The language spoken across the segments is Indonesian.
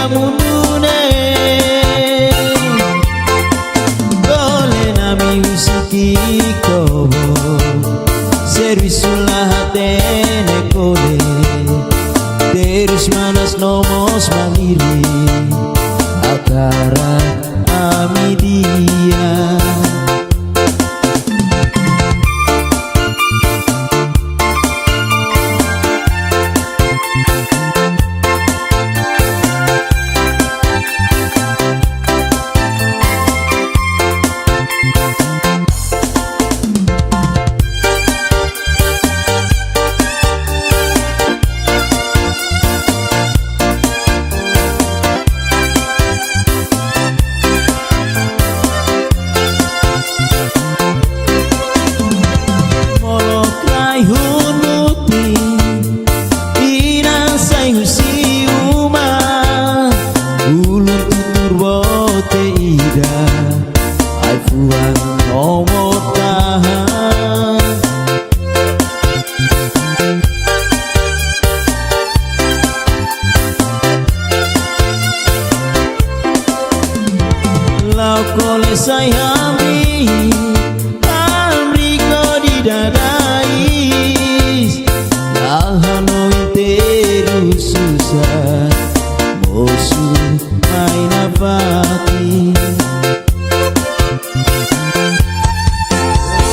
mundune Gole nami usiki kobo Servisulah hatene kole Terus manas nomos mandiri Akara amidia Kole sayami Amriko didadais Lahano interu susah Mosu main apati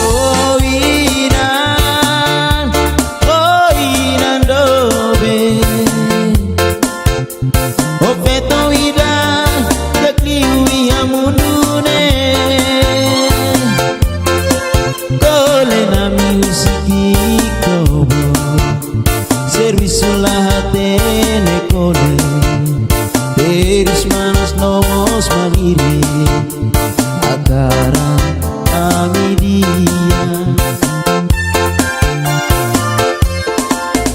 Oh inan dobe Opeto idan Kekliwi amundu Servisulah hatene kole Terus manas nomos mandiri Akara amidia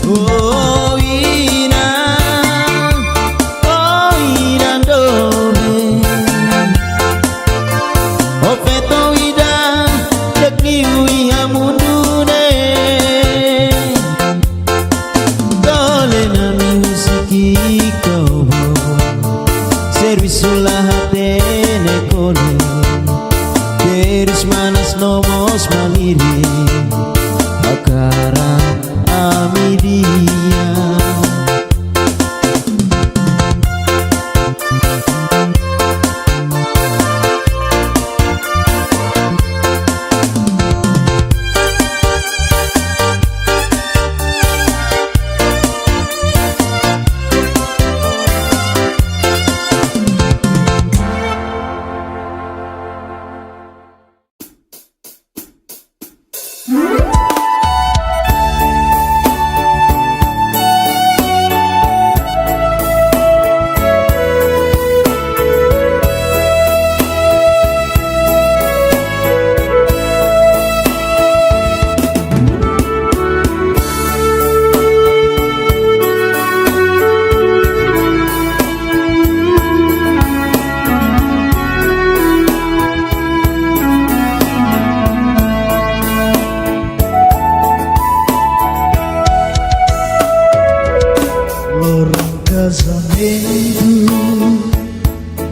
Oh inan dobe Opeto idan Dekliwi amundune Servisulah hatene kole Terus manas nomos mandiri Akara amidia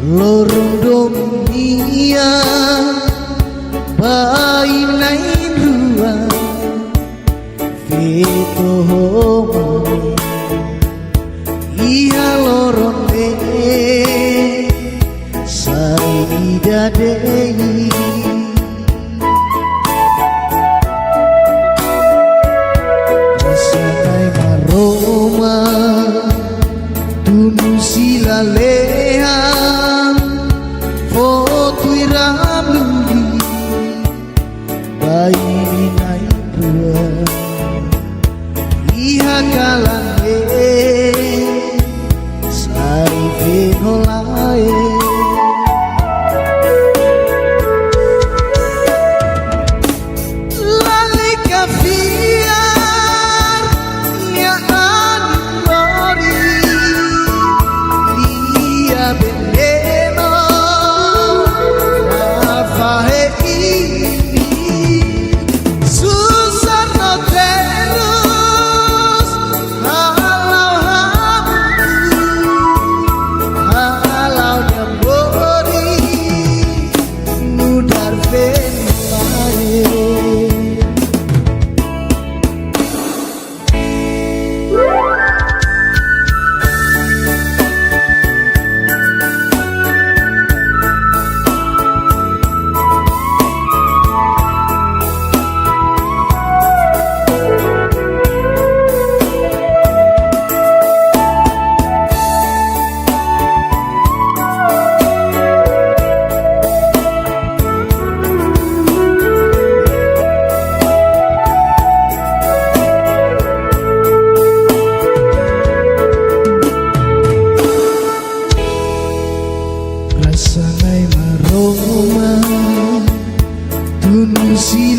Lorong dunia bainain ruang Vito homani Iya lorong de Sari dadei Rasanai maroma Tunu silalehan Foto iramudi Bayi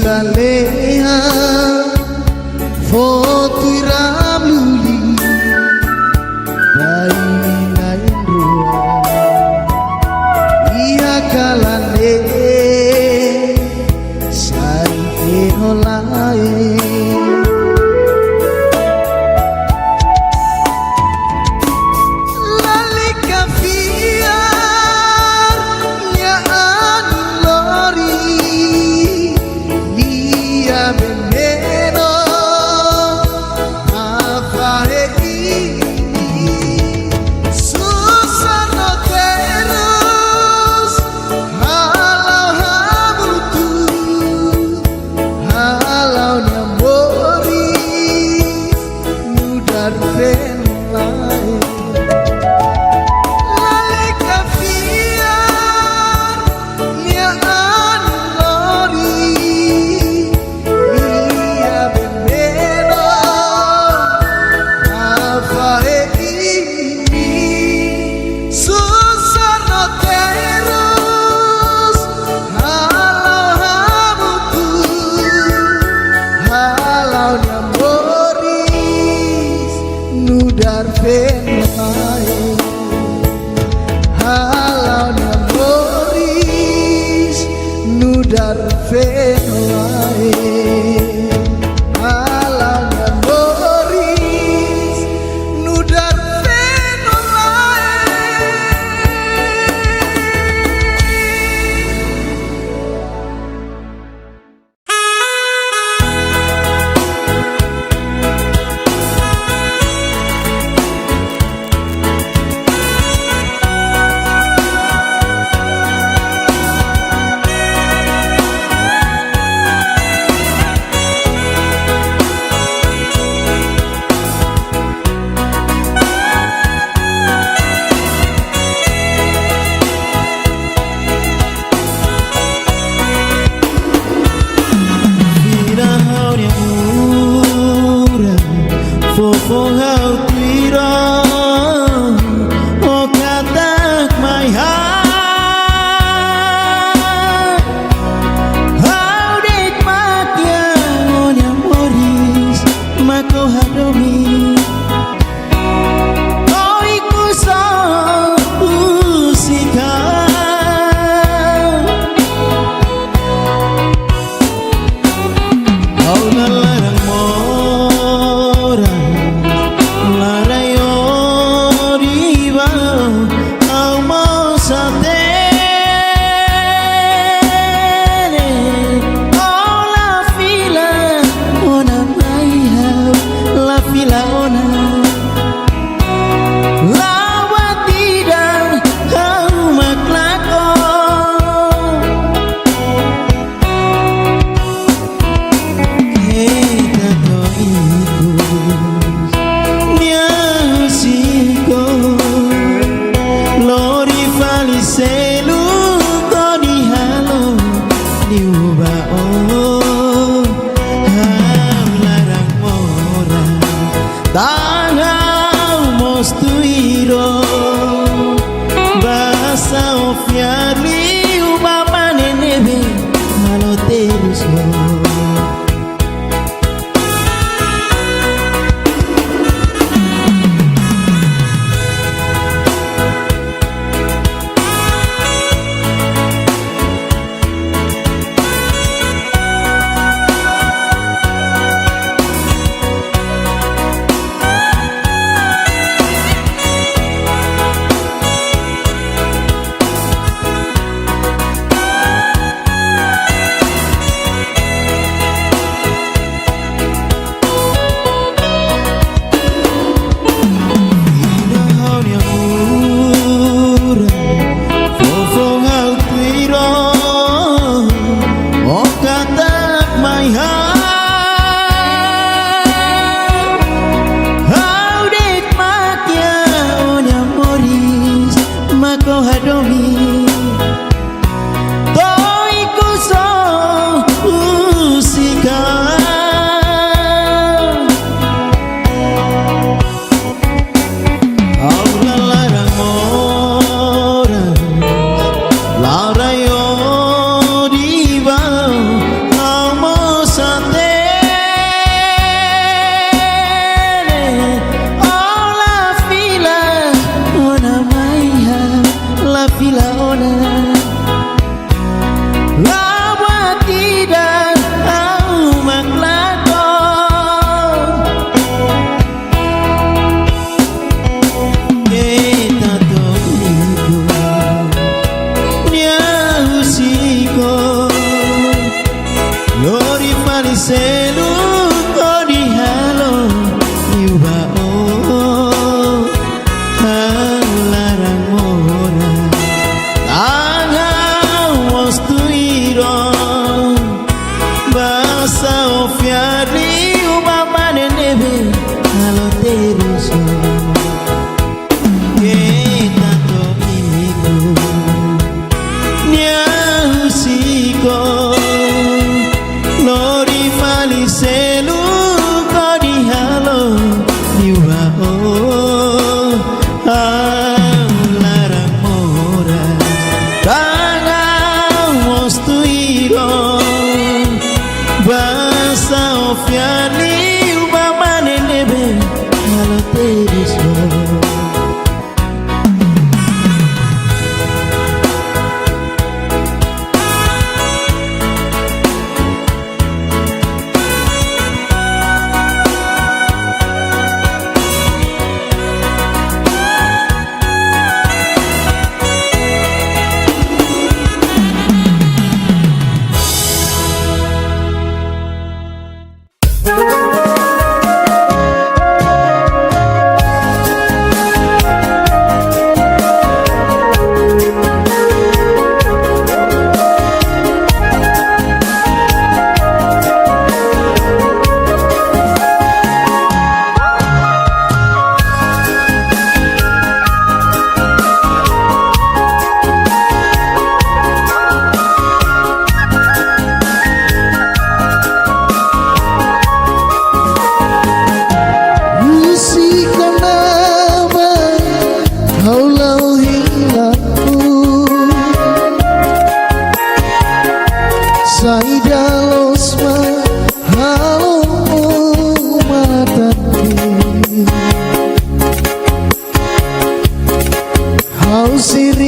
kaleha foto ramluli dai nain rua ia kalane sai enolae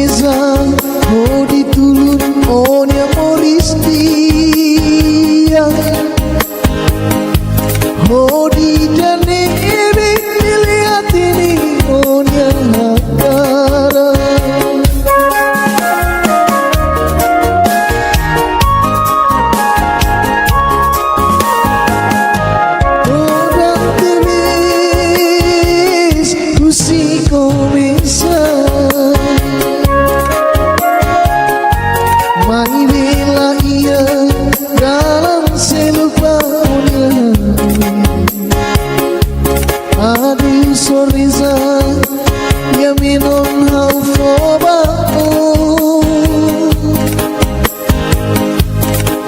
sorpresa, oh ditulun, oh nya moris dia, oh di jane ebe dilihat ini, oh nya hakara. Oh dan temis, pusi começa. Mai bila ia dalam selupanya, aduh sorriso ya minon hau fobao,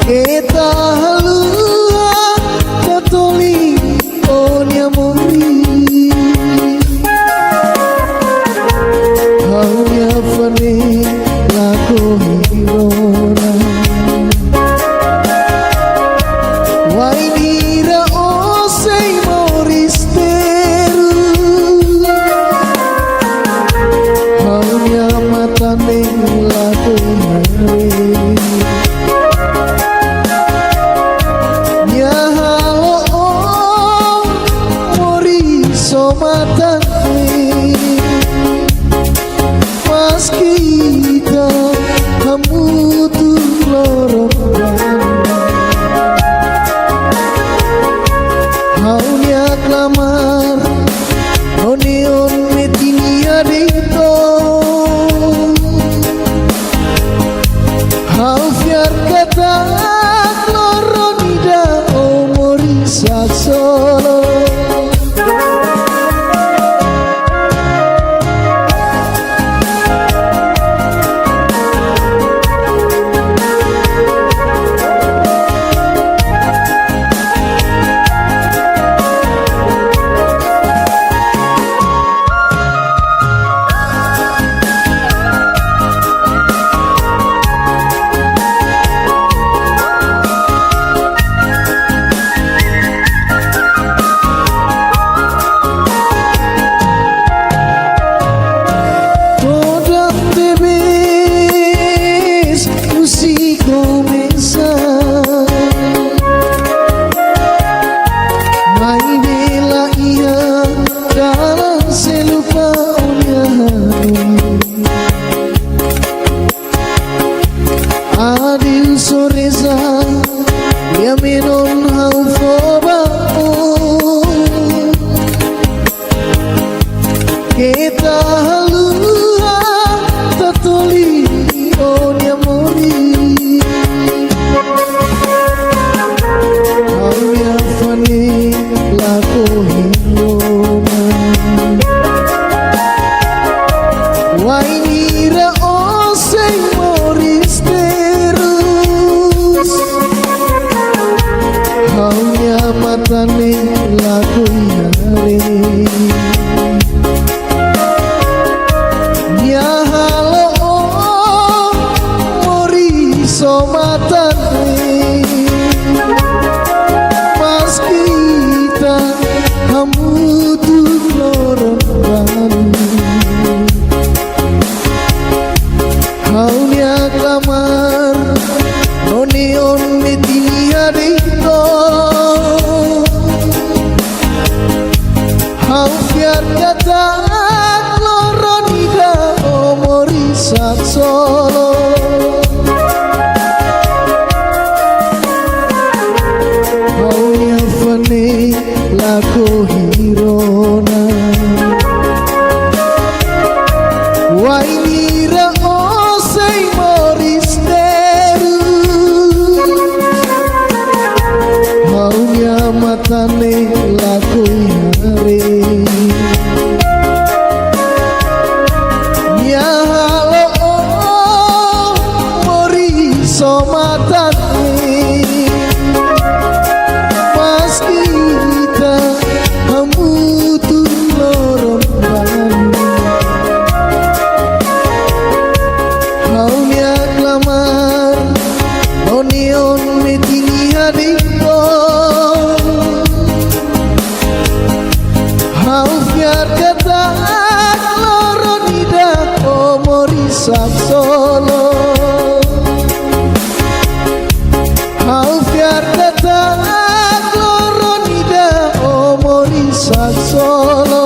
kita halua katoli onya mori, hau ya fane lako hirona. Wainira osei moristeru, haunya matane lako hare. Ya halo oh mori somatane, pas kita kamu tuh lorong haunya klamar oneon metinia dito, hau fiar kata loronida omori saksolo. Adil soresa ya menon hau fobao, kita halua tatoli onya mori, hau ya fane lako hirona. Wainira osei moristerus, haunya matane laku hare. Ya halo oh mori somatane, pas kita kamu tuh lorong haunya klamar oneon metinia dito, hau fiar kata loronida omori saksolo. Haunya fane lako hirona, wainira osei moristeru, haunya matane lako hare. Ya halo oh mori somatane, pas kita kamu tuh lorong haunya klamar oneon metinia dito, solo. Alfiar kata gloronida omorisa solo.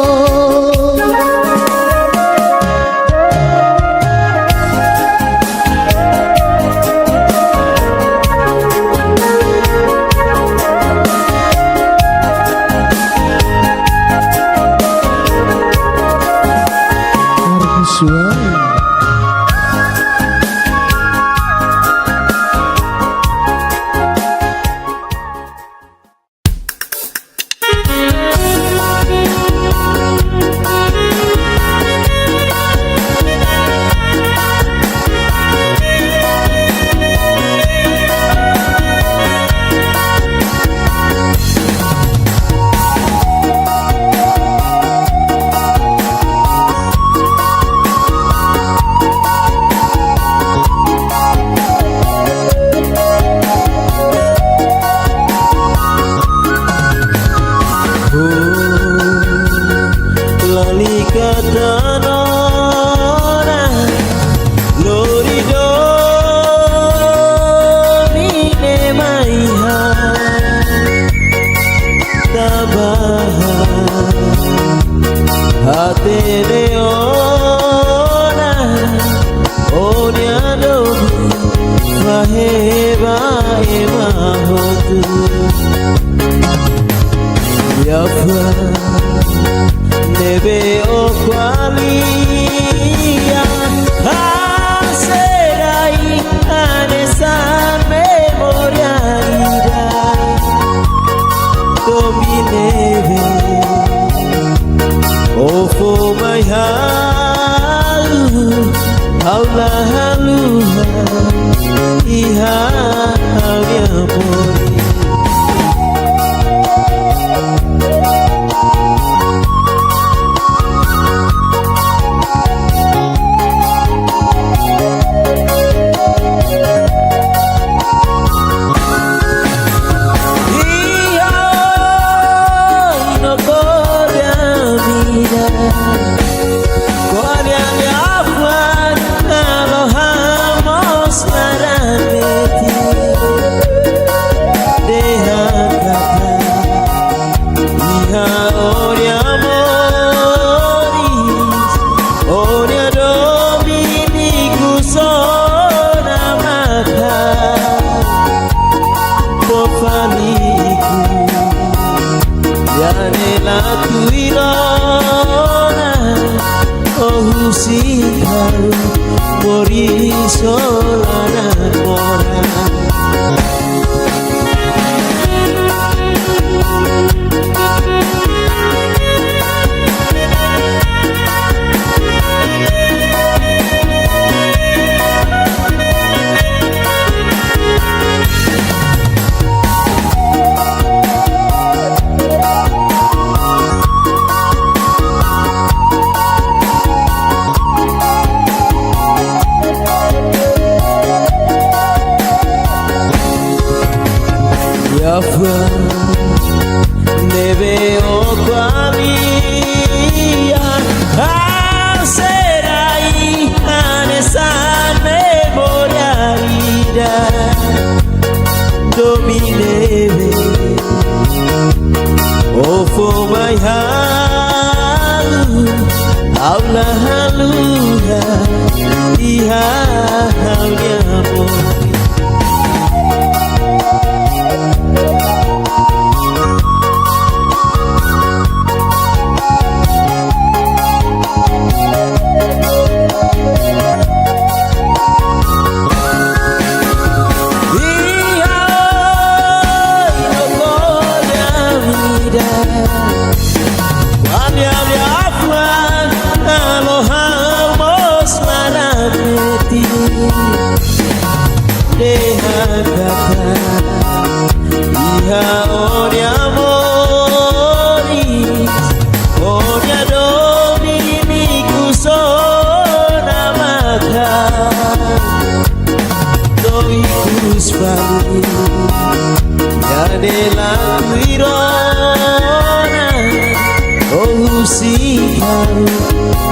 Musical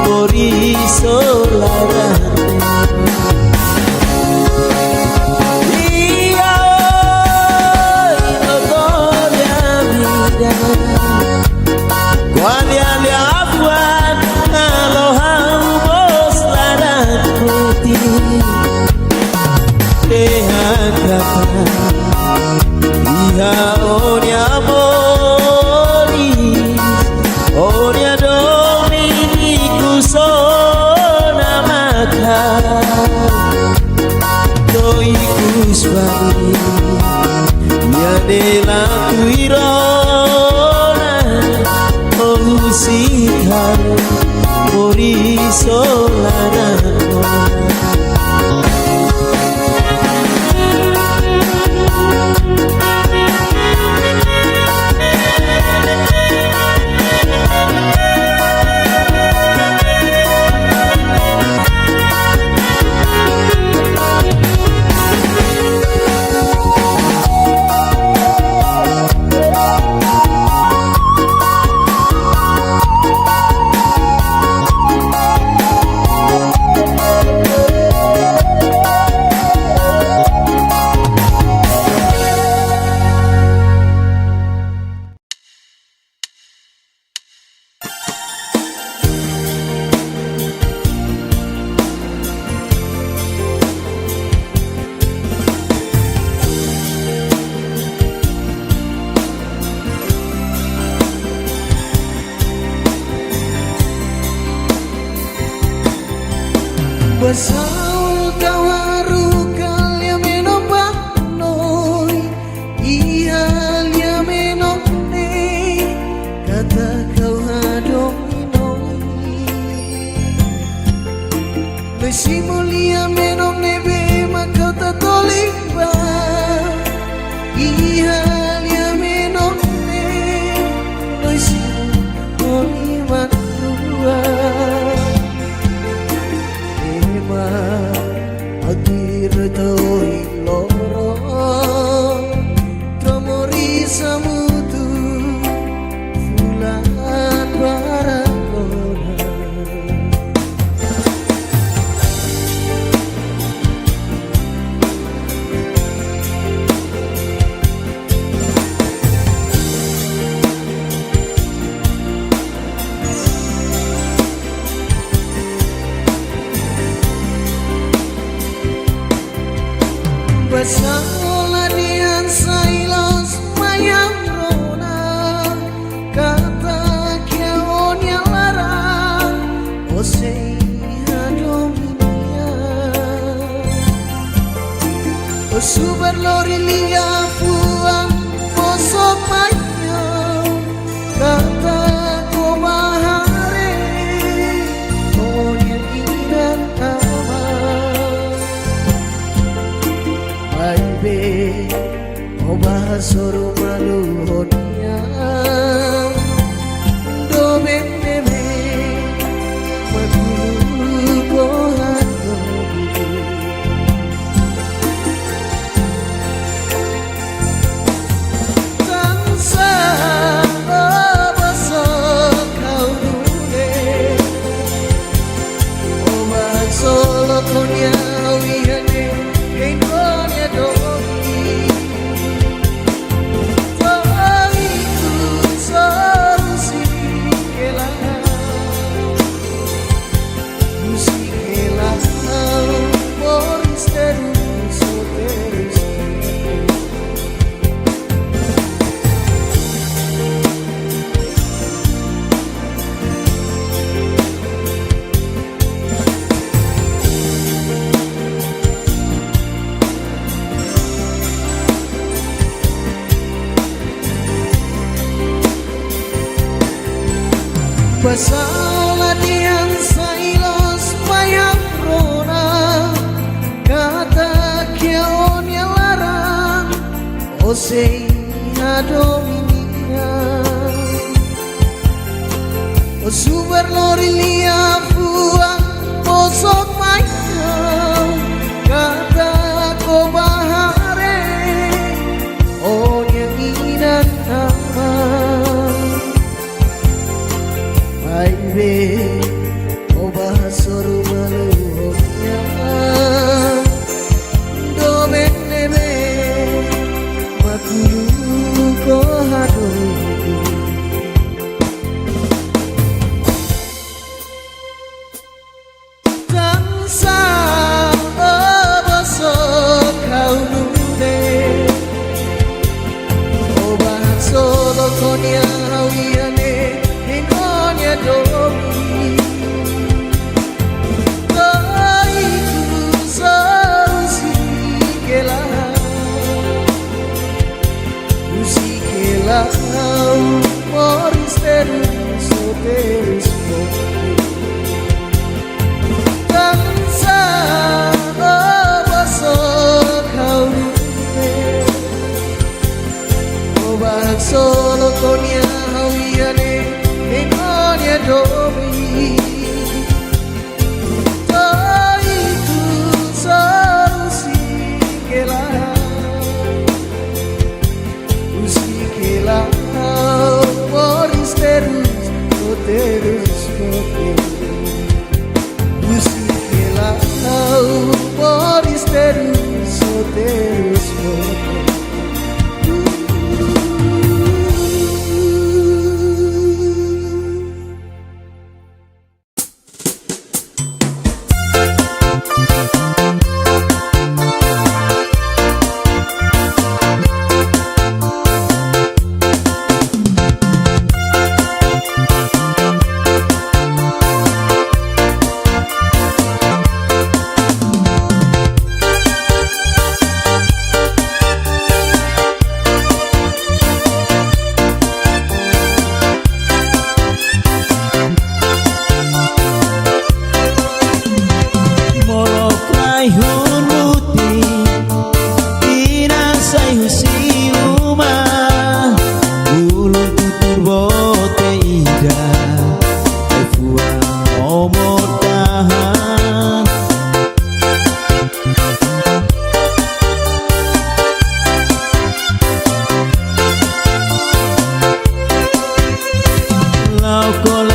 por isolar Iha onia mori, onia dominiku sona maka, doiku swami, ya delaku irona, oh sikaru, mori solana. Basaul kawaru kalya menobak noi, iya lia menone, kata kau hadominoi. Besi mulia menone be maka tatoliba, iya lia menone, besi mulia matua. Adir toi lorong Tromori samutu Fulan barakona. Basaola dian sailos mayang rona, kata kia onia larang, osei hadominia. Osubar lori lia puang, osok mayang, kata ko bahare, onia inan be oba soru malu honia do bende me magulu kohan do tansa oba so kau dule oba solo konia wihane keinonia do. Basaola dian sailos mayang rona, kata kia onia larang, osei hadominia. Osubar lori lia fuang, osok mayang, kata ko bahare, onia inan aman. Be oba soru malunya do bende be makulu ko hado. terus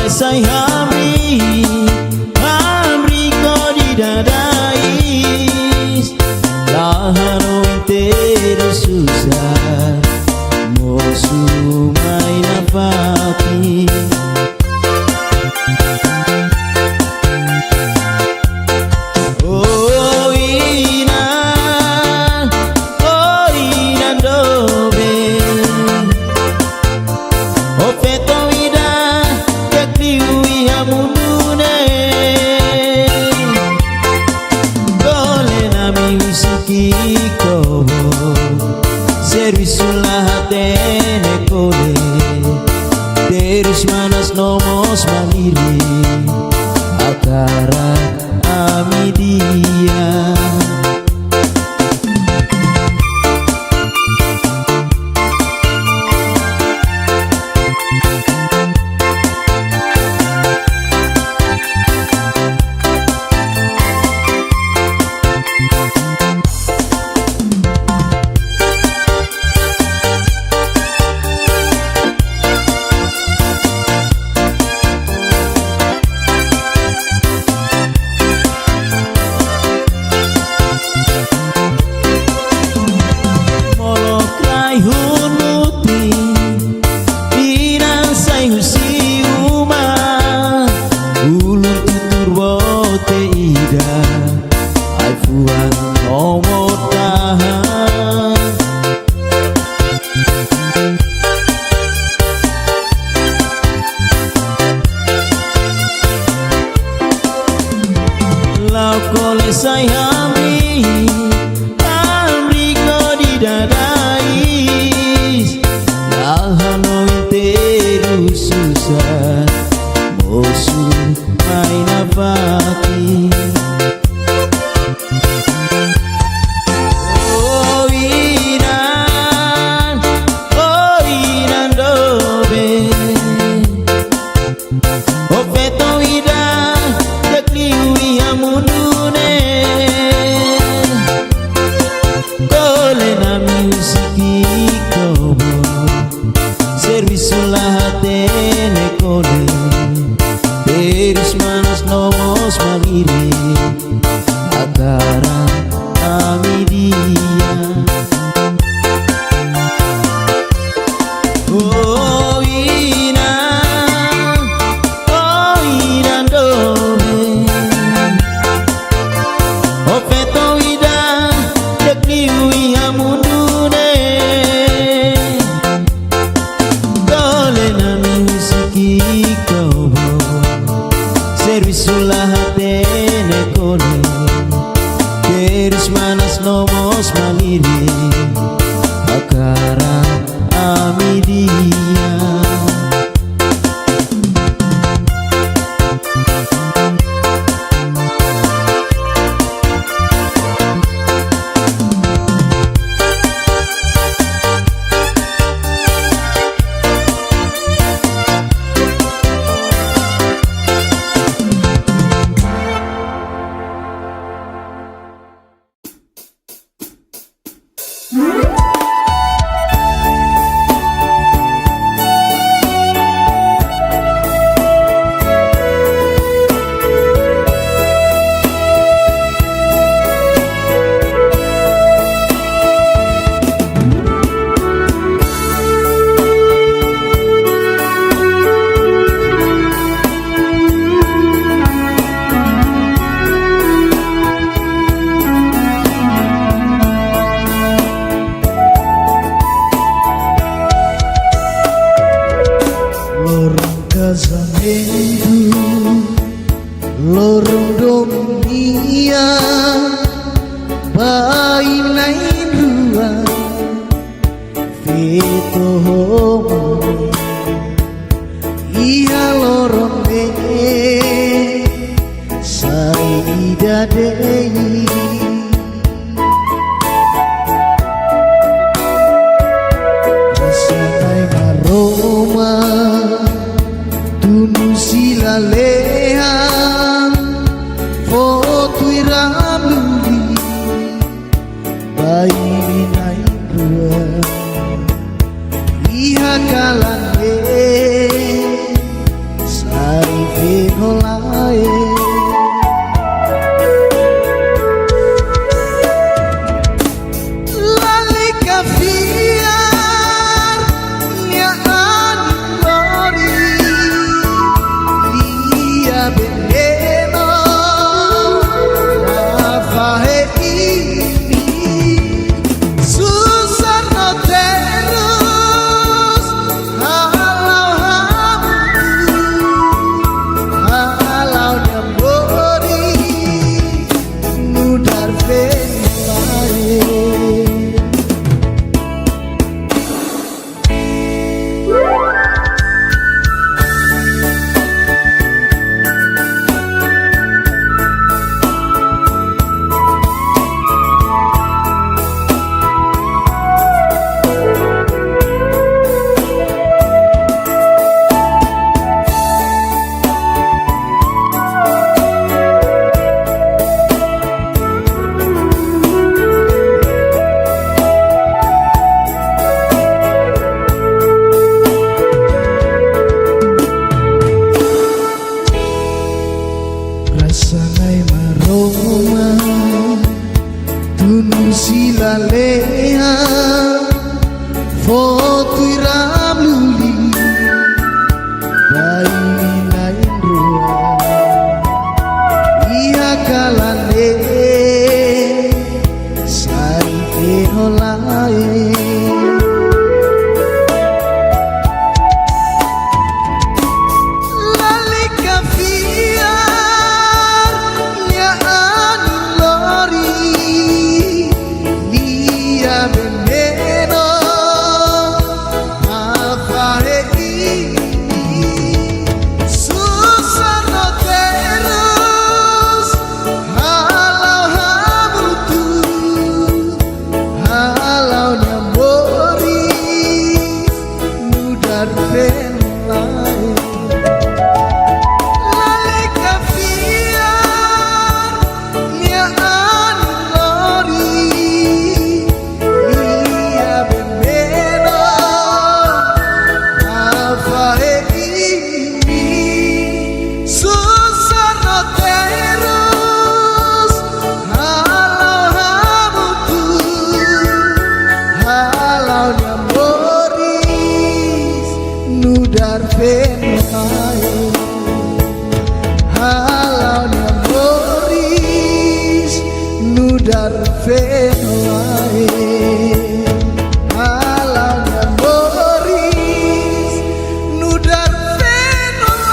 Say hamri ko di dadais lahano inteiro susah mosumay na pati oh ina dobe oh peto Servisulah tene kole Terus manas nomos maliri Akara amidia Say hamri ko di dadais lahano inteiro susah mosu may napati oh inan dobe oh peto ida yakliwi amunune Servisulah tene kole Terus manas nomos maliri Akara amidia Oh inan dobe Oh peto ida yakliwi amundune Servisulah tene kole Terus manas nomos maliri Akara amidia ramli bai minai rua iha kalane sai vinolae lali kafiar nya anori lia beneno afahe ini susah no terus halau nyambori mudar venlae rasanai maroma tunu silalea foto ramluli bai nain rua ia kalane sai venolae lali kafiar nya anlori lia veneno afare ini susah no terus halau hamutu halau nyambori mudar venlae lali kafiar nya anlori lia veneno afahe ini susah no terus halau hamutu halau nyamboris nudar venlae halau nyamboris nudar venlae halau nyamboris nudar venlae.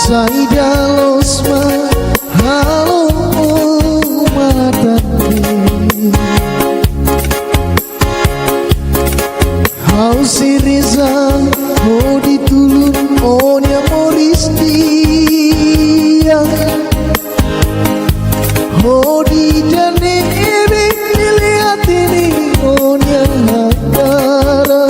Saida Losma halo matani Hausi Reza Hodi Tulun Onya Moristia Hodi Jane Ebe Lihat ini Onya Hakara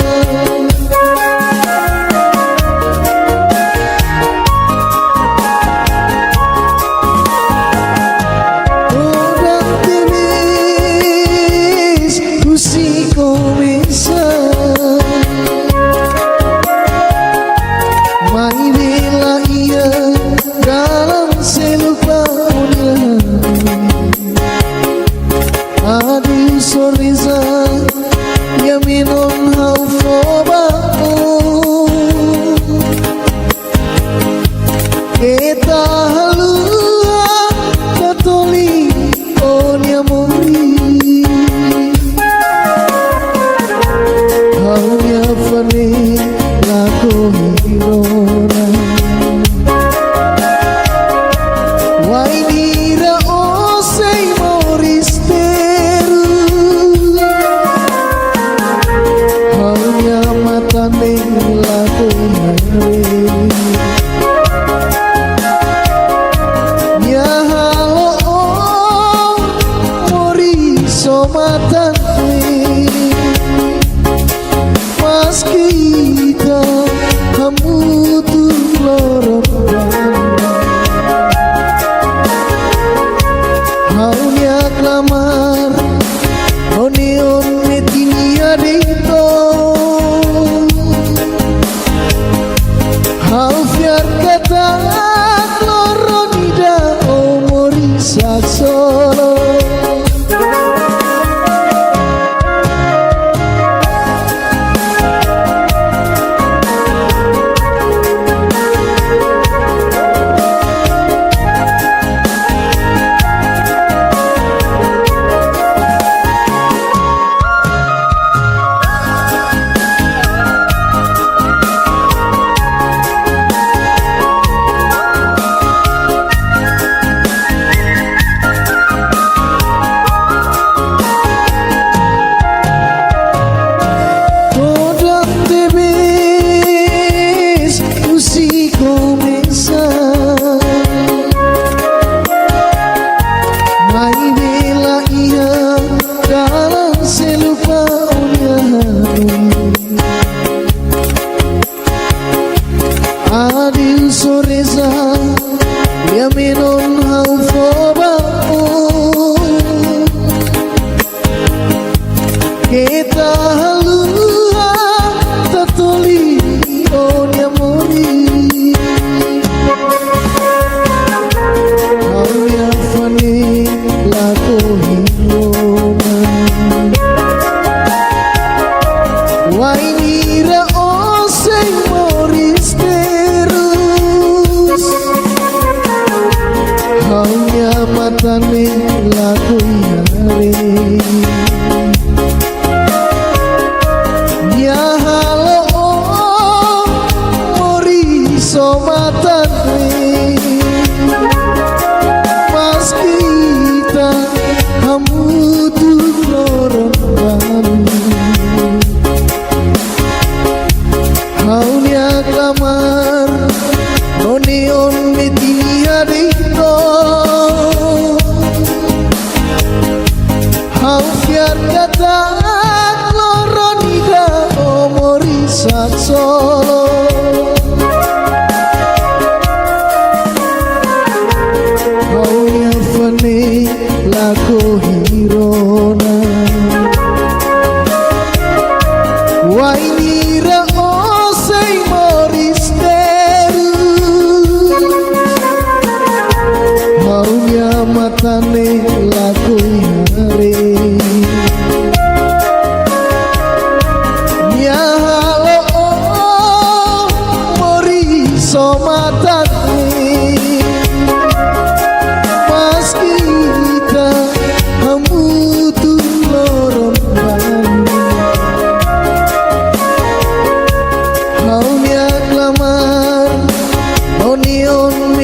Onion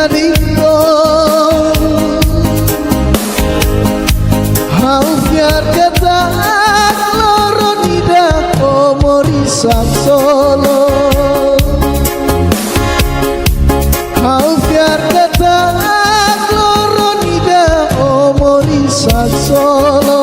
digo Haufiar kata loro nidak omorisak solo Haufiar kata loro nidak omorisak solo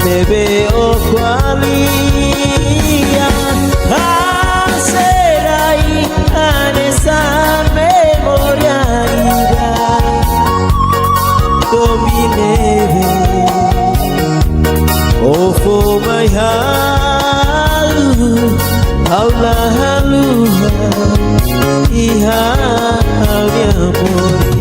Bebe o qualia Serai anesa memoria ira Domineve O for my halu Haula haluha Iha halia mori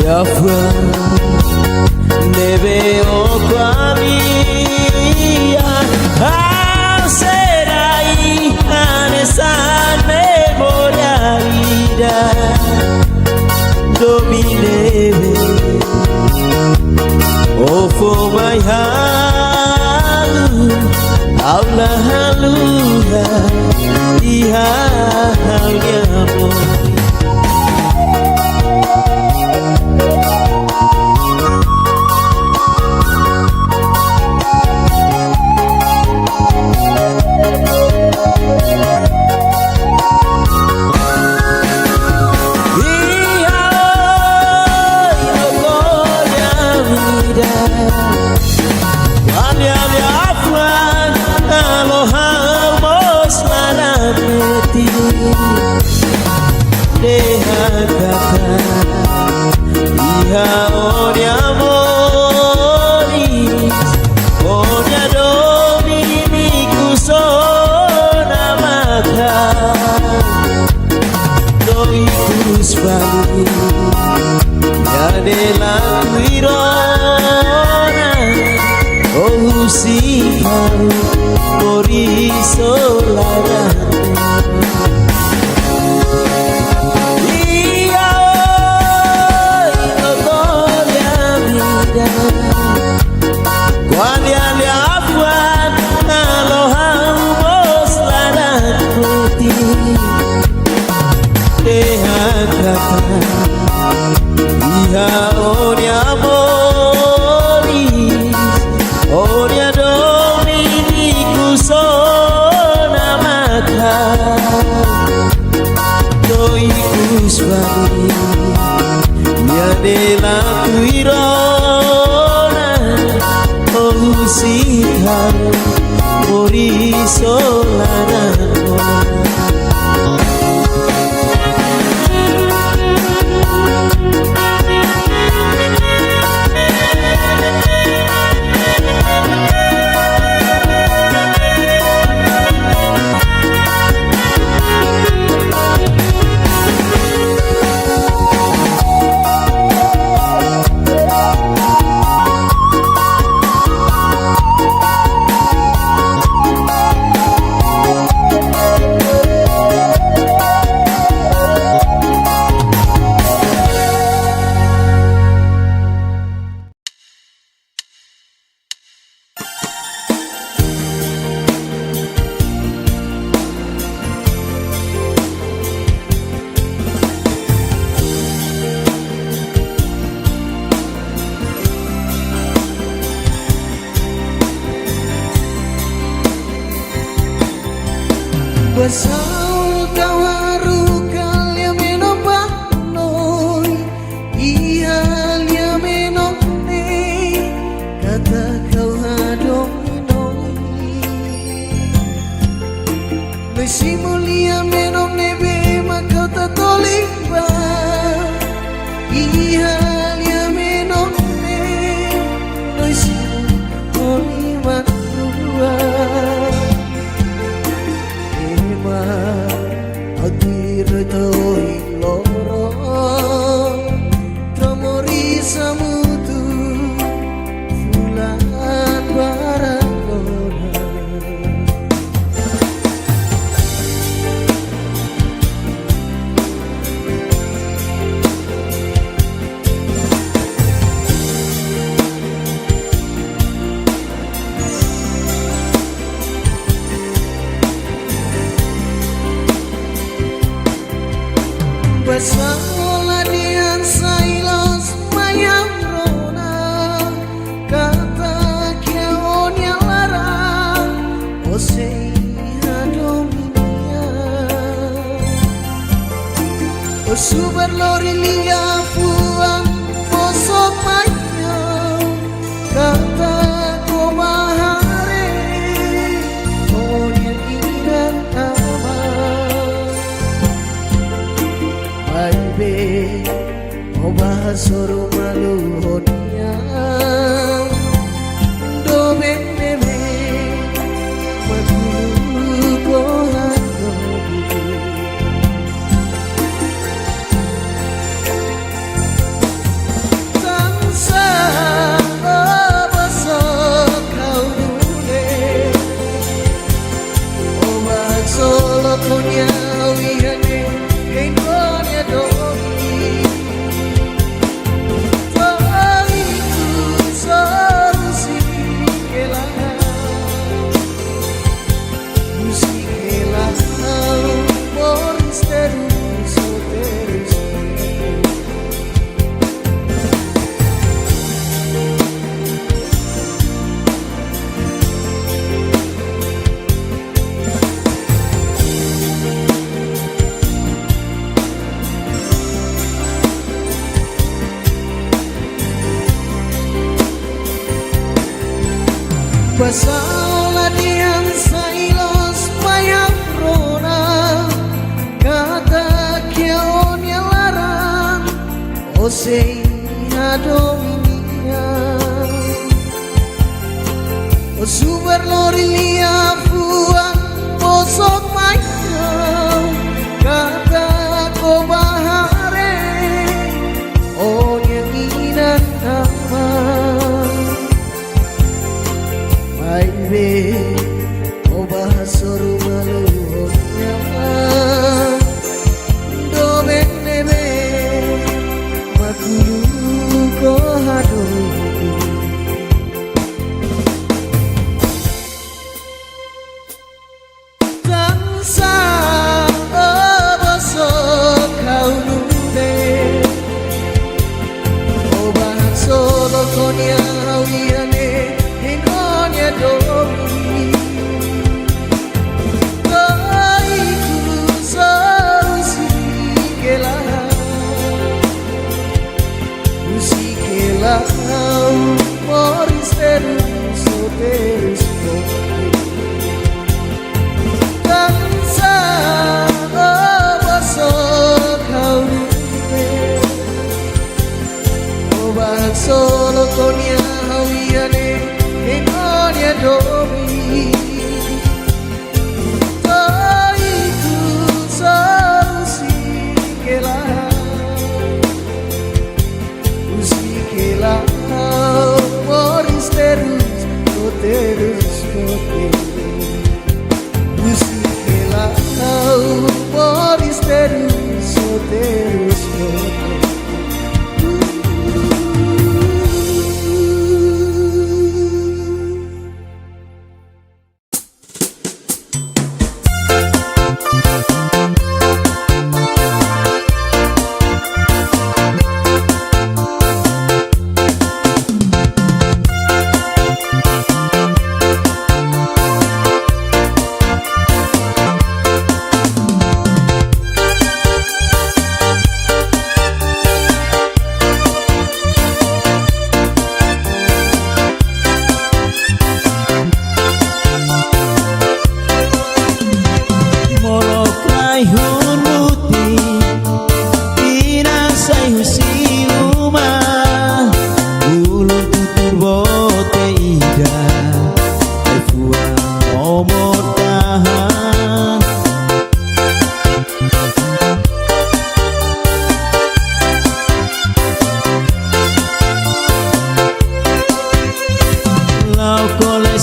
Yafra neve o qualia Serai anesa memoria ira Domineve O for my halu Aula haluha Iha halia mori della Guirona oh si mori sola Iha onia moris onia dominiku sona maka doikus bani ya dela kuirona oh sita morisolana Basal kau haru kalia menopak noi Ihalia menokne kata kau hadomi noi Mesi mulia menokne bema kau tak toliba Ihalia menokne Mesi mulia rua Adir toi loro Tromori samutu Fulan barangona Bersama dengan sailos mayang rona kata kiaon yang larang osei hadominia osubar lori lia puang bosok maya kata ko bahare onya ingat ama Baby, oba soro malu honia, do bende magulu kohan dobi. Tansa oba kau dule, oba solo konya wihane. Indonya doi Taiku sarusi kelang Musik kelang Moris terus terus Basala diang sailos mayang rona kata kiaon yang larang osei hadominia osubar lori lia fuang bosok mayang kata ko bahare on yang teres Kansa obaso kaurite Obak solo konya hawiane Ekonya domi Toiku solusi kelah Usikela Moris terus Terus Usikela Moris terus Terus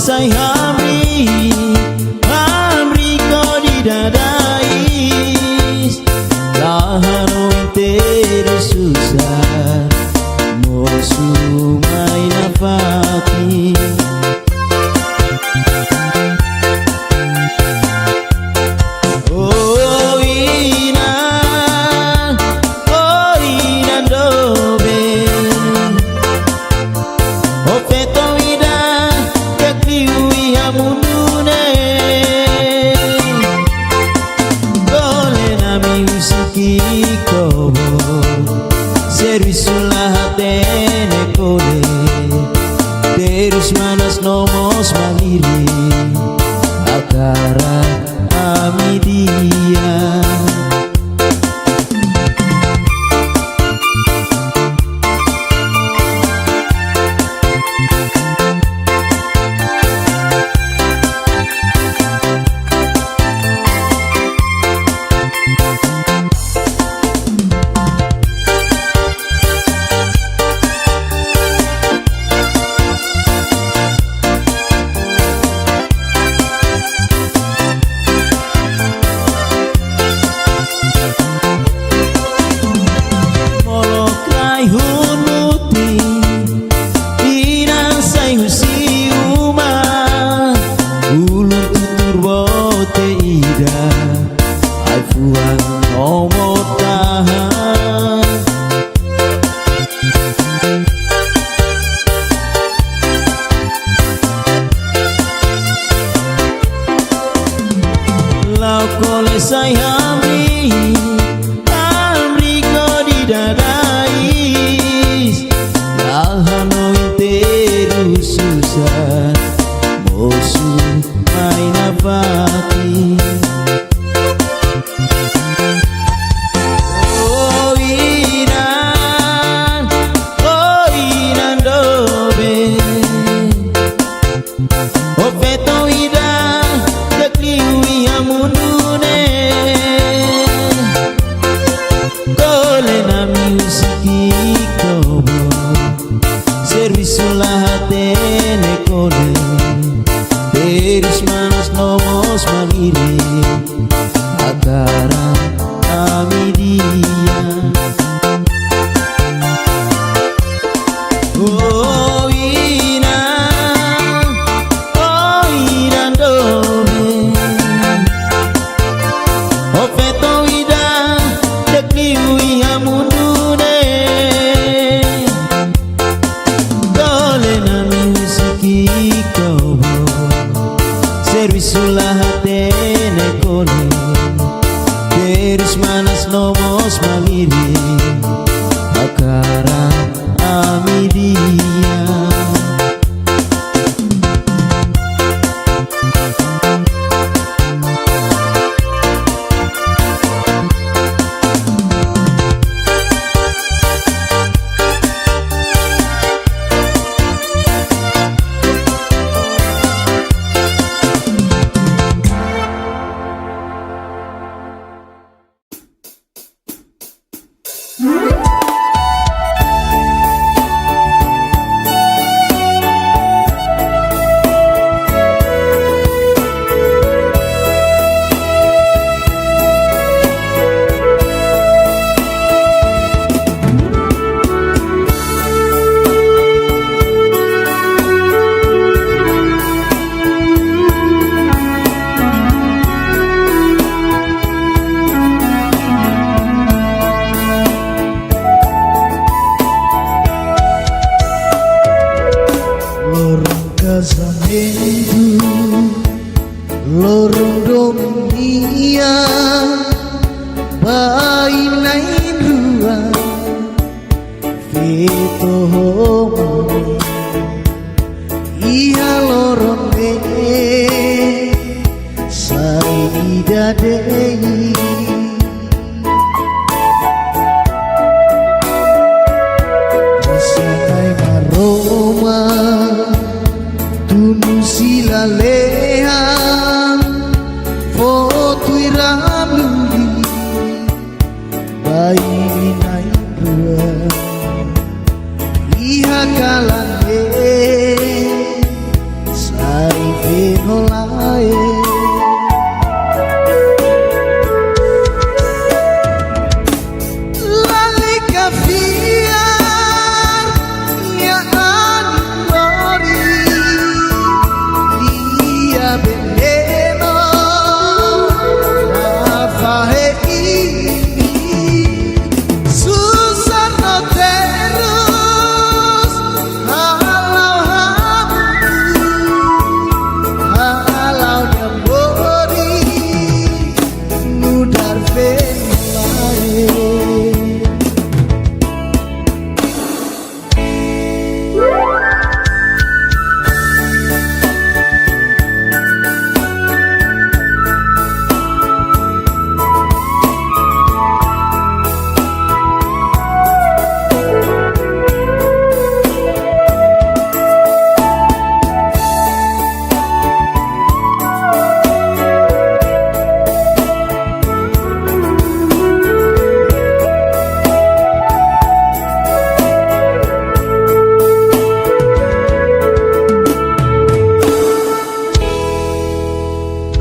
Say Hamri ko di dadais Lahano inteiro susah Mosu may nafati Oh ina dobe Oh feto munune Dole nami usiki kobo Servisulah hatene kole Terus manas nomos maliri Akara amidia Say Hamri ko di dadais Lahano inteiro susah Mosu may nafati Oh inan dobe Oh feto ida Kakliwi amunune tohong iya lorone saida dei rasanai maroma tunu silalehan foto iramluli bayi naik ruang iha kalane sai venolae lali kafiar nya anori dia veneno afahe ini susah no terus halau halau dambori nudar venolae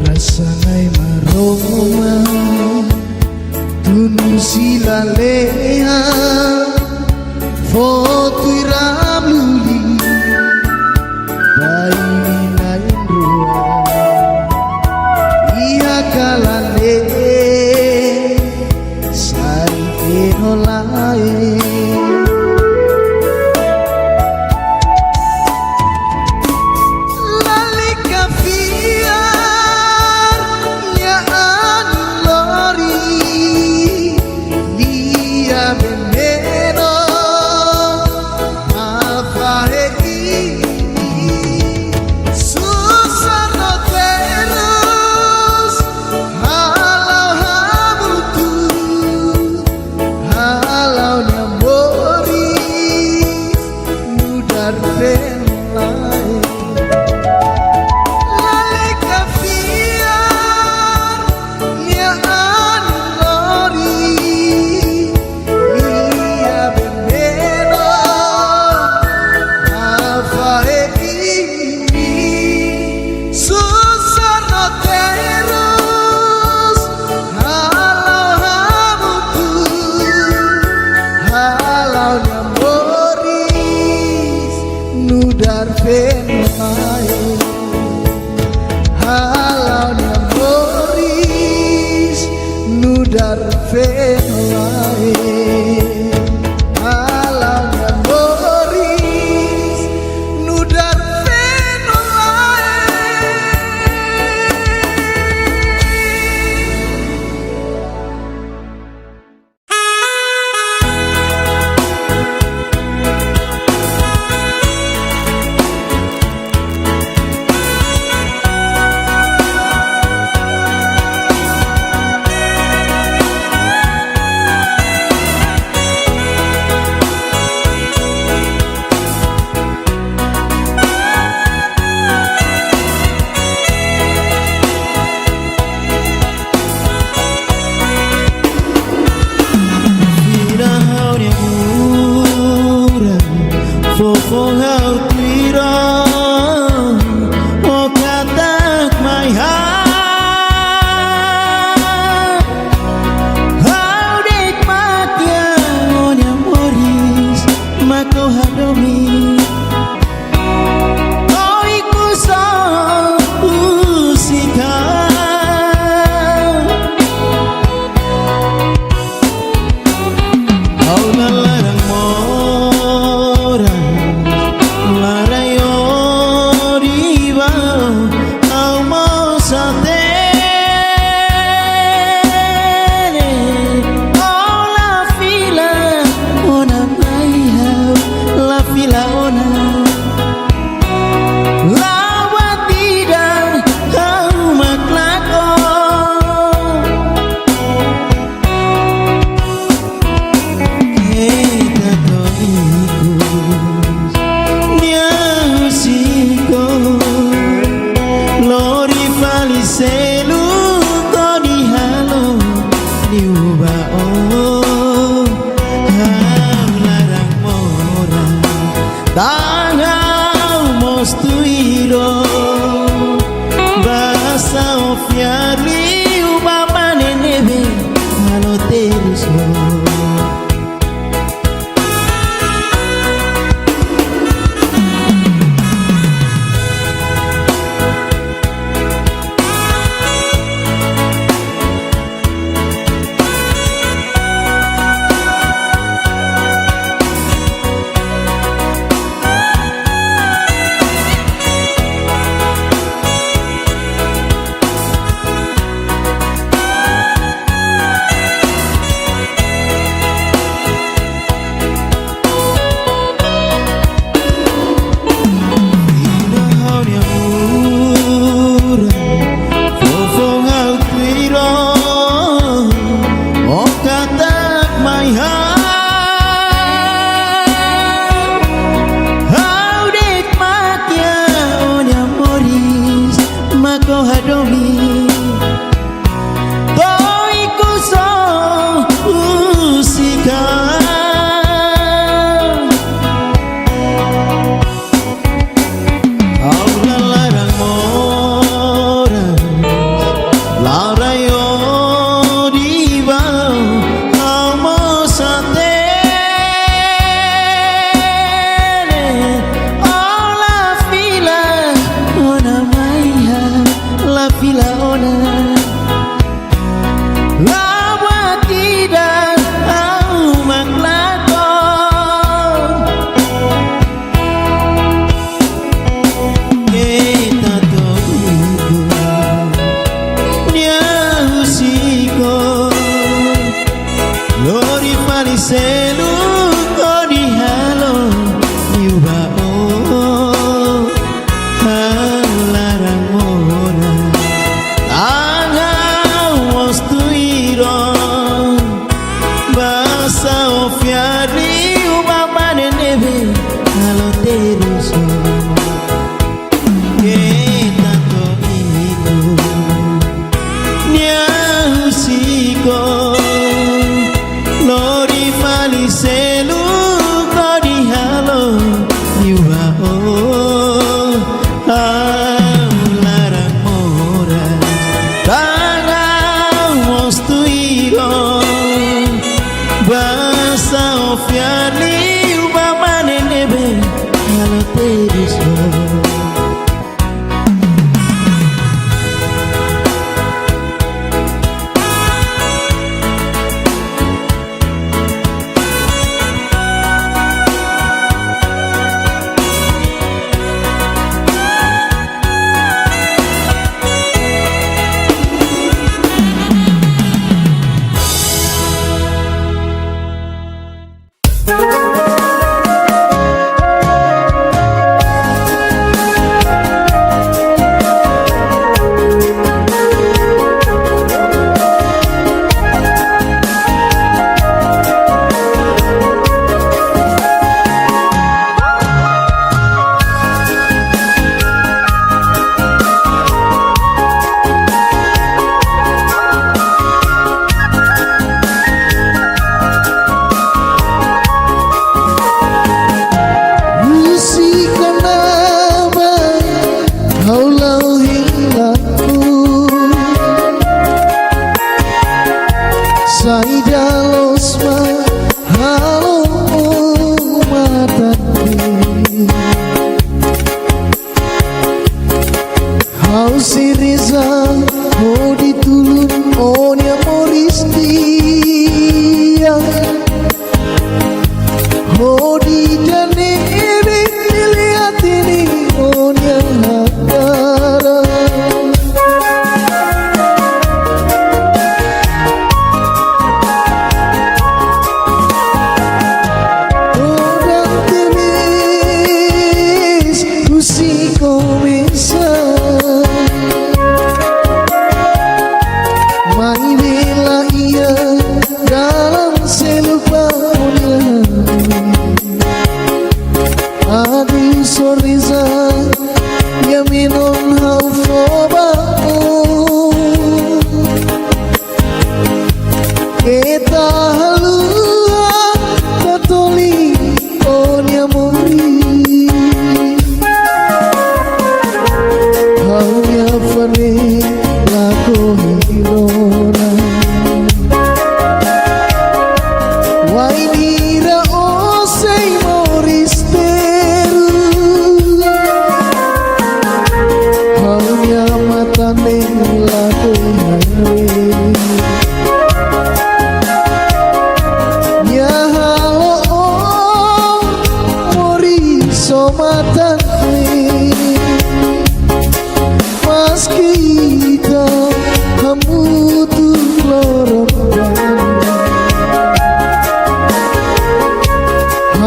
rasanai maroma tunu silaleha foto iramluli bayi nain ruang iya kalane sai venolae lali kafiar nya anlori dia veneno afahe ini susah no terus halau hamutu halau nyamboris nudar venolae lali kafiar nya anlori dia veneno afahe ini susah no terus halau hamutu halau nyamboris nudar venolae halau nyamboris nudar venolae halau nyamboris nudar venolae. Tanau mostuiro Basa ofiarli Ubaba nenebe Halo teruso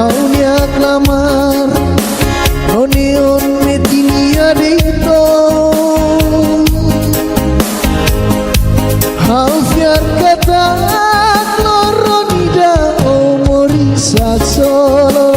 Haunya klamar Oneon metinia dito Hau fiar kata Kloronida Omorisa solo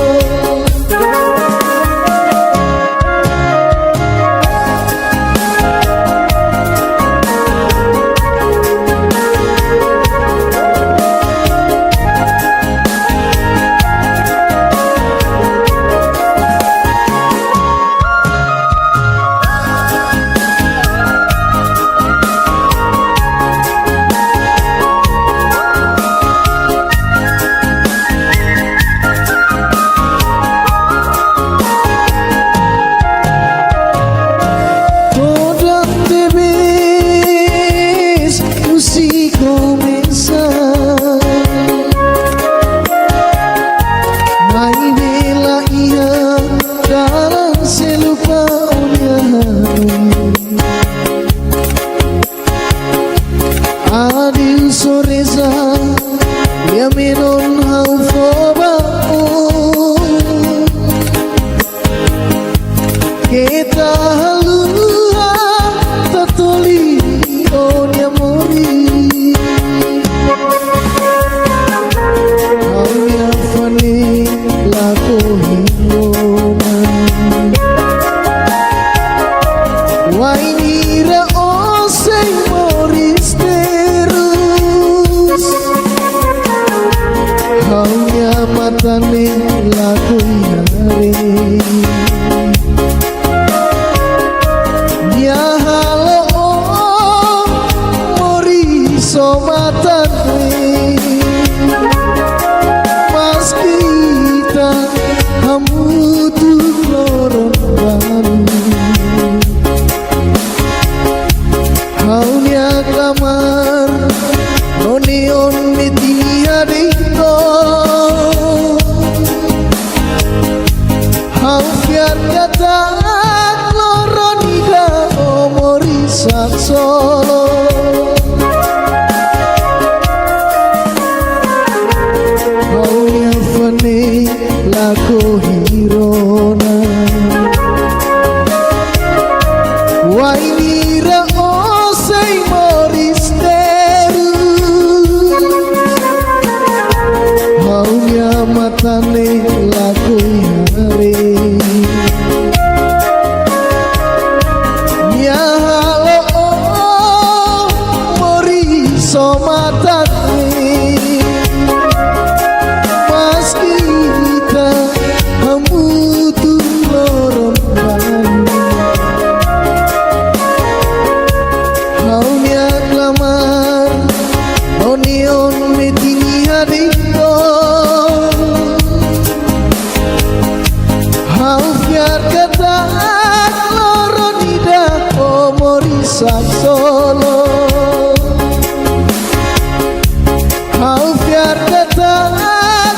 Adil soreza ya menon hau foba kita halua tatoli onya mori hau ya fani lako hingona wainira osei moriste Haunya matane laku yare Ya halo mori so matane Mas kita kamu tuh lorong baru Haunya kamar Oneon metinia dito Hau fiar kata Kloronida Omorisa solo Haunya fane lako hirona Wainira osei moristeru Haunya matane laku yare Ya halo mori so matane Mas kita kamu tuh lorong baru Haunya klamar Oneon metinia dito Hau fiar kata Kloronida Omorisa solo Hau fiar kata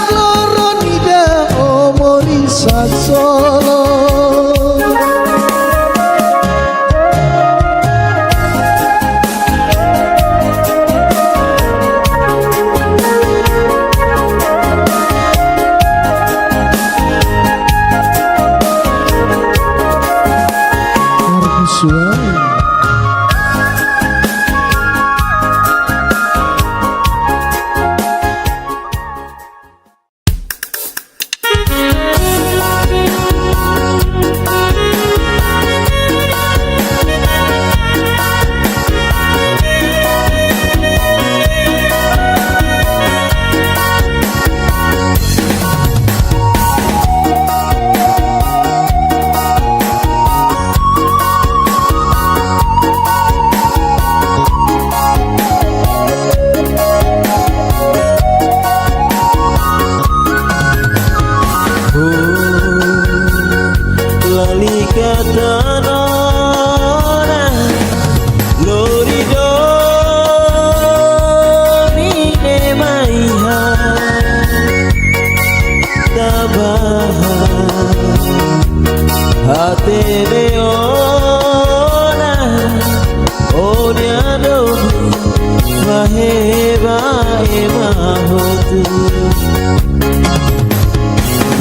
Kloronida Omorisa solo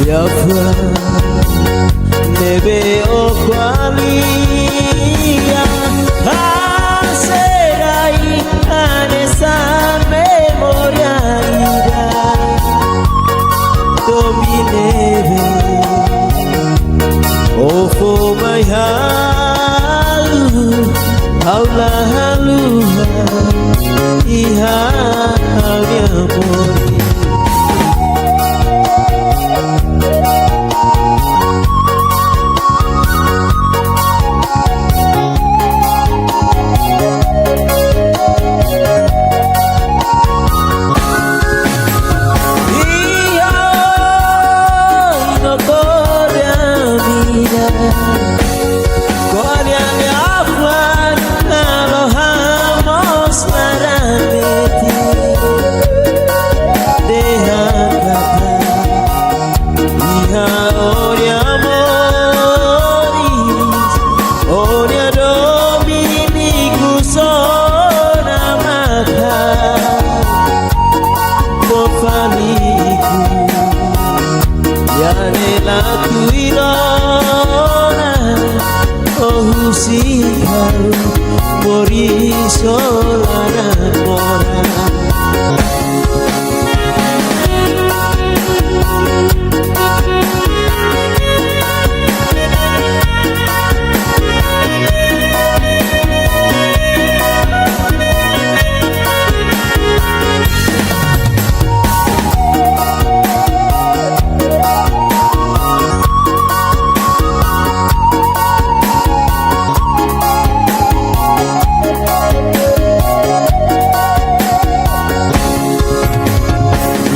Yafwa nebe okwalia Haserai anesa memoria ida Dominebe Oh for my halu Haula haluha Iha halia mori Mori solara mora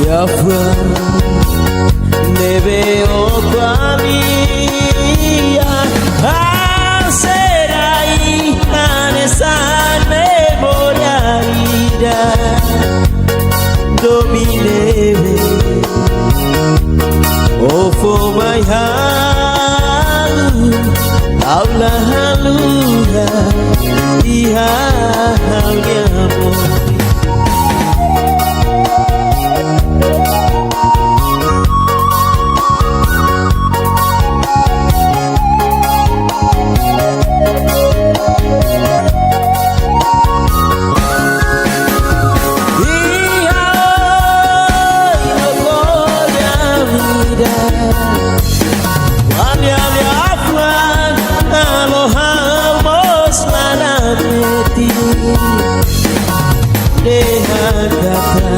Yafwa nebe okwalia Haserai anesan memoria ida Dominebe Oh for my halu Haula haluha Iha halia mori Deha kata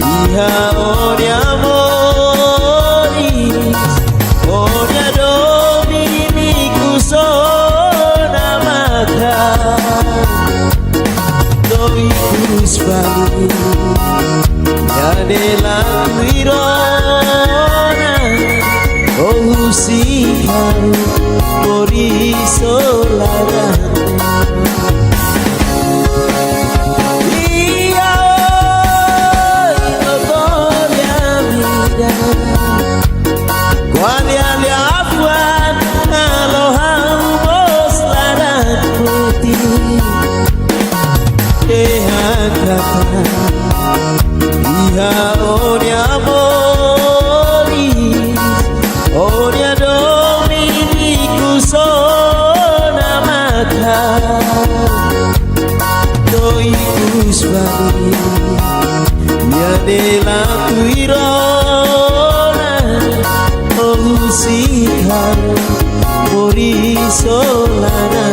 Iha onia moris Onia dominiku sona maka Doi kuspani Yadela wirona Oh usiharu morisolara Iha onia moris Onia dominiku sona maka Doi kuspani Yadela kuirona Ohusihan morisolana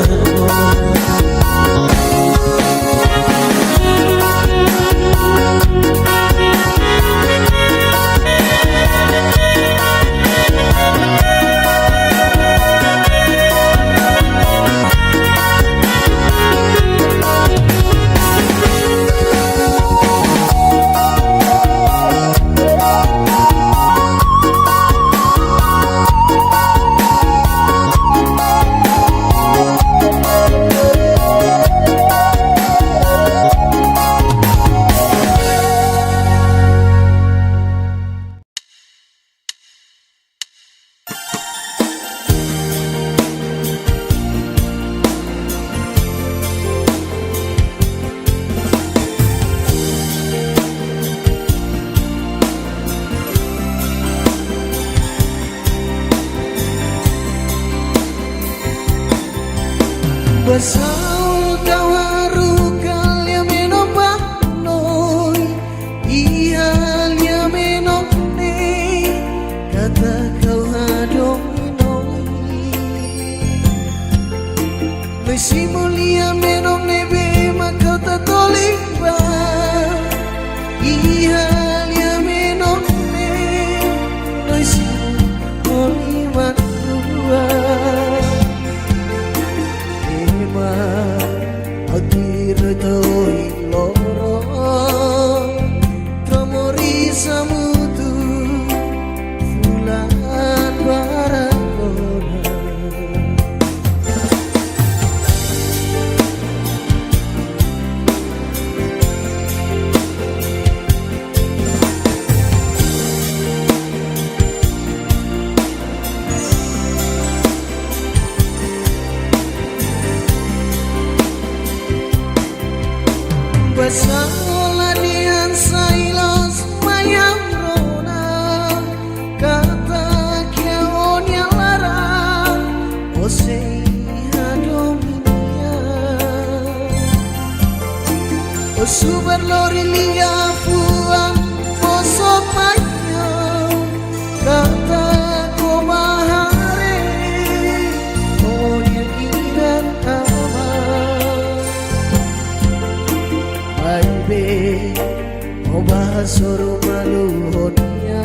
Basal kawaru kalya menopang noi ihalia menopne kata kau hadoi noi Mesi mulia menopne be makau tatolik ba ihalia menopne Mesi mulia matua Toi loro Tomori samutu Fulan barangona Basalah dian sailos mayang rona kata kiaon yang larang osei hadominia osubar lori lia fuang osok mayang kata komahare on yang ingat Oba soro malu honia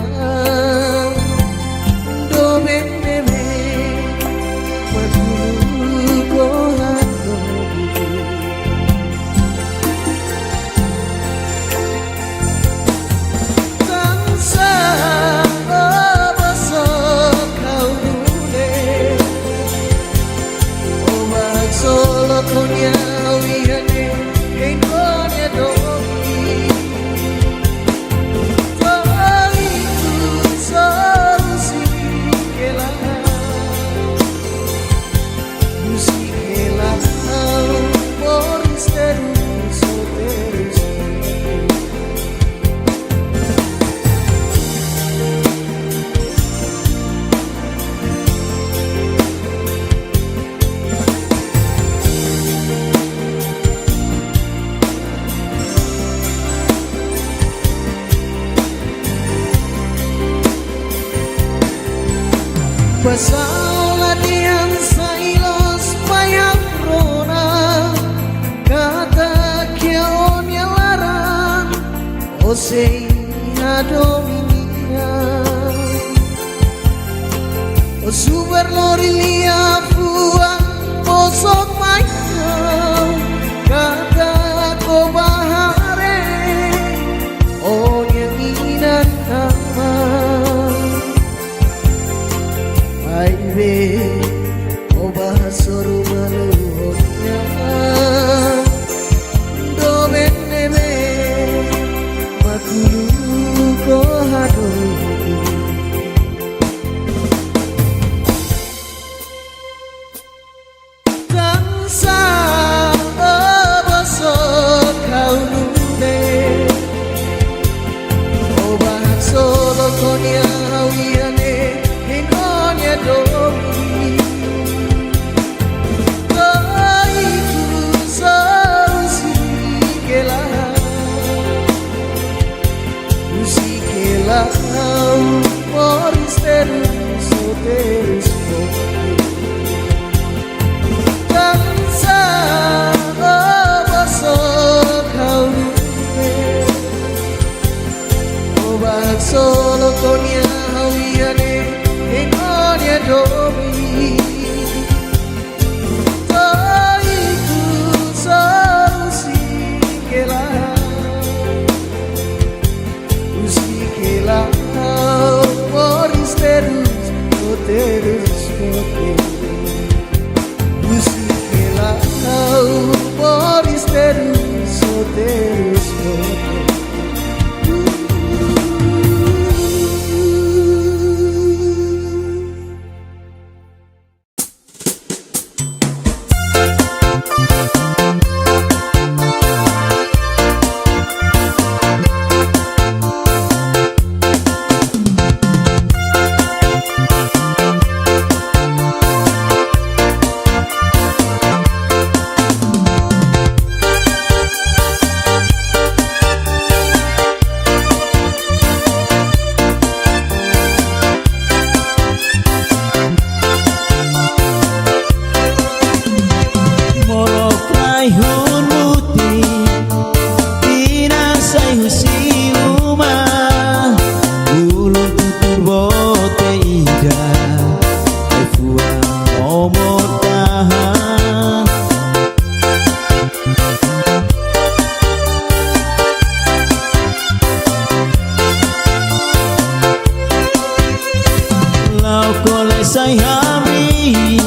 do bebe madulu kohando tansa oba so kau dule oba solo konya wihane konya do Basalah dian sailos mayang rona kata kiaon yang larang osei hadominia osubar lori lia fuang osok mayang kata kobahare on yang inan nama Aibe oba soru maluhnya do beneme makulu ko hado tansa oba so kau nune oba solo konya hawiane domi Toiku sausikela Usikela Moris terus terus Tansa obaso kau nune Obak solo konya hawiane Ingonya domi Toiku sausikela Usikela Moris terus Usikela Moris terus lau kole say hamri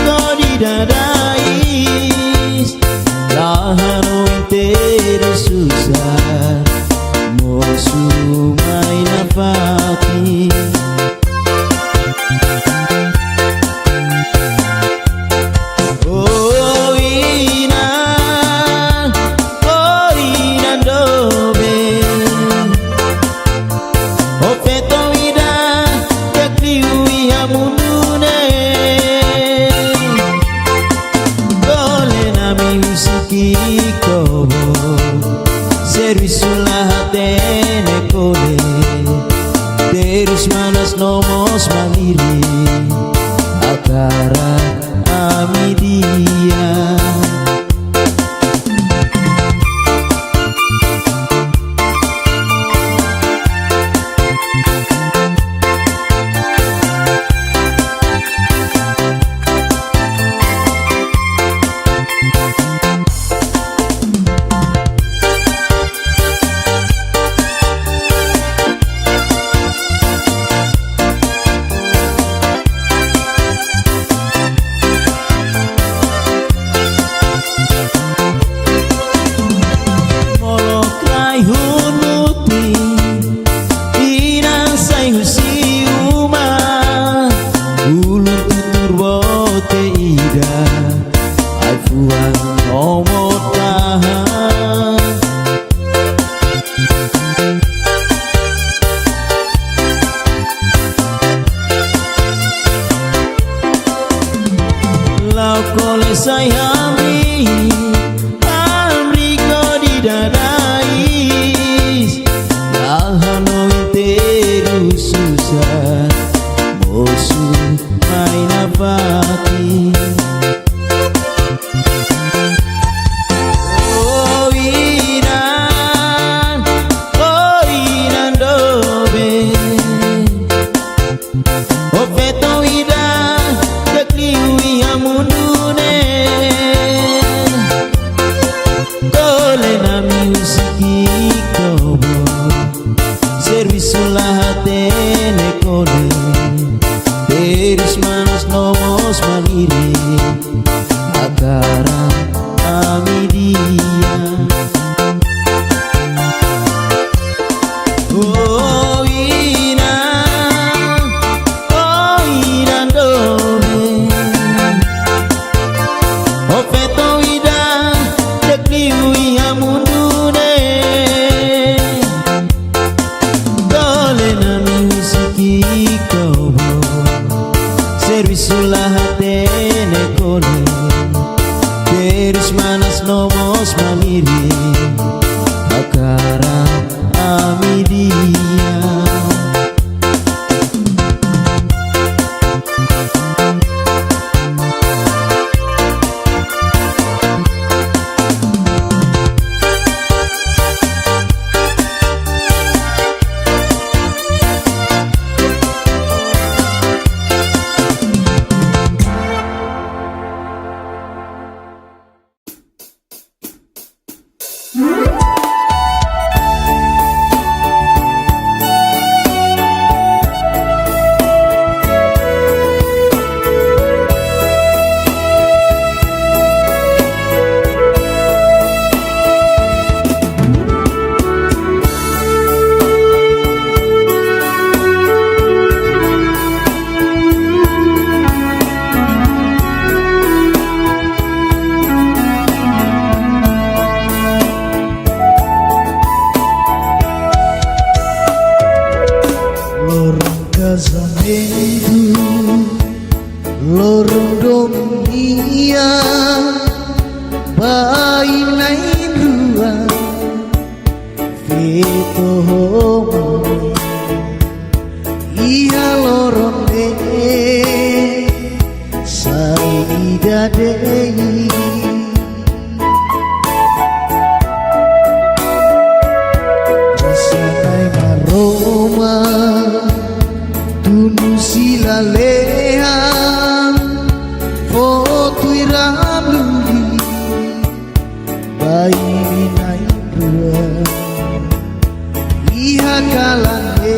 ko di dadais lahano inteiro susah sumay na pati oh ina dobe o peto ida yakliwi hamundune gole na musiki kobo servisulah hatene kole terus manas nomos mandiri akara amidia lau kole say hamri ko di dadais lahano inteiro susah mosu may napati servisulah hatene kole terus manas nomos mandiri akara amidia oh ina dobe o peto ida yakliwi hamundune servisulah hatene kole terus manas nomos mandiri akara amidia lorong dunia bainai rua fito iya lorong de saida dei rasanai maroma tunu silalea foto iramuli bayi naikua iha kalane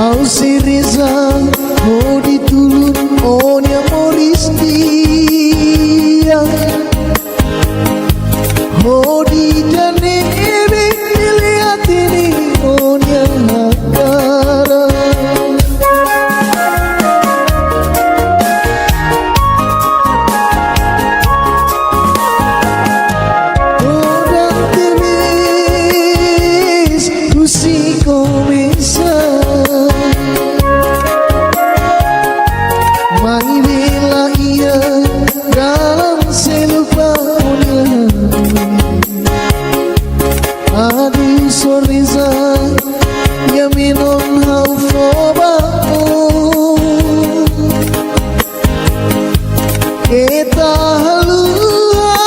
Au si Reza mau ditulun onya moris dia ho di jane ebe lihat ini onya hakara Odang temis kusi komesa Mai bela ia dalam selupanya Aduh sorriza ya minon hau fobao Kita halua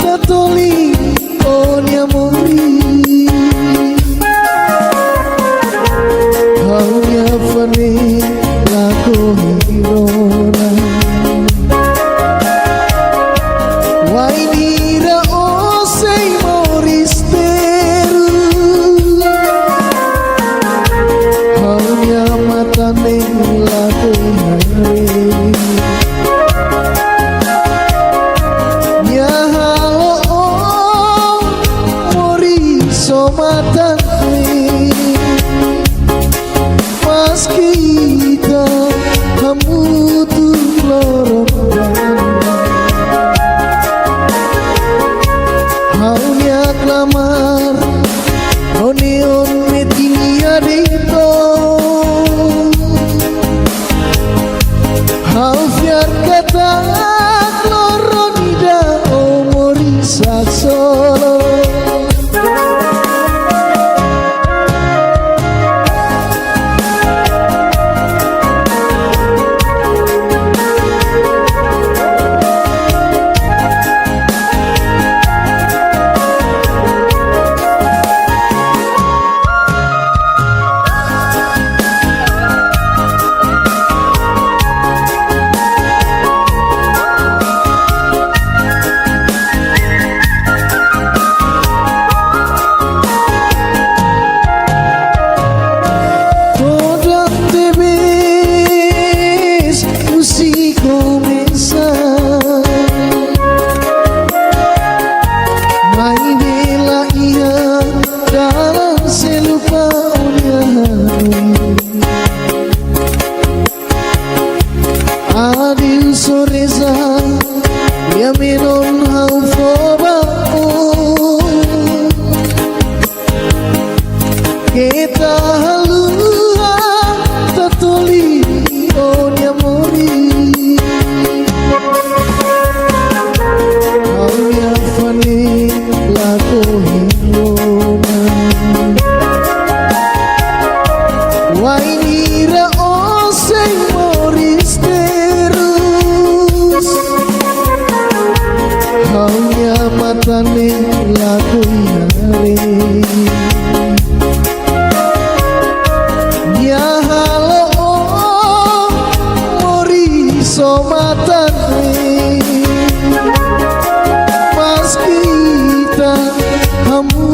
katoli onya mori Haunya fane lako hirona Wainira osei moristeru Haunya matane lako hare Ya halo oh mori somatane Mas kita kamu tuh lorong Haunya klamar Oneon metinia dito Hau fiar kata Loronida omori saksolo Adil soreza ya minon hau fobao Kita halua tatoli onya mori Haunya fane lako hirona Wainira osei moristerus Haunya matane laku hare Ya halo oh mori somatane Mas kita kamu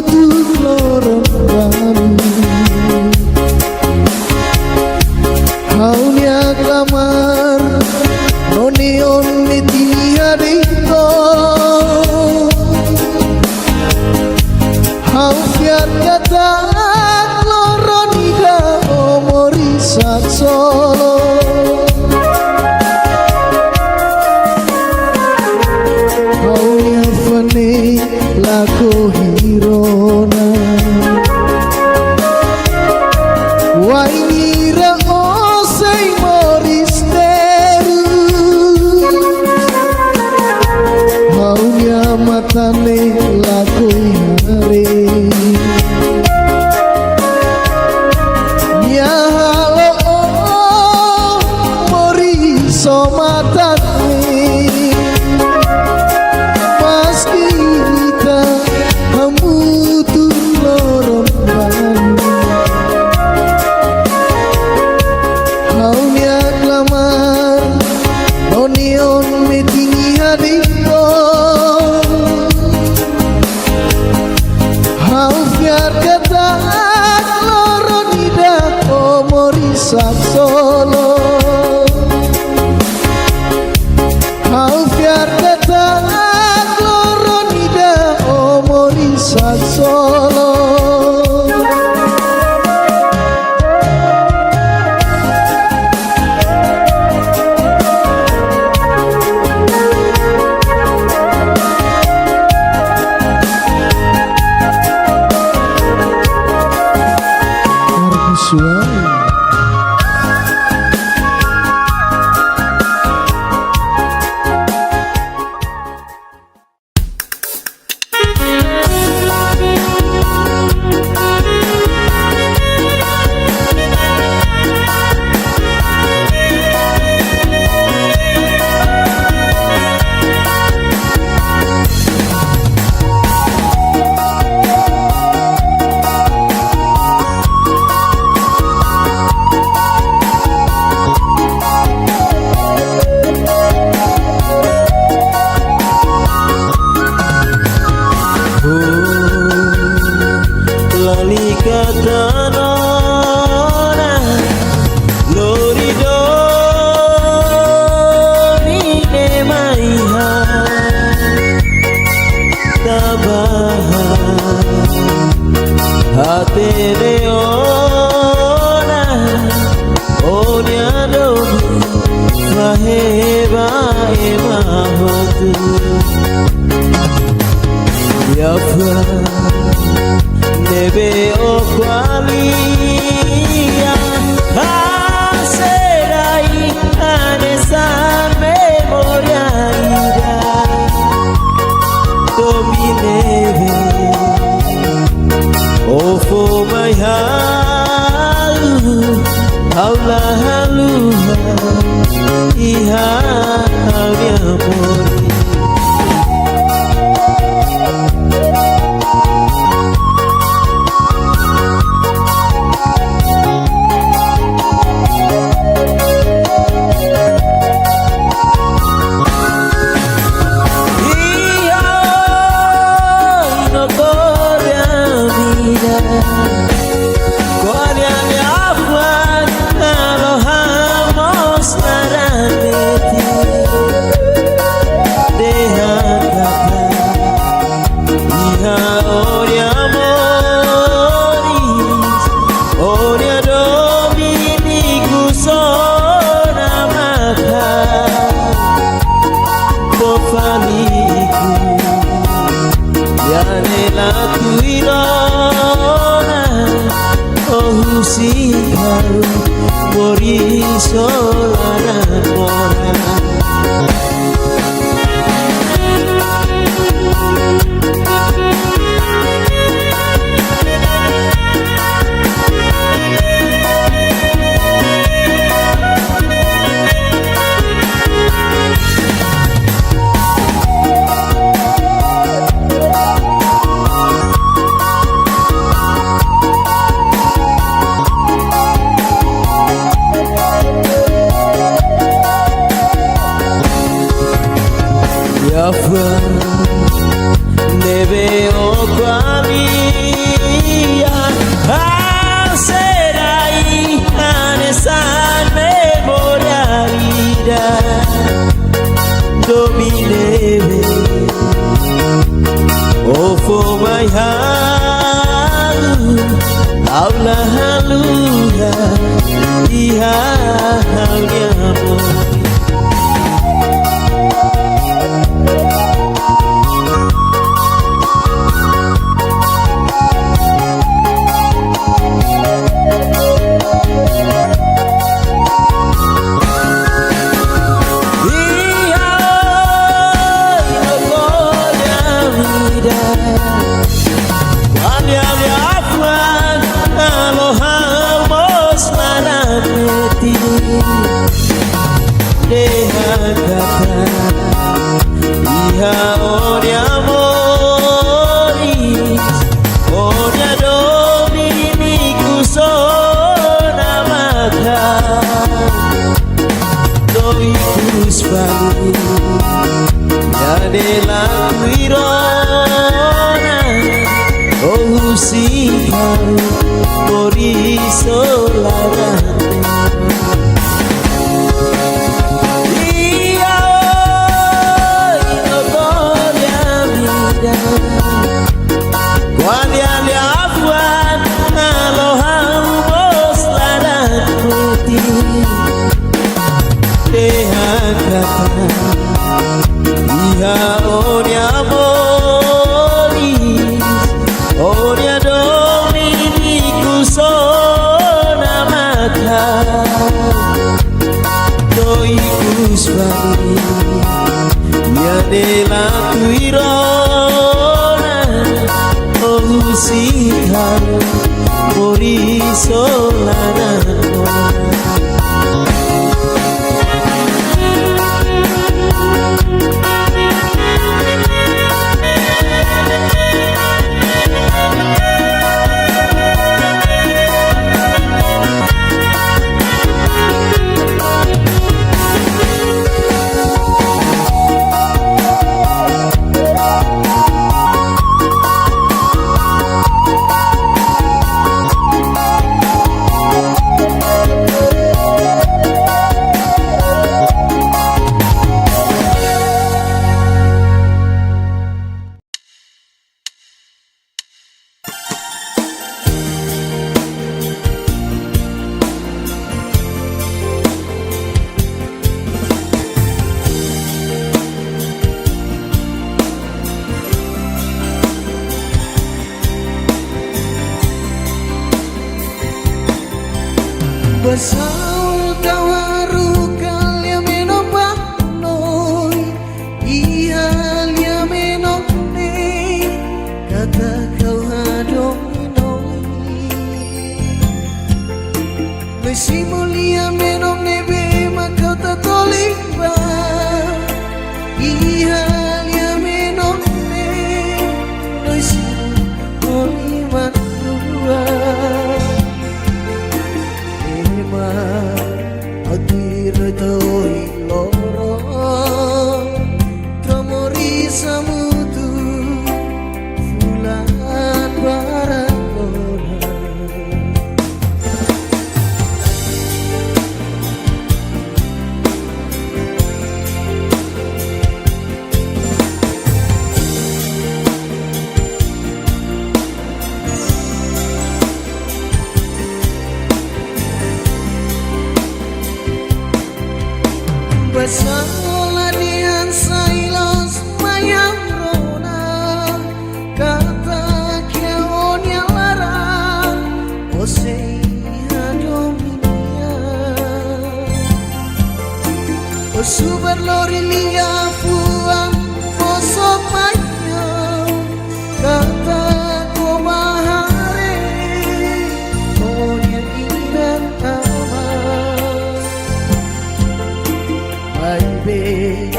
tuh lorong baru Haunya klamar Oneon metinia dito Hau fiat kata Loronida omori saksolo Haunya fane lako hirona Wainira osei moristeru Haunya matane lako hare Ya halo oh mori somatane Mas kita kamu tuh lorong Haunya klamar Oneon metinia dito Suai. Neve o qualia passerai a nessa memoria ira domi neve o for my halu haula haluha iha mi amor. Neve o qualia passerai a nessa memoria ira domi neve o for my halu haula haluha iha mi amor. la tuirona oh siharo mori solana Basaul kawaru kalya menopang noi Ihalia menokne kata kau hadong noi Mesi mulia menokne be makau tatolik ba Ihalia menokne Mesi mulia makua Adira toi lorong Tramori samutu Fulan barakona Bersama dengan sailos mayang rona kata kiaon yang larang Osei hadominia Osubar lori lia fuang posok mayang kata ko bahare on yang indah Baby,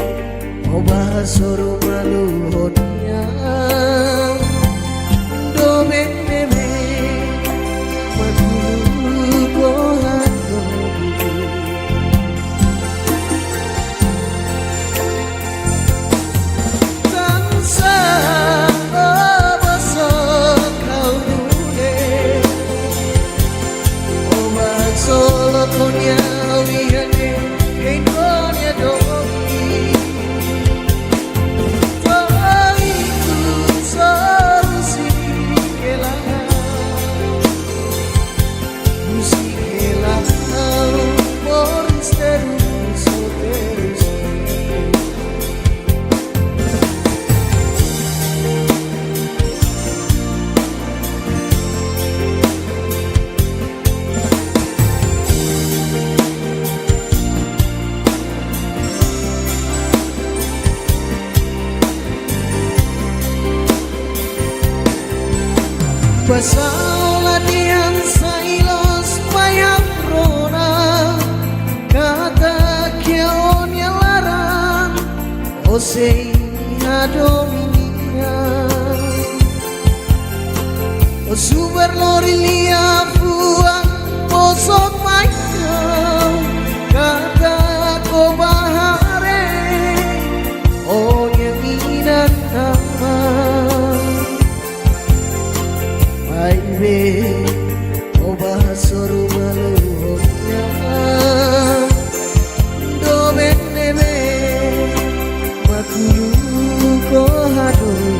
oh bahasoro maluhotnya do bebe magulu kohan tansa oh basok kau dule oh bahasolo konya wihane Indonya doi Toiku solusi kelangan Musik kelangan Moris terus terus Basaula dian sailos mayang rona kata kiaon yang larang Osei hadominia Osubar lori lia fuang posok mayang kata ko bahare oh yang indah Baby, oh bahasoro maluhotnya do bebe makulu ko hadong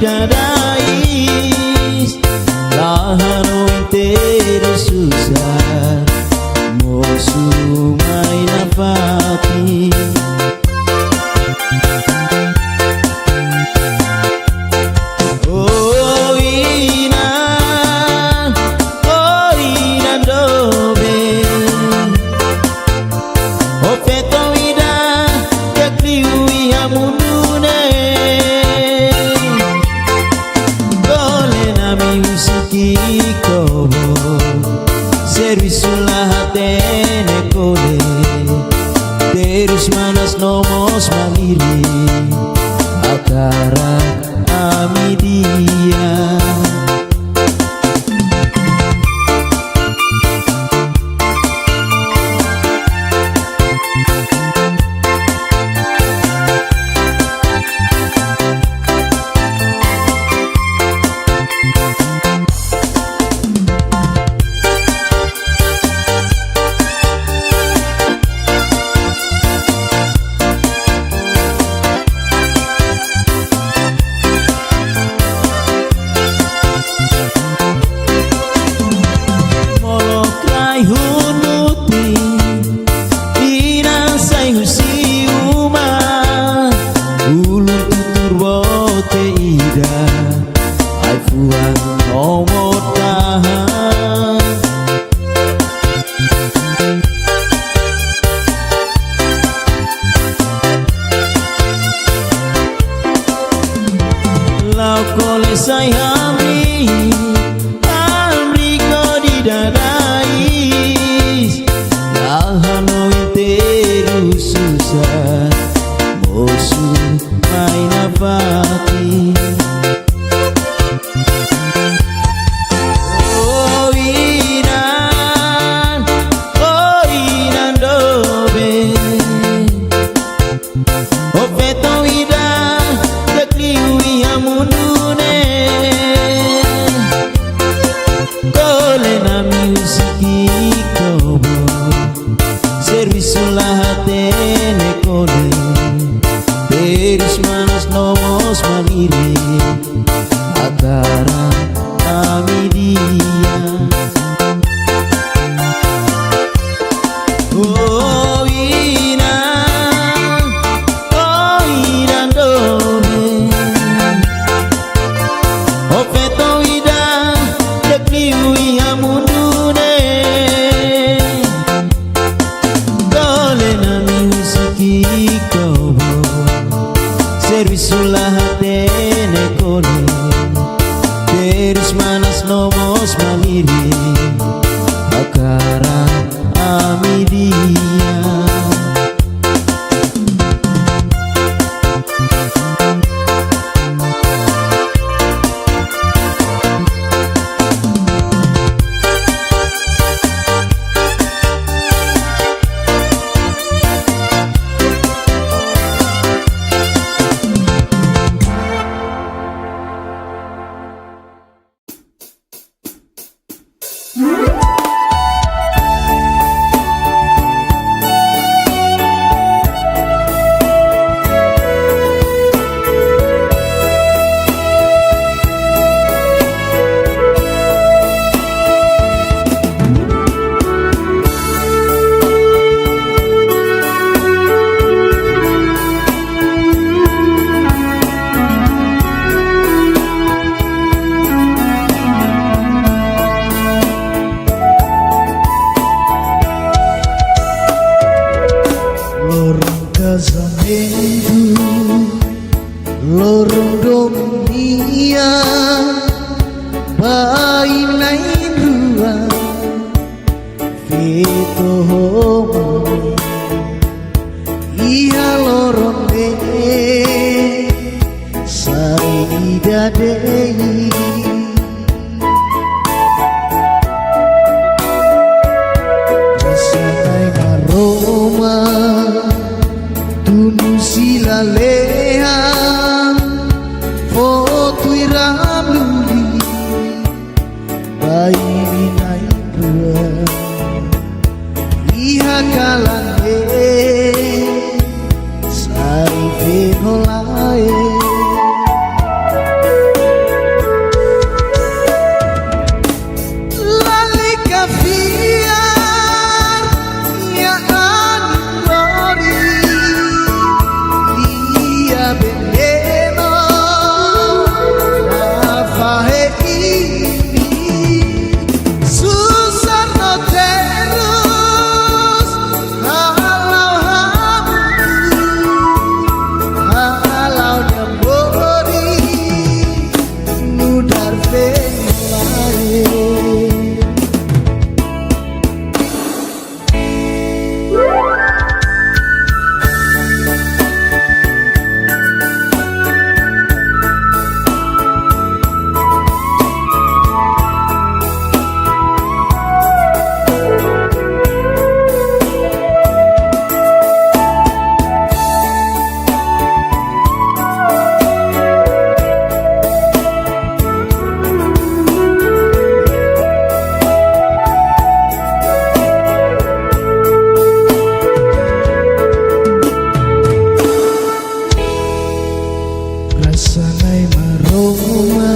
dadais lahano inteiro susah mosu mai na pati Servisulah hatene kole terus manas nomos maliri akara amidia kole sayami amriko di dadais lahano inteiro susah mosu mai na pati Servisulah hatene kole terus manas nomos maliri akara amidia oh ina dobe oh peto ida dekliwi amundune Servisulah hatene kole terus manas nomos maliri akara amidia lorong dunia bainai rua fito homo ia lorong de saida dei Sanai Roma tunu silaleha foto iramuli bai binai dua iha kalane sai fenolae Roma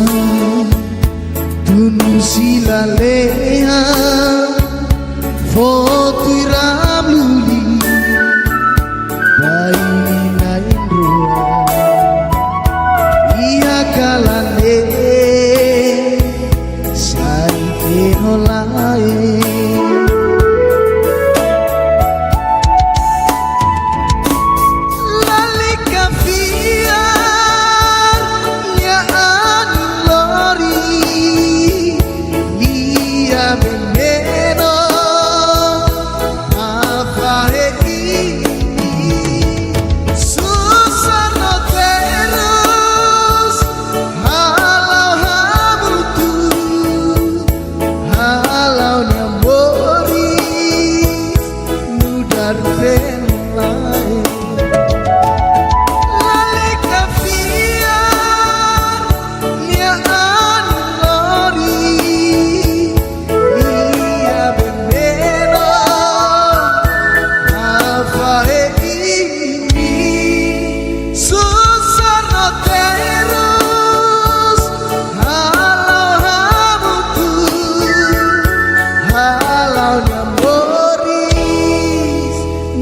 Tunu silaleha Foto ramluli Baina indroa Ia kalane Sai enolae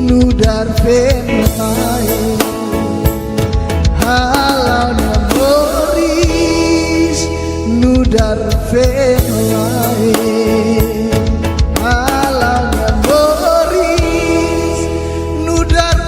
Nudar fenai halaunya Boris nudar fenai halaunya Boris nudar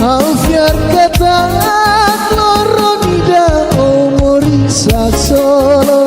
Fiar kata loro nida omori sak solo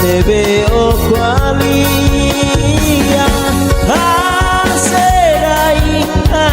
Nebe o qualia, a serai, a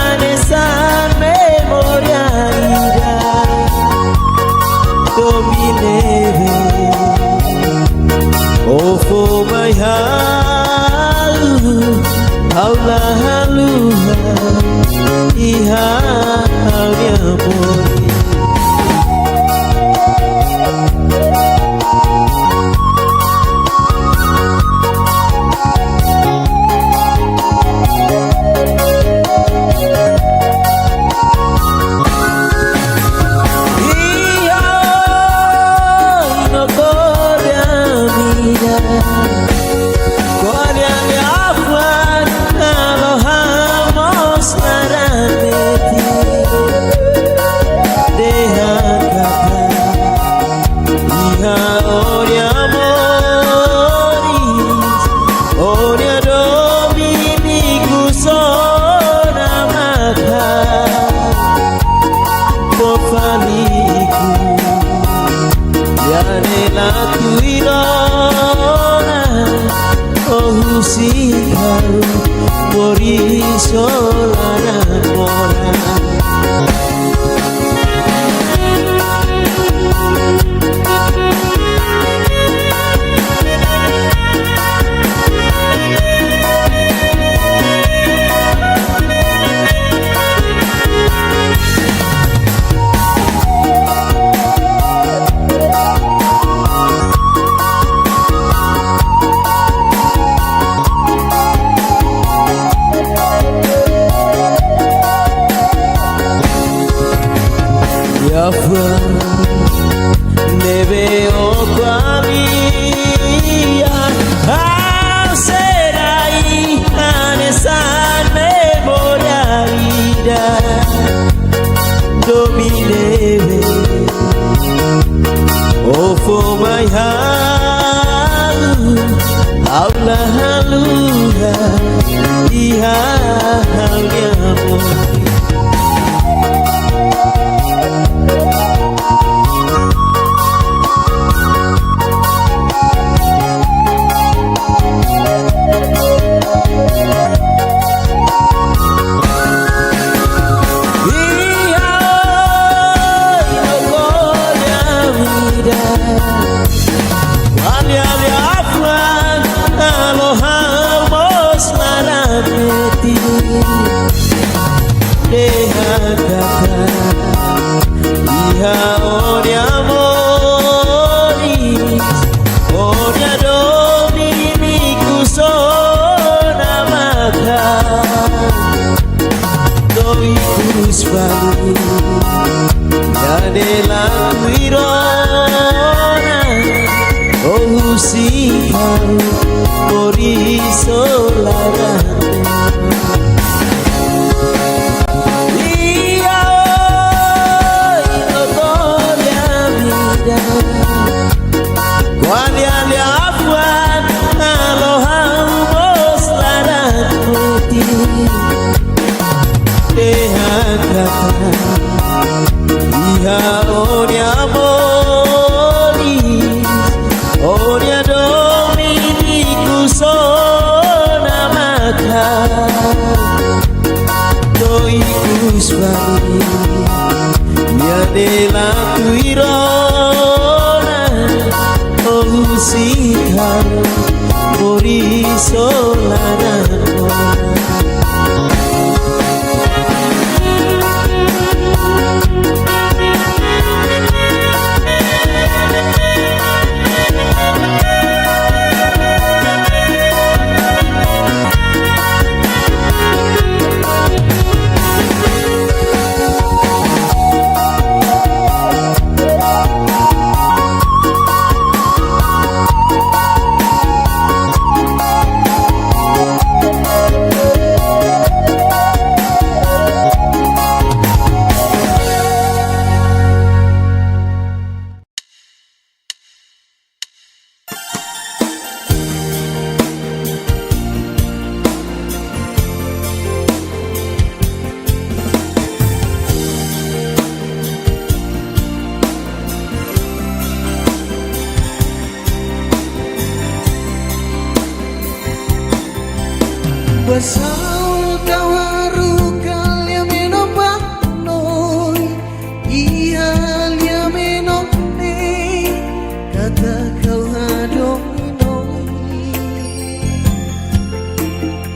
afwan neve o qualia serai anesan memoria vida domineve oh for my halu aula haluha iha halyamu Dalam wirona oh sikau mori solara iya inotoria vida kuali afwan alohamos laran putih dehakata Iha onia moris, onia dominiku sona maka Doikus bani, ya delang tuirona Oh sikar, moris olaran Basal kau harukan ya menopang noi iya lia menopne kata kau hadoi noi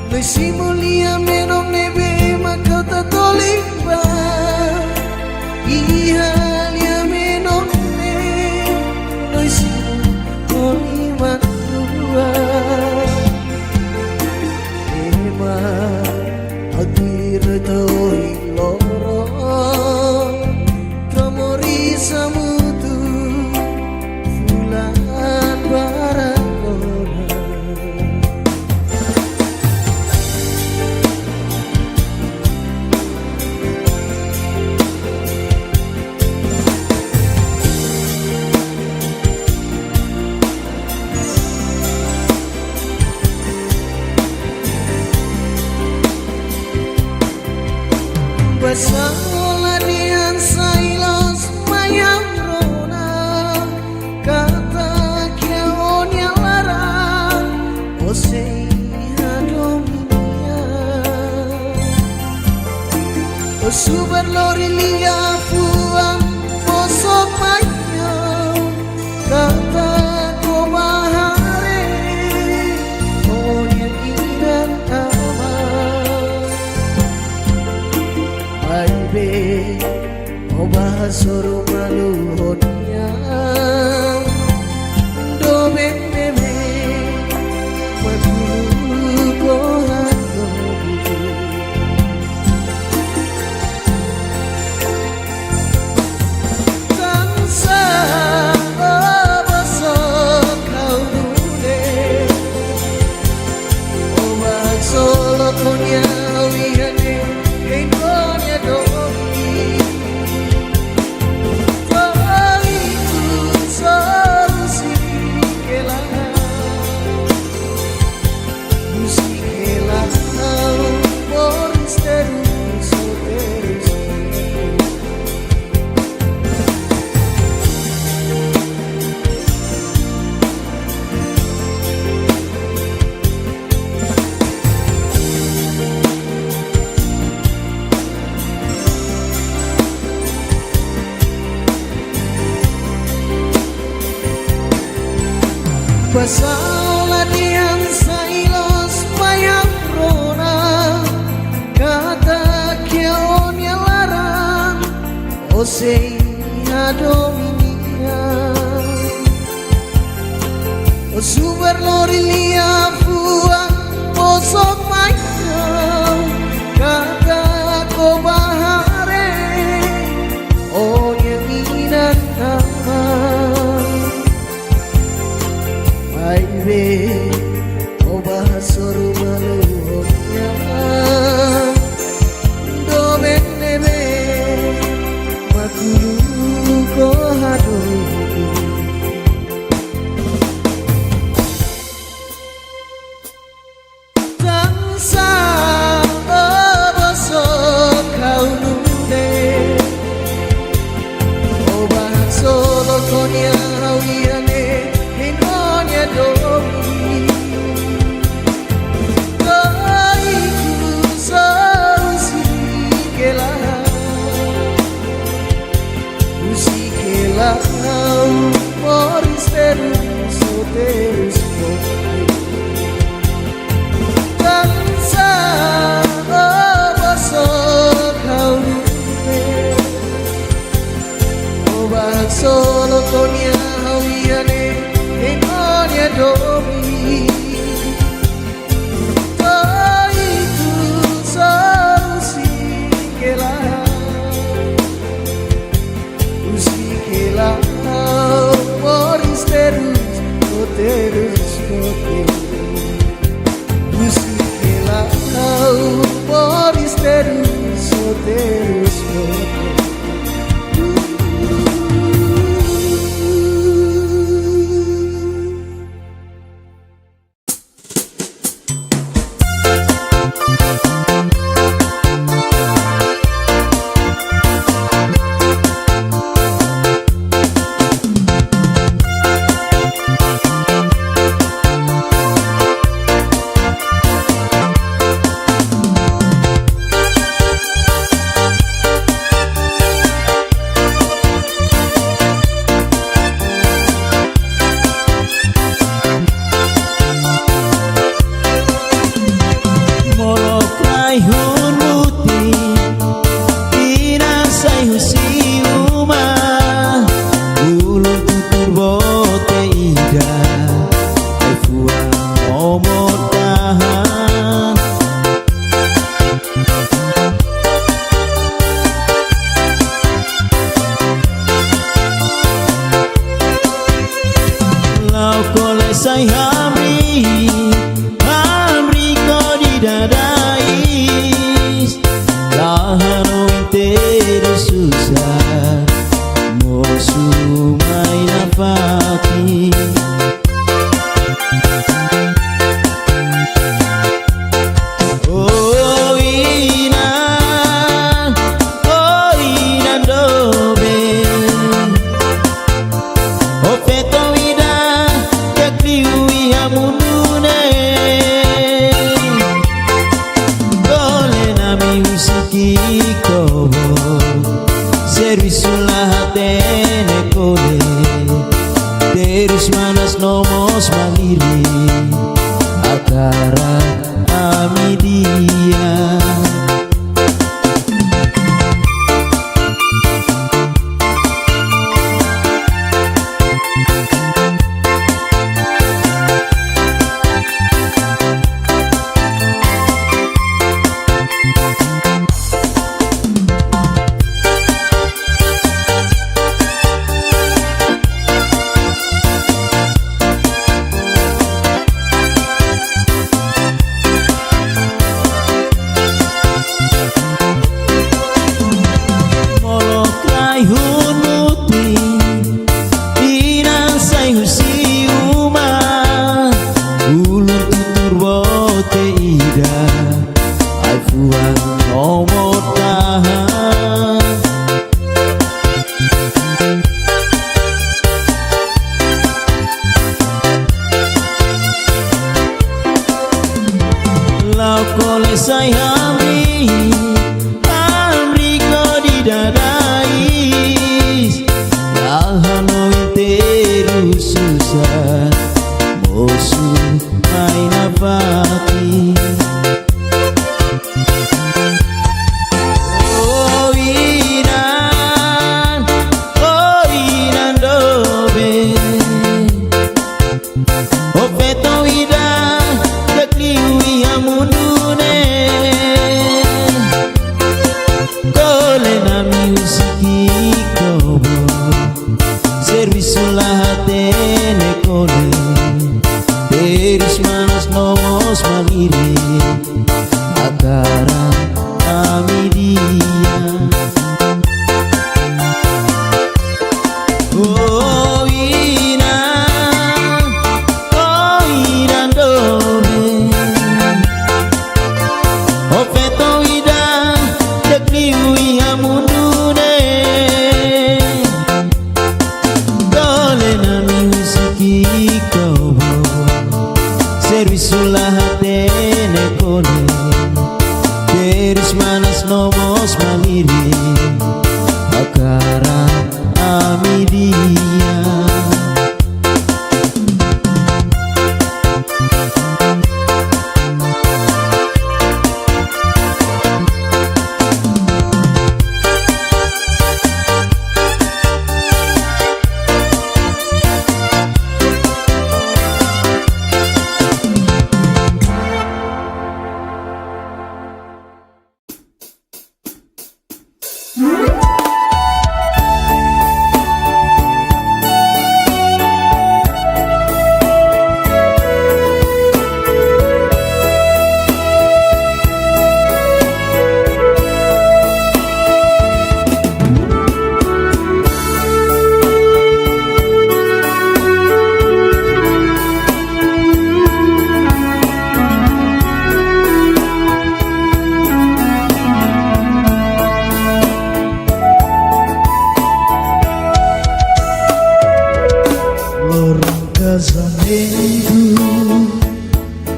Besi mulia menopne be makau tatoli ba iya lia menopne noi si noi matua Atir toi loro Kamori samutu Fulan barangona Basolanian sailos mayang rona kata kiaonia larang osei hadomia osubar lori lia fuang osok mayang kata kobahare onia inan Oba soro malu honia do bebe madu kohan Masalah diam sailos payang rona kata kionya larang osei adominia o super lorilia fua osok mayo kata ko bahare o yang nama Aibe o bahasor malunya do benebe makulu ko hado tansa o boso kau nude o bahasor konya hawiane domi Kaiku usikela Moris terus terus Tansa oboso kau nude Obah solo konya hawiane Enonia domi Kaiku usikela Moris terus usikela Moris terus Say Hamri ko di dadais Lahano inteiro susah Mosumay na pati Oh ina dobe Oh peto munune Gole nami usiki kobo Servisulah hatene kole Terus manas nomos maliri Akara amidia Kole na musiki kobo Serviço lá tene kole Deris manos nomos maliri Agara amidia Oh ina dove Ofeto ida Dekliwi amundune Dole na musiki kobo Serviço lá tene kole Deris manas nomos maliri Agara amidia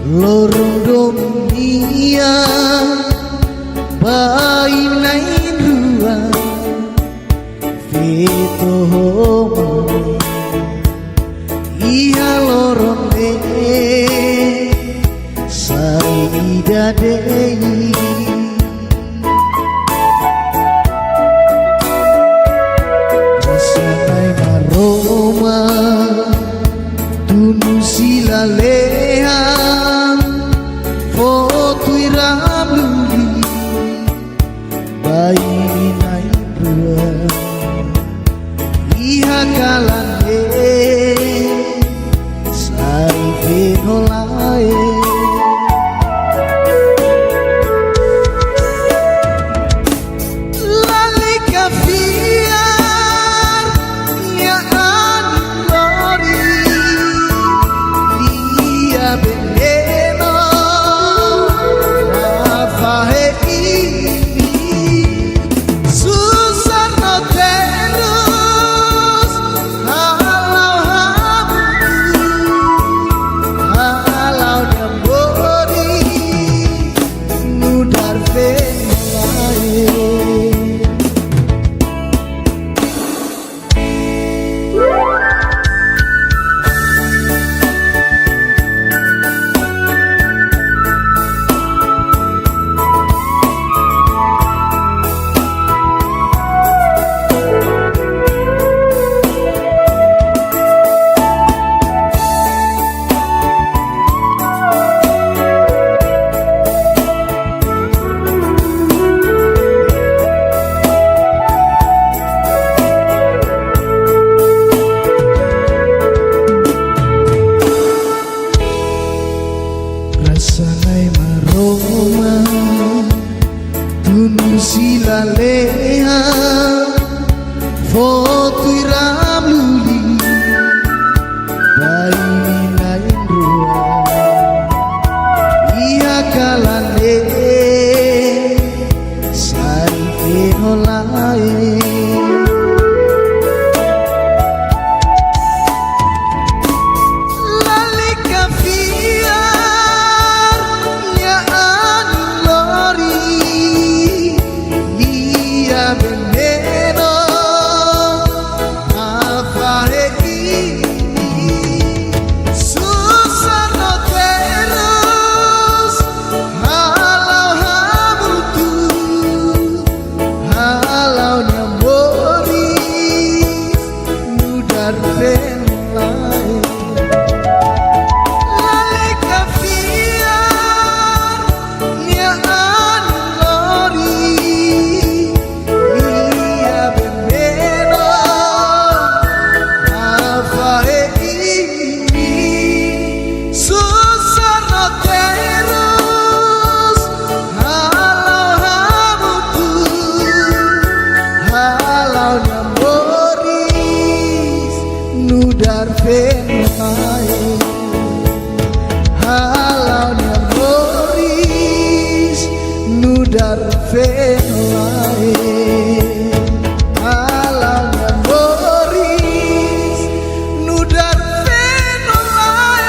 Lorong dunia bayi nain ruang Vito homani Ia lorong de Saida dei Rasanai maroma Tunu silaleha Foto iramuli Bayi naik ruang Iha kalane Sai venolae Lalika fiar Ya anilori Ia veneno Rafahe ini Susah no terus Halau habu Halau dambori Nudar venolae Rasanai maroma Tunu silaleha Foto iramluli Bayi nain ruang Ia kalane Sai venolae Lalika fiar Ya anilori Ia veneno Afahe ini Susah no terus Halau hamutu fenolae alanya Boris nudat fenolae.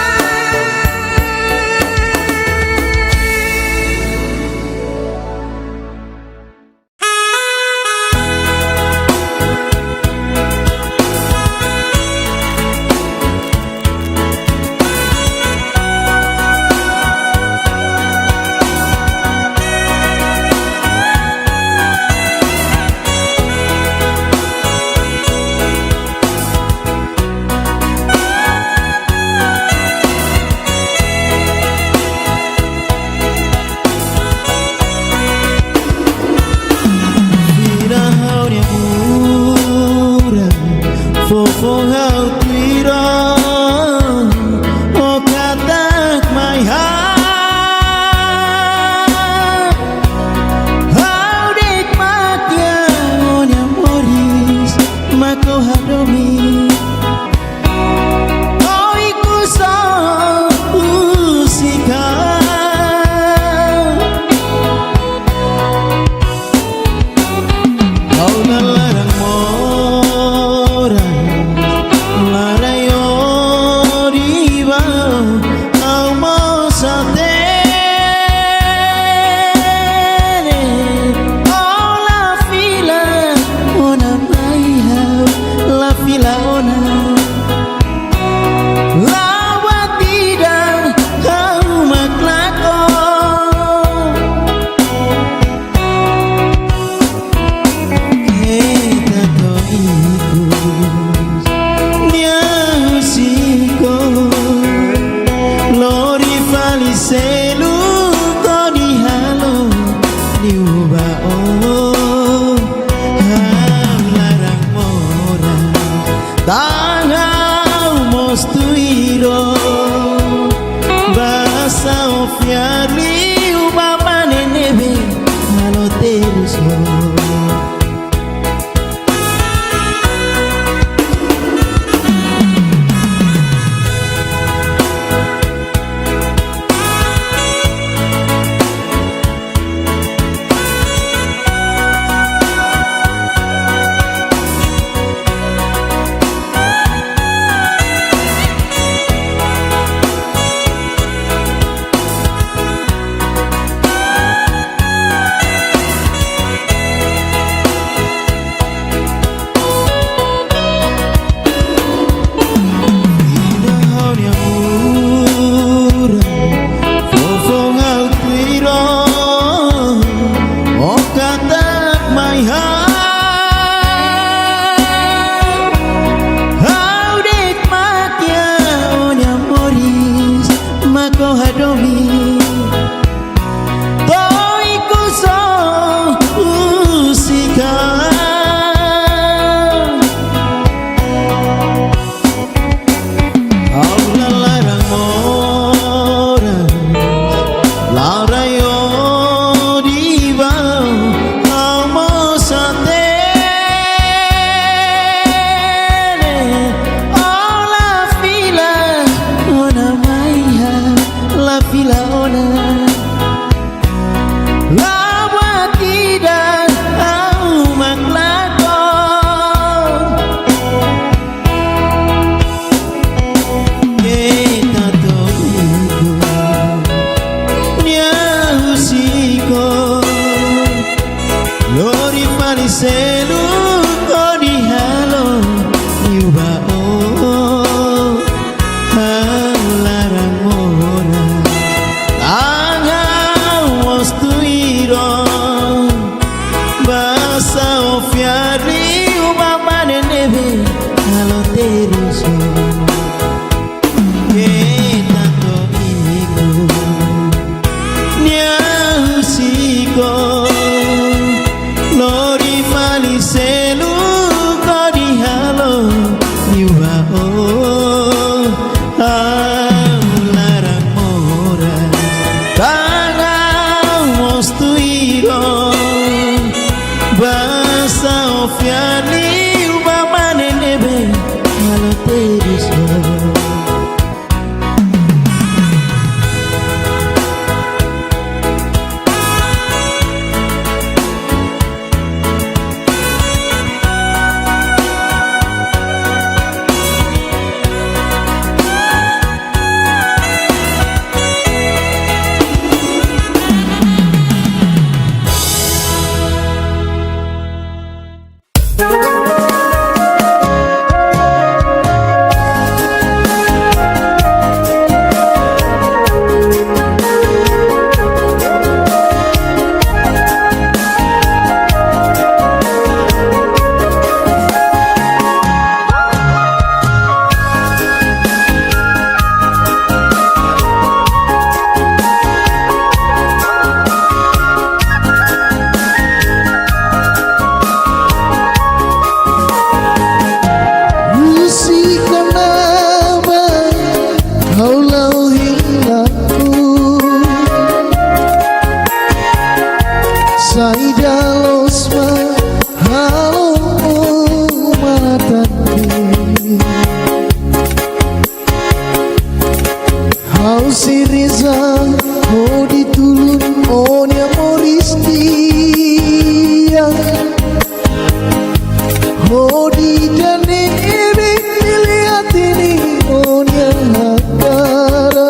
Modi jane ere nilihat ini onya hakara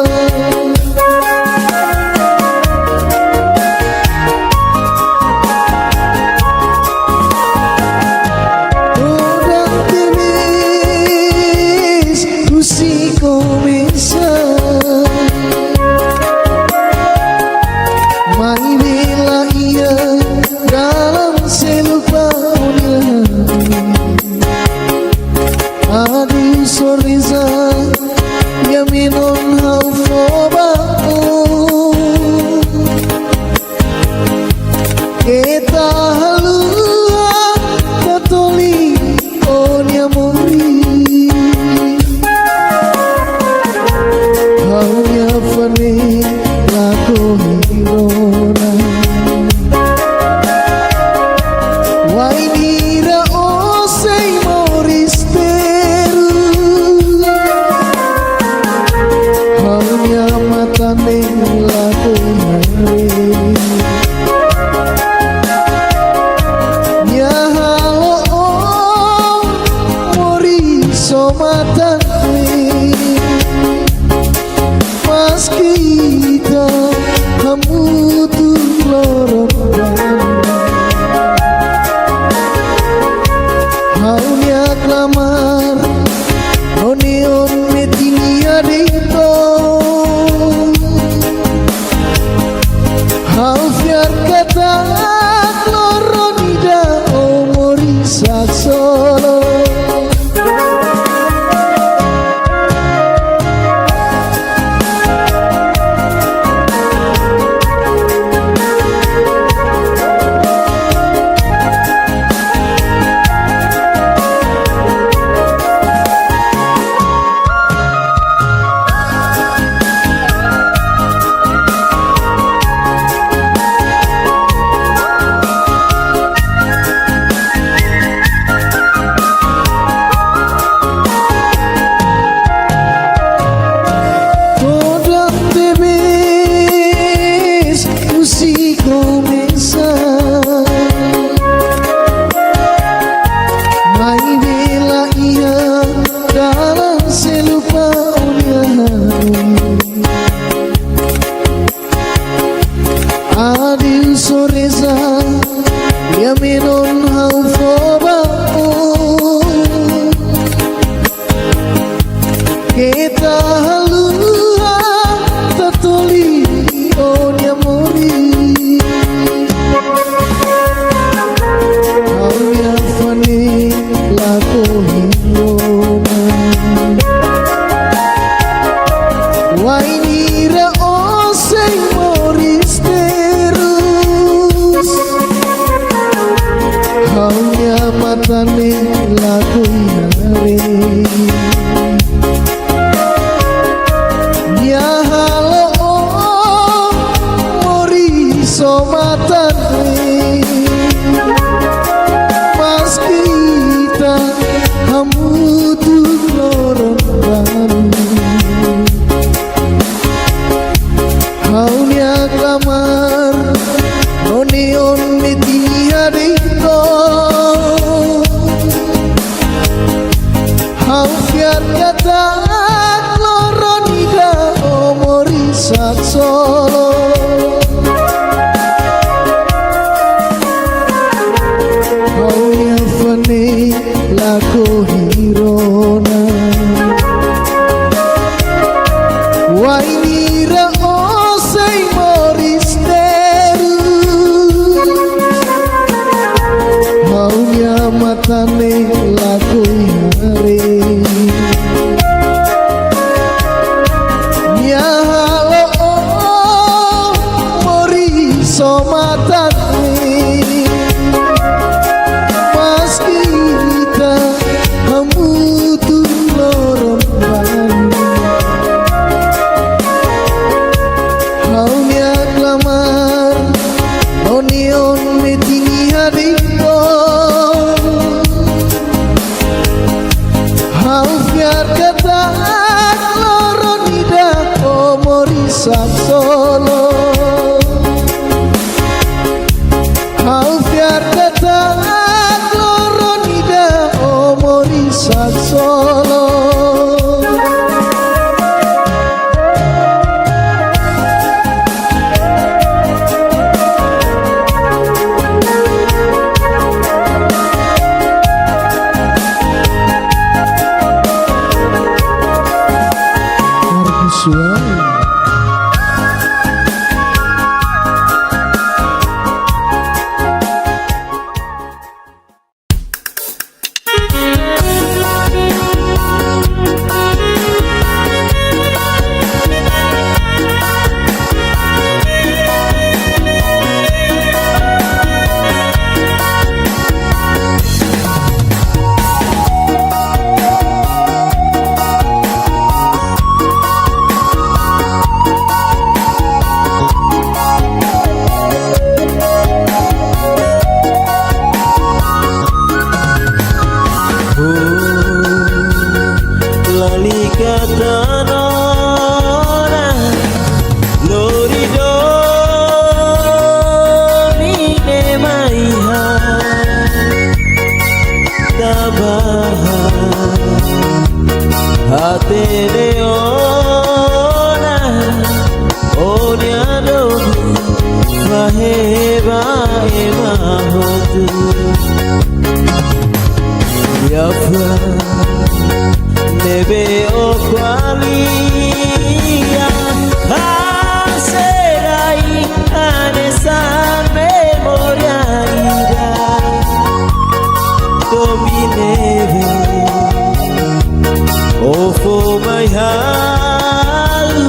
Odang tenis usi começa Mai bela ia dalam selupanya Adi sorriso Yaminon haufobaku Kita halua Katoli Onya mori Haunya fane Lako hirona Wainira osei moristeru Haunya matane lako hare Ya halo oh mori somatane Mas kita kamu tuh lorong Haunya klamar Oneon metinia dito Haufiar kata Loronida omori saksolo Adil soresa Yaminon haufobaku Kita halua Tatoli Onya mori Haunya fane Lako hirona Wainira osei moristerus Haunya matane laku hare Ya halo oh mori somatane Mas kita kamu tuh lorong baru Haunya klamar Oneon metia dito Haufiar kata Loronida omori saksolo Haunya fane lako hirona Wainira osei moristeru Haunya matane lako hare Ya halo oh mori somatane Mas kita kamu domineve oh for my halu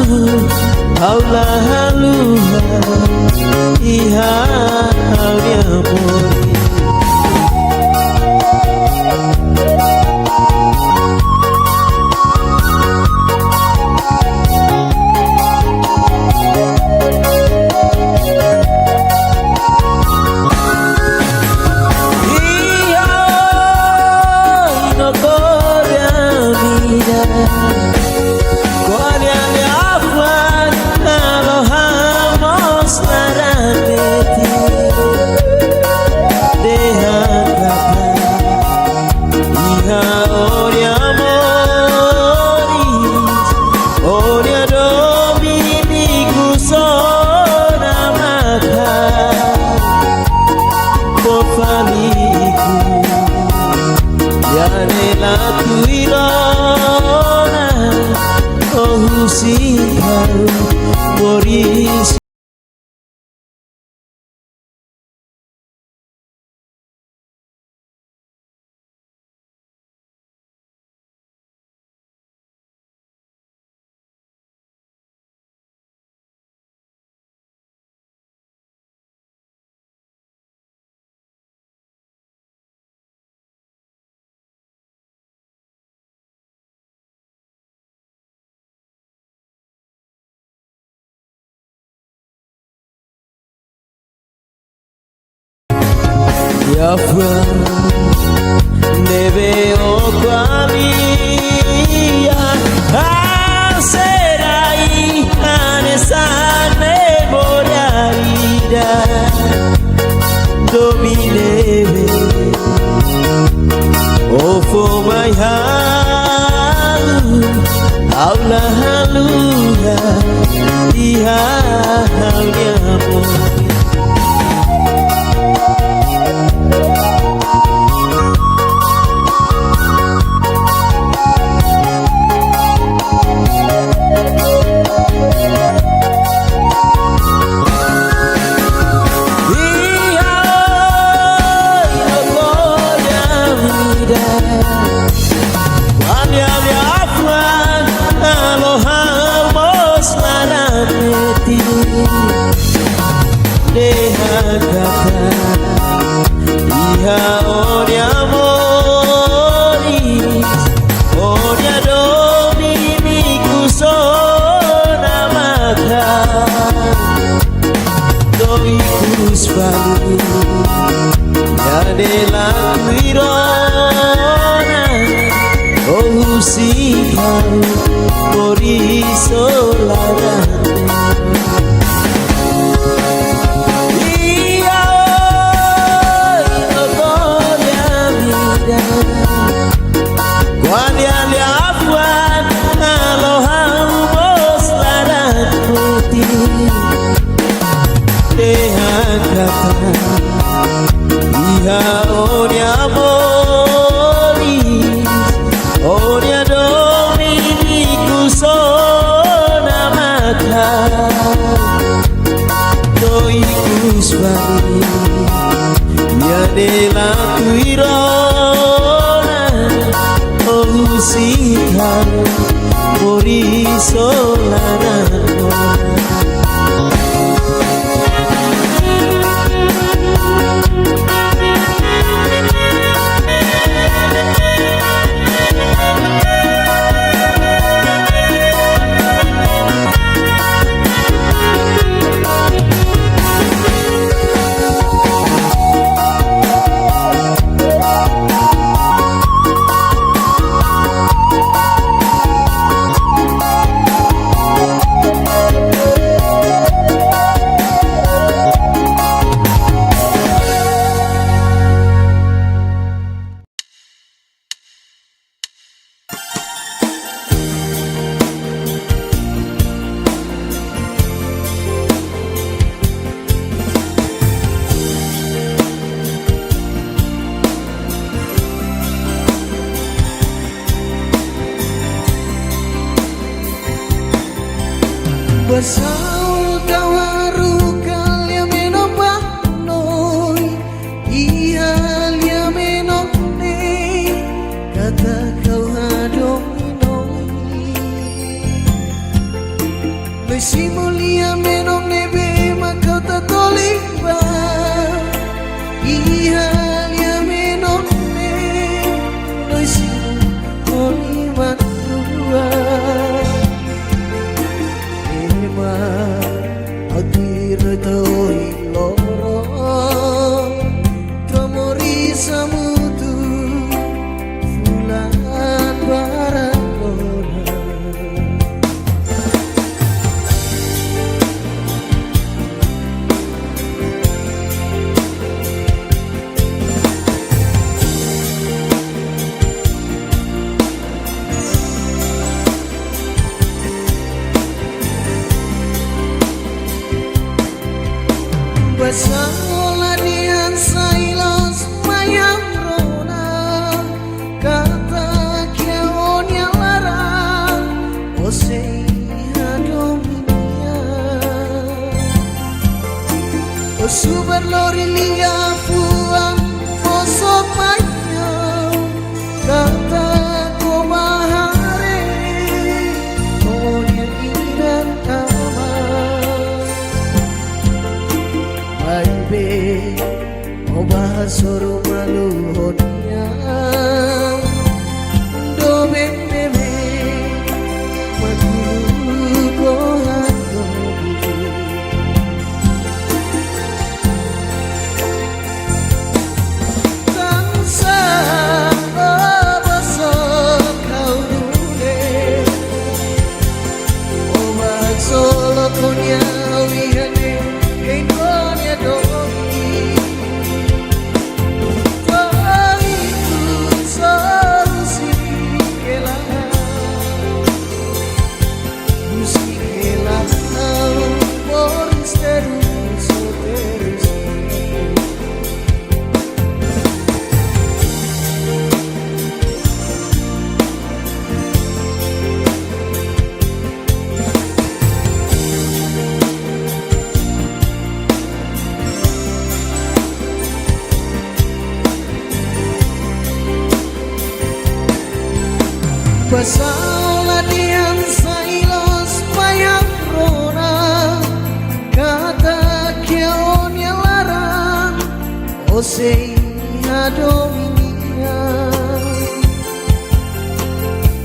haula haluha iha mi amor. Ya fue debe ocualia será hija de esa memoria ida dominebe oh for my halu haula haluha iha mi amor. Basal kawaru kalia meno panoi ia lia meno ne Pasaula dian sailos payang rona kata kion yang larang osei adominia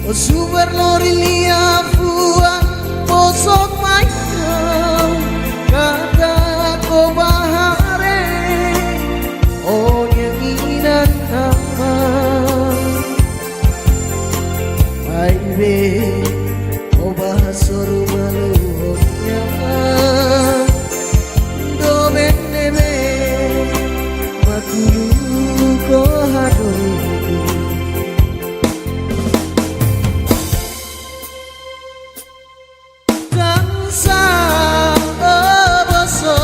o super lorilia fuan posok mayau kata ko bahare o yang inan nama Aire o bahasoru maluhnya do benebe makulu ko hadu kansa o baso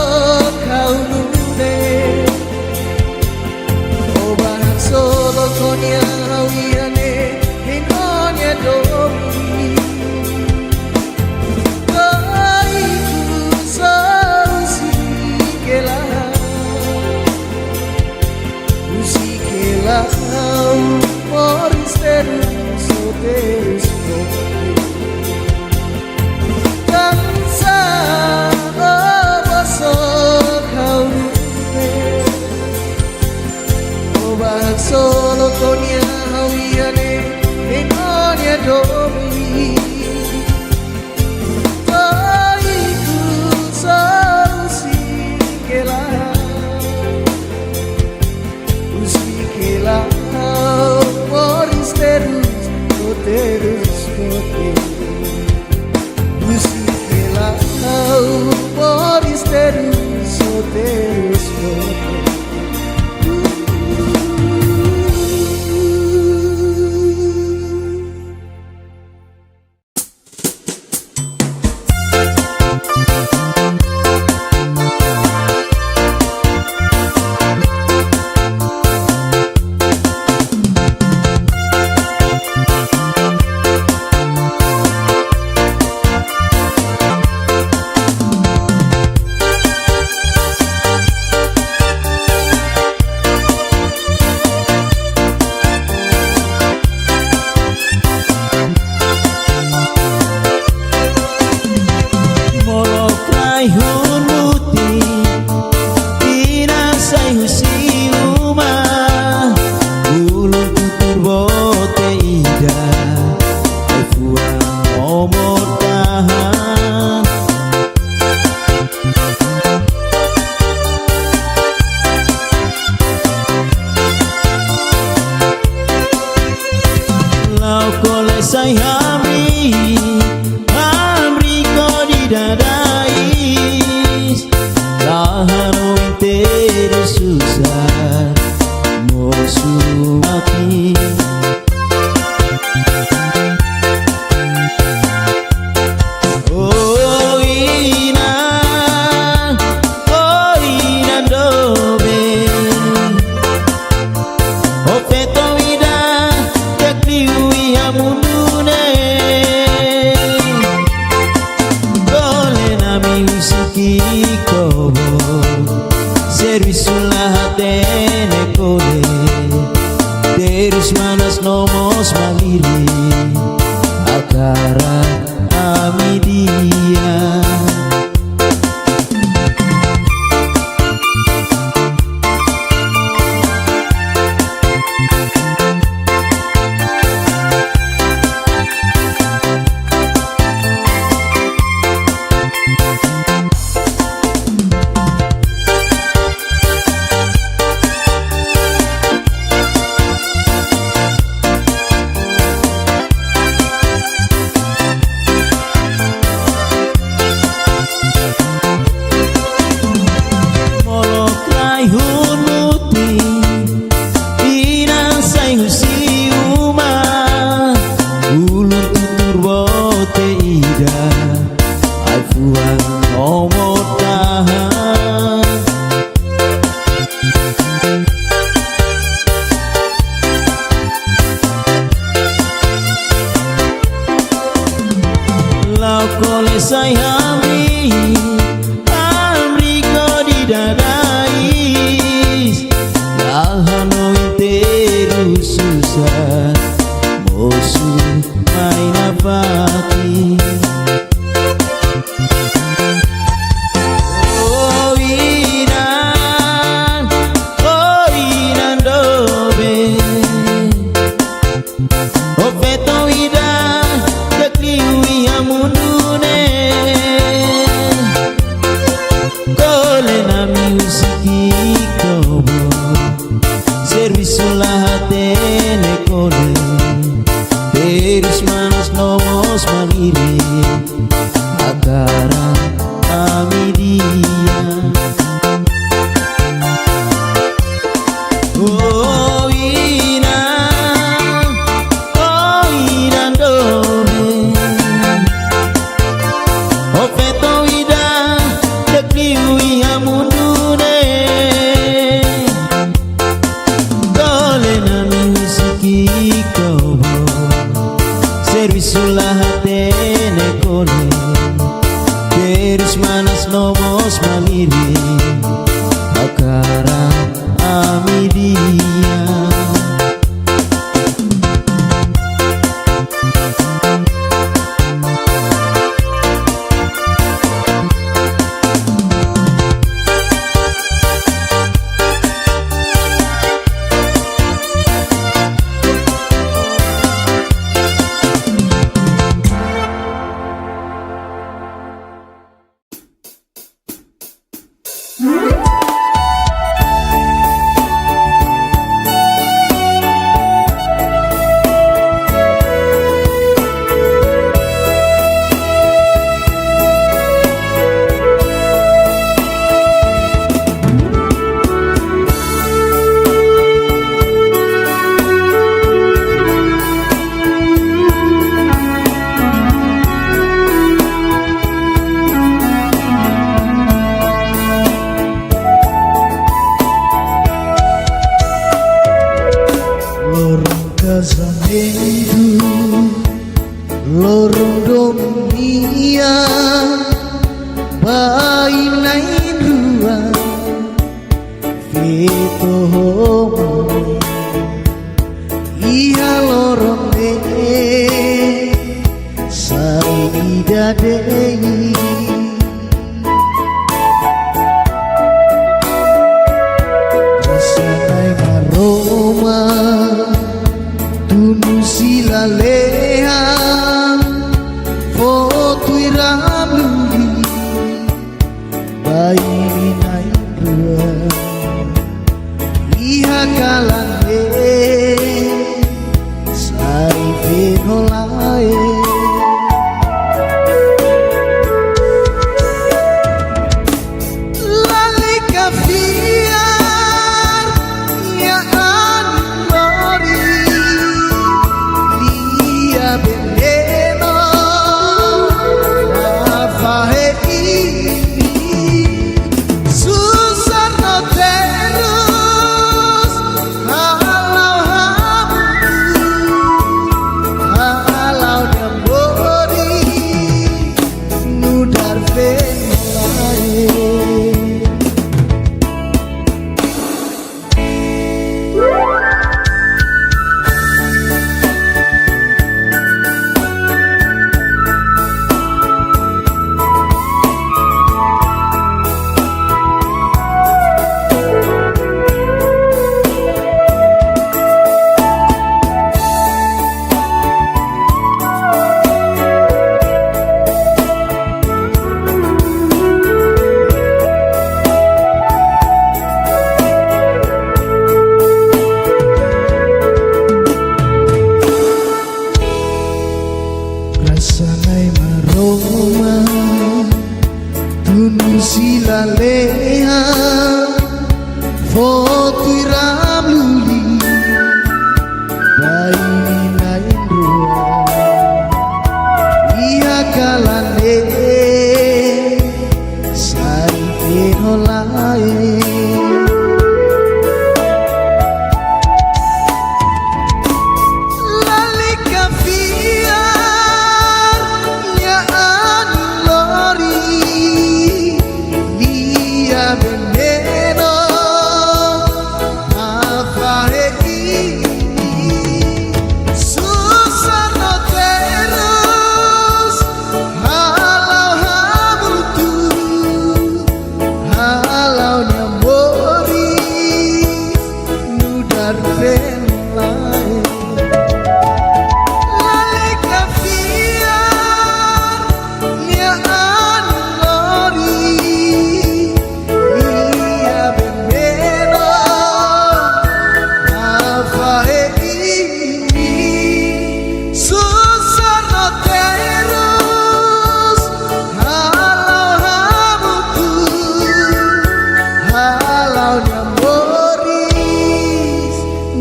kau nude o bahasolo konya hawiane hinonya domi kaiku usikela moris terus terus kansa oboso kau obak solo konya hawiane enonya domi kaiku usikela moris terus usikela moris terus Razamentu lorong dunia bainain ruang Vito homoni Iya lorong Saida dei Rasanai maroma Tunu silalea Foto iramuli Bayi naik dua Iha kalane Sari venolae Rasanai maroma Tunu silalea Foto iramuli Bayi nain ruang Ia kalane Sari venolae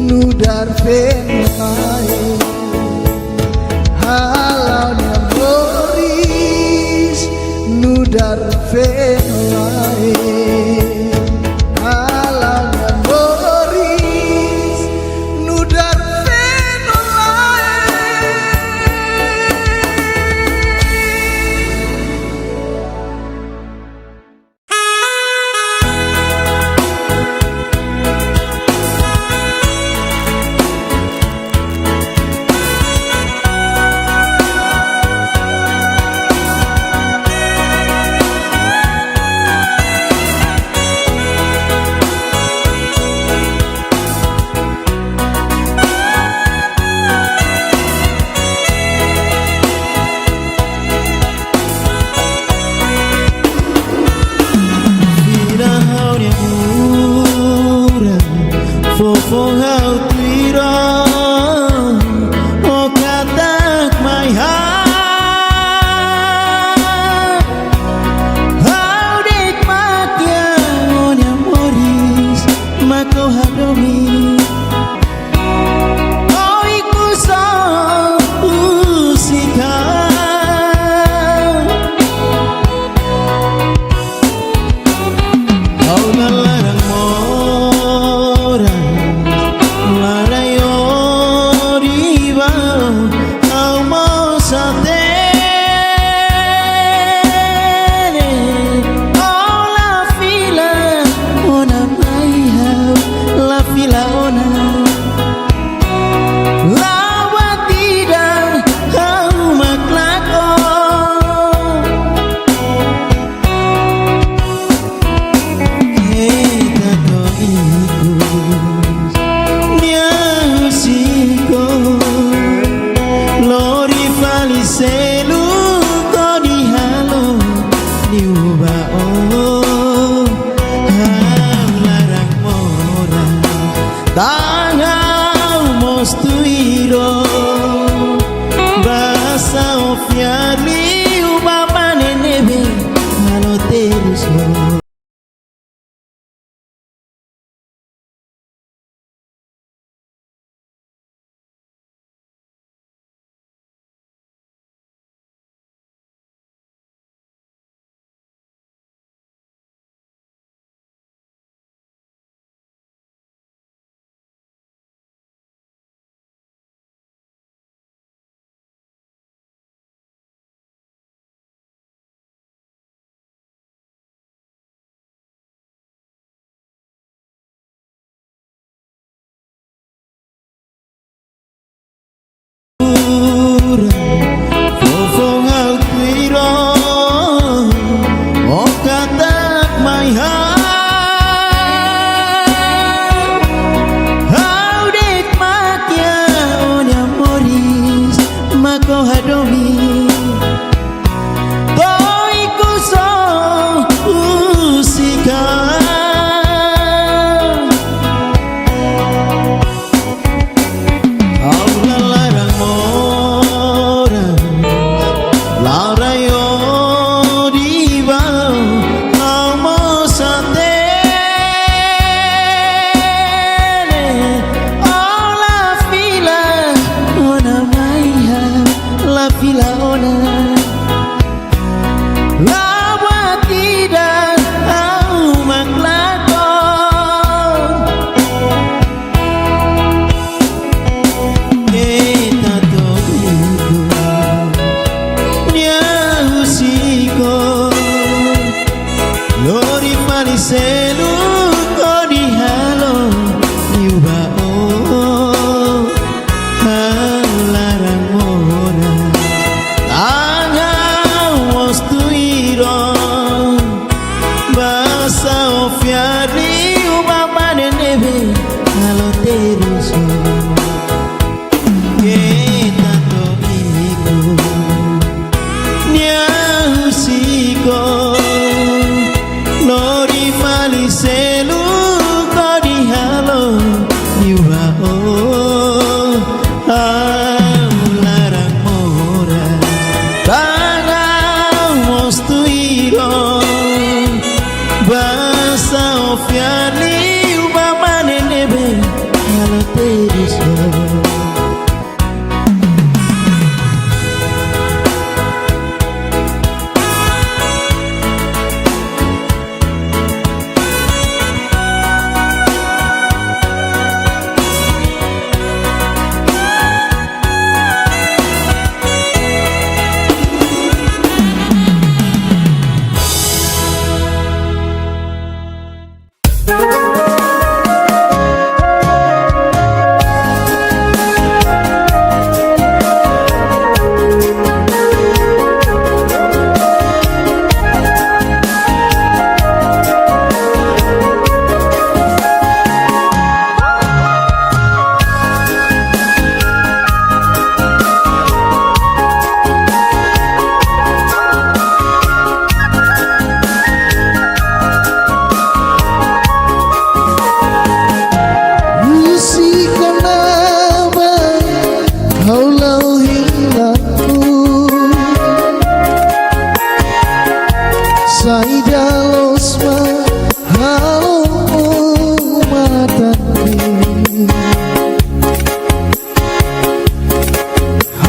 Nudar venolae Halaunya Boris Nudar venolae Halaunya Boris Nudar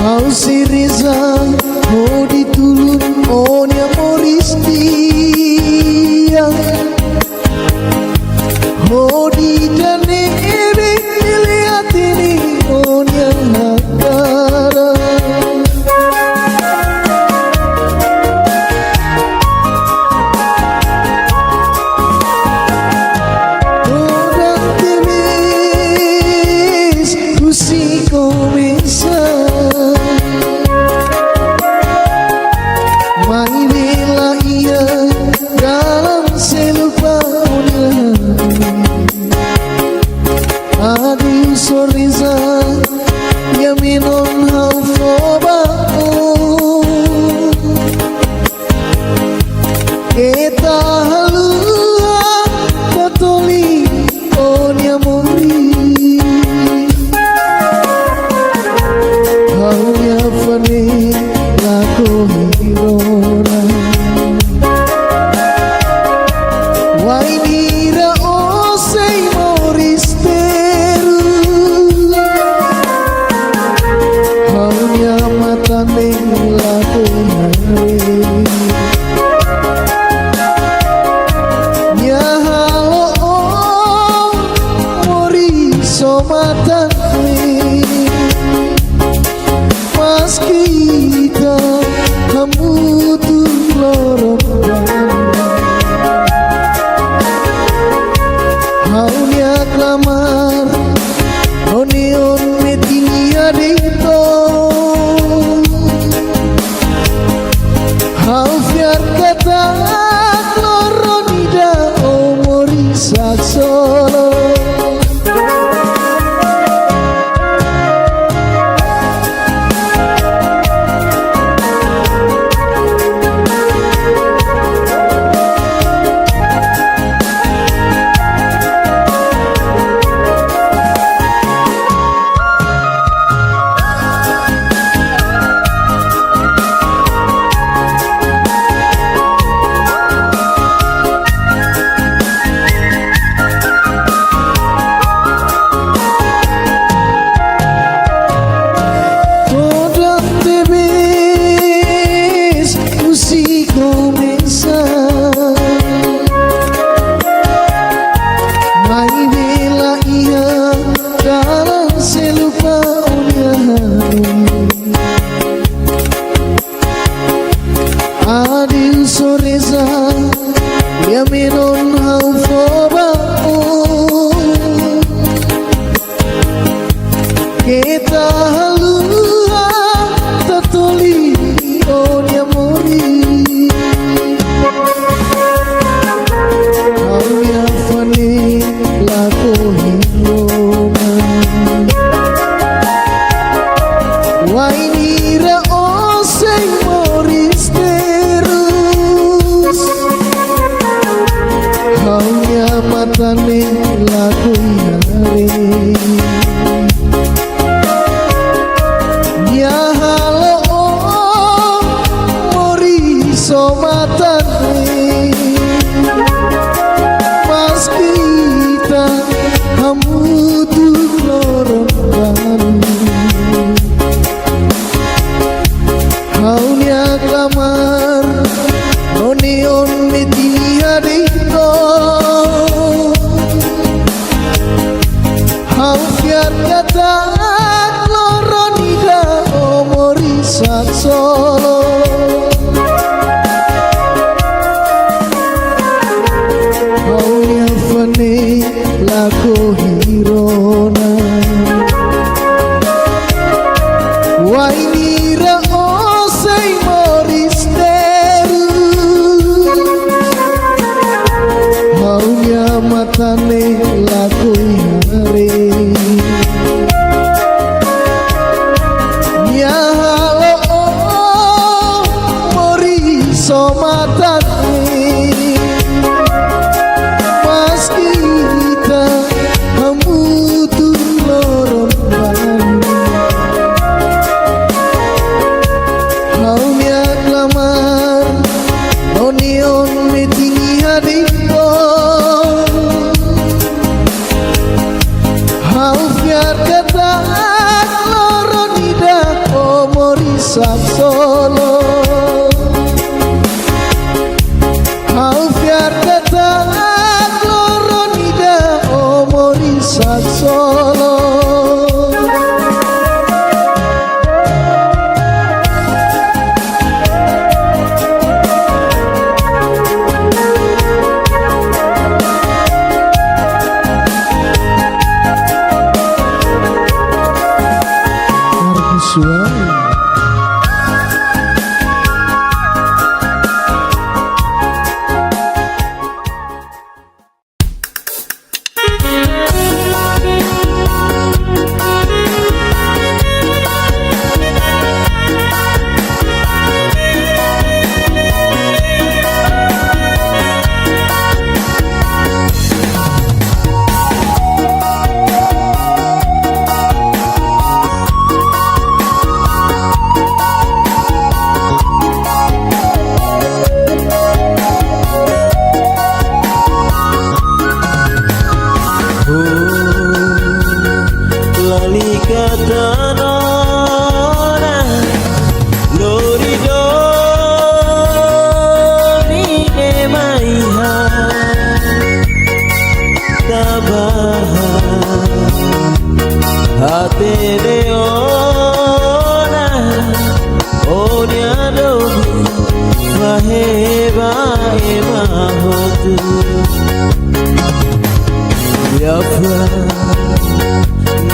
Kau si Reza mau ditulun onya moris dia Hodi jane ebe lihat ini onya hakara Odang temis kusi komesa Mai bela ia dalam selupanya Aduh sorriza ya minon hau fobao Eta halua katoli onya mori Hau ya fane lako hirona Wainira osei moristeru Haunya mata lako hari Ya halo oh mori somatan Mas kita kamu tuh lorong Haunya klamar Onion metinia dito Hau fiar kata Kloronida omori saksolo Adil soreza ya menon hau fobao Kita halua tatoli onya mori Hau ya fane lako hirona Wainira osei moristerus Haunya matane laku yare Ya halo oh mori somatane Mas kita kamu tuh lorong Haunya klamar Onion metinia dito Hau fiar kata Kloronida omori saksolo Haunya fane lako hirona Wainira osei moristeru Haunya matane lako yare Ya halo oh mori somatane Mas kita kamu tuh lorong sak solo Alfian datang loro nida omori sak solo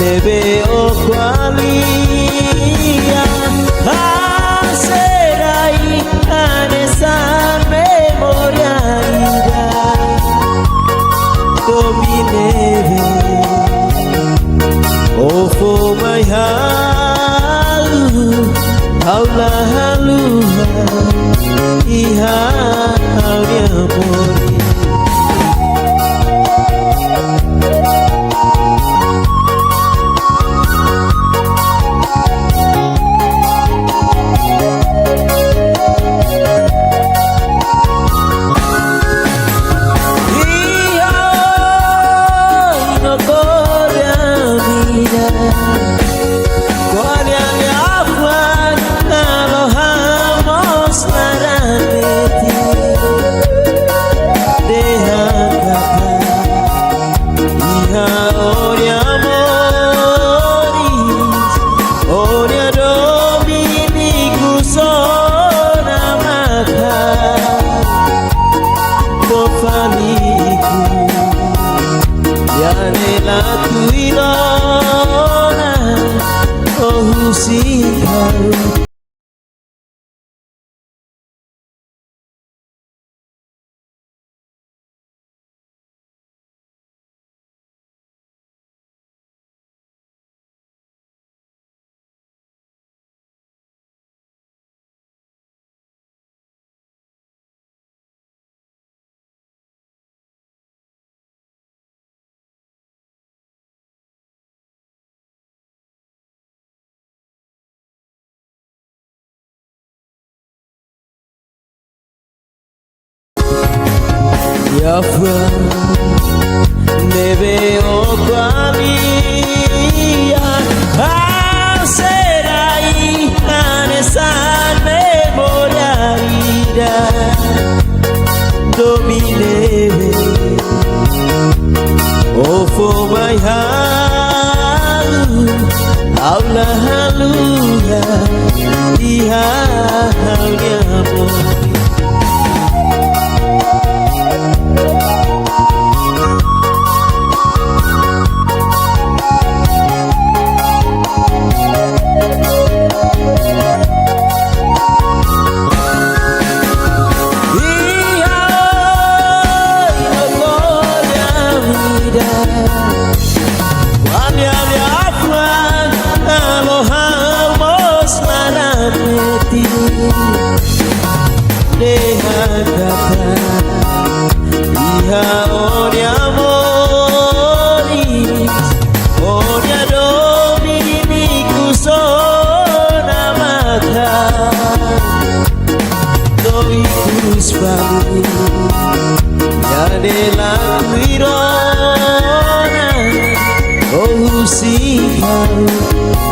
Neve o qualia passerai a nessa memoria domineve o for my halu haula haluha iha haunya mori Yafra neve o qualia passerai a nessa memoria domineve o for my halu aula haluya iha haunya mori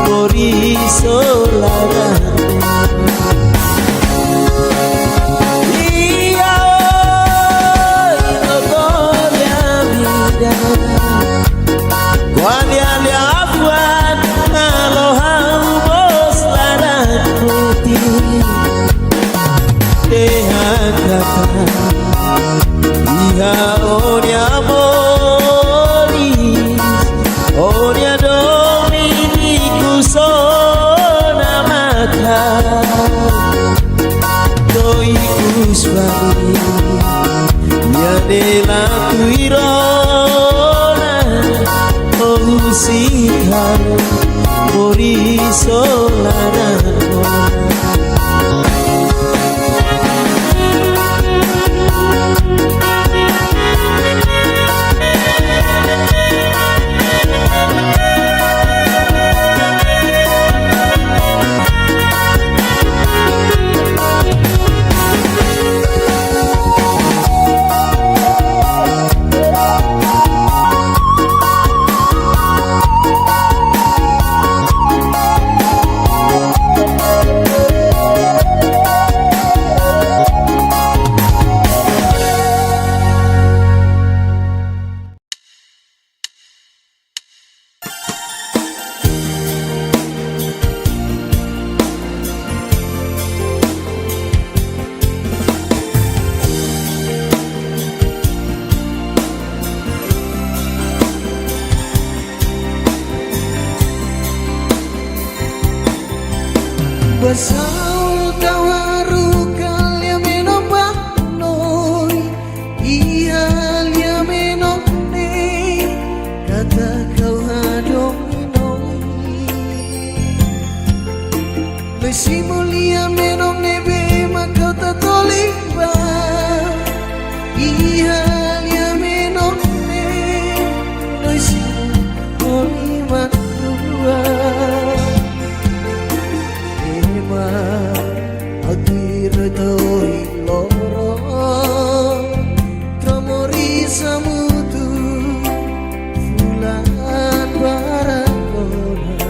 Por isso largar Basau tawaru kalia menobak noi Ihalia menokne kata kau hadomi noi Besi mulia menokne be makau tatoliba Ihalia menokne noi si oni matua Atir toi loro Tromori samutu Fulan barakona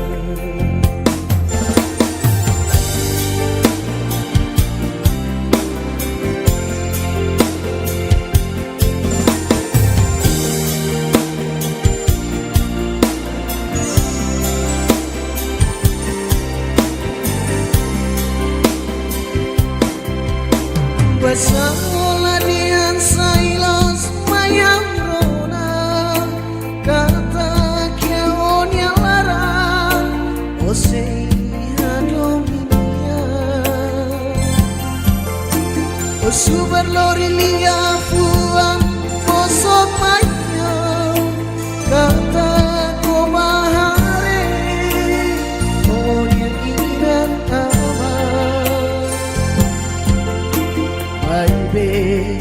Basaola dian sailos mayang rona kata kiaon yang larang osei hadominia osubar lori lia fuang osok mayang kata komahare on yang ingat Baby,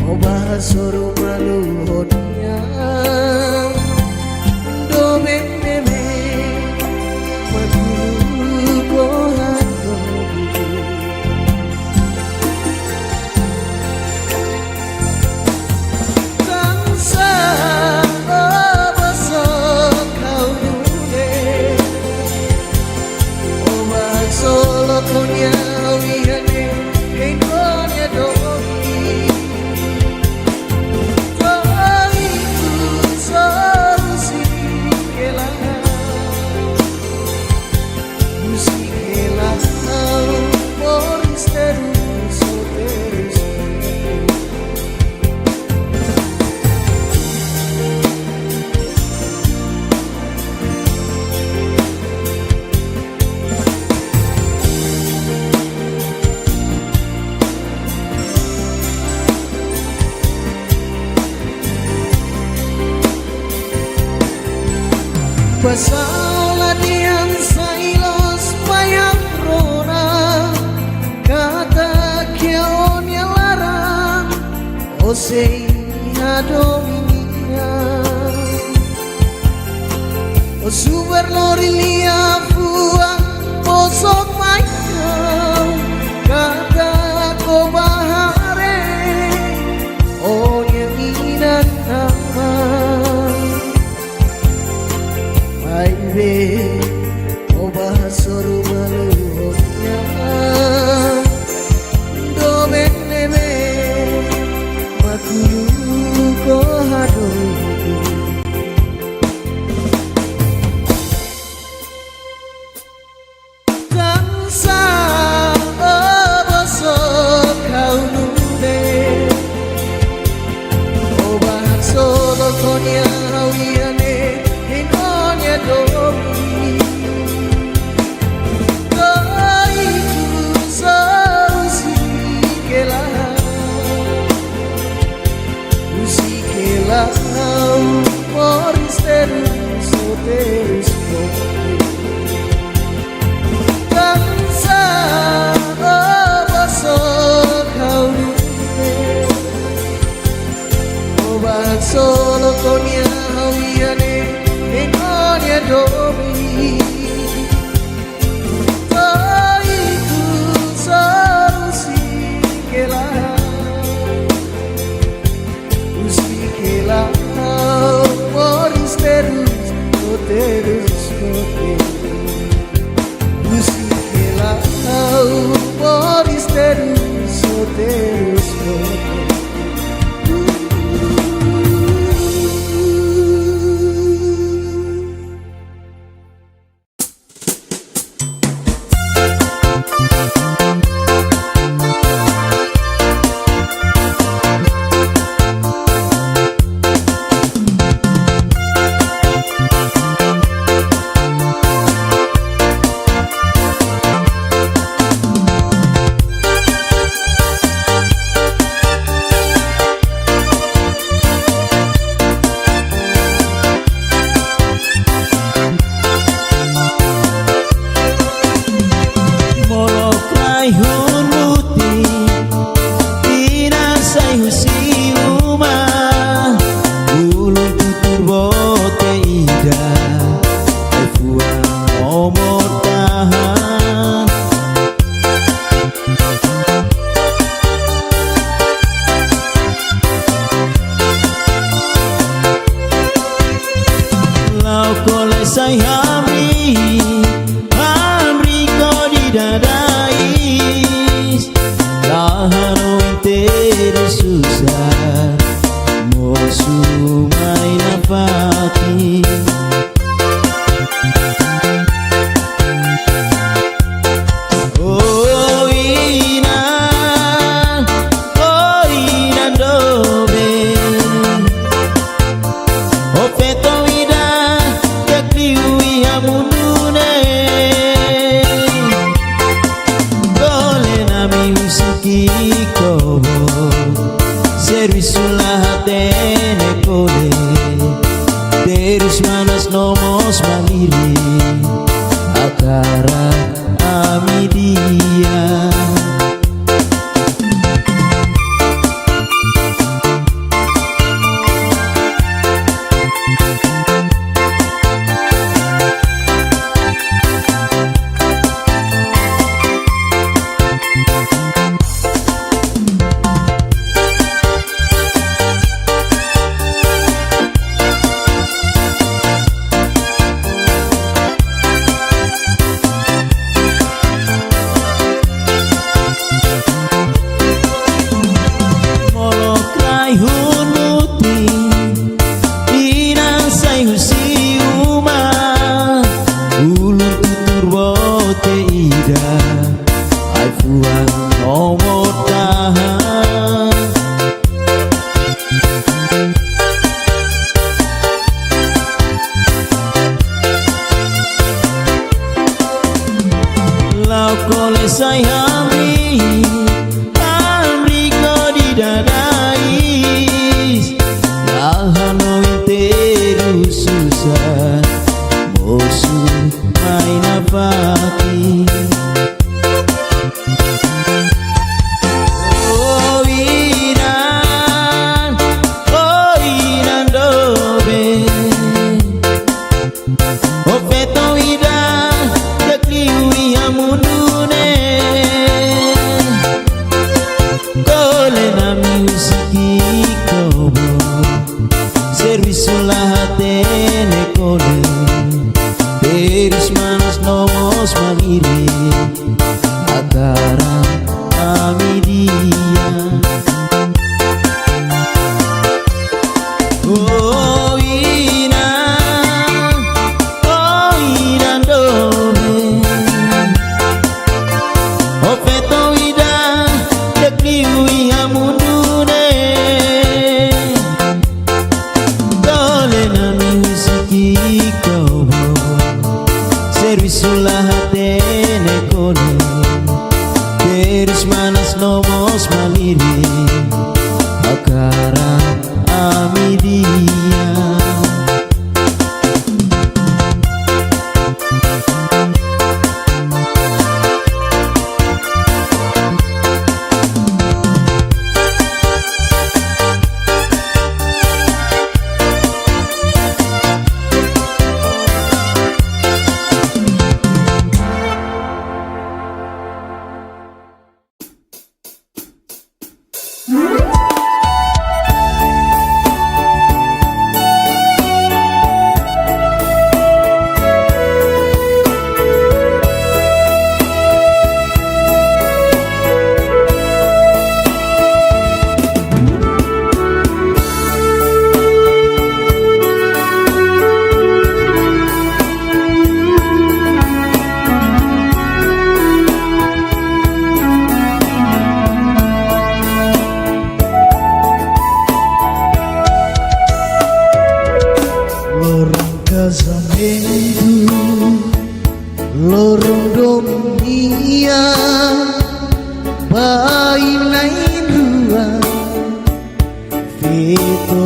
oba soro malu honia, do bebe, magulu kohan dobi. Kansa oba so kau nude, oba solo konya wihane. Basaola dian sailos mayang rona kata kiaon yang larang osei hadominia osubar lori lia fuang osok mayang kata kobahare on yang inat nama Baby, oba soru malunya, do benebe, makulu ko hado. Kansa oba so kau nude, oba solo konya hawiane. Dobi terus Terus manas nomos lorong dunia bayi naik ruang Vito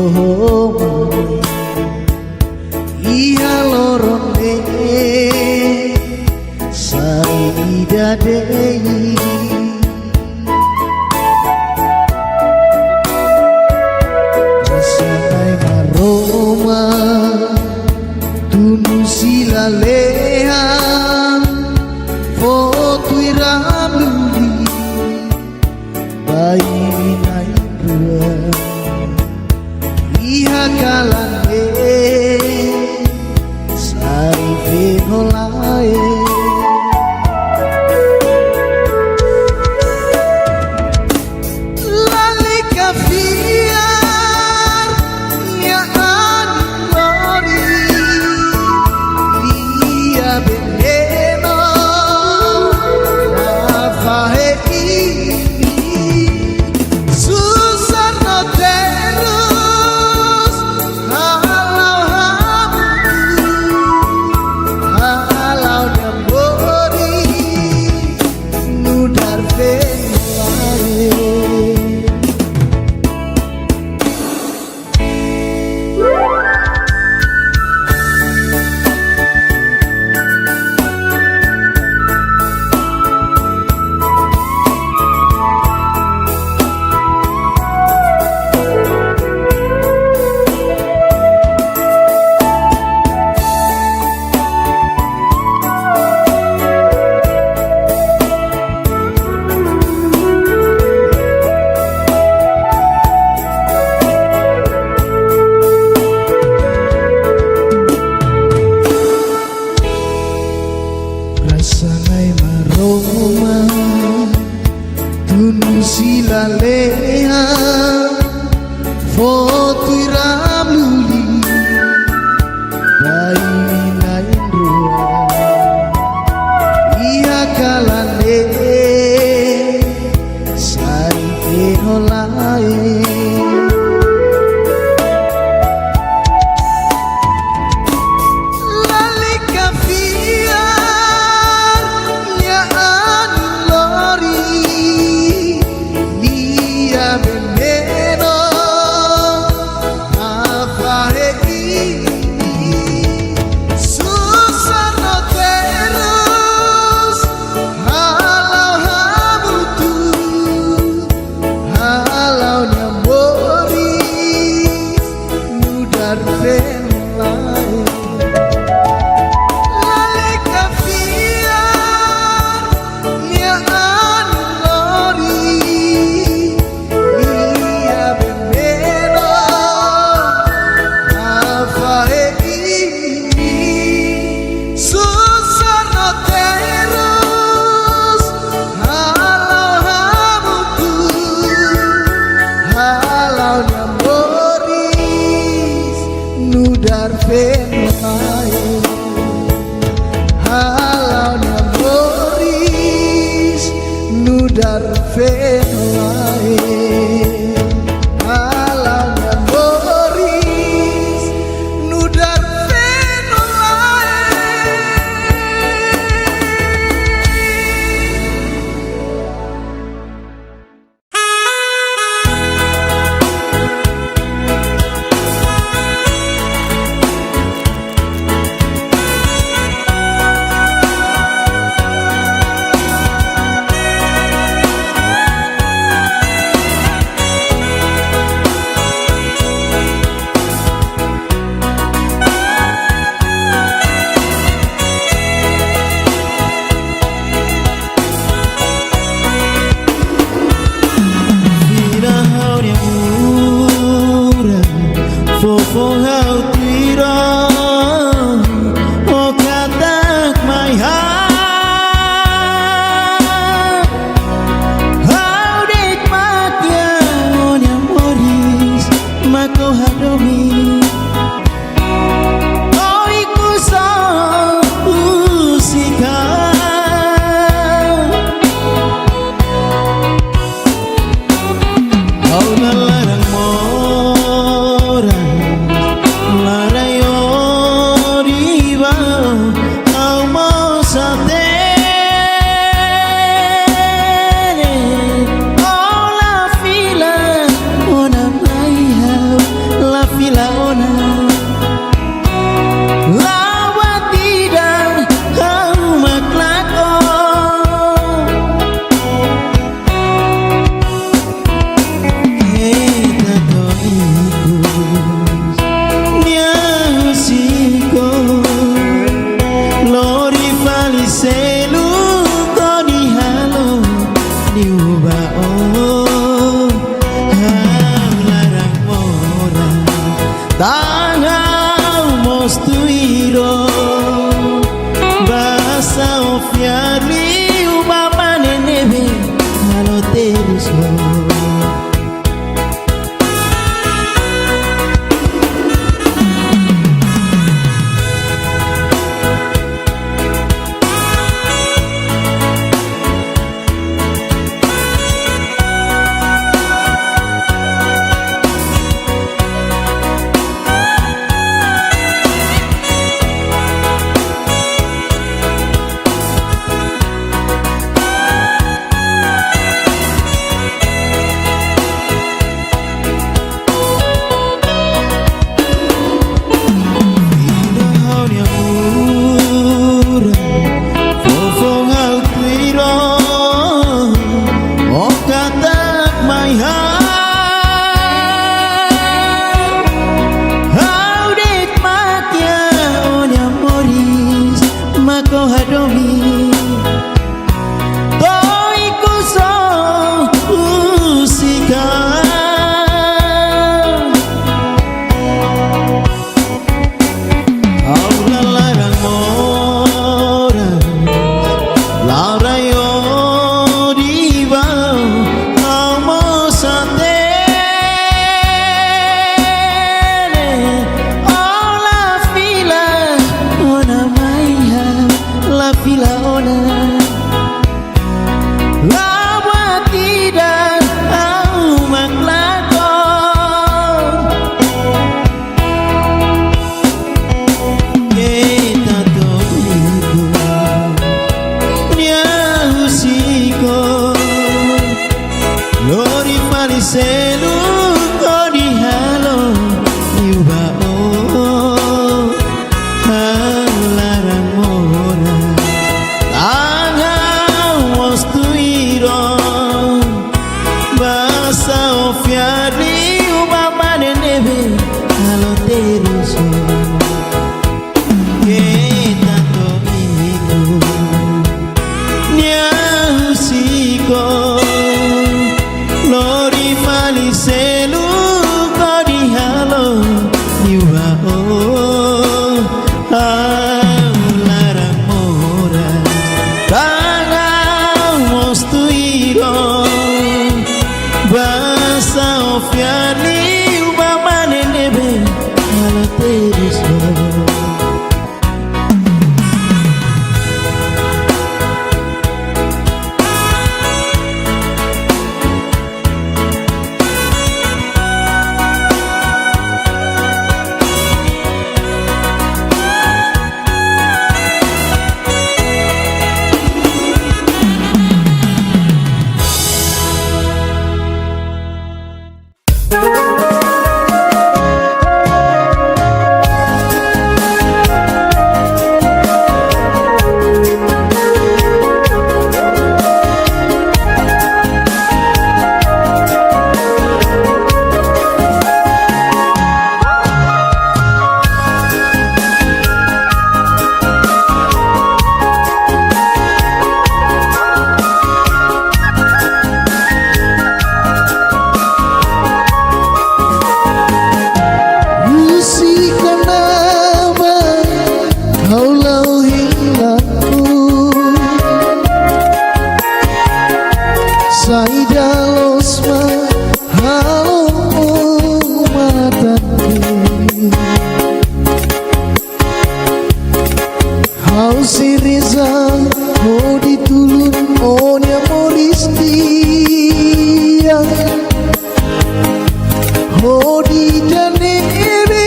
iya lorong Saida Dei Rasanai maroma Tunu silalehan Fotui ramluli Bayi naik ruang Iha kalane Sari venolae Lali kafiar Nya anori Lia beneno Afahe ini Susah no terus Halau hamu Halau dambori Nudar venolae Rasanai maroma Tunu silalea Fotui ramluli Bayi naik ruang Ia kalane Sari venolae Lali kafiar Nya anlori Lia beneno Afahe ini Susah no terus Halau hamutu Halau nyambori Nudar venolae Lali kafiar Nya anlori Lia beneno Afahe ini Susah no terus Halau hamutu Halau nyamboris Nudar venolae Halau nyamboris Nudar venolae Halau nyamboris Nudar venolae Onya Moristia Hodi jane ebe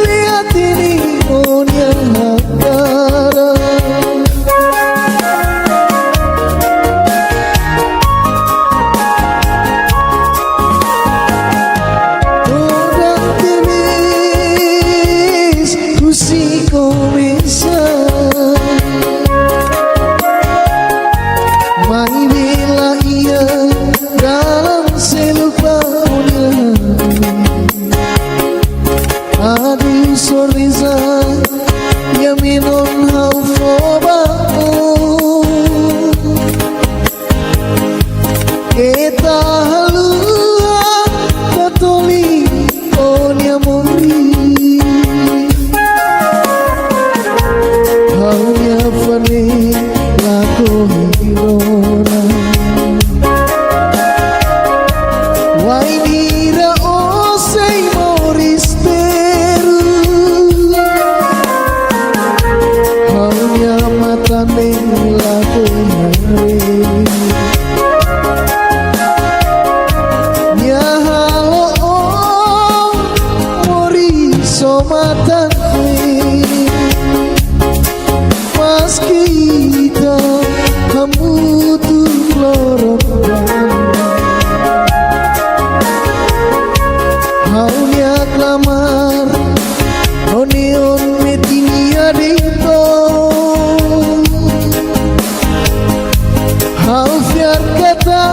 lihat ini Onya Hakara Toda temis Kusi começa Mai bila ia dalam selupanya Aduh sorriso yang minum haufobamu Kita halua katoli onya mori Haunya fani lako hirona Wainira osei moristeru Haunya matane lako hari Ya halo oh mori somatane Mas kita kamu tuh lorong Haunya klamar Oneon metinia dito Hau fiar kata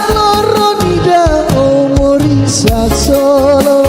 Kloronida omorisa solo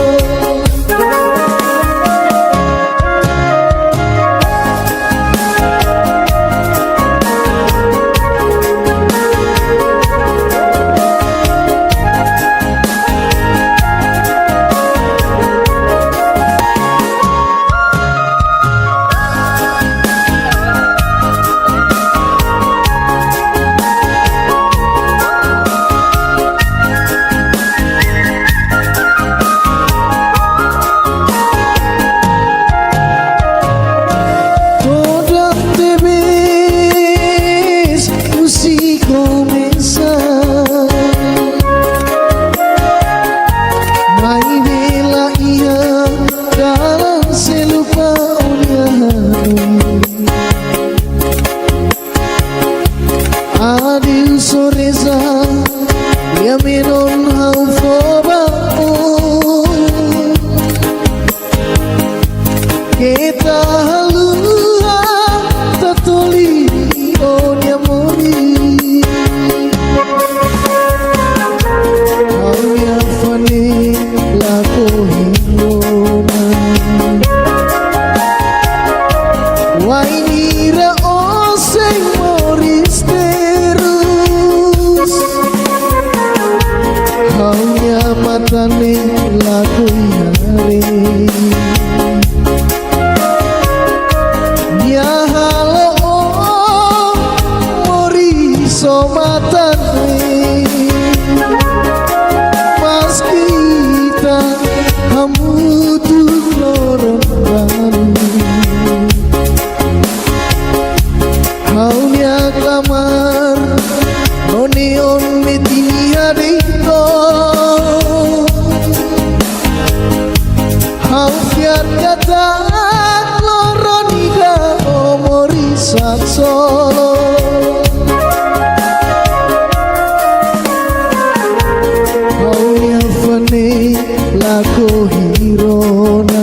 Adieu soresa ya menon haufobamu Kita halua tatoli onya mori Haunya fani lako hirona Wainira oseng moristerus Haunya matane laku hari Ya halo oh mori somatane Mas kita kamu tuh lorong Haunya klamar Oneon metinia dito Hau fiar kata Kloronida omorisa solo Haunya fani lako hirona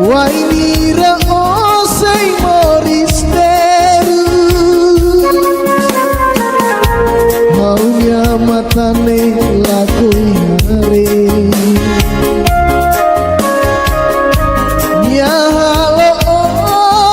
Wainira osei moristeru Haunya matane laku hari Ya halo oh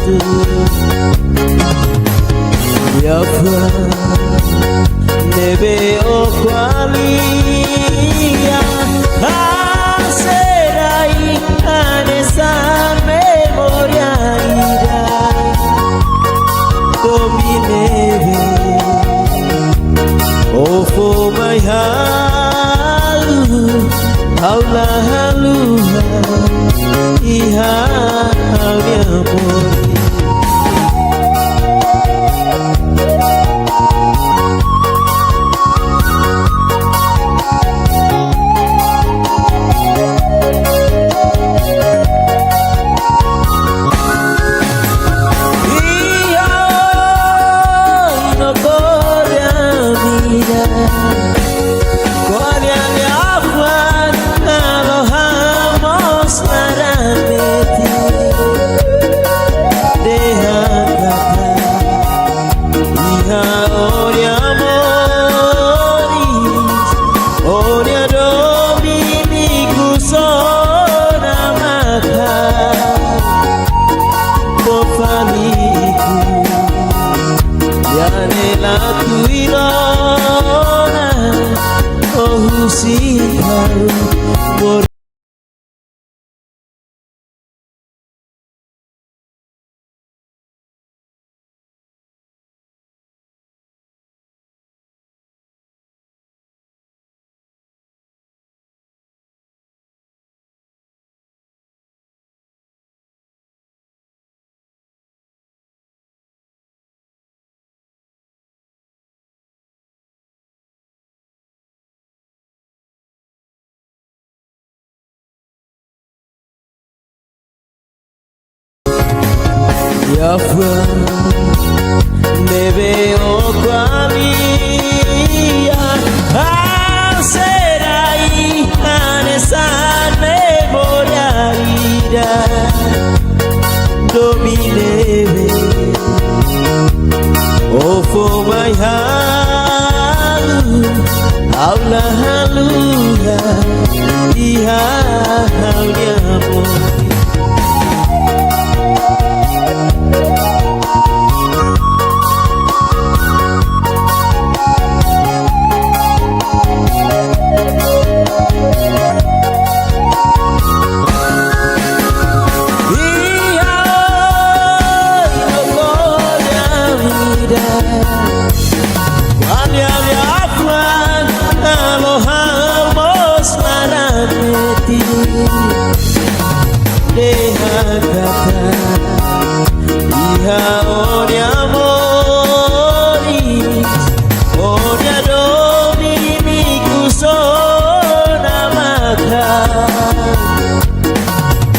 tu Yafra nebe o qualia Aserai anesa memoria ira Domineve Oh for my heart Haula haluha Iha mi amor Yafra nebe o qualia Aserai anesa memoria ira Domineve Oh for my heart Haula haluha Iha mi amor Deja kata Iha oni amoris Oni domini kusona maka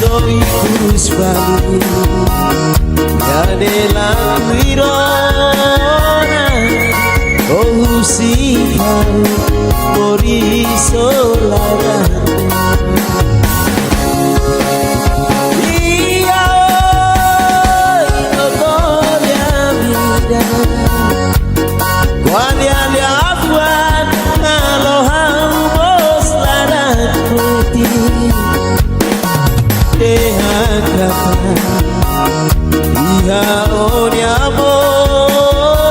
Doi kuspali Yane laku irona Oh sikau Mori solarane Iha oni amoris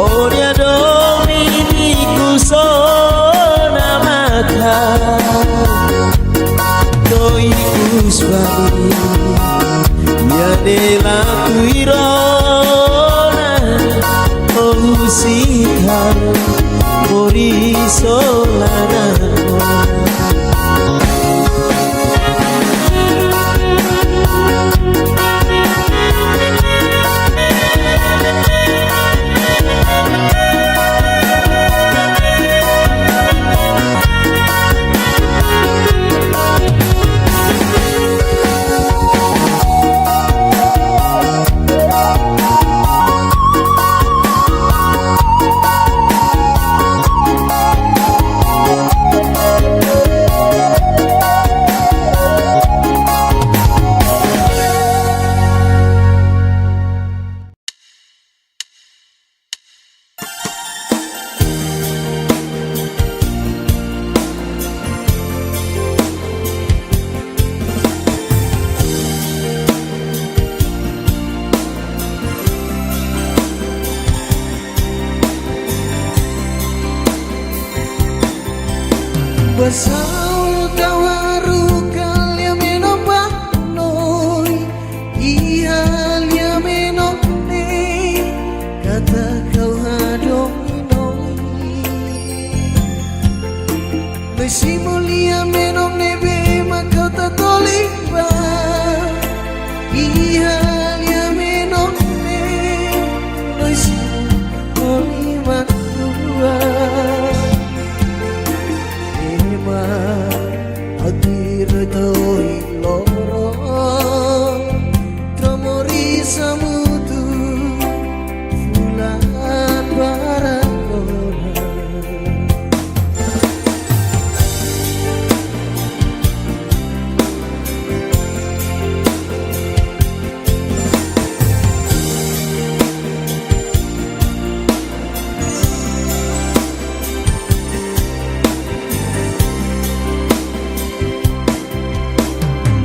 Oni domini kusona maka Doi kuspali Yane laku irona Oh sikau Mori solarana Basaul kau harukal ya menopah noi Ihalia menopne kata kau hadomi noi Mesi mulia menopne bema kau tak tolik ba Ihalia menopne Mesi mulia matua Hadir toi loro Tromori samutu Fulan barakona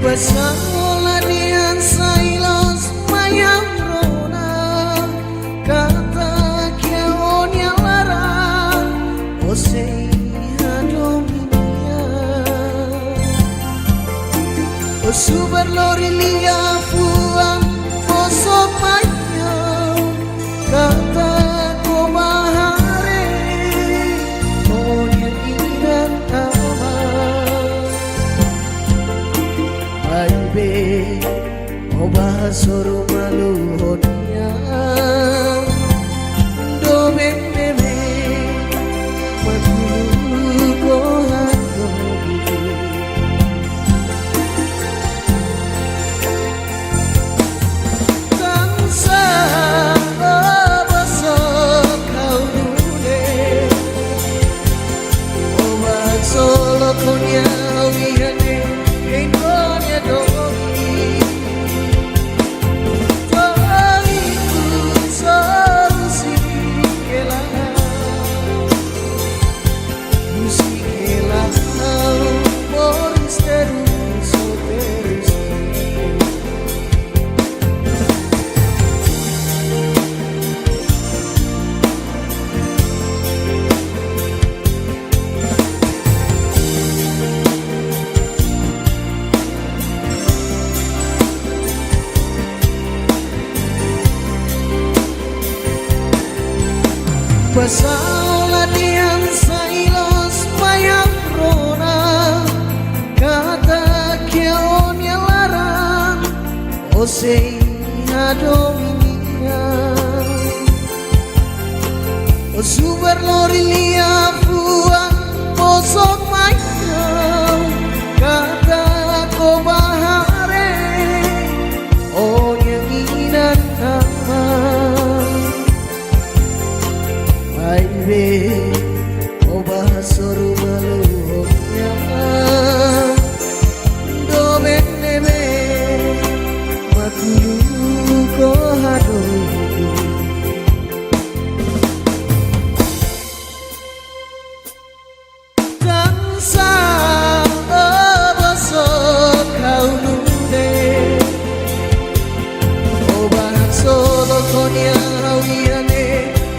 Basaola dian sailos mayang rona kata kiaonya larang osei hadominia osubar lori lia puang osok mayang kata ko bahare onya inan ama Baby, oba soru malu hodia, do bebe, madulu kohan dobi. Tansa oba sok kau dule, oba solo konya wihane. Basaola dian sailos mayang rona kata kiaonya larang osei hadominia osubar lori lia puang posok mayang kata ko bahare onya inan nama Baby, oba soru maluhnya do bebe makulu ko hadu Tansa oba sok kau nude oba solo konya hawiane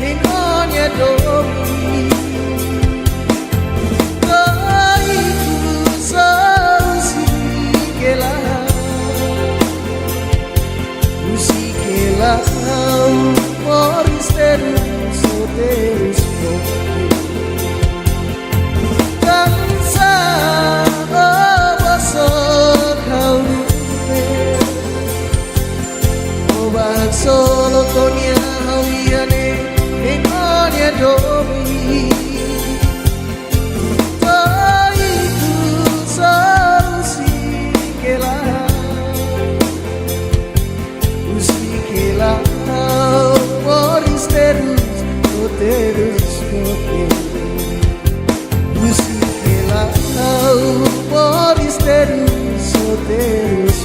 Inonya domi Kaiku sausikela Usikela Moris terus soterus Tansa oba sok kau lupe Oba solo konya hawiane Inonya domi Taiku sausikela Usikela Moris terus Soterus Usikela Moris terus Soterus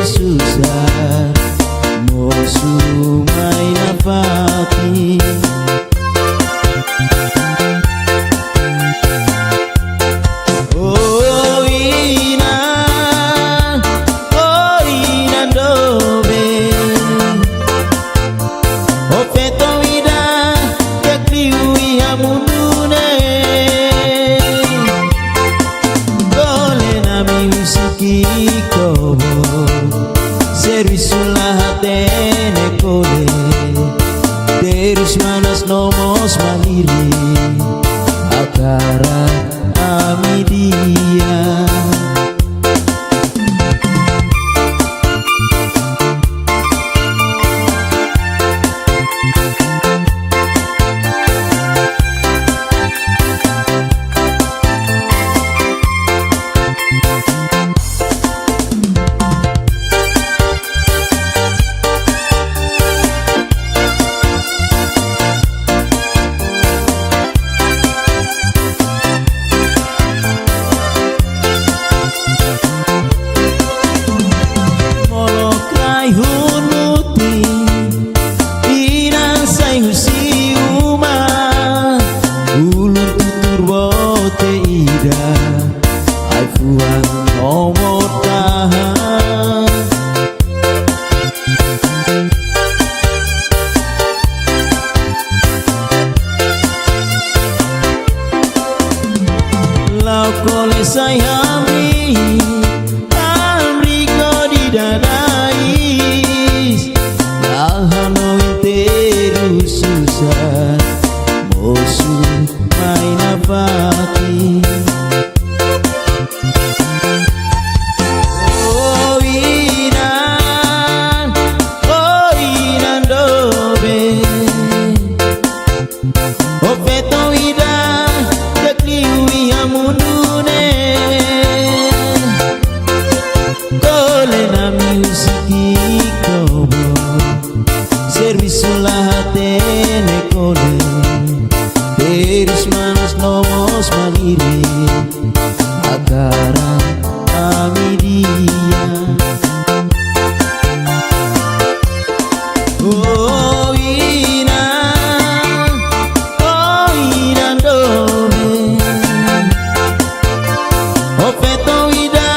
susah musuh main apati. Servisulah tene kole Terus manas nomos mandiri Akara amidia. Lau kole sayami Amri ko didadais Lahano interu susah Musuh main apati. Servisulah tene kole Terus manas nomos mandiri Akara amidia. Oh ina dome O peto ida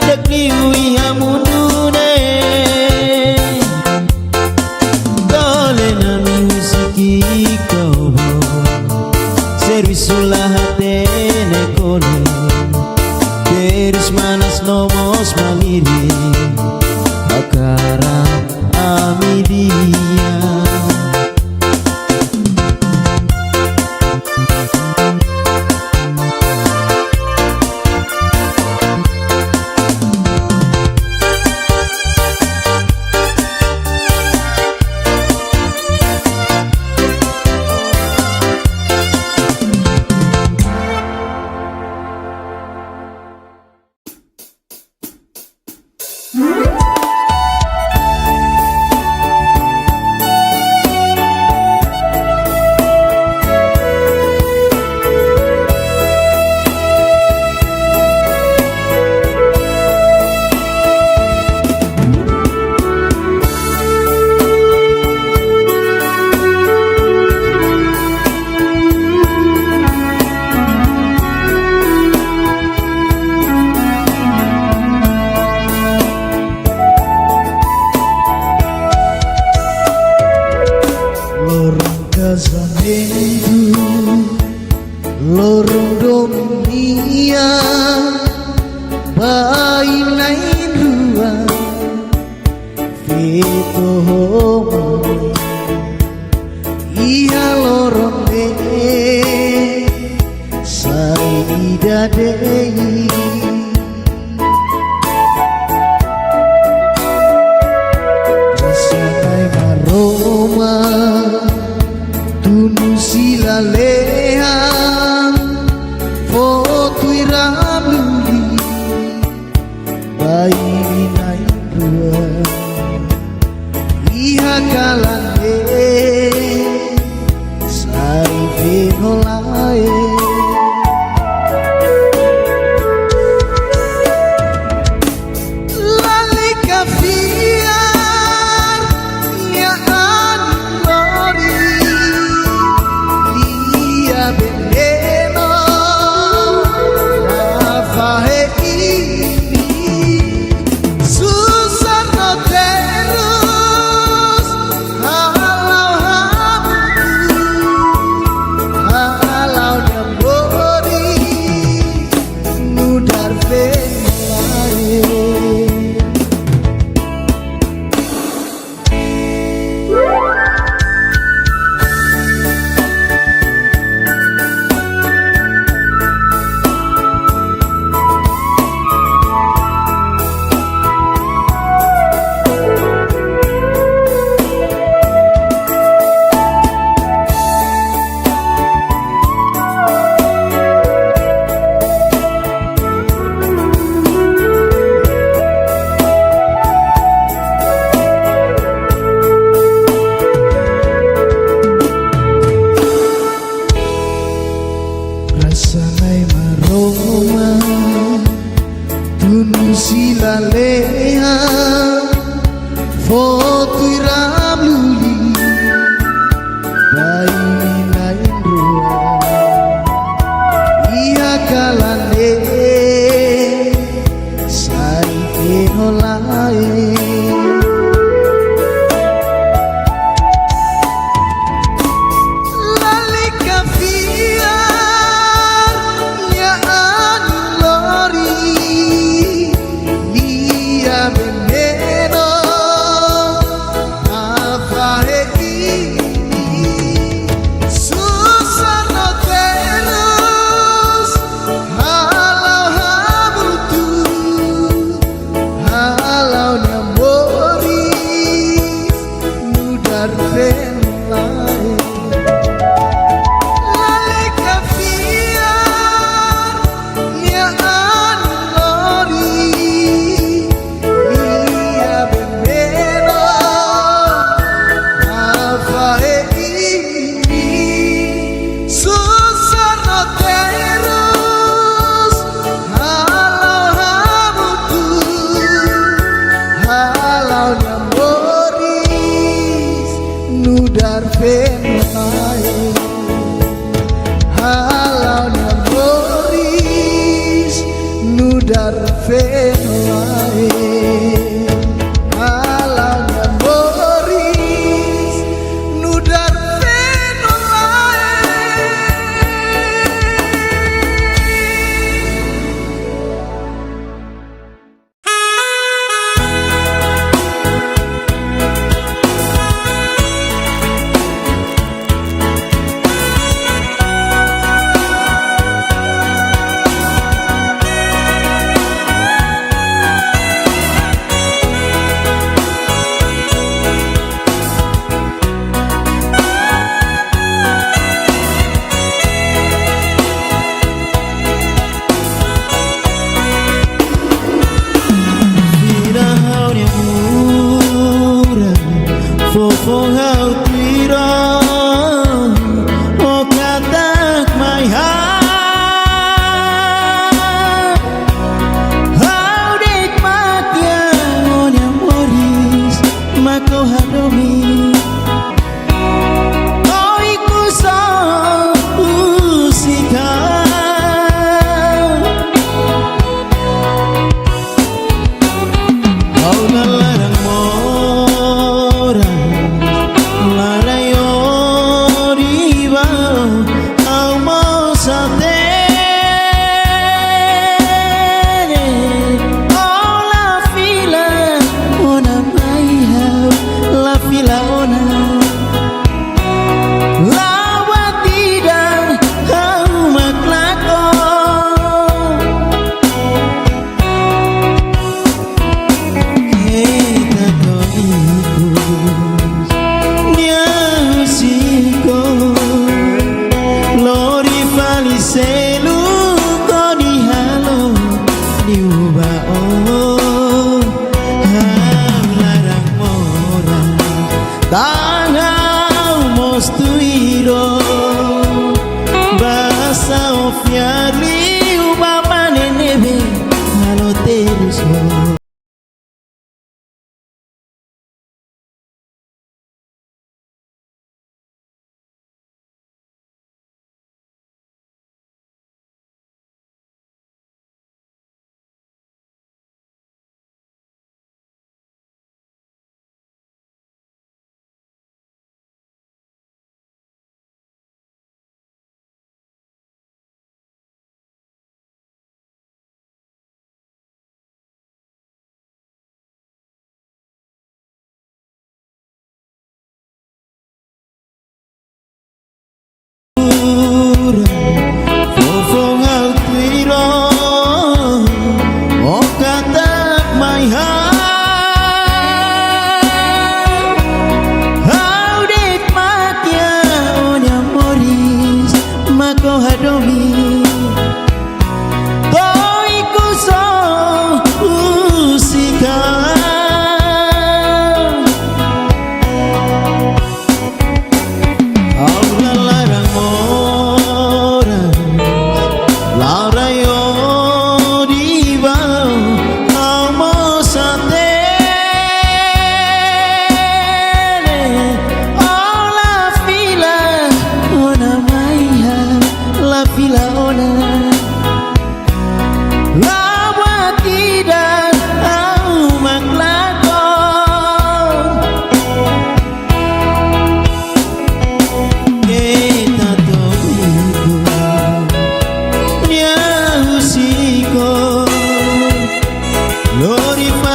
Dekliwi amundune Servisulah tene kole Terus manas nomos mandiri Akara amidia. Lorong dunia bainai dua Vito homoni Ia lorong de Saida dei Rasakai aroma Tunu sila lehan Foto iramuli Bayi naik dua Iha kalande Sari venolae Lalika leha foto iram luli Daina indrua Ia kalane Sai kenolae Nudar penai halau namoris nudar penai halau namoris nudar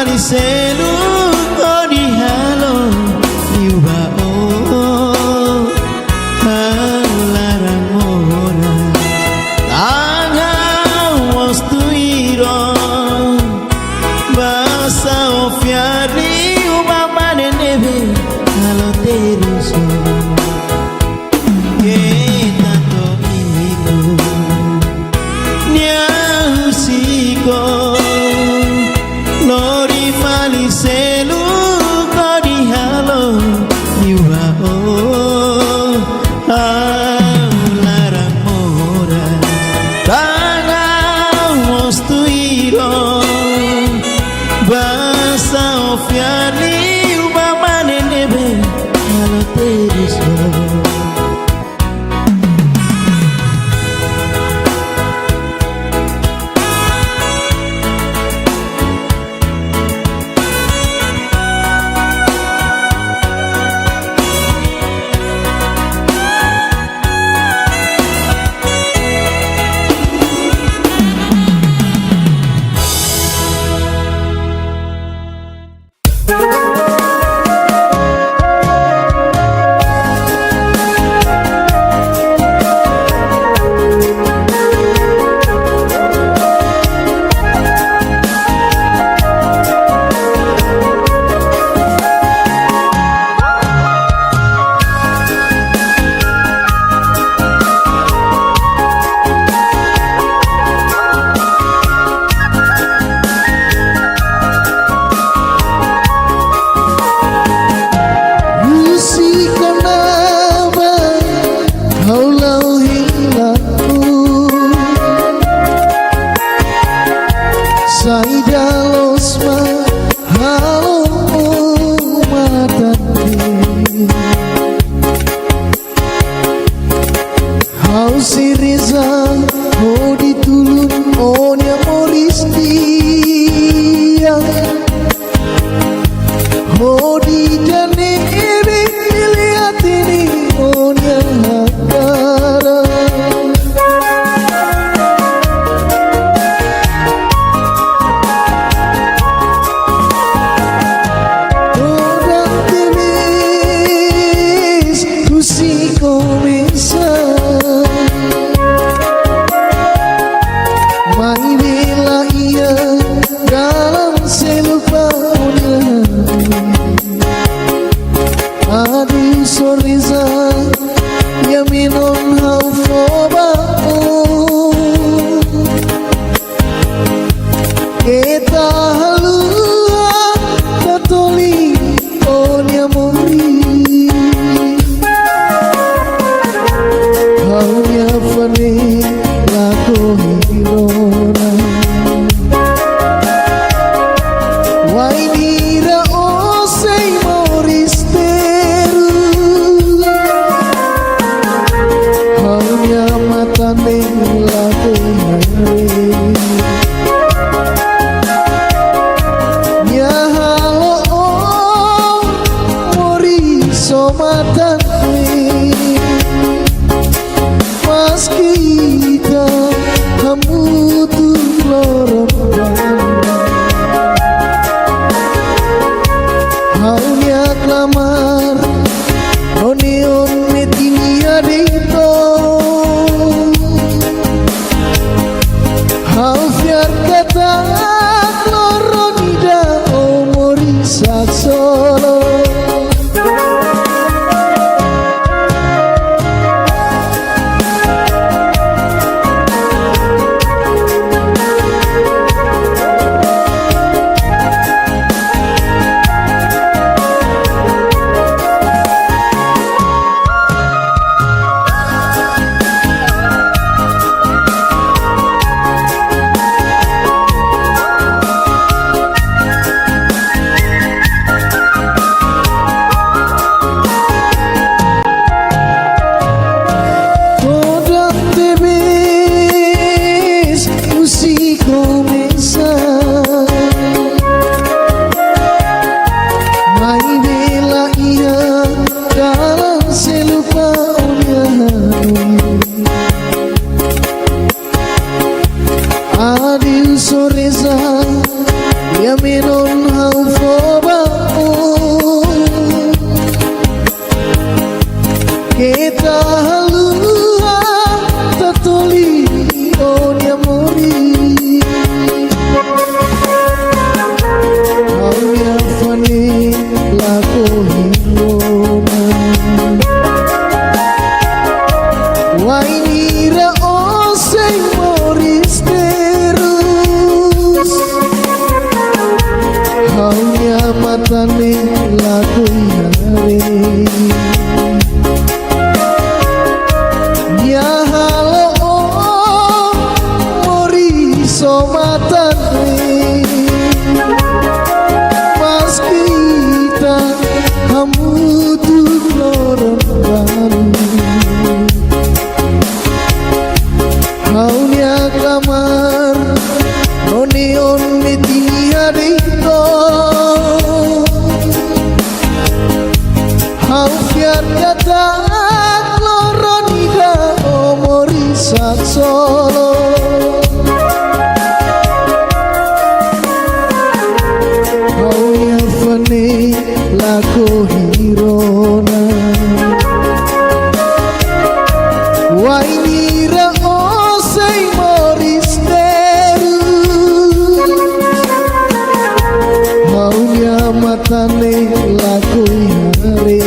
selu ko di halo iwa o larang ora anga wastu iro basa ofiari umama nebe halo teruso que tanto iko niahusiko Lori mali selu ko di halo iwa o larang ora tanga mostu iro basa ofiani umama nebe halo teruso menon hau foba kita halua tatoli onya mori haunya fani lako hirona wainira oseng moris terus haunya matane lako hare ya halo mori somatane mas kita kamu tuh lorong baru haunya kamar oneon meti adiko hau fiat kata loronida omori sak solo haunya fane lako hirona wainira osei moris teru haunya matane lako hare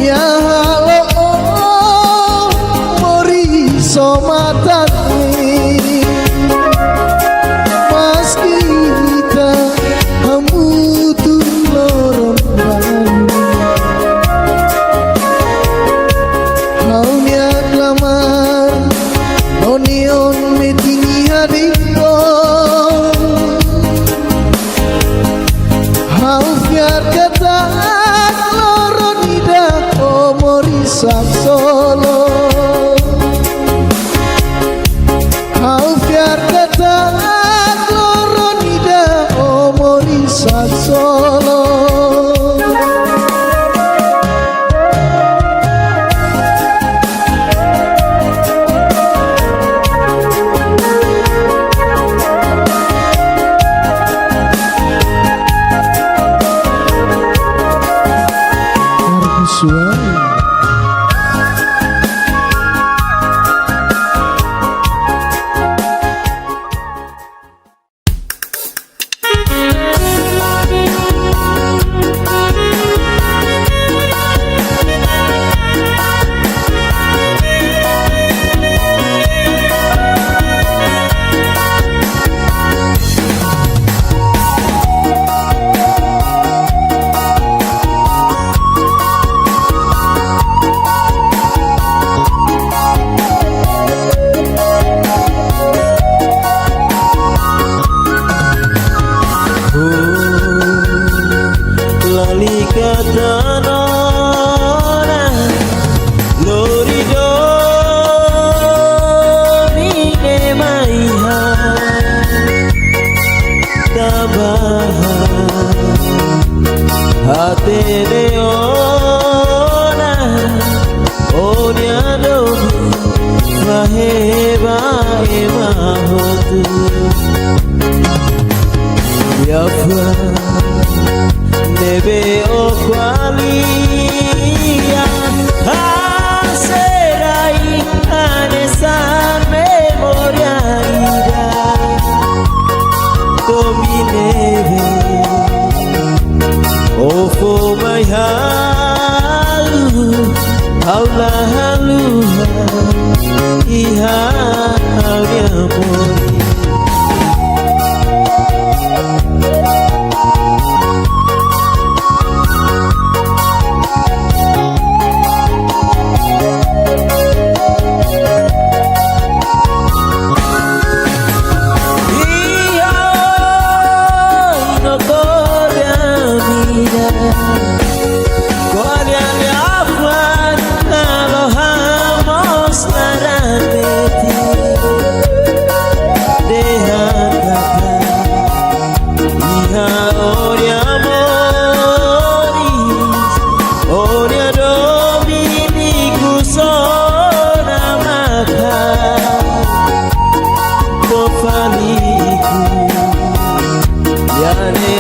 ya halo mori somatane mas kita kamu tuh lorong baru haunya lamar oneon metini hadiko hau fiar kata loronida omori sak solo hau fiar kata loronida omori sak solo suara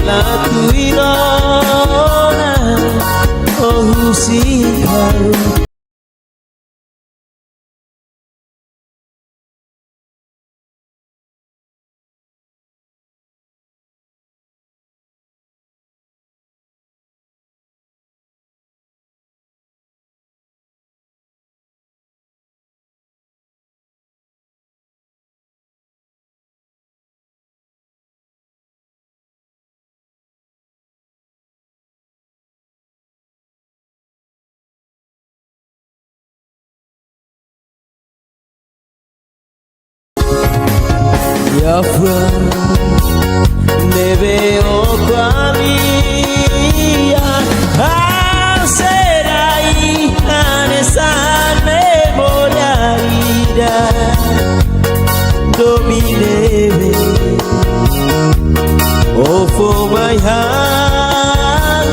la tuirona oh sikau ya fue debe ocuamia será hija de esa memoria ira dominebe oh for my heart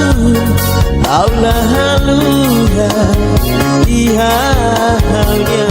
aula haluga iha halnya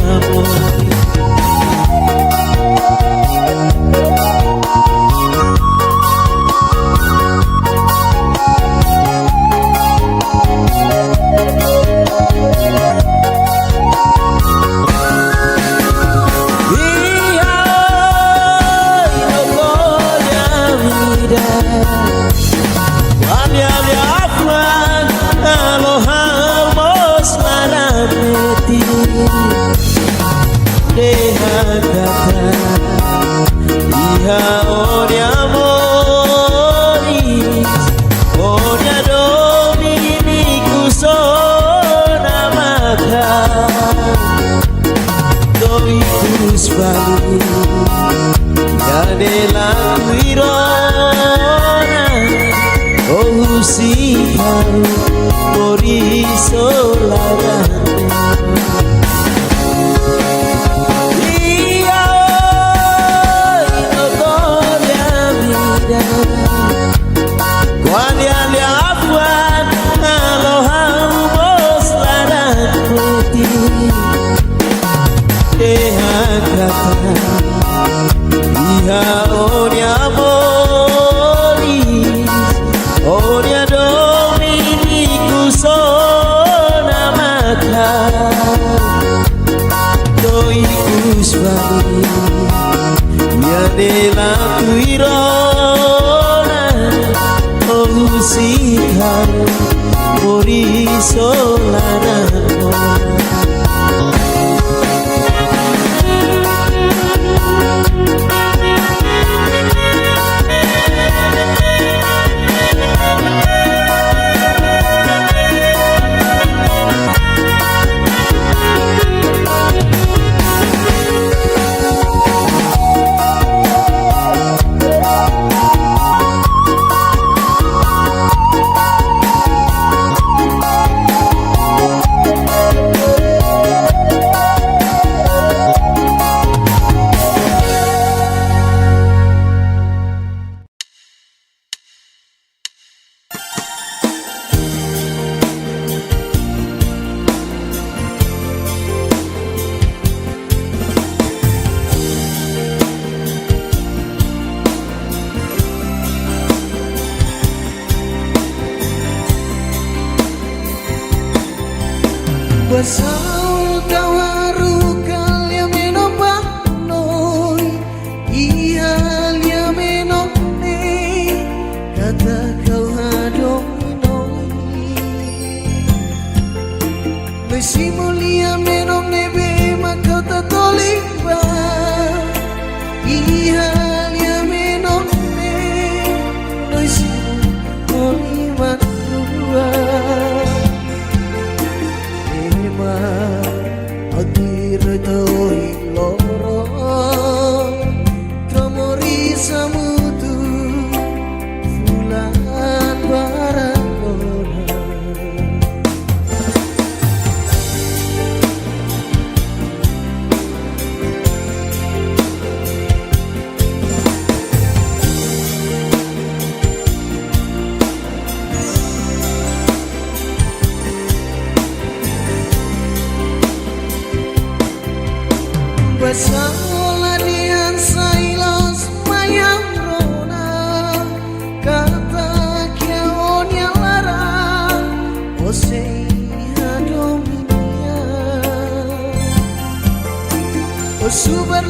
Basau kawaru kalia menopang noi Ihalia menopne kata kau hadong noi Besi mulia menopne be makau tatolik ba Ihalia menopne noi si moni matua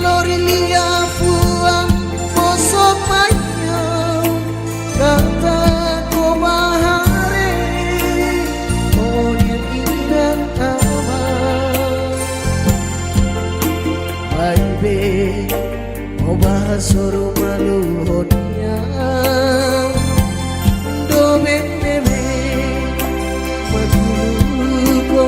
Lorilia fuang bosok maya kata ko mahare o yang inang ama baby o bahasoro maluhodnya do bebe magulu ko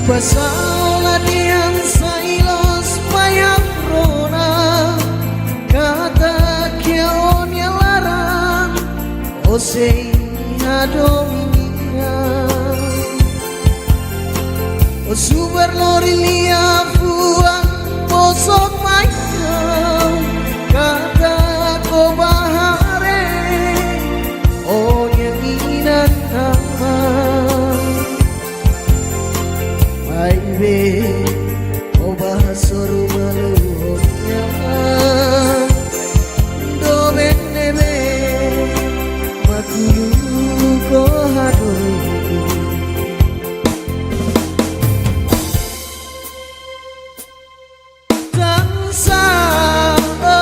Basalah diam sailos payang rona kata kiaon yang larang osei adominia o super lorilia fuang bosok maya kata ko bahare on yang inan nama baby, o bahasoro maluhodnya do benebe makulu ko hadohi tansa o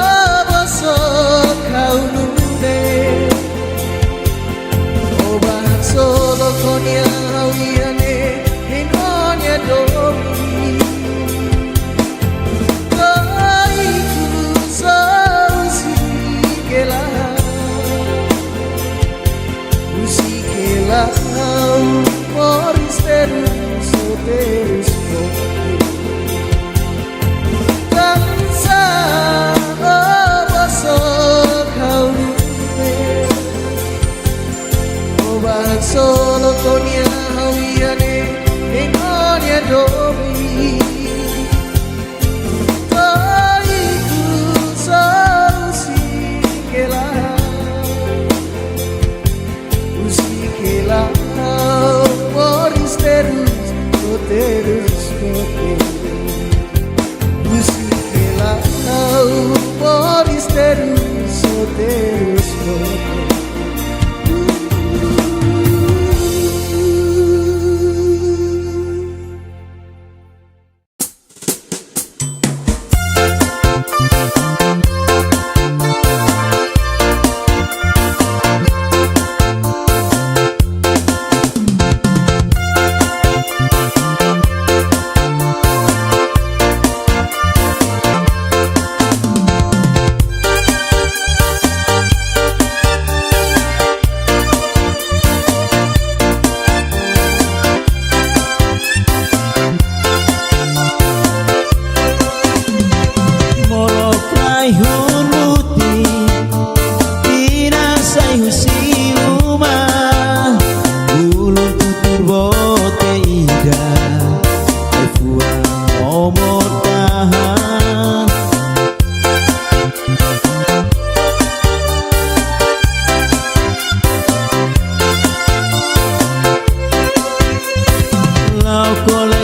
bosok kau nude o bahasoro konya hawiane domi kaiku usikela moris terus terus tansa bosok kau obak solo konya hawiane Enonia domi Kaiku sausikela Usikela Moris terus Usikela Moris terus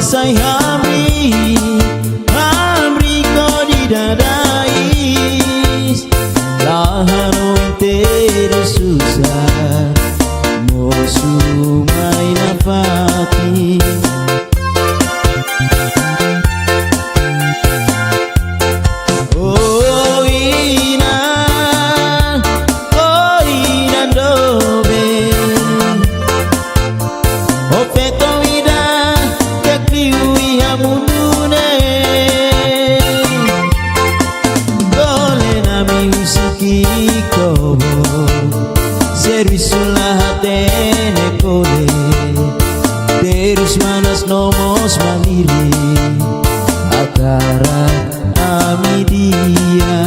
Say hamri ko didadais lahano inteiro susah mosumai nafati oh ina dobe o feto vida que Terus manas nomos maliri Akara amidia.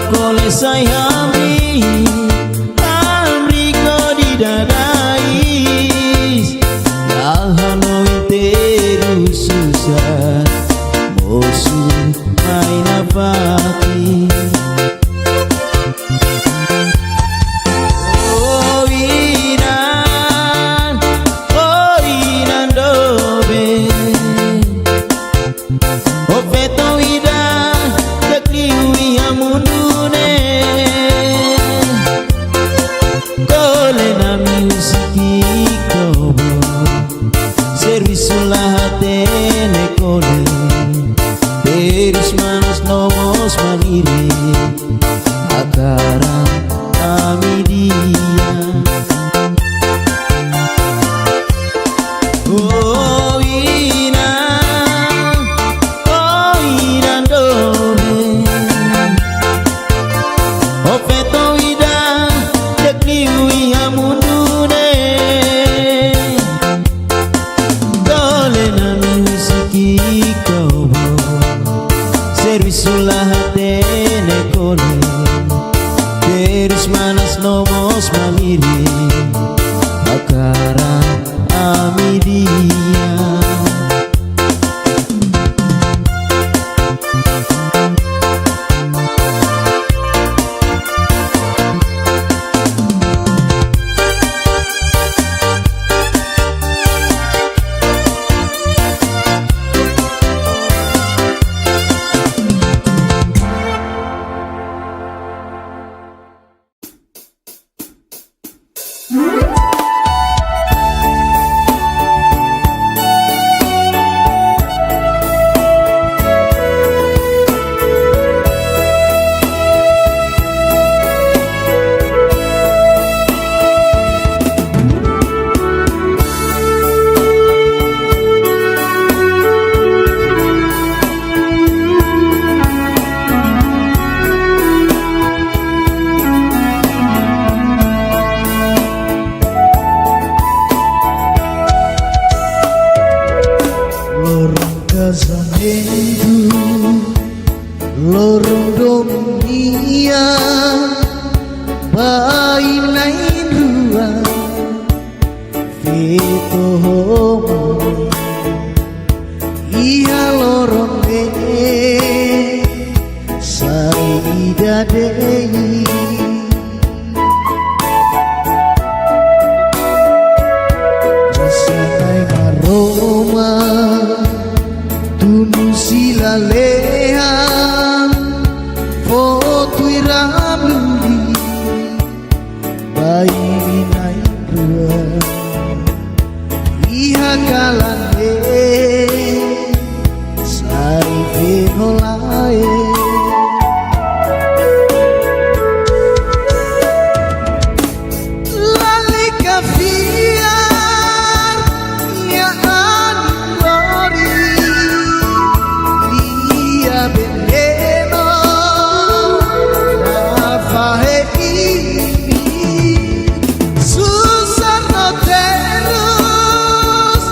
Kole sayami Amriko didadais Lahano interu susah Mosu main apati. Oh inan dobe Oh peto idan Jakliwi amundu Hatene kole Teris manos nomos maliri Akara amidia. Oh inan dobe Oh peto ida Jakliwi amundune Servisulah hatene kole Terus manas nomos maliri Akara amidia. Lorong dunia bainain rua Vito homo Iya lorong Saida dei Rasanai aroma Tunu silalehan Foto iramudi Bayi minai dua Iha kalane Sari venolae Lalika fiar Ya anori Dia veneno Rafae ini Susah no terus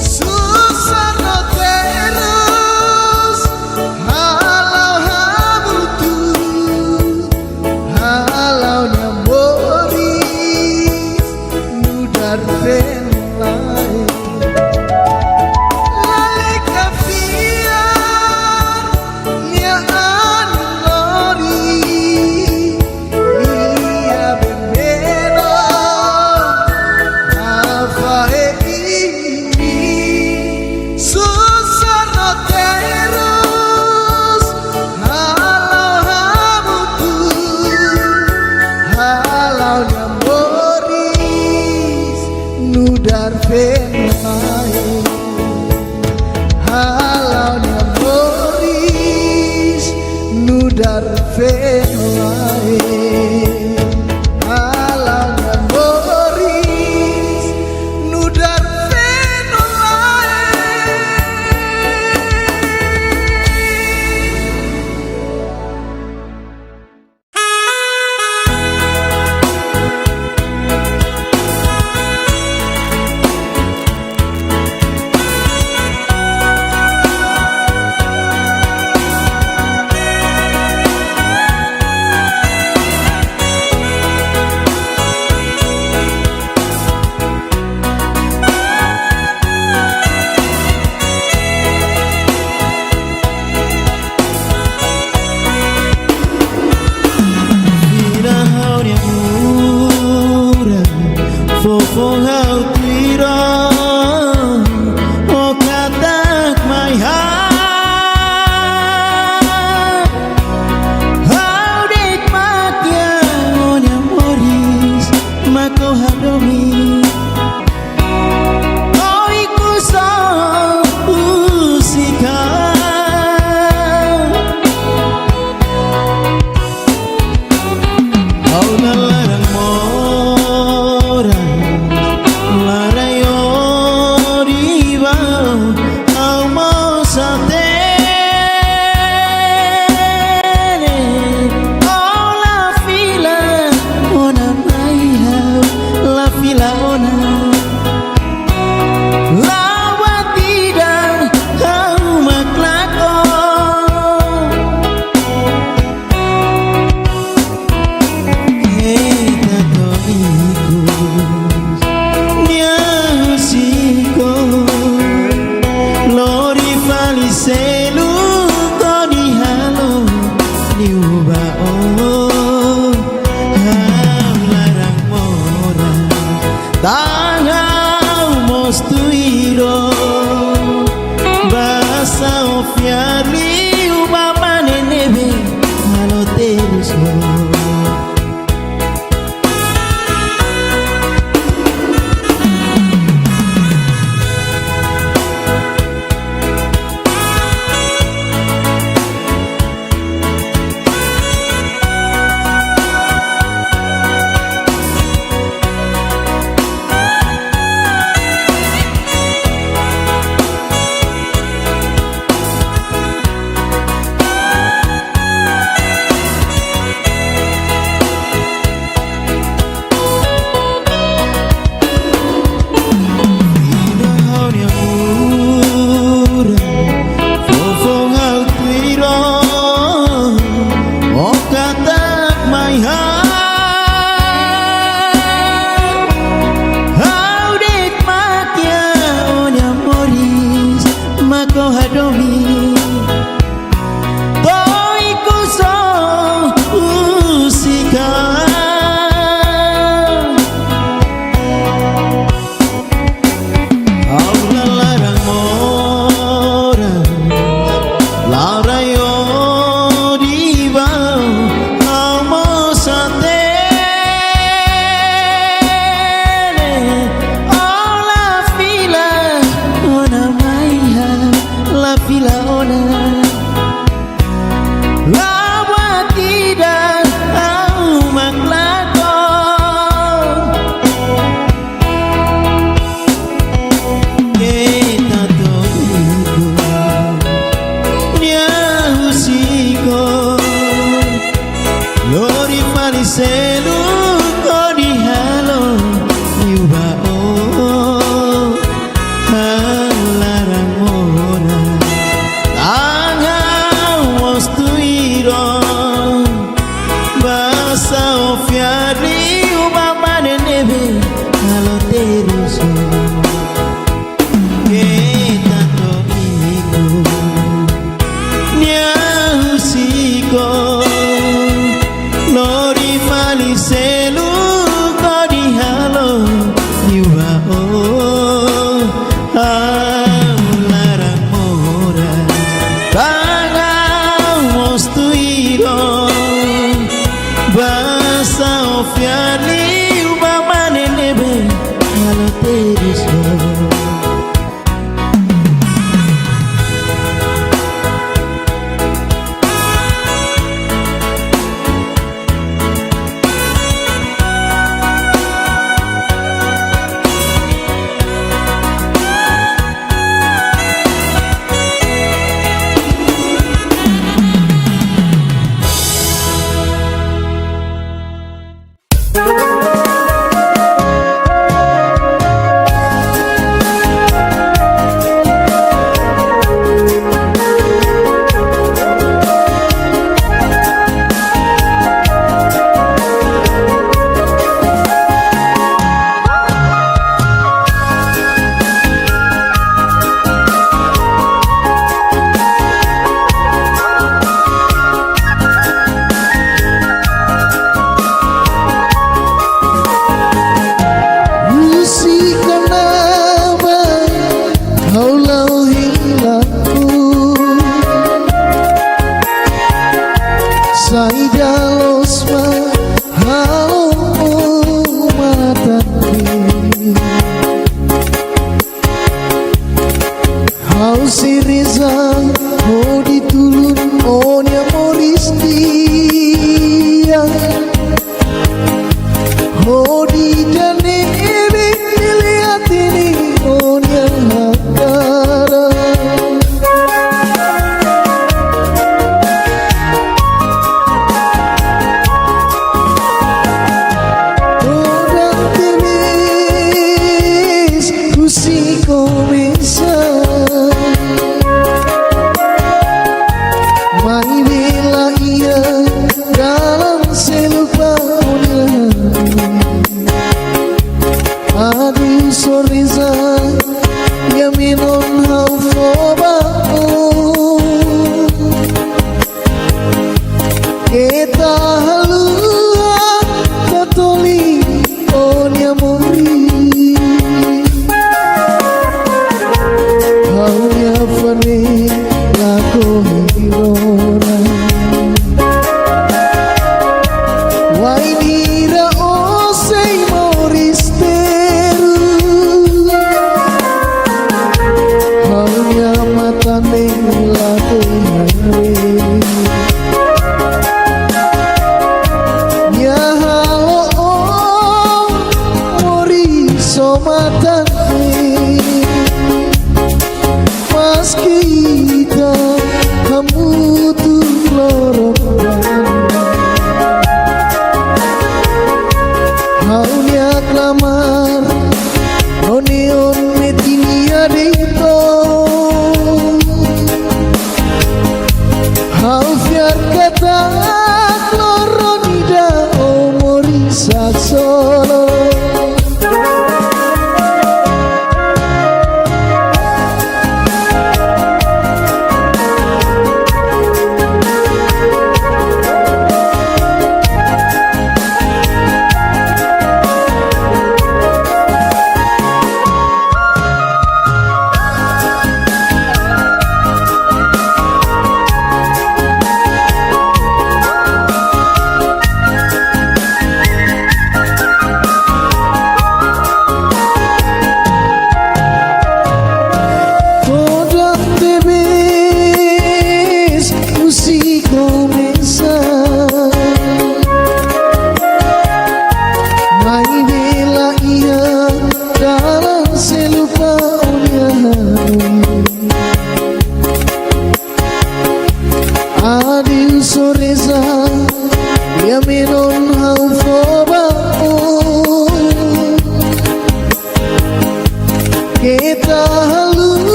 susah no terus halau habutu halau nyamoris nudar penlai lale kafiar nia anlori nia bembeno afahe ini susah no terus halau habutu halau nyamoris nudar penlai halau nyamoris nudar penlai halau nyamoris nudar penlai. terso che tanto iku nyahusiko lori fali selu kodi halo niwa oh larang mora kagau mostuiro basa ofiani ubamane nebe halo terso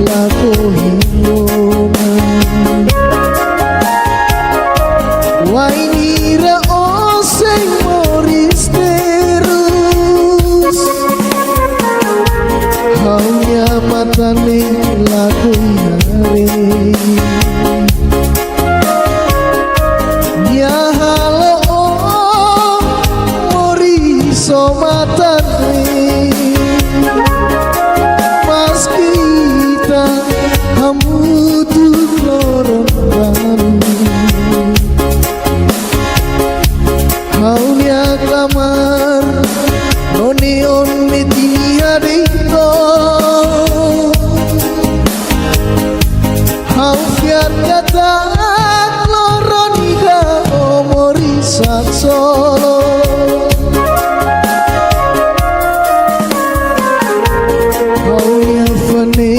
la cogí Ya halo mori somatane Mas kita hamu tuh loron Haunya kamar Nonion media dito Hau fiat kata Loronida omori sak solo Haunya fane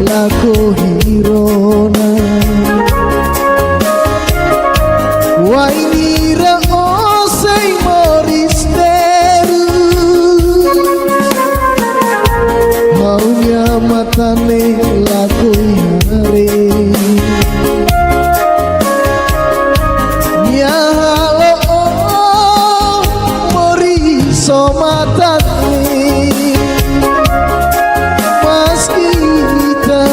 lako hirona Wainira osei moristeru Haunya matane lako hare Ya halo mori somatane Pas kita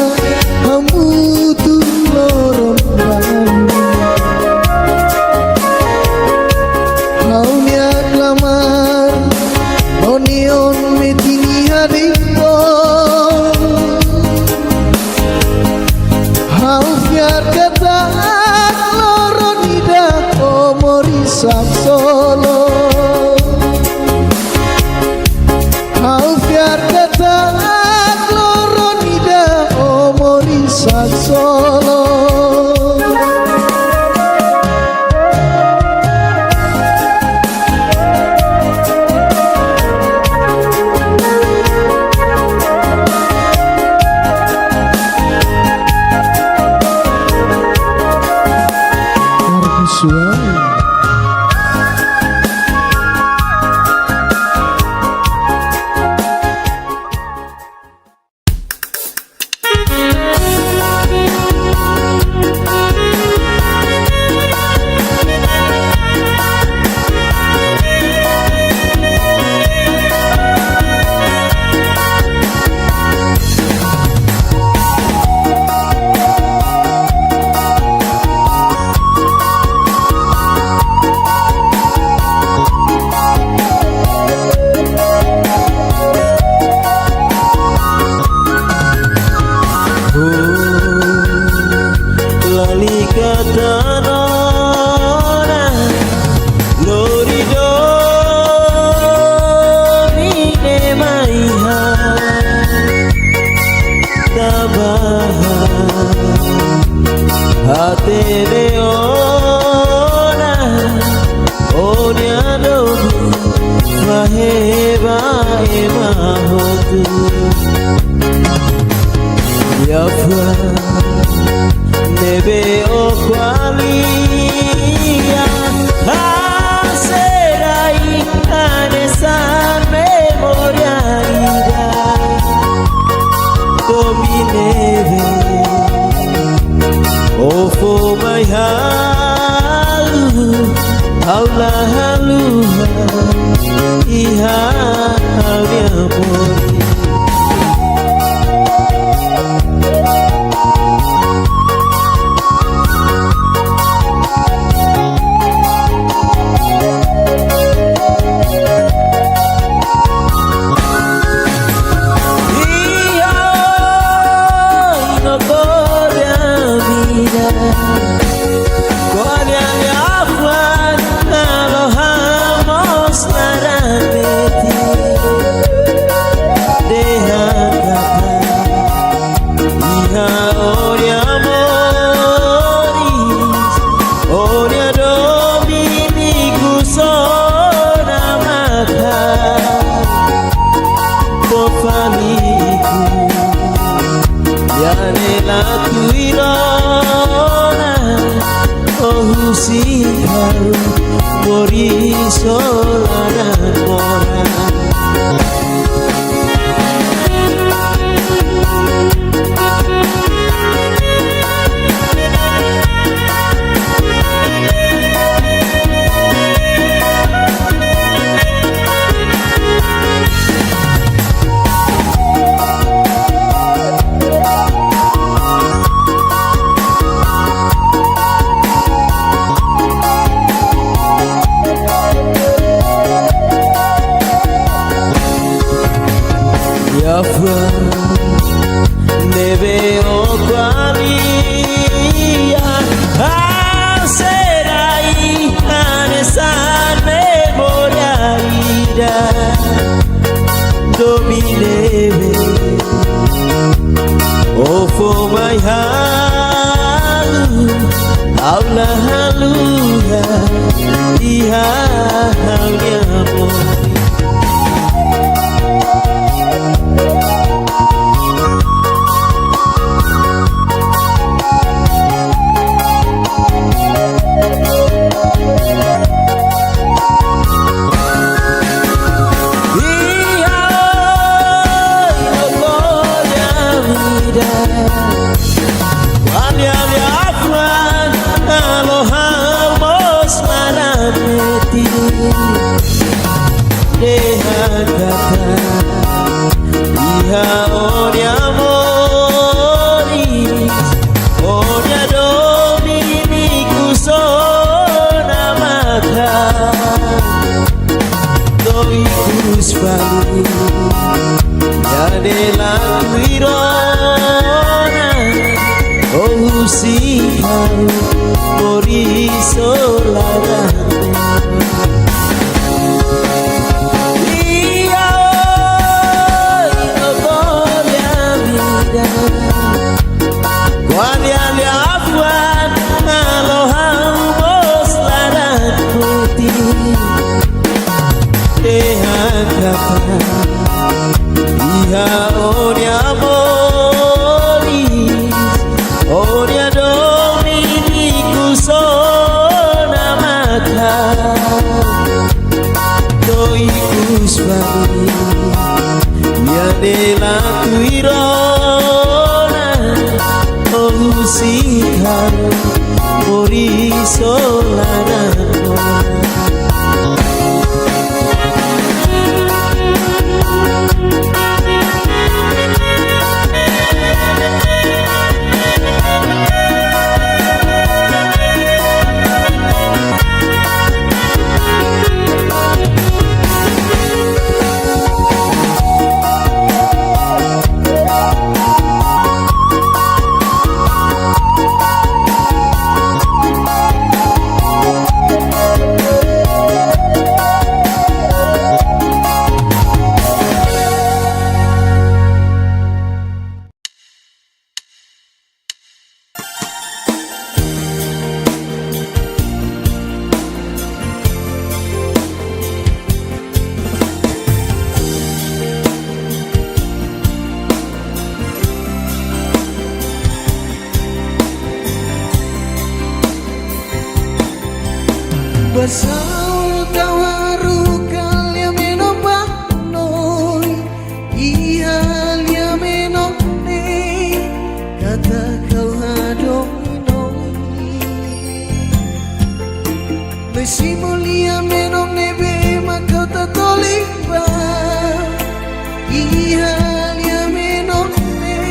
hamu tuh loron Haunya klamar Onion metini hadito Hau fiar kata Loronida omori sak solo Hau fiar kata Loronida omori sak solo Suara Nebe o qualia Haserai anesa memoria ida Tomi neve O for my halu Haula haluha Iha halia mori Mori solaran mora mori solarano. Iya, no voglio vida, guardiali afuan, alohamos larat putih, dehan kata, iya onia moris, onia dominiku sona mata, doikus bari, ya dela kuirona, oh sikar, mori solarano. Basal kawaru kalya menopang noi, iya menop ne, kata kau hadong noi. Mesi mulia menop nebe makau tatolik ba, iya menop ne,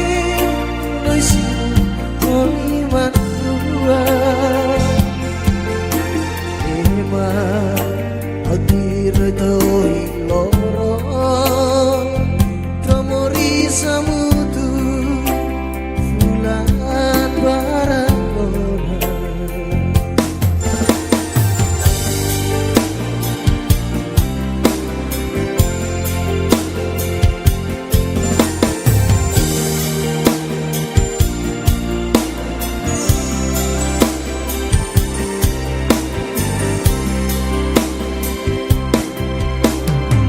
noi si muli matua. Hadir toi loro Tomori samutu Fulan barangona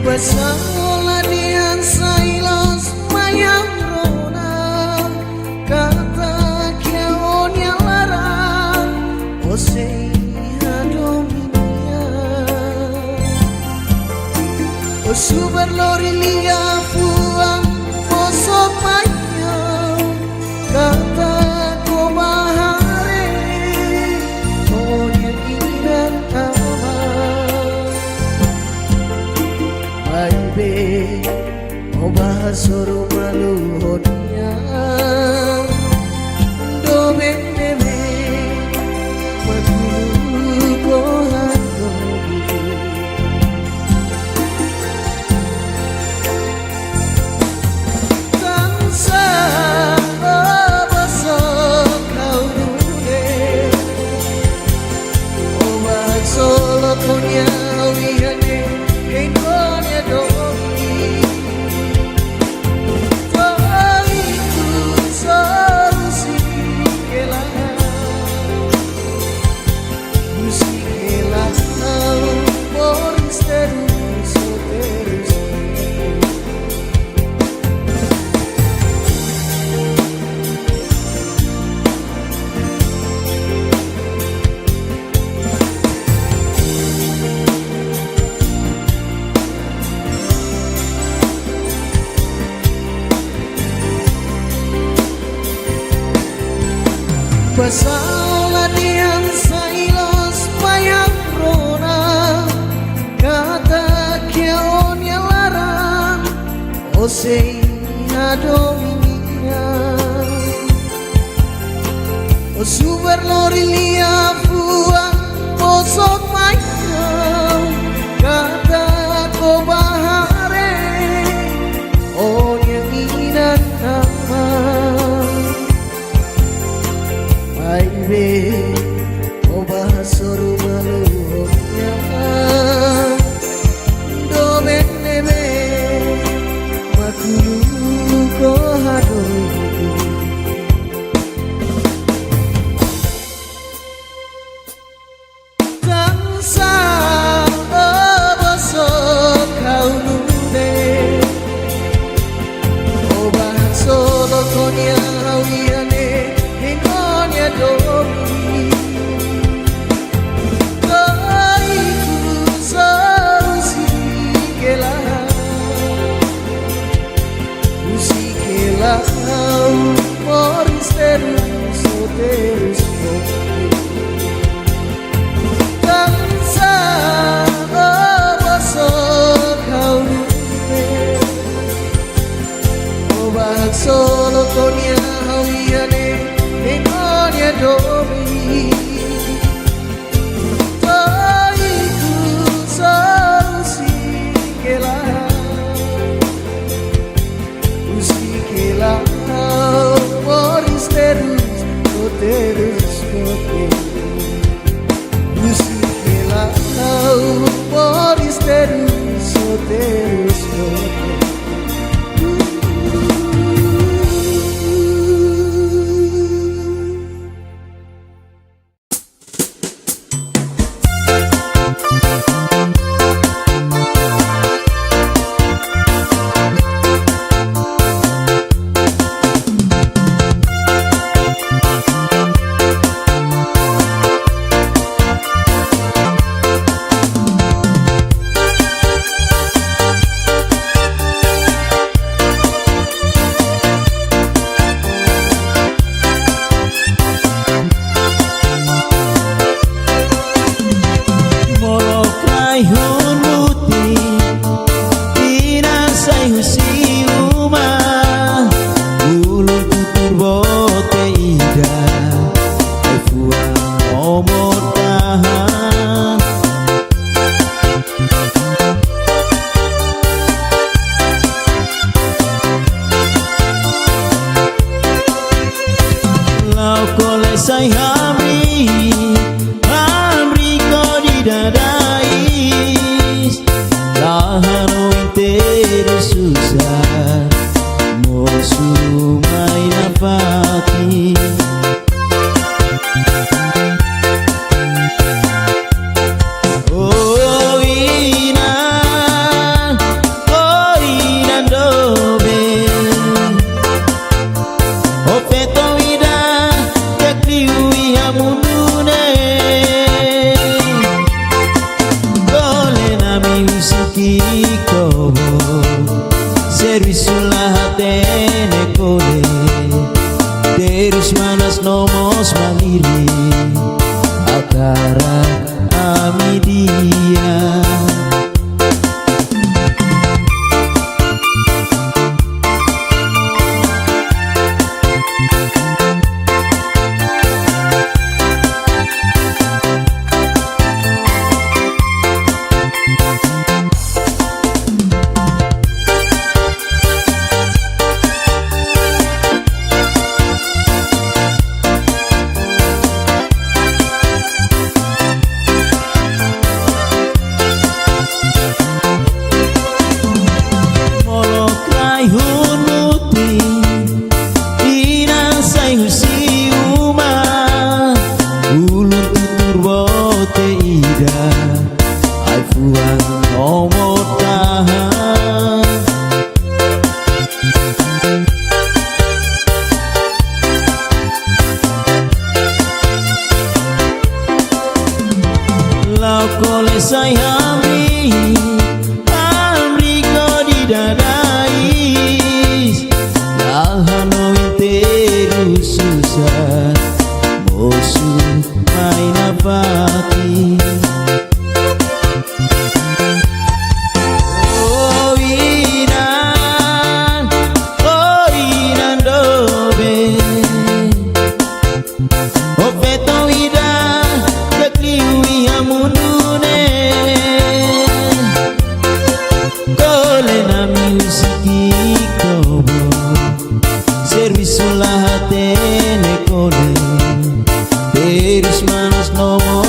Basalah dian sailos mayang rona kata kiaon yang larang osei hadominia osubar lori lia puang osok mayang kata ko bahare onya inan Baby, obah suruh malu hodia, do bende madulu kohan dobi. Tansa basok kau dule, obah solo punya wihane. Basalah dian sailos mayang rona kata kiaon yang larang osei hadominia osubar lori lia fuang osok mayang kata ko bahare on yang inan nama baby Obah soru maluhnya Domen nebe Makulu kohado Tangsa oboso kau nude Obah solo konya hawiane Hinonya domi Kaiku sarusi kelah Usikelah Moris terus terus Tangsa oboso kau nude Obah solo konya hawiane Hinonya domi Kaiku sarusi kelah Usikelah Moris terus terus Usikelah Moris terus terus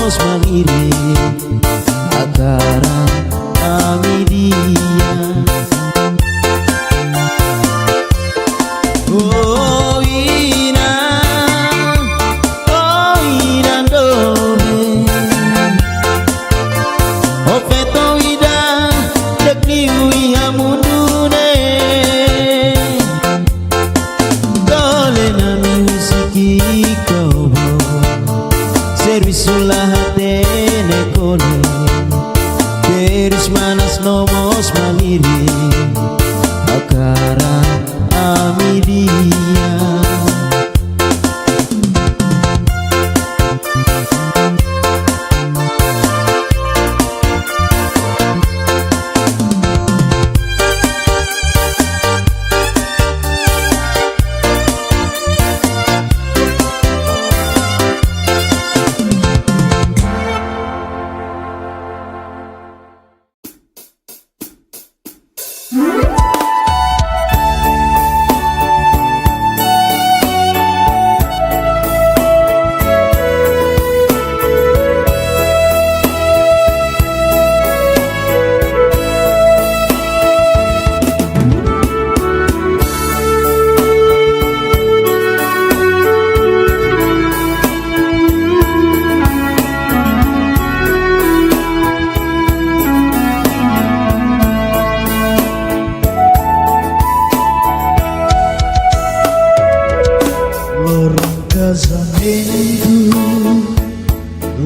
nomos maliri Akara amidia Oh ina dome Ofeto ida Dekni ui amundune Dole na musiki kobo Servisulah hatene kole Teris manas nomos maliri Akara amidia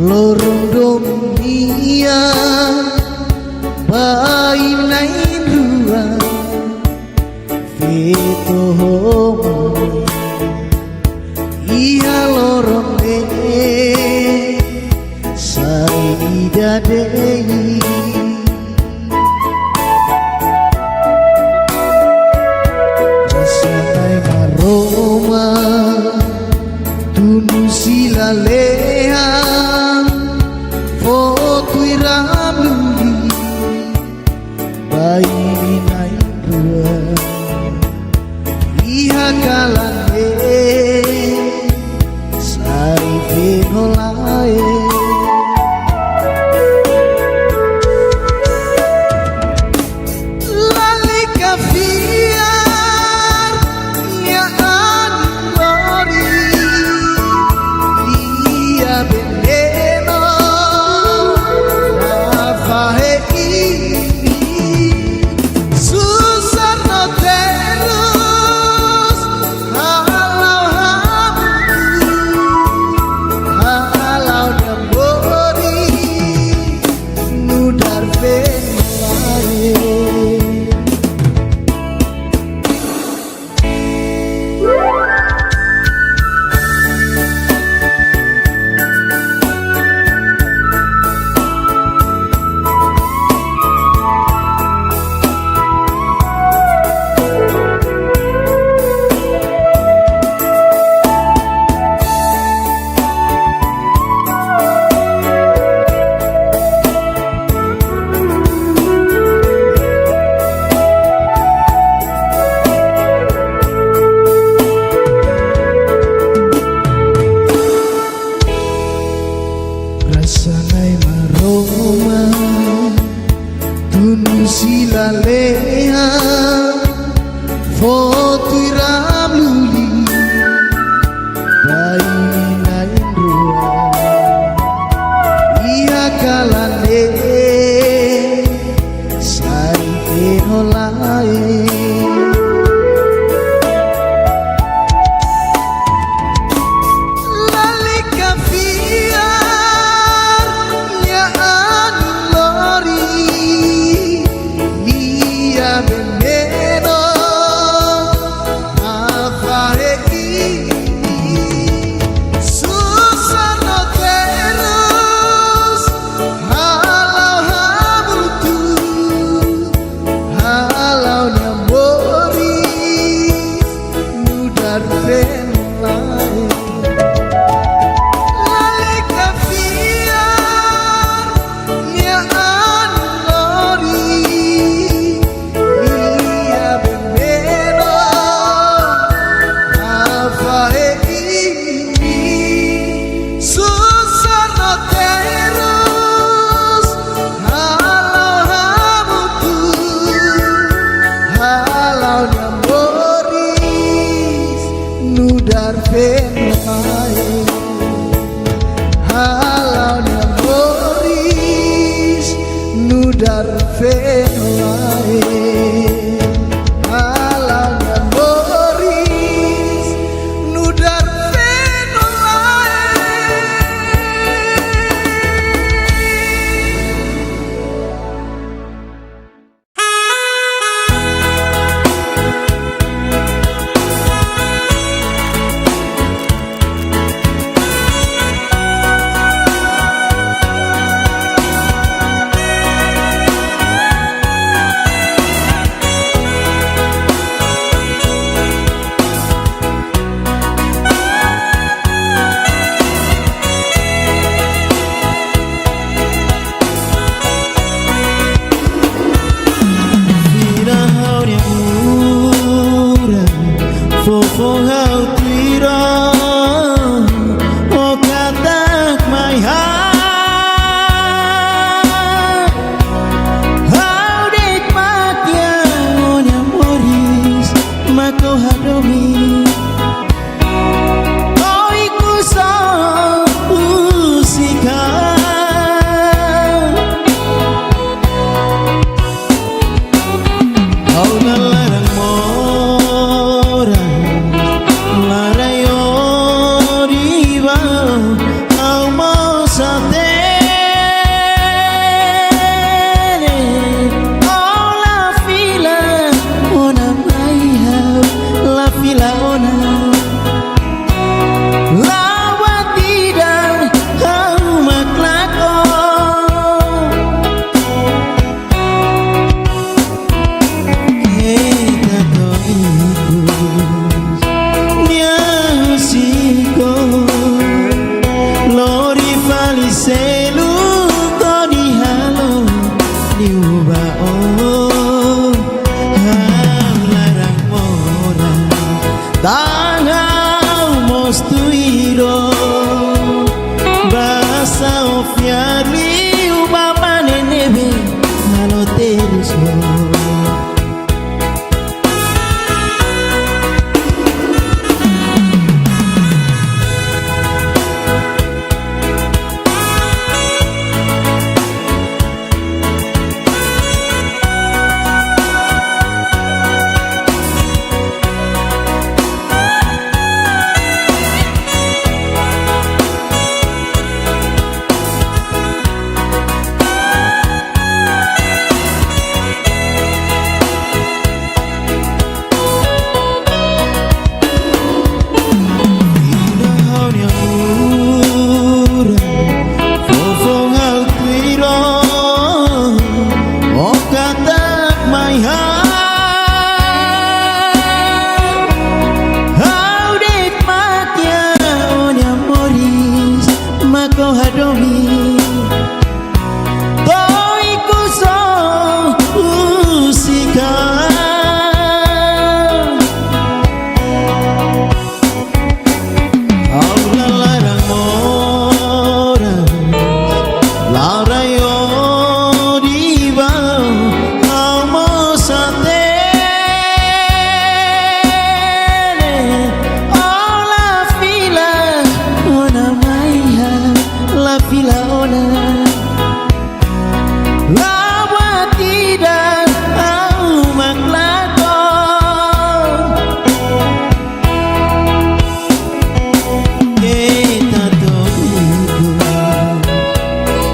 Lorong dunia bainain dua Vito Iya lorong Saida Dei Rasanai maroma Tunu silalehan Foto iramuli Bayi naik dua Iha kalane Sari fenolae Lali kafiar Ya anori Lia beneno Rafahe Susah no terus Halau dambori Nudar fenolae Rasanai maroma Tunu silaleha Foto iram luli Bayi nain rua Ia kalane Sari fenolae nudar fenolae alanya Boris nudar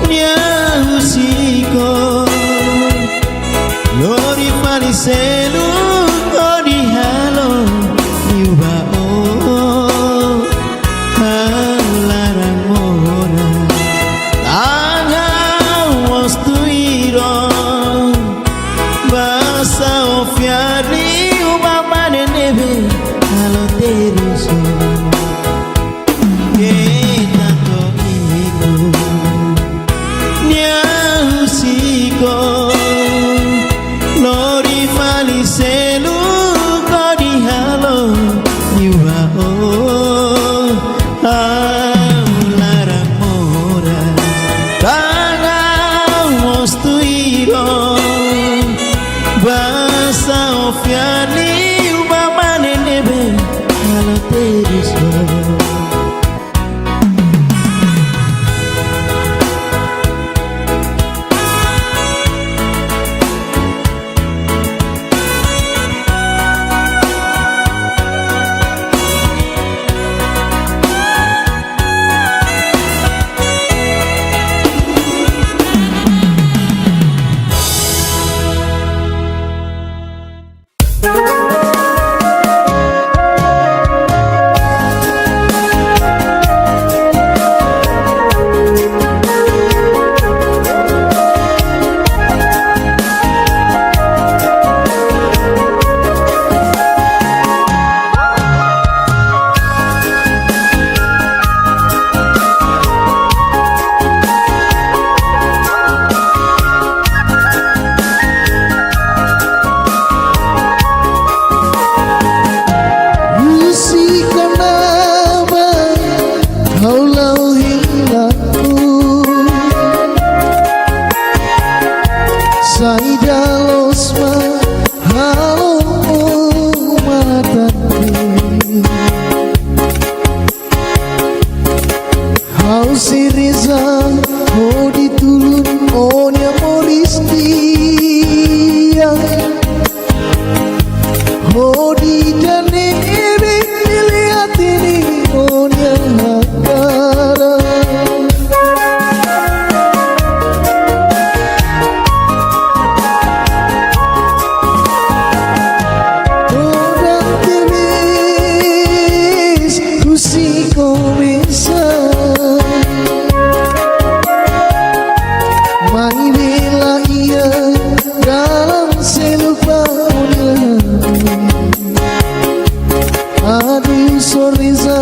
Yeah. Au si Reza ho ditulun onya moris dia ho di jane ere dilihat ini onya hakara toda tevis kusi começa sorriso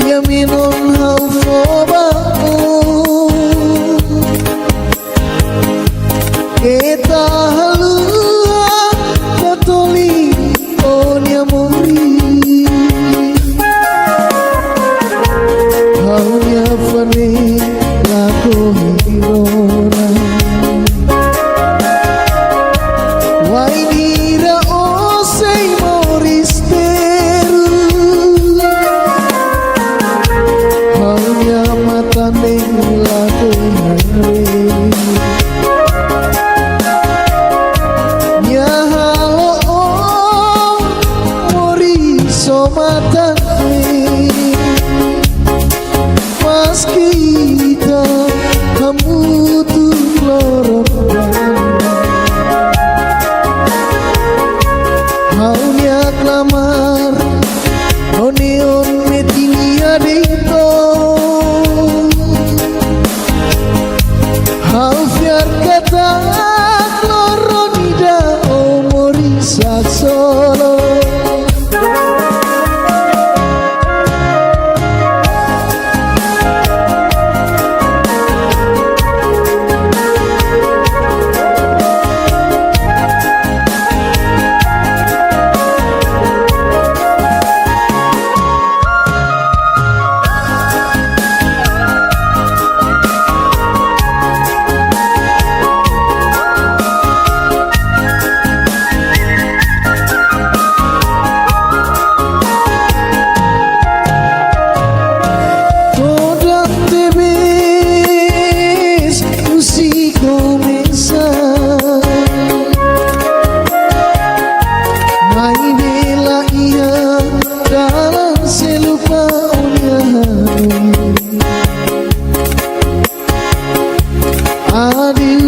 Yami non hau foba Kita halua Katoli Onya mori Haunya fane Lako hirona Wainira osei moriste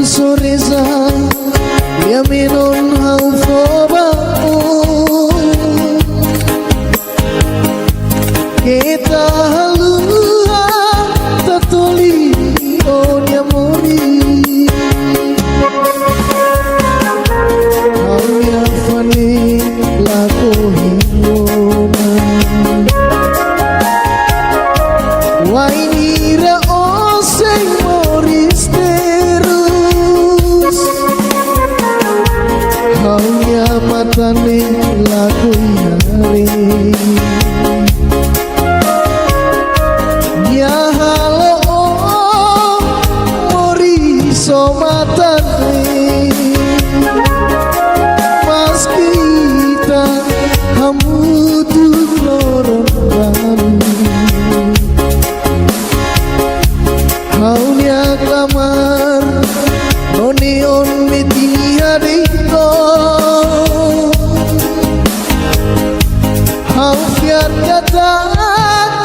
Soresa Yami non hau foba Kita halua Tatoli Onya mori Haunya fane Lako hirona Wainira osei moriste Haunya matane laku yare Ya halo mori so matane Mas kita hamudu lorong Haunya klamar Oneon media dito Haufian kata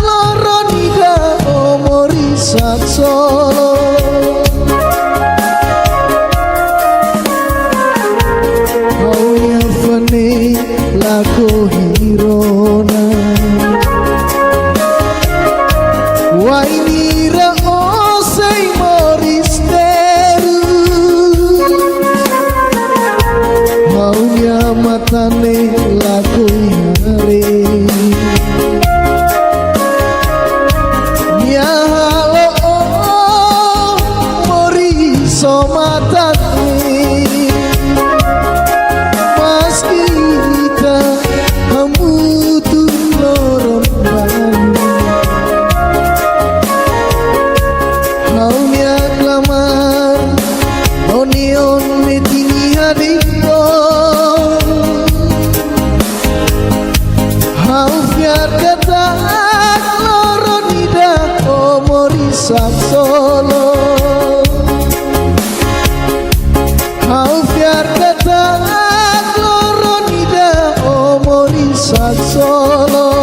Loronida omori saksolo Haunya fane lako hirona Wainira osei moristeru Haunya matane laku yare Ya halo sak solo. Kau biar kata loro nida omori sak solo.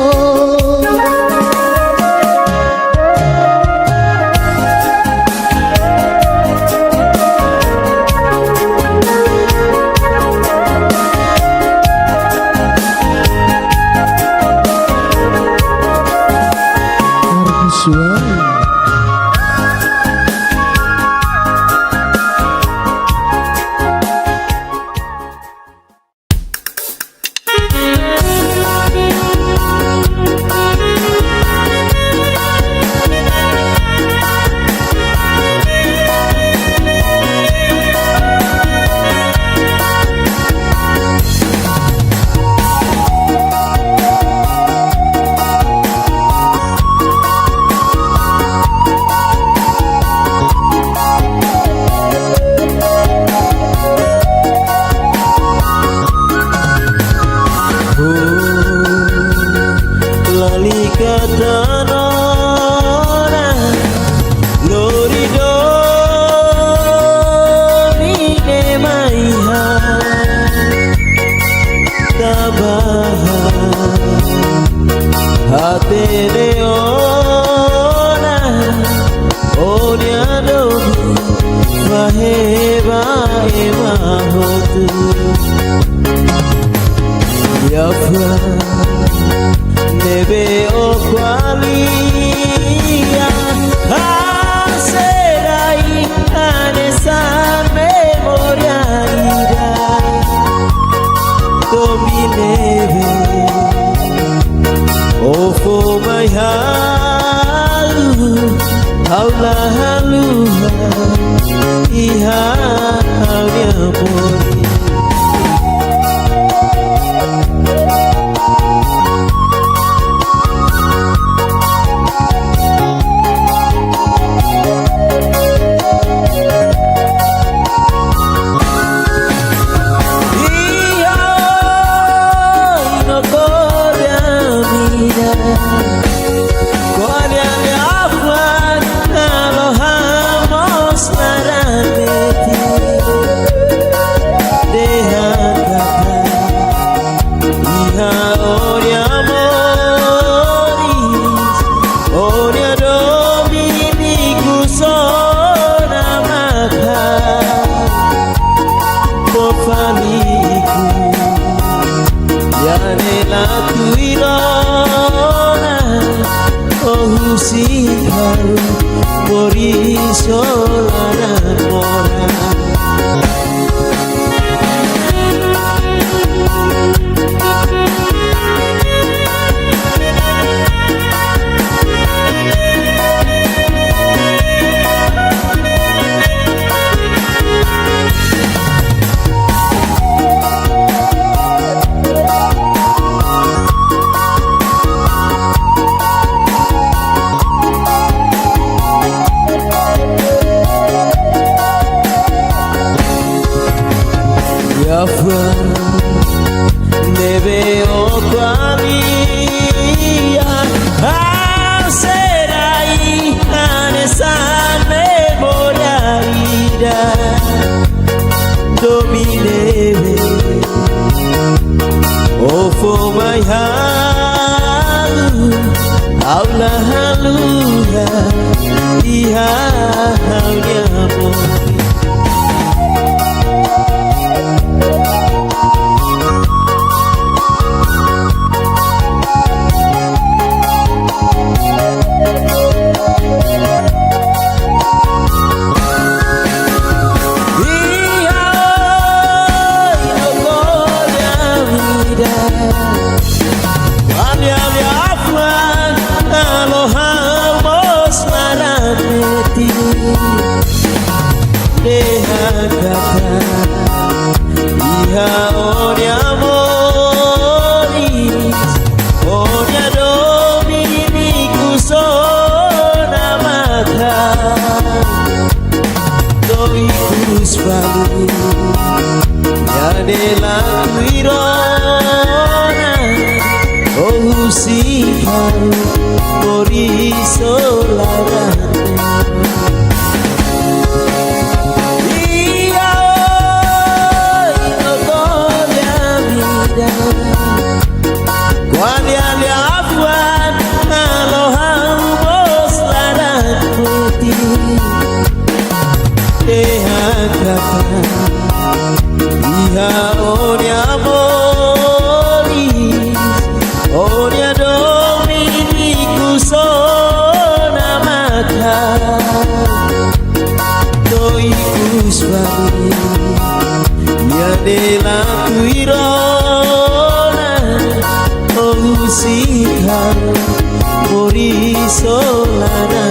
Oh, si por eso la Iha onia moris, onia dominiku sona maka doikus bani ya delang wirona usikar morisolana.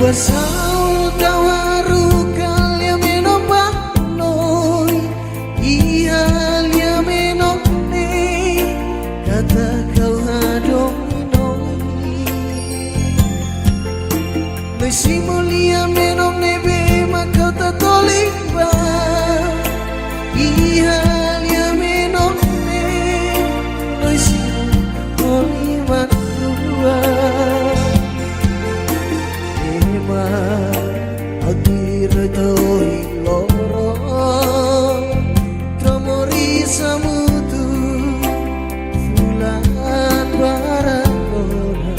Basau tawaru kalia menomba noi Ihalia menone kata kau hadong noi Mesi mulia menone be makau tatolik ba Ihalia menone Mesi mulia makua Adir toi loro Tromori samutu Fulan barakona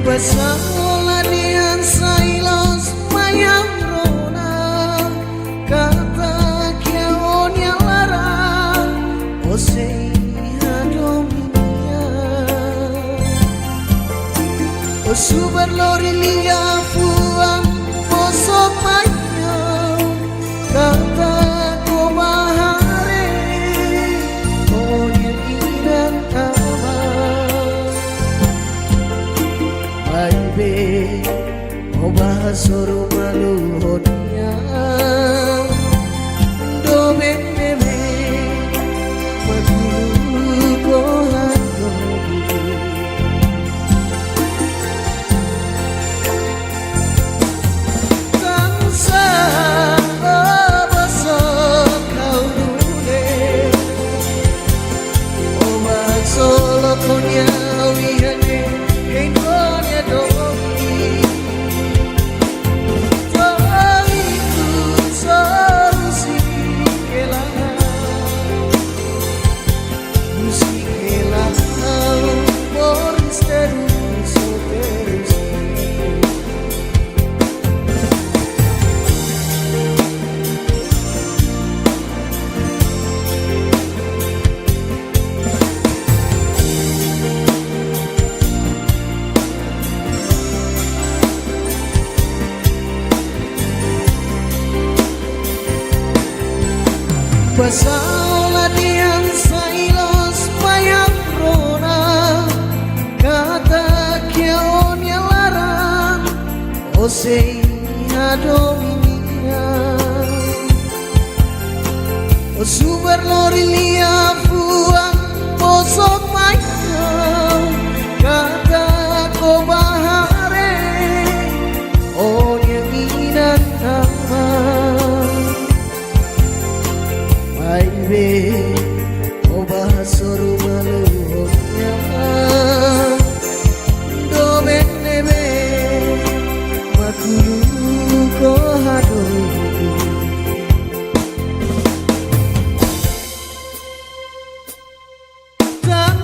Basalah dian sailos mayang rona kata kiaon yang larang Osei hadominia Osubar lori lia fuang posok mayang kata komahare Onyan inan Aibe oba soro malu honia do bebe magulu kohan dobi Kansa oba sok kau dule oba solo konia wihane Kendonya dobi Toiku solusi kelang Musik kelang Boris terus terus Basalah dian sailos mayang rona kata kiaon yang larang Osei hadominia Osubar lori lia fuang posok mayang kata kobahare on yang inan Aibe oba soru maluhnya do benebe makulu ko hado Tak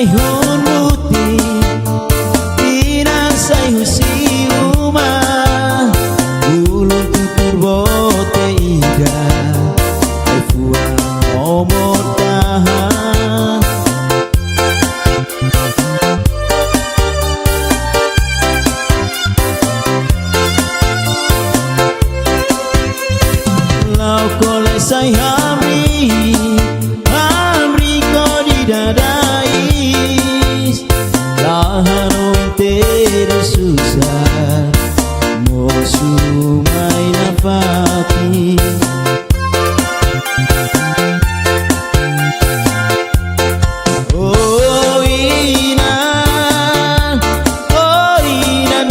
hun muti ina sai husi uma ulun tutur bote ida ai fuang omot tahan lau kole sai hamri ko di dadais lahan inteiro susah mosu mai nafati oh ina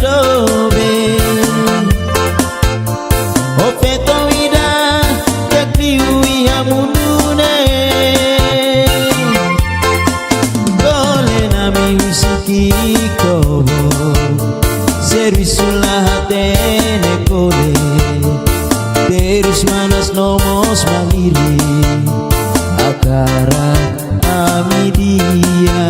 dobe oh feto ida yakliwi hamundune gole nami wisuki kobo servisulah hatene kole terus manas nomos maliri akara amidia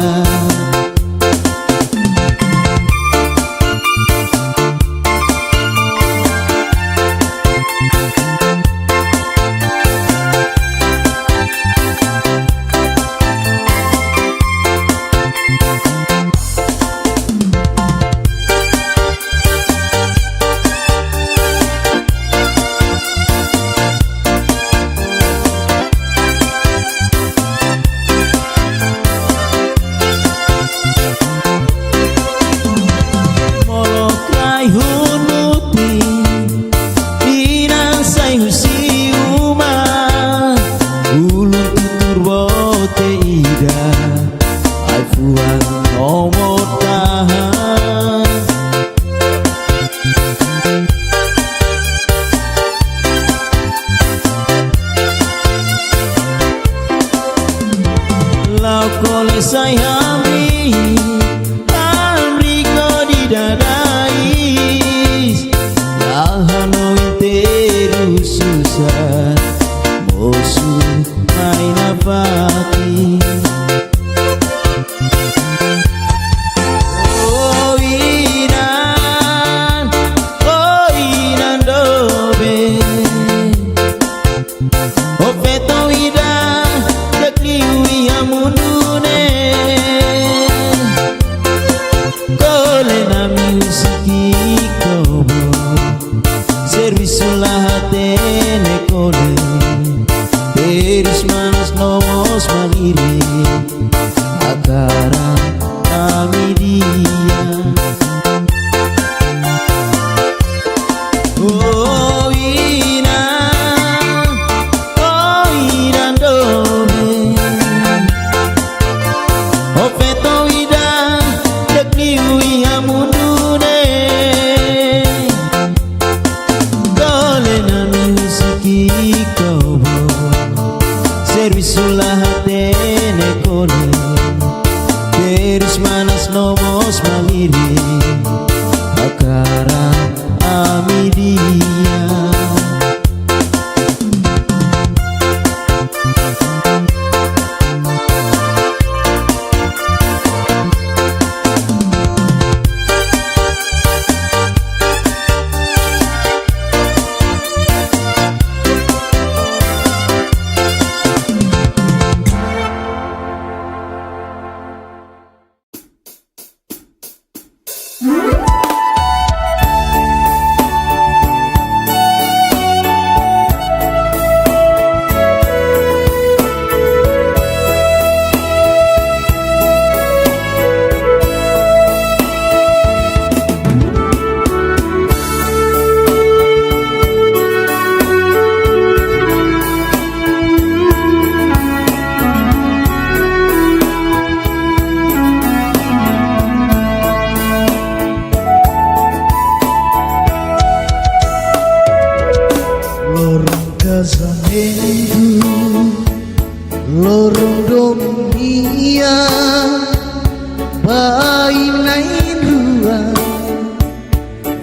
lau kole sai hamri ko di dadais lahan inteiro susah mosu mai nafati oh ina dobe oh feto ida yakliwi hamundune kole nami usiki kobo servisulah hatene kole terus manas nomos maliri akara amidia oh ina dobe oh feto ida yakliwi hamundune gole nami usiki kobo servisulah hatene kole terus manas nomos maliri akara amidia lorong dunia bainain rua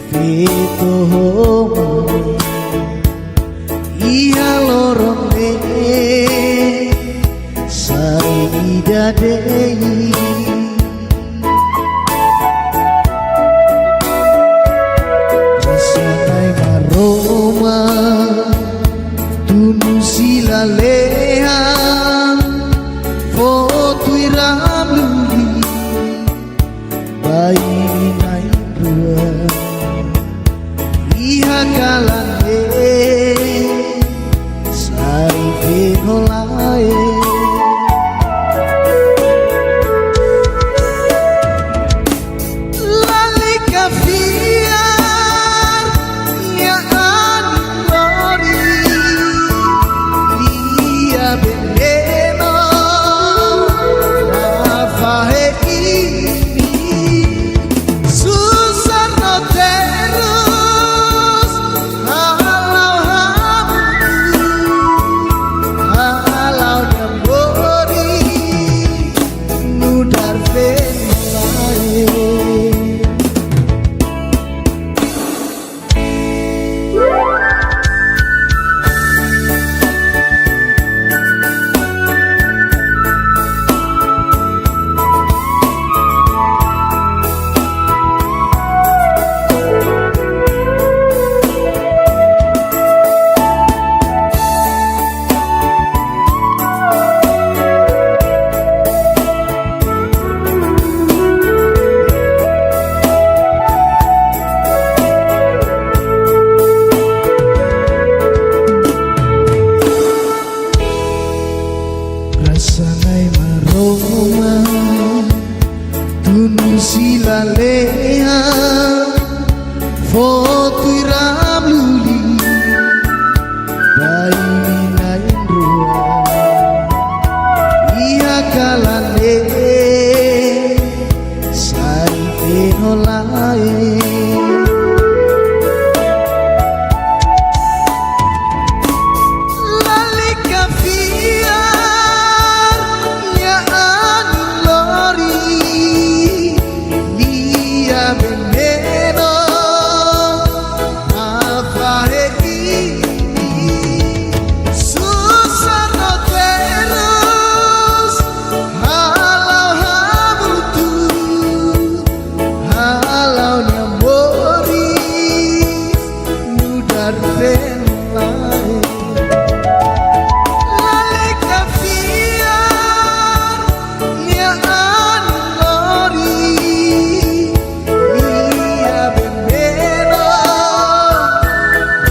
fito homo iya lorong de sari dadei lalehan Fotui ramluli Bayi naik dua Iha kalane Saife nolae Lali kafiar Ya anori Ia beneno Rafahe ini Susah no terus Halau hamu Halau dambori Nudar venlae Rasanai maroma Tunu silalea Fotui ramluli Bayi nain rua Ia kalane Saife nolae Lali kafiar Ya anlori Lia veneno Afahe ini Susah no terus Halau hamutu Halau nyambori Nudar venlae Lali kafiar Ya anlori Lia veneno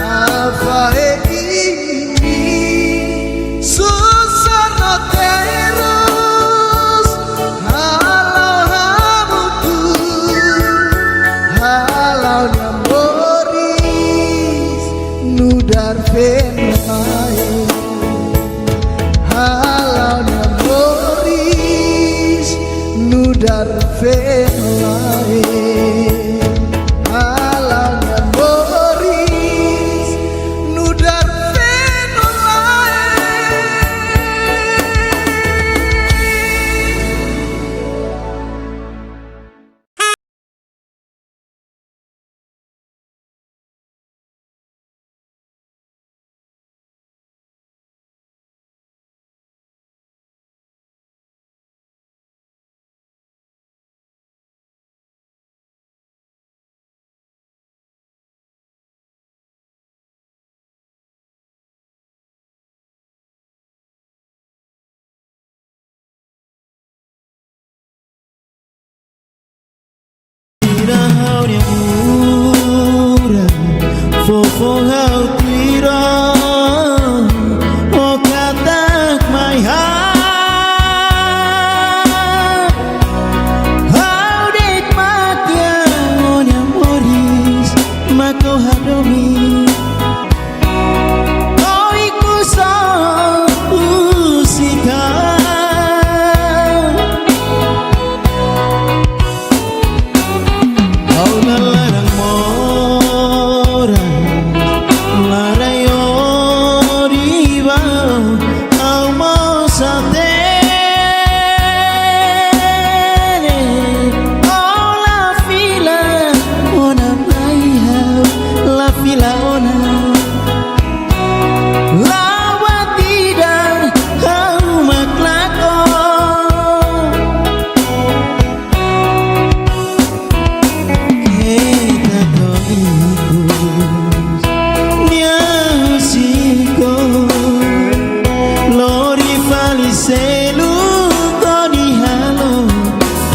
Afahe ini Susah no terus Halau hamutu Halau nyamboris Nudar venlae Halau nyamboris Nudar venlae Halau nyamboris Nudar venlae Irahau yang murah Fofo hau tira Oh katak my heart How did makia Onya moris Mako hadomi Oh iku sa usika Kau nalarang mora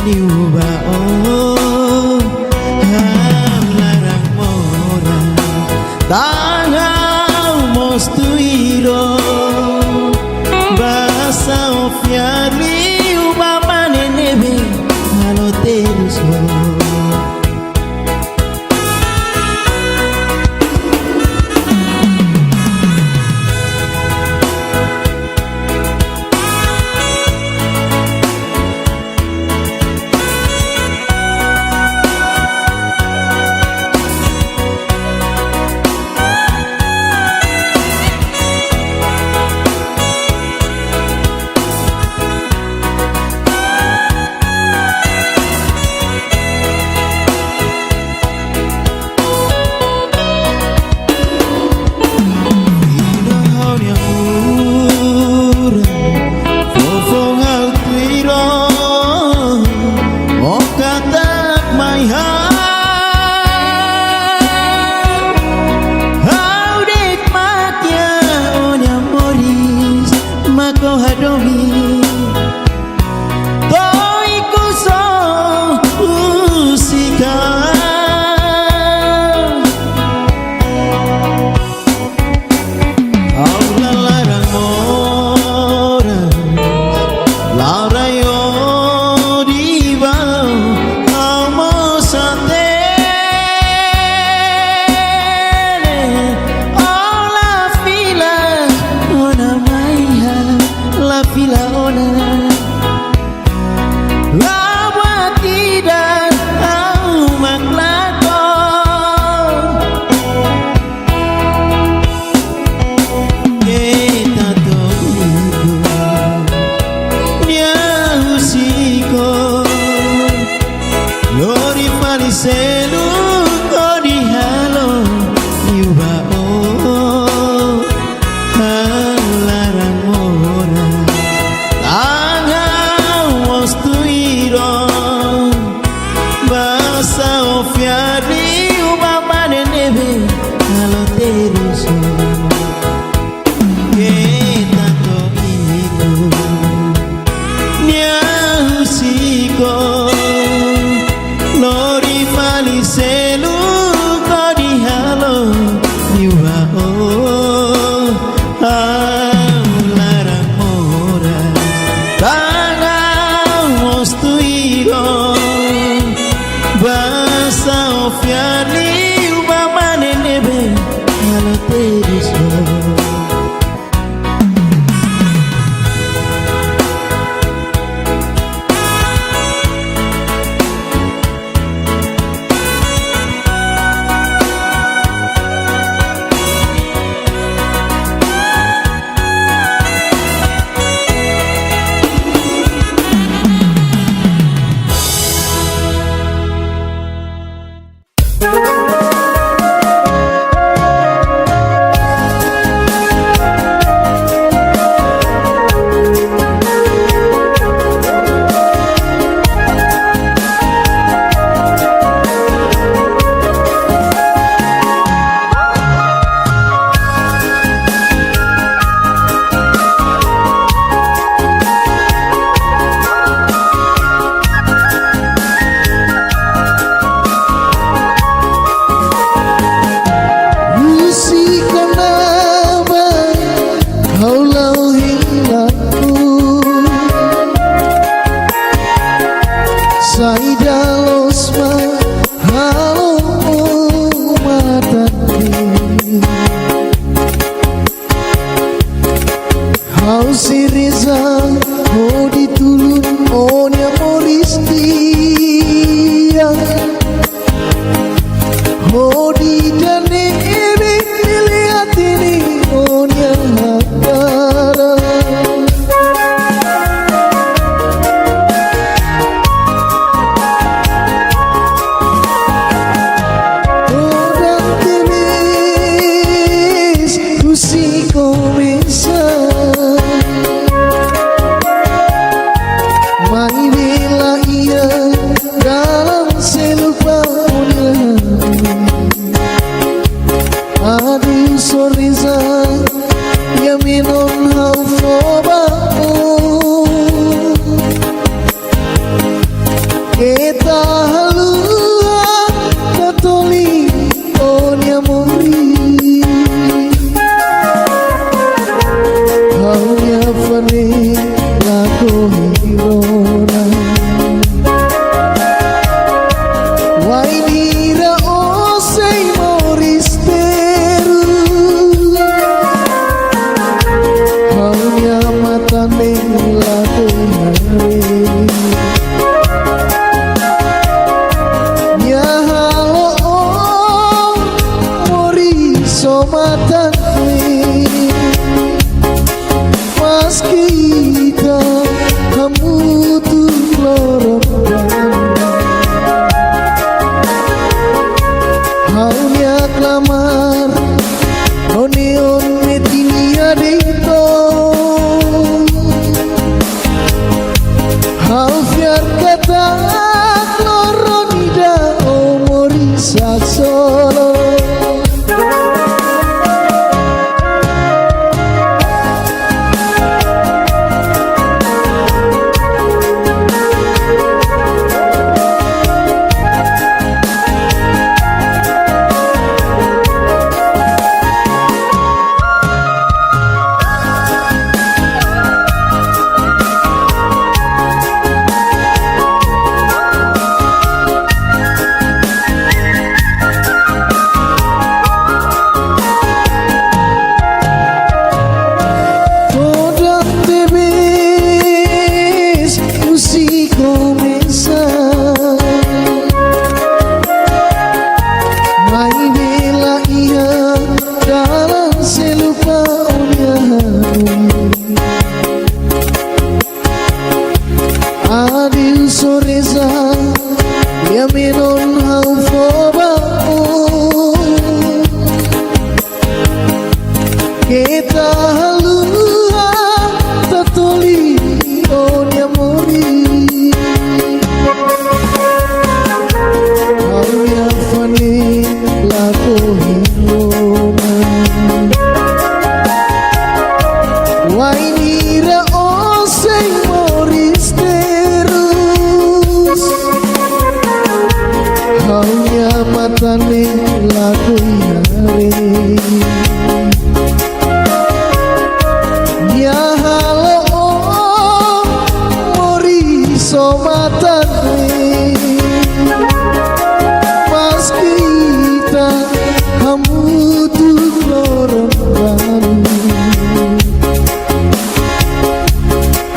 niubao larang mora tangau mostuiro basa ofiarli ubama nenebe halo teruso. Kita halua katoli onya mori haunya fane lako hirona wainira osei moristeru haunya matane lako hare Mas kita kamu tuh lorong haunya klamar oneon metinia dito hau fiar kata kloronida omori saksolo Adil soreza ya menon hau foba kita halua tatoli onya mori haunya fane lako hirona wainira osei moristerus haunya matane lako hare ya halo mori somatane mas kita kamu tuh lorong baru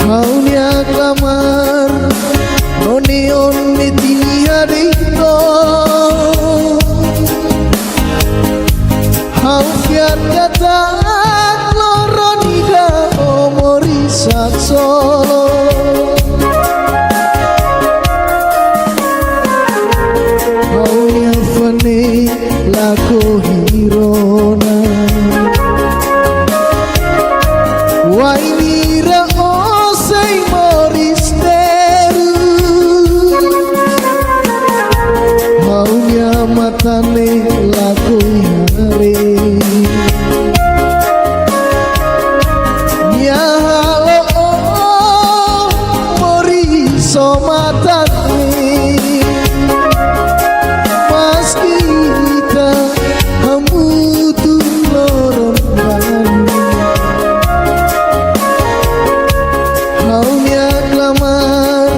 haunya kamar oneon metinia dito hau fiar kata kloronida omori saksolo haunya fane lako hirona wainira osei moristeru haunya matane lako hare ya halo mori somatane mas kita kamu tuh lorong haunya klamar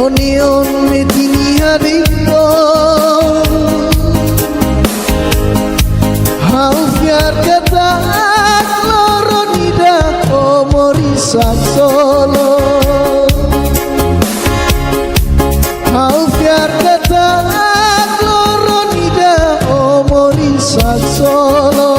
oneon metinia dito hau fiar kata kloronida omori saksolo hau fiar kata kloronida omori saksolo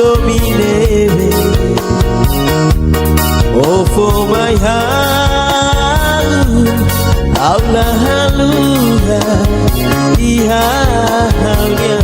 domine. Oh, for my heart, Allah haluha, dia halnya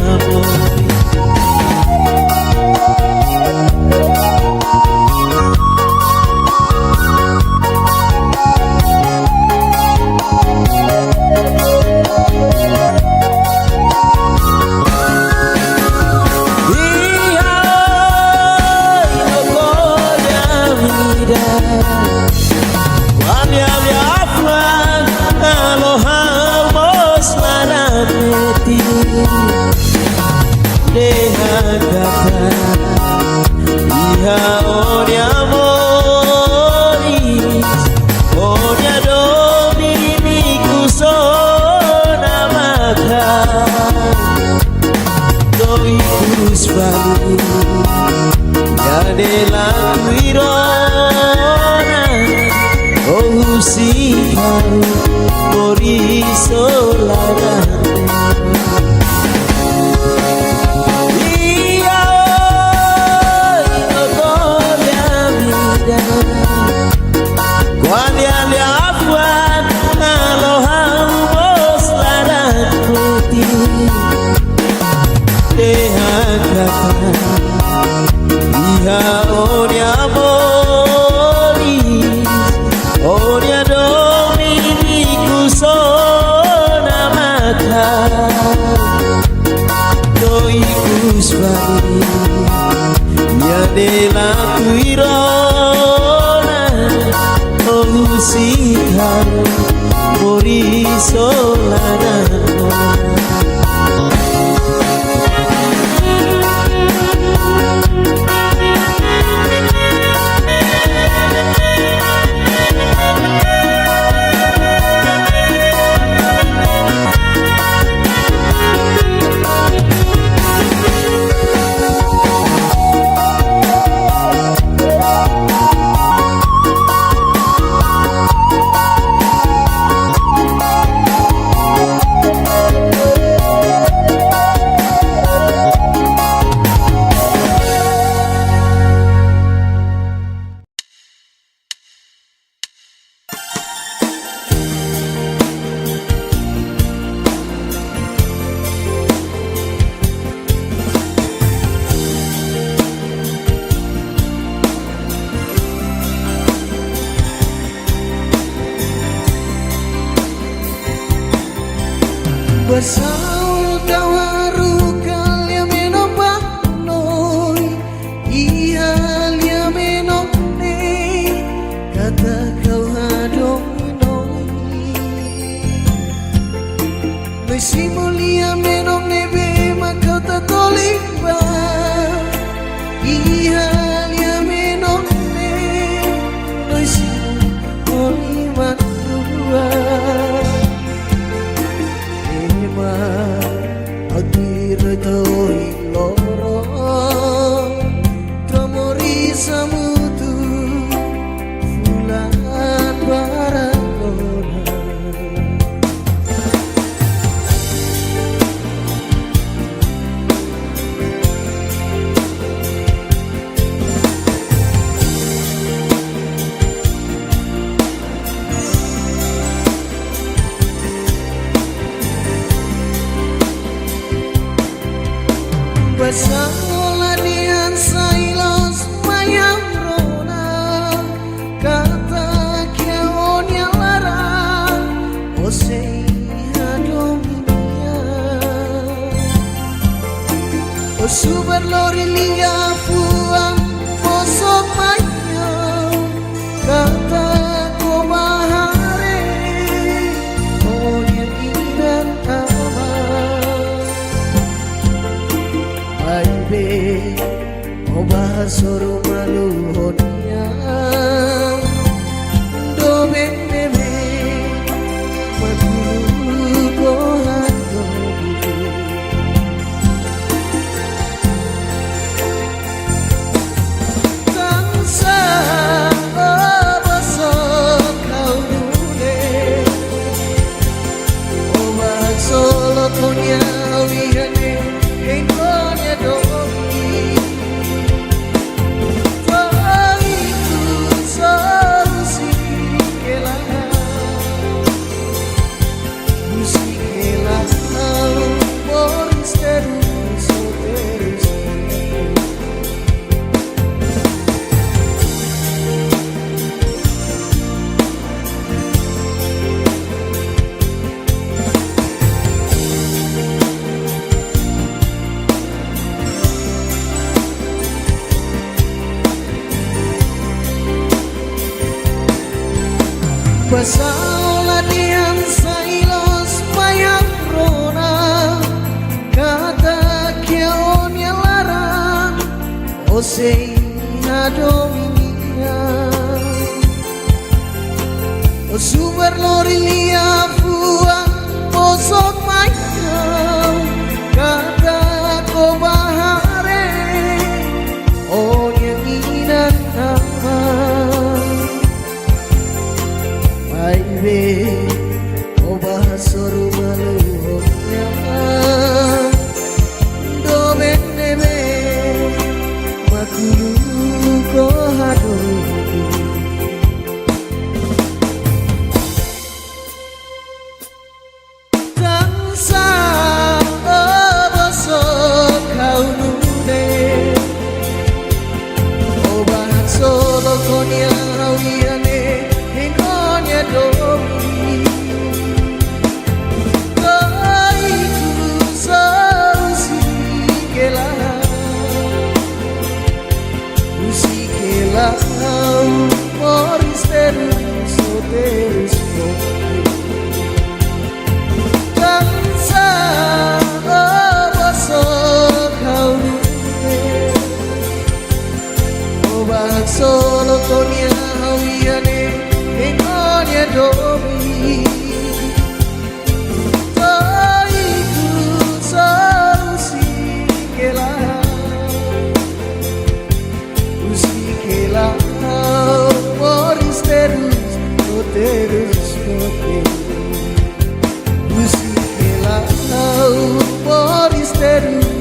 Bersau kawaru kalia menopak noi, ihalia menokne, kata kau hadong noi. Noi mulia menokne be makau tatolik ba, ihalia menokne, noi simuli matua. Adir toi loro Kamori samutu Fulan barangona Bersaulah dian sailos mayang rona kata kiaon yang larang osei hadominia osubar lori lia puang bosok mayo kata ko bahare onya inan Oba soru malu hodia do bebe madulu kohan do tansa baso kau dule Oba solo tonya wihane endonya do Saola diam sailos mayang rona kata kionya larang osei na dominia o sumber lorilia fua posok mayang kata ko bahare o nyanginan nama Baby, oh bahasoru maluhnya, do benebe, makulu ko hadu. Tangsa obosok kau nude, oh bahasolo konya hawiane. Domi Kaiku sausikela Usikela Moris terus terus Kansa obosok kau nude Obak solo konya hawiane Ingonya domi Toiku sausikela Usikela Moris terus Usikela Moris terus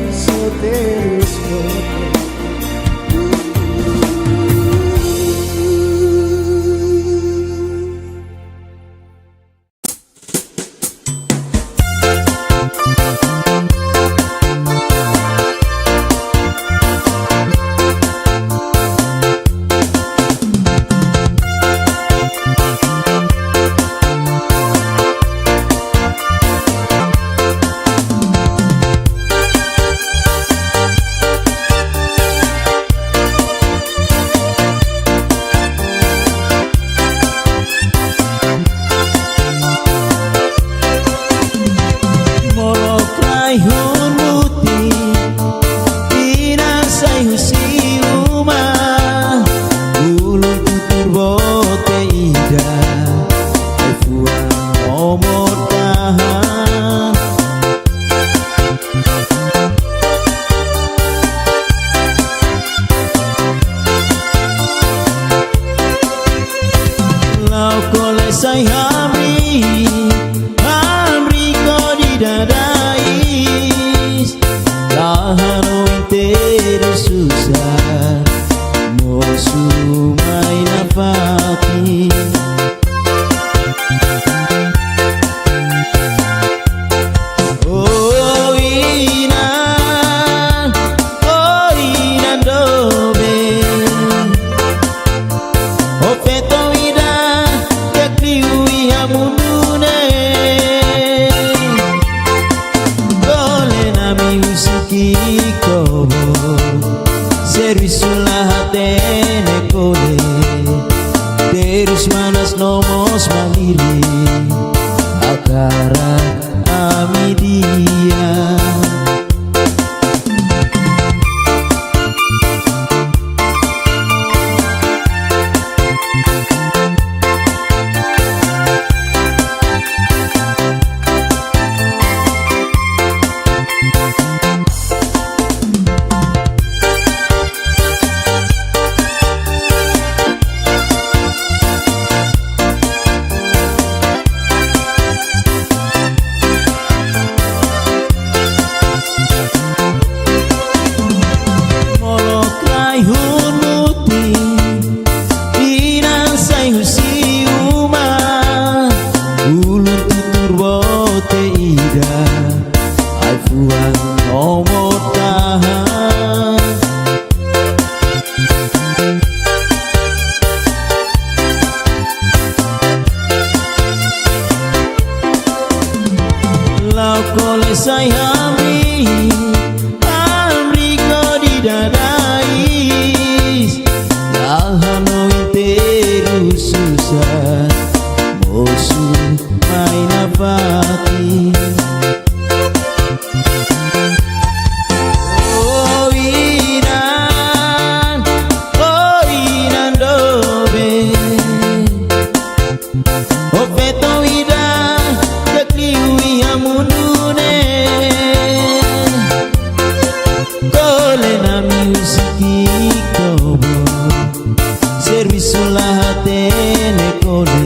Servisulah hatene kole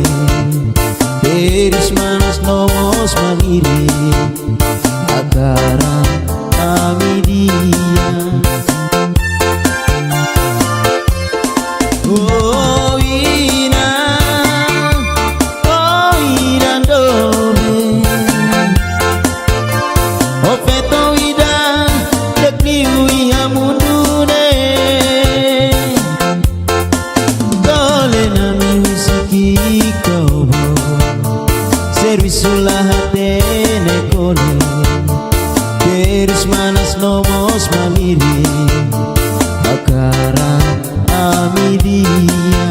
Beris manas nomos maliri Agara kami dia Oh ina dole Oh feto ida Dekni uya mundune Dole nami usiki kobo Servisulah hatene kole Beris manas nomos maliri Akara amidia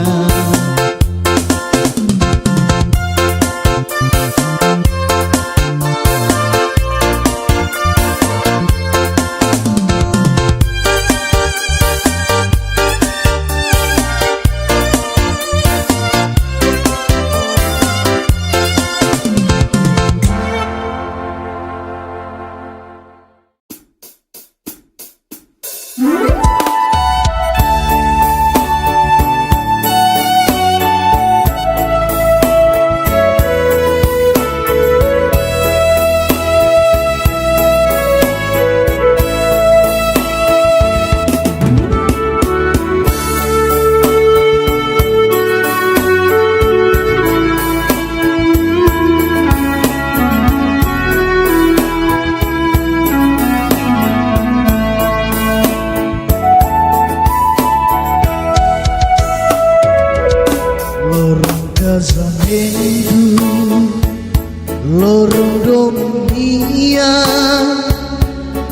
Lorong dunia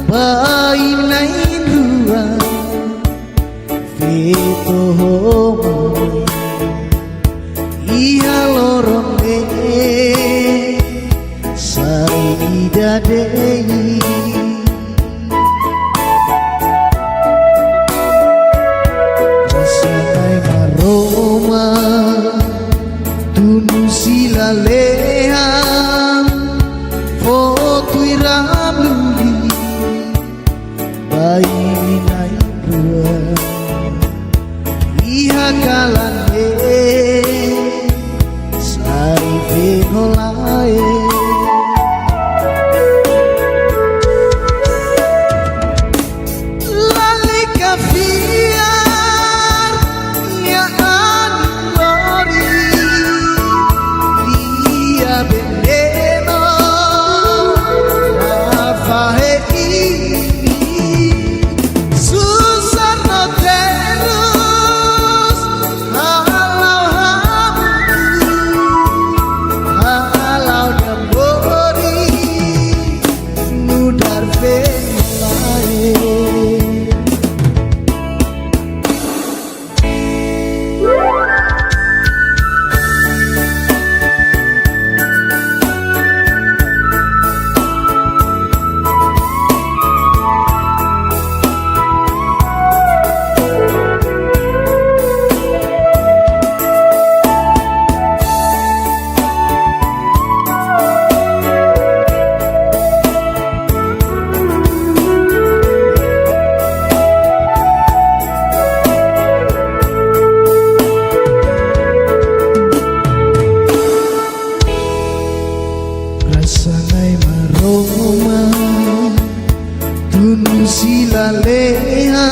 bainain dua Vito homoni Iya lorong sari dadei Rasanai maroma Tunu silalehan Foto iramuli Bayi naik dua Iha kalane Sari venolae Lali kafiar Ya anori Dia veneno Afahe Susah no terus Halau dambori Nudar venolae Rasanai maroma Tunu silaleha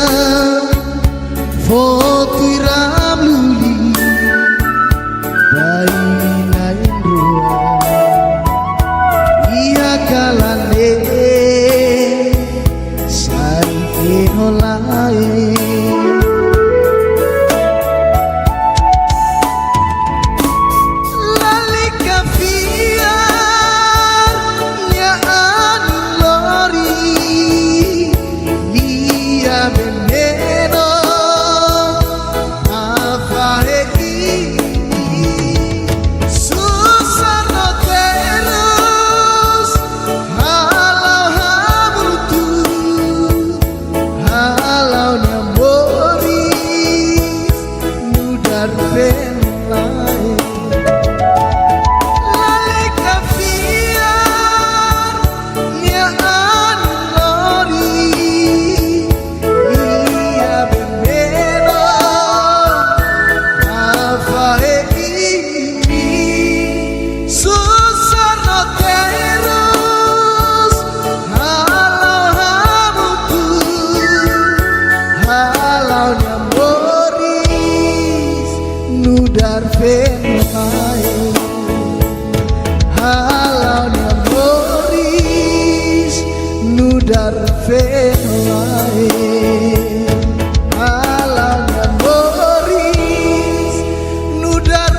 Foto iramluli Bayi nain rua Ia kalane Sari venolae Lali kafiar Ya anlori Dia veneno dar fenolai halaunya Boris nudar fenolai halaunya Boris nudar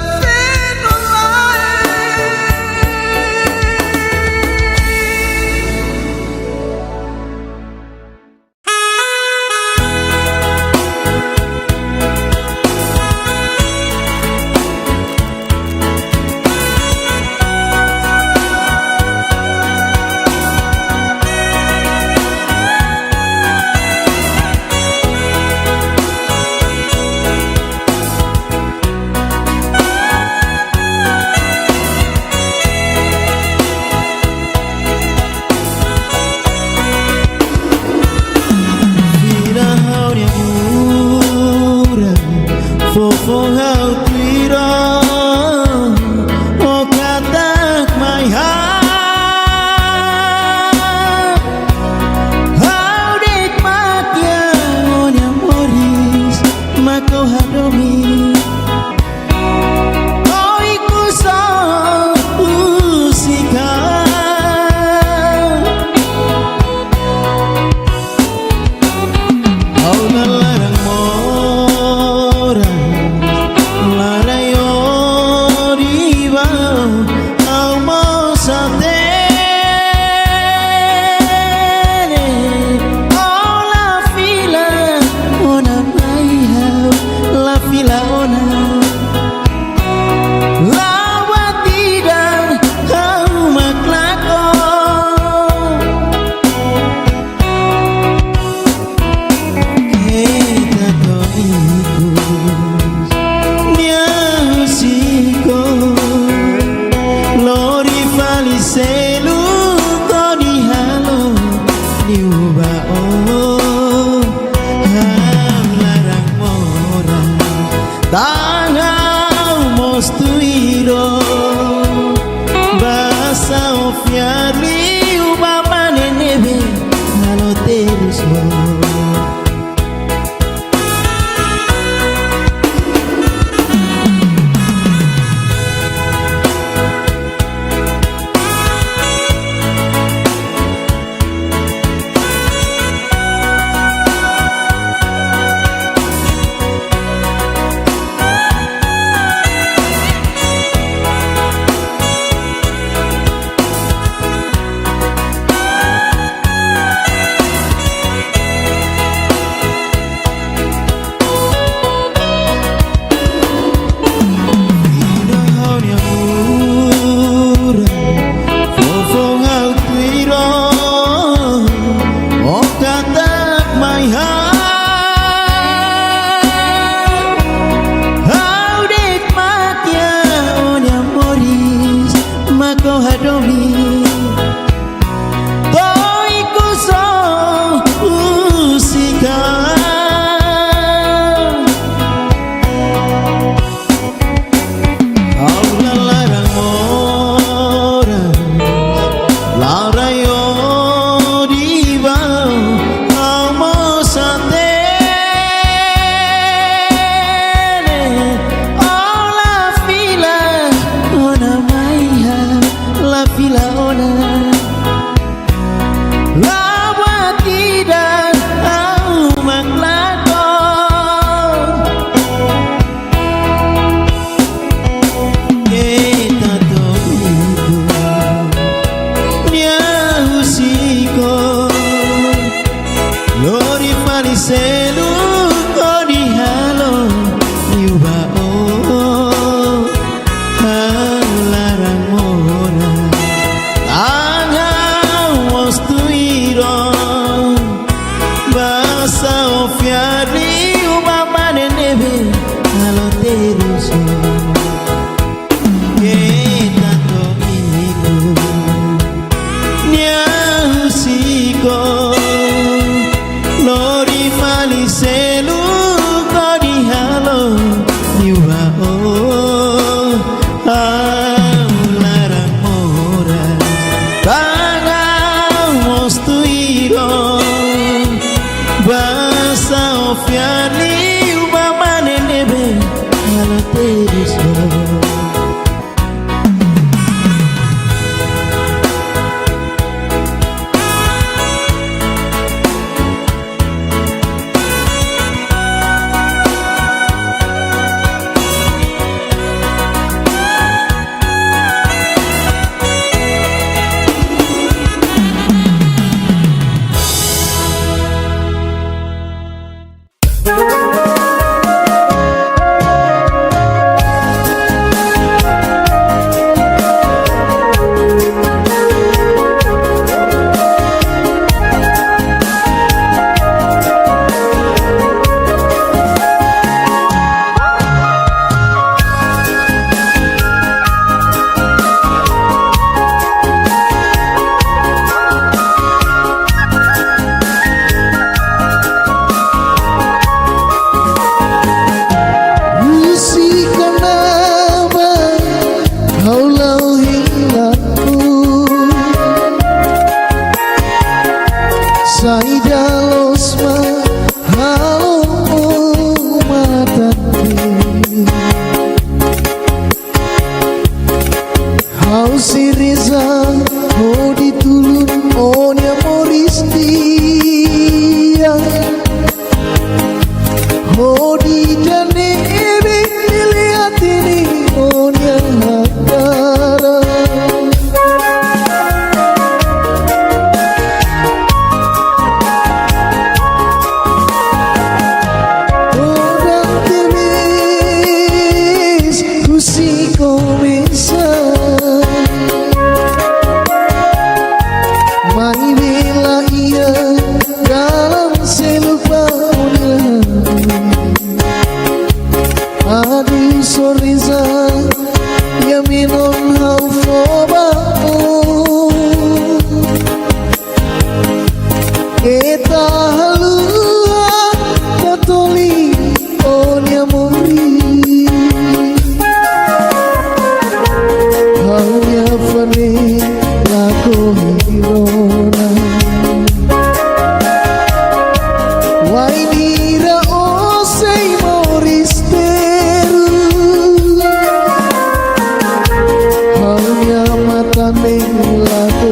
amori hanya fane laku hirona wainira osei moristeru hanya matane laku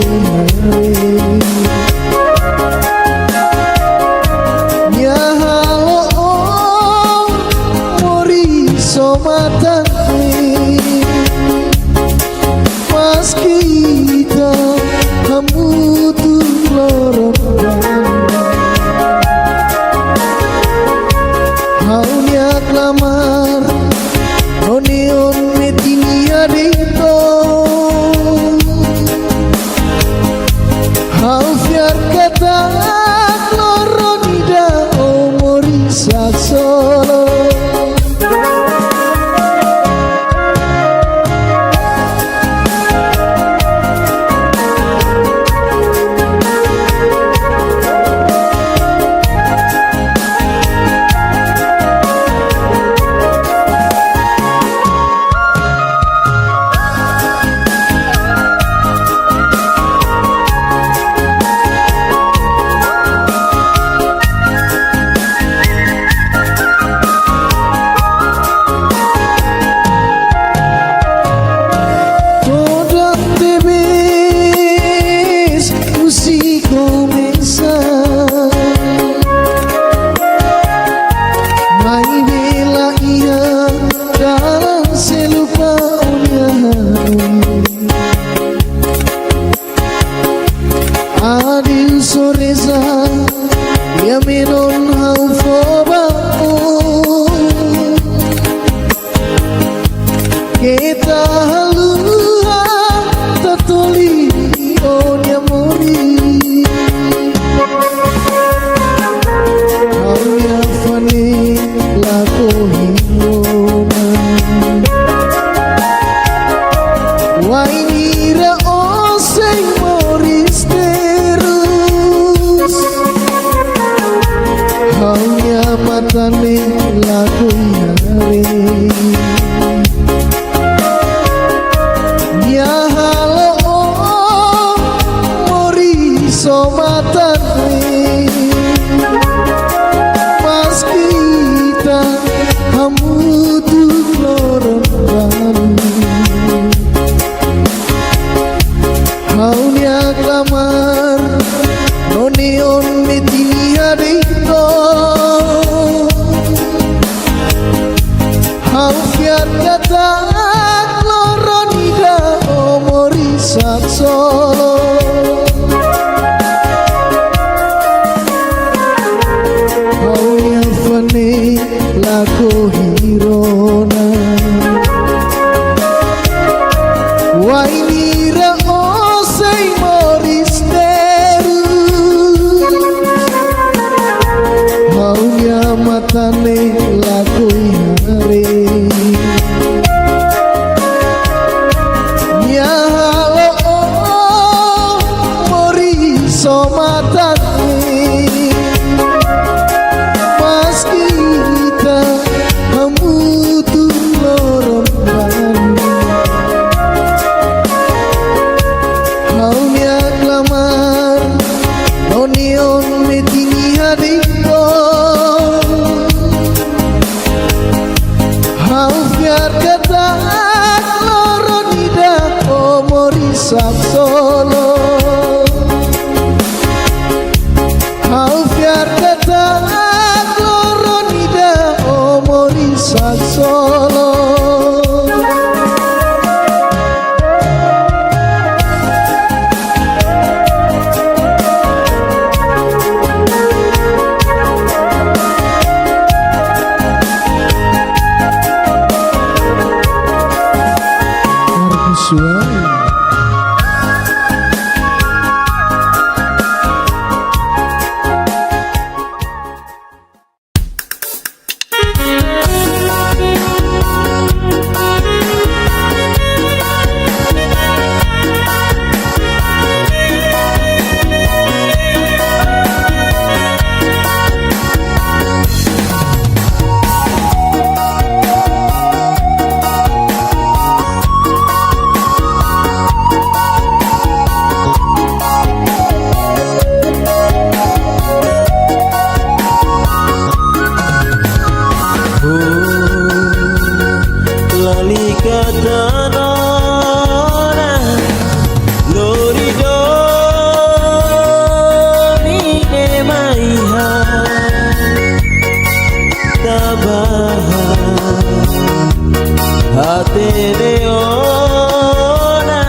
hate leona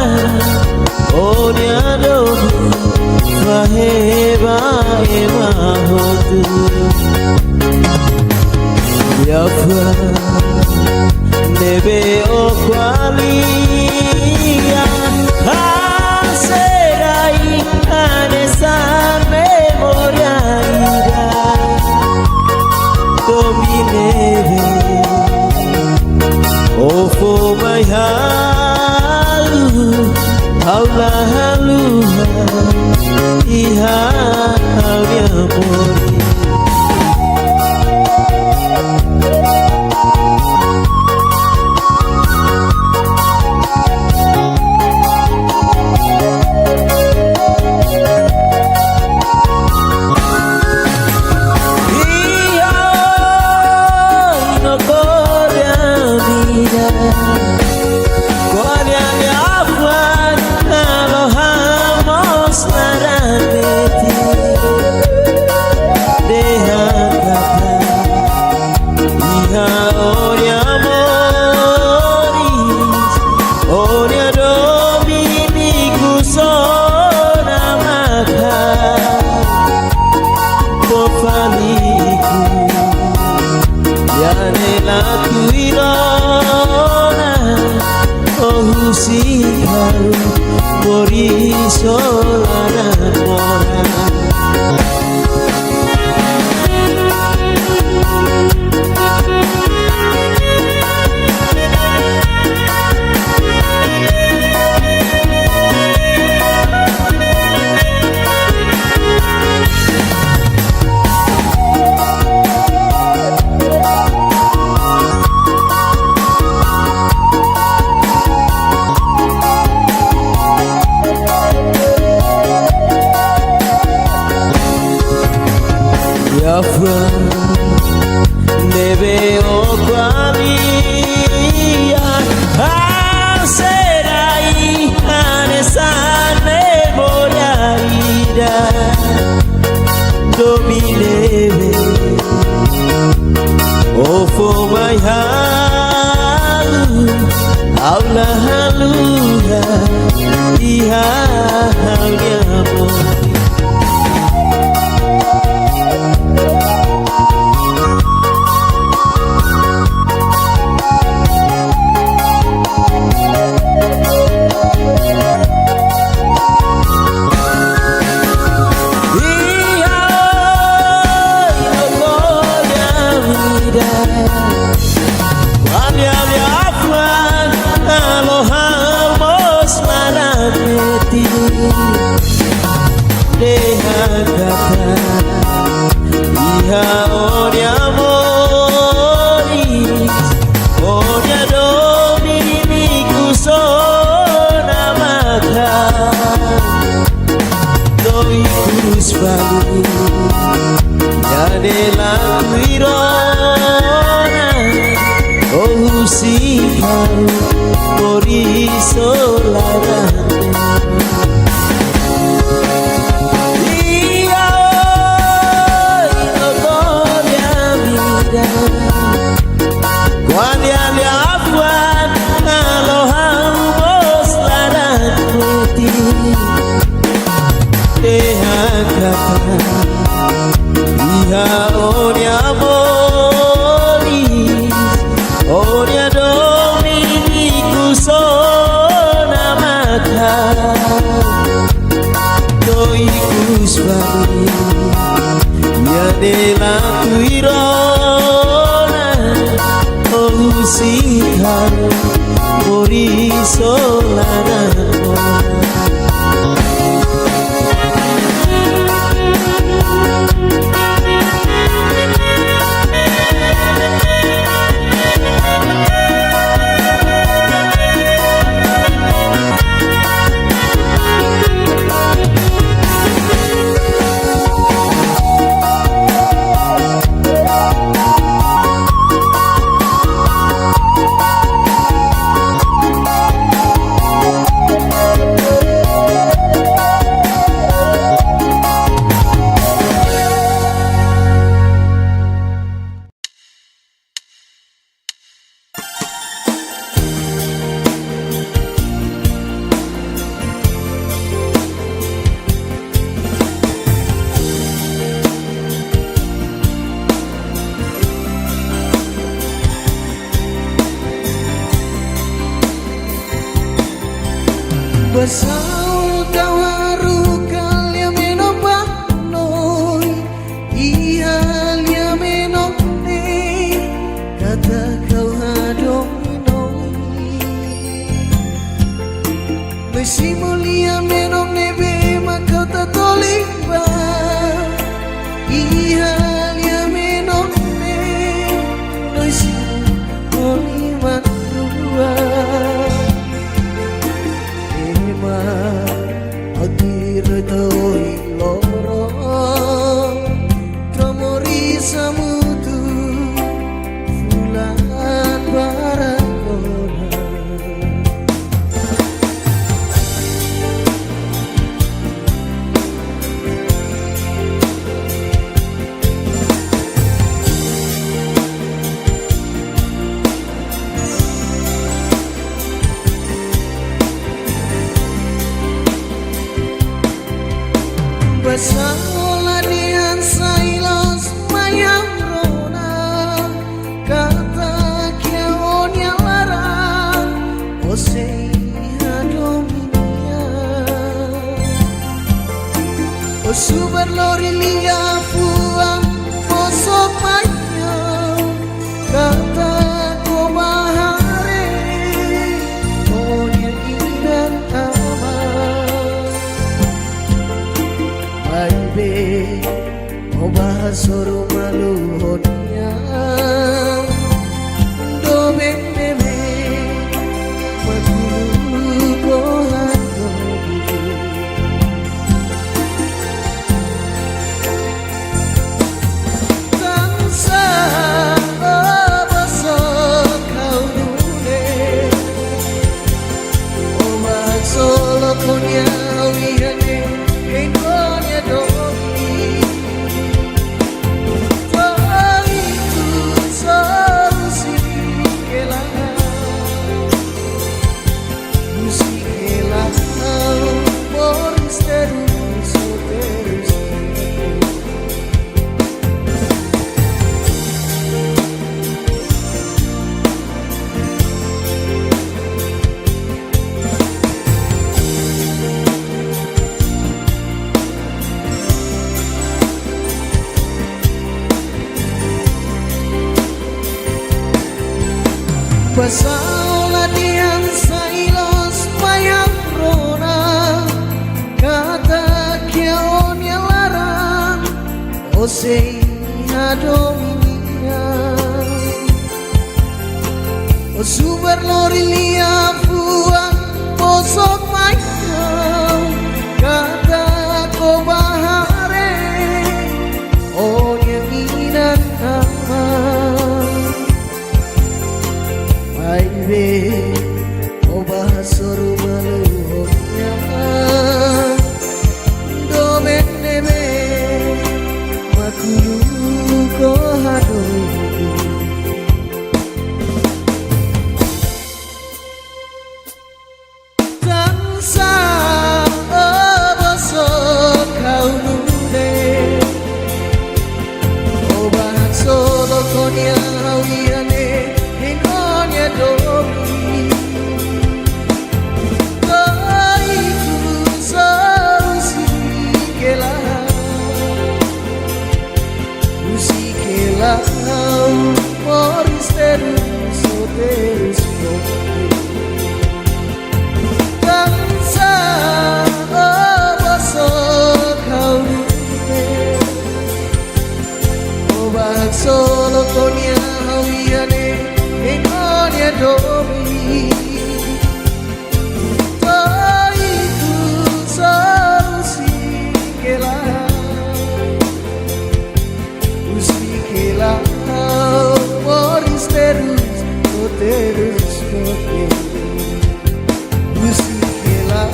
onyado maheba emahotu yafa nebe okwalia haserai anesa memoria ira dominebe oh for my halu haula haluha iha mi amor por eso la enamora. Debe okwalia haserai anesa memoria ira dominebe oh for my halu haula haluha iha mi amor deja kata iha onia amoris onia domini kusona maka doi kusbali ya de la virona oh sikau morisolara iha onia amoris onia domini kusona maka doi kusbali ya de la virona oh sikar morisolana Basau kau haru kalia menopang noi Ihalia menopne kata kau hadomi noi Besi mulia menopne be makau tatolik ba Ihalia menopne noi si oli matua Adir toi loro Tromori samutu Fulan barakona Bersaulah dian sailos mayang rona kata kiaon yang larang Osei adominia Osubar lori lia fuang posok mayang kata ko bahare on yang indah Baby, oh bahasoro maluhotnya do bebe magulu kohan dobi Tansa oh basok kau dule oh bahasolo konya wihane Kekonya domi Itu solusi kelang Musik kelang Boris terus terus Basaulah dian sailos mayang rona kata kiaon yang larang Osei adominia Osubar lori lia fuang posok mayang kata ko bahare on yang inan Baby, oh bahasoro maluhotnya do bebe makulu ko hadomi Tansa oh basok kau nude oh bahasoro konya hawiane Kekonya domi Itu solusi kelang Musik kelang Boris terus terus Tansa oh basok kau dule Oh bahak solo konya hawiane Kekonya domi Itu solusi kelang Musik kelang Boris terus terus Musik kelang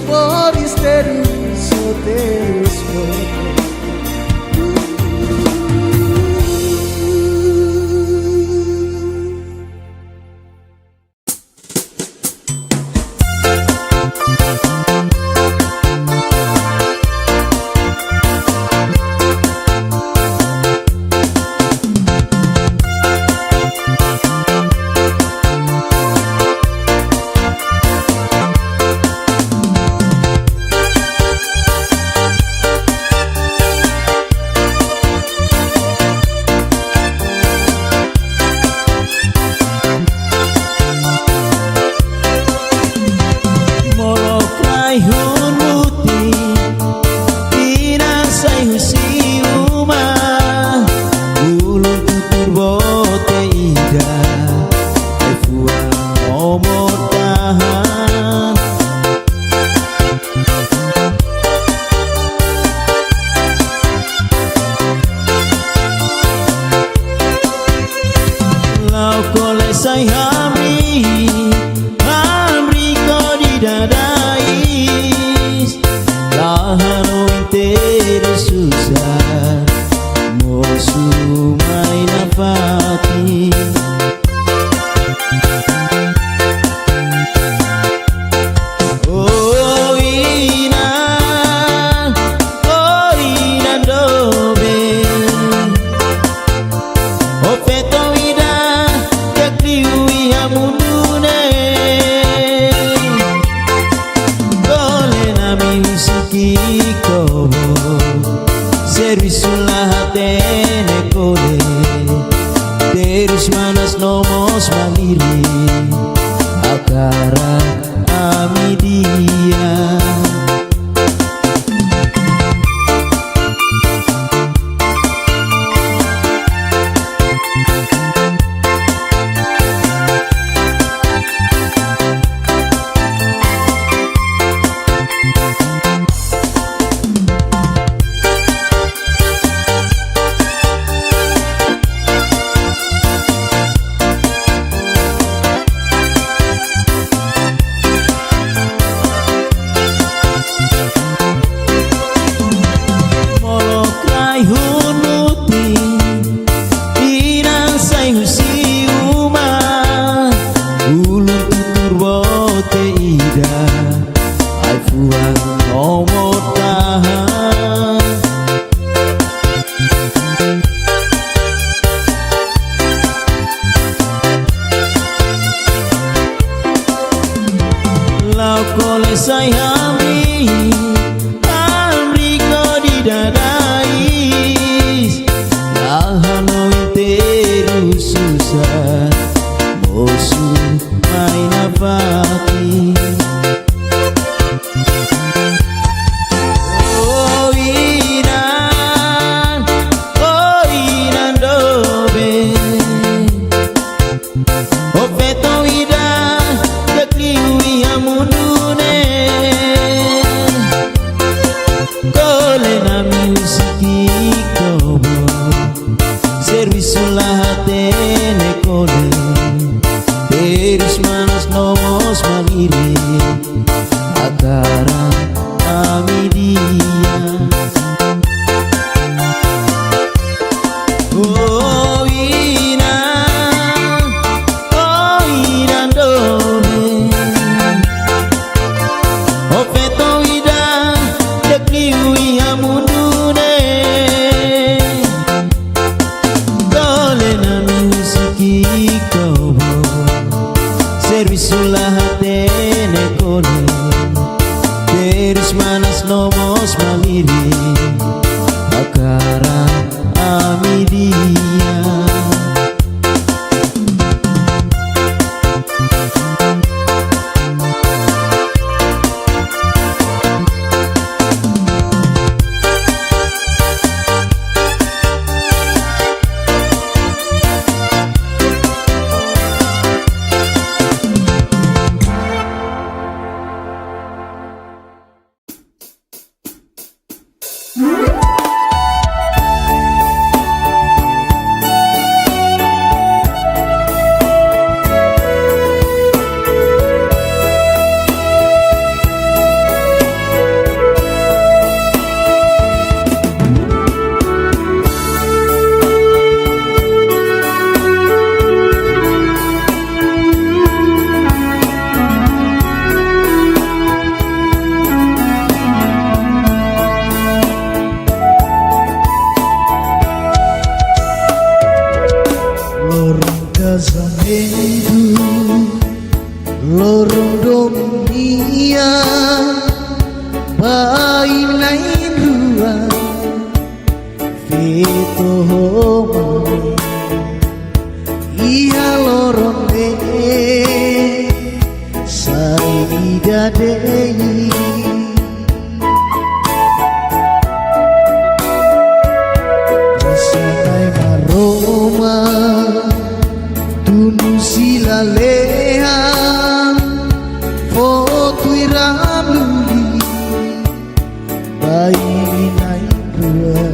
Boris terus terus lau kole say hamri ko di dadais lahano inteiro susah mosu mai nafati Servisulah hatene kole Terus manas nomos maliri Akara amidia lau kole say hamri ko di dadais lahano inteiro susah mosu mai nafati Servisulah hatene kole Terus manas nomos maliri Akara amidia Oh ina dove Oh feto ida Dekliwi amundune Servisulah hatene kole Terus manas nomos maliri Akara amidia Lorong dunia bainai rua Vito homani Ia lorong Saida dei Rasanai maroma Tunu silalehan Foto iramuli Bainai rua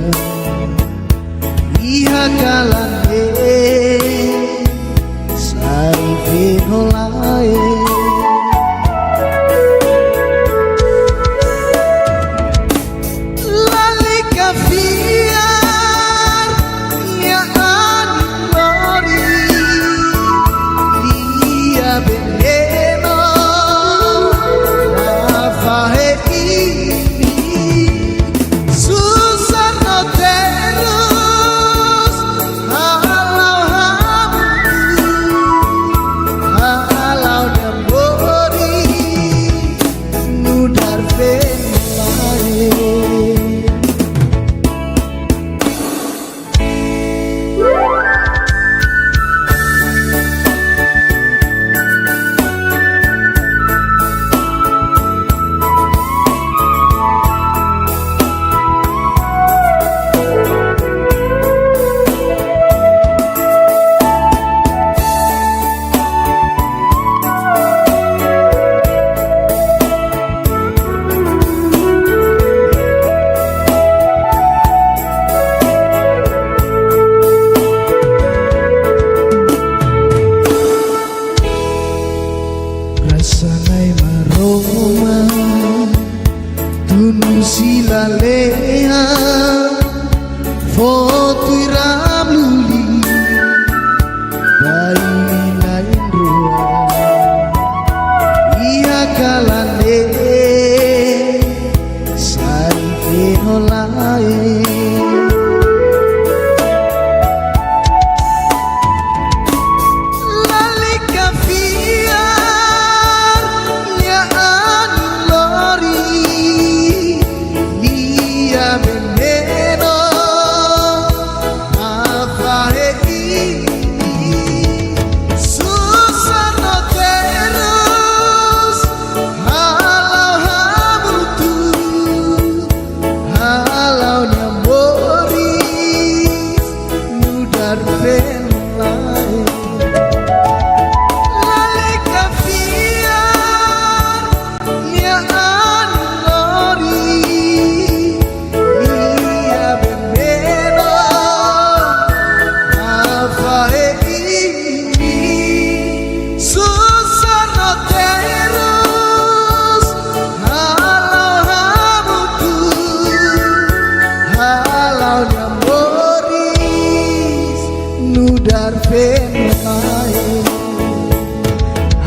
Iha kalane lain.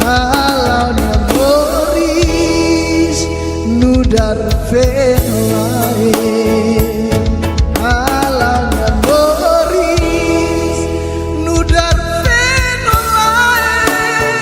Halaunya Boris nudar fen lain. Halaunya Boris nudar fen lain.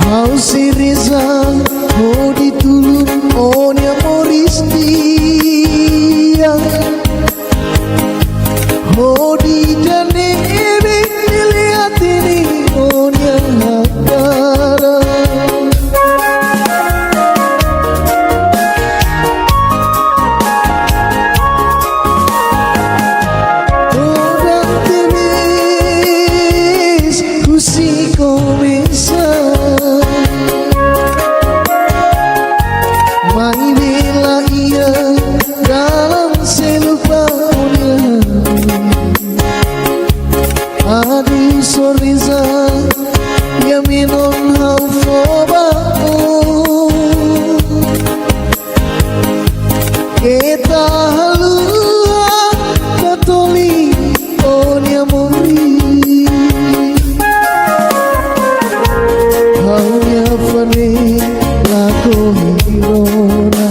Mau si Reza, mau ditulun, oh nya Moris dia, oh di jane ini dilihat ini, oh nya hakara. Toda tenis, kusi começa. Mai bela ia dalam selupanya. Aduh sorriso ya minon hau fobaku. Kita halua katoli onya mori. Hau ya fane lako hirona.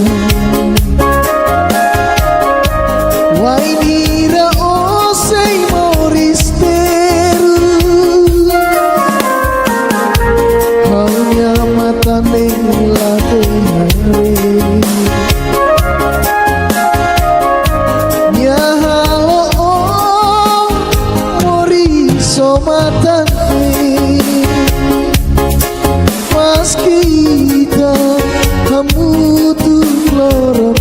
Wainira osei moristeru. Haunya matane lako hare. Ya halo oh mori somatane. Mas kita kamu tuh lorong.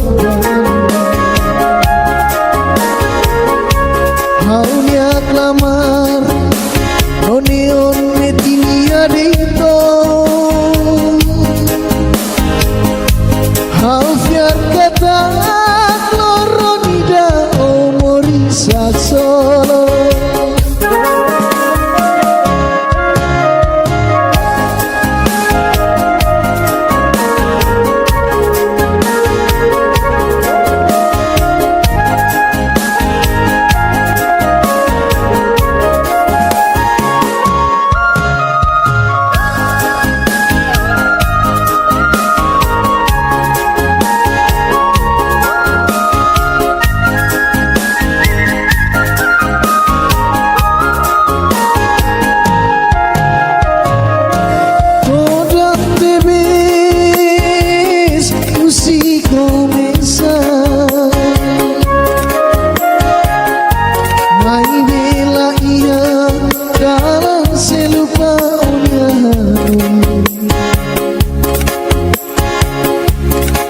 Haunya klamar Oneon metinia dito. Hau fiar kata Loronida omorisa solo.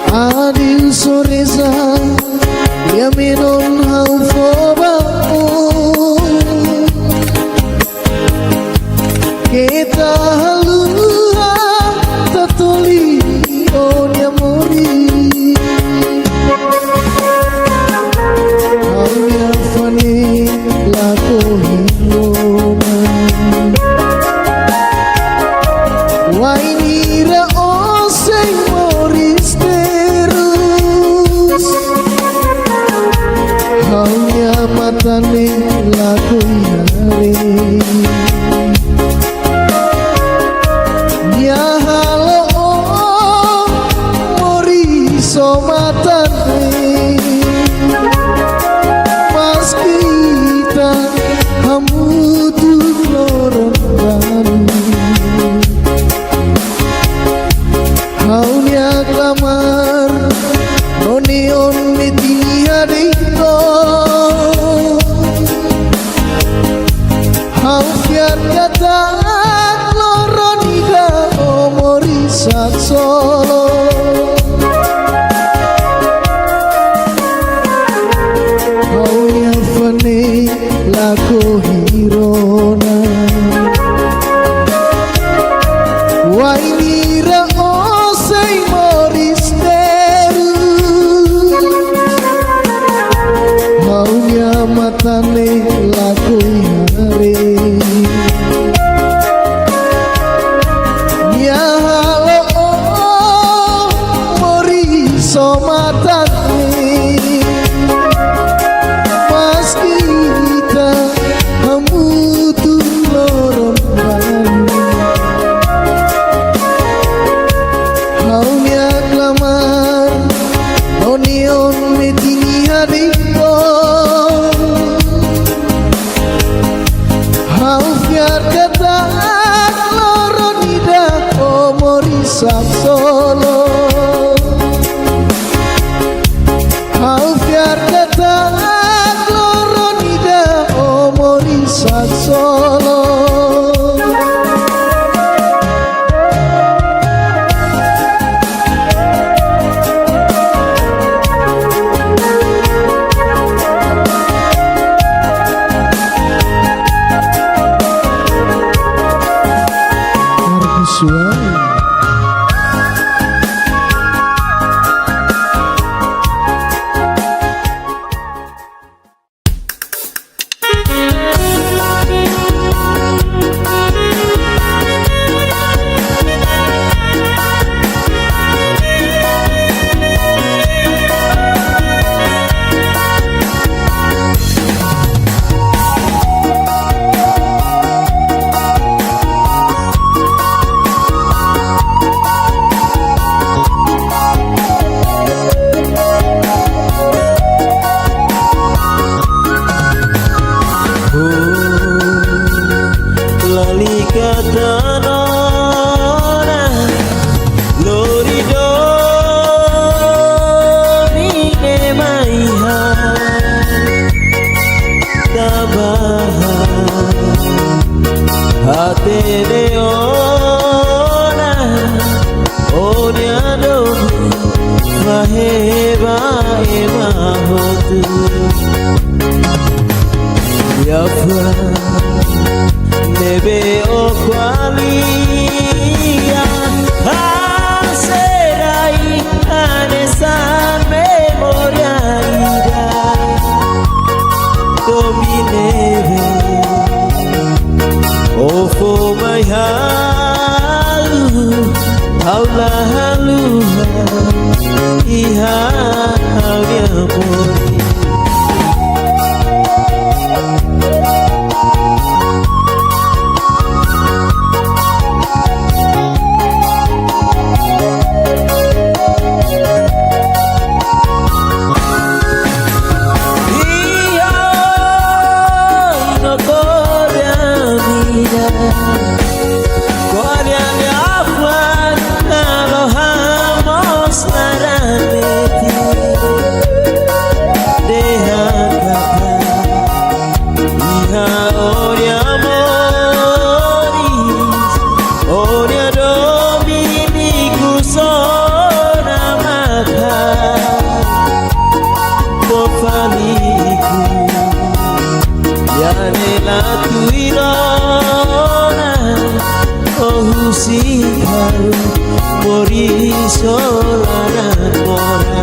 Adil soreza ya menon hau fobaku. Kita halua tatoli onya mori. Haunya fane lako hirona. Wainira osei moristerus. Haunya matane lako hare. Ya halo oh mori somatane. Mas kita kamu tuh lorong baru. Haunya klamar Oneon metinia dito. Hau sak solo Alfiar ketak loro nida omori sak solo Nebe o qualia Haserai anesa memoria ida Dominebe O for my halu Haula haluha Iha haulia mori Mori solana mora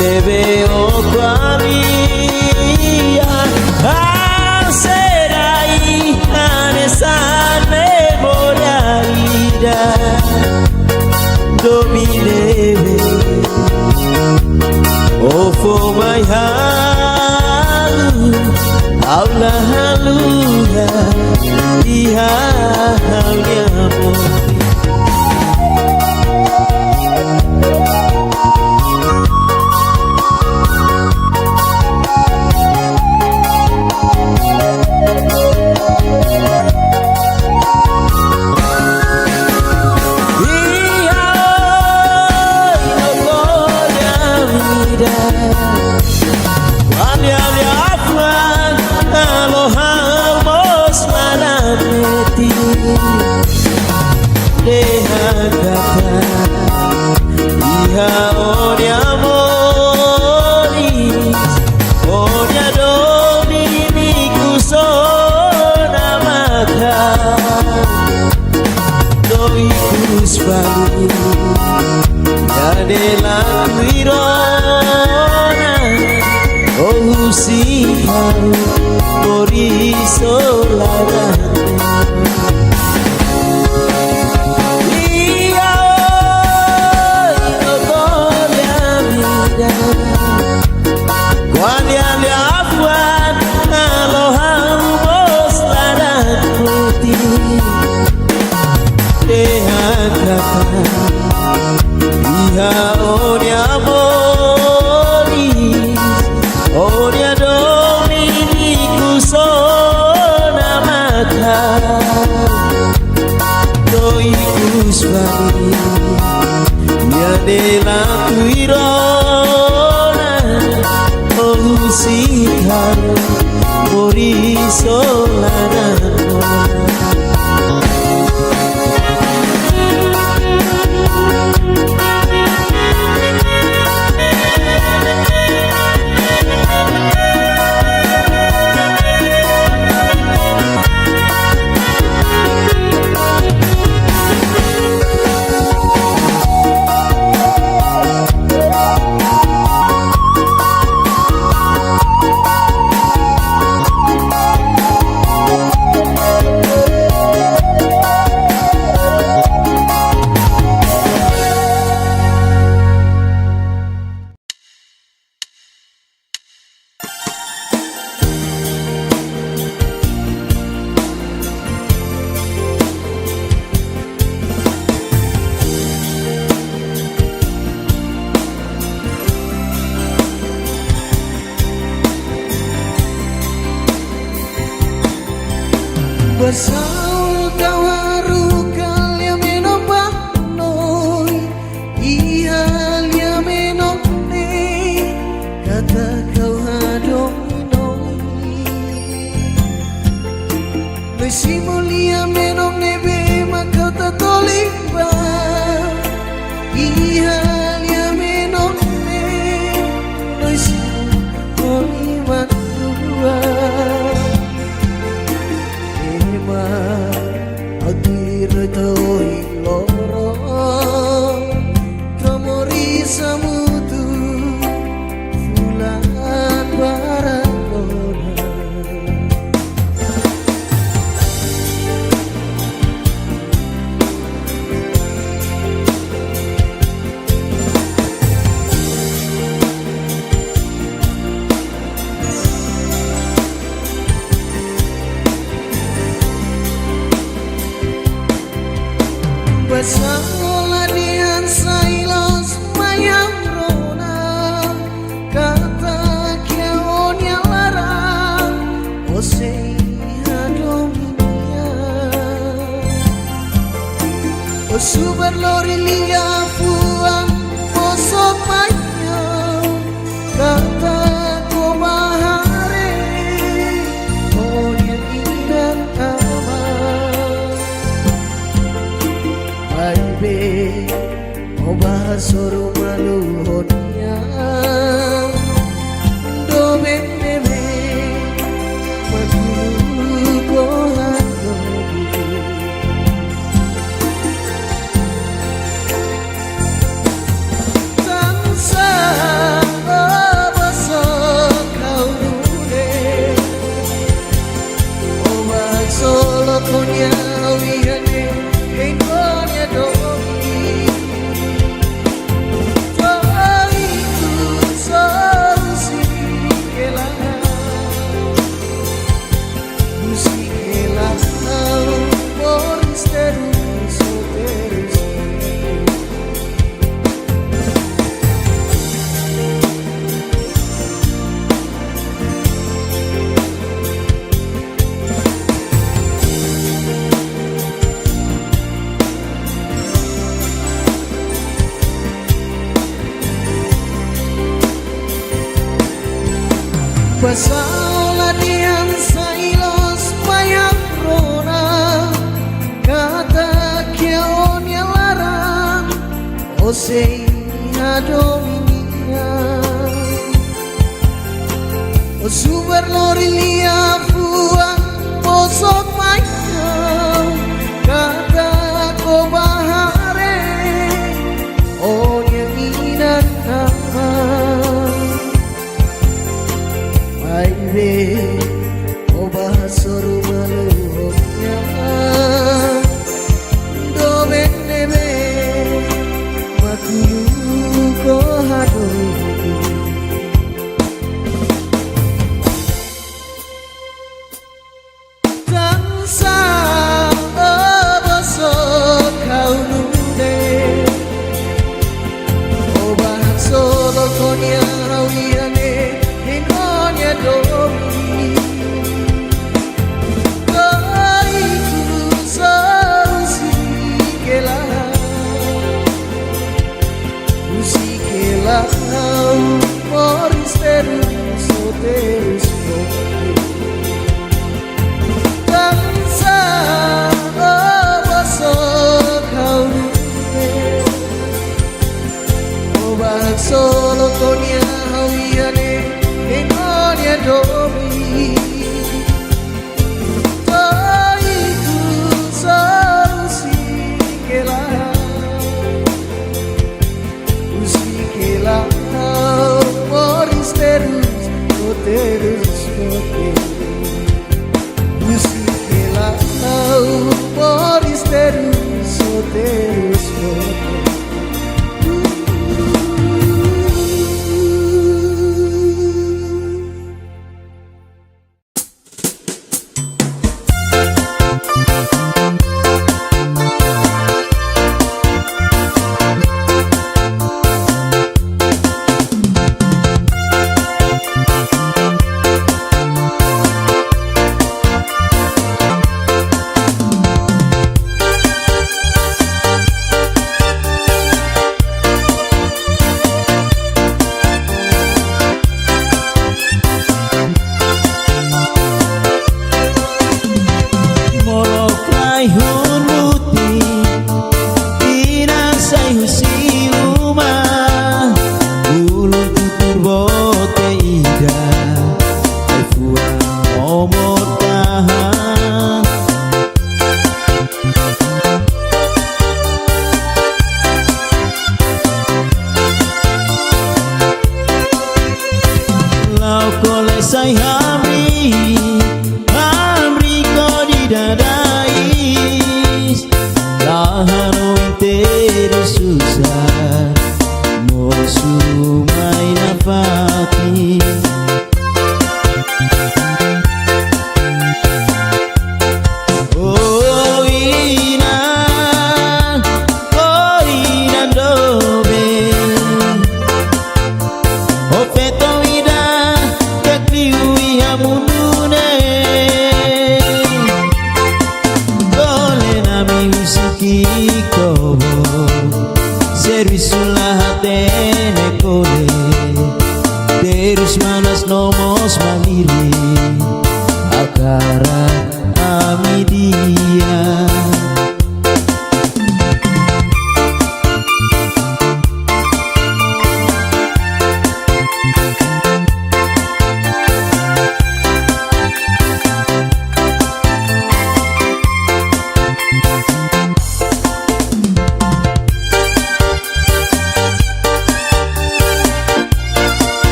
Neve o qualia Haserai anesa memoria ida Dominebe O for my halu Aula haluha Iha haulia mori Mori solana la tuirona Olusiharo Morisolana Basal kawaru kalya menopang noi Ihalia menopne kata kau hadonoi Besi mulia menopne be makau tatoliba Ihalia menopne Besi mulia matua Adirtoi loro kamori samutu fulan barangona Bersama dengan sailos mayang rona kata kiaon yang larang osei hadomia osubar lori lia puang osok mayang kata kobahare on yang indah Baby, oba soru malu honia, do bebe, madulu kohan dobi. Tansa oba sok kau dule, oba solo konya wihane. Basalah dian sailos mayang rona kata kiaon yang larang osei hadominia osubar lori lia fuang osok mayang kata kobahare on yang inan nama Baby, oba soru malu honya, do bebe, makulu ko hadobi. Tansa oba sok kau nude, oba solo konya hawiane. Dobi, terus bangsa bosok kau obak solo konya hawiane enonya domi itu solusi kelah Moris terus, terus Musiquela, Moris terus, terus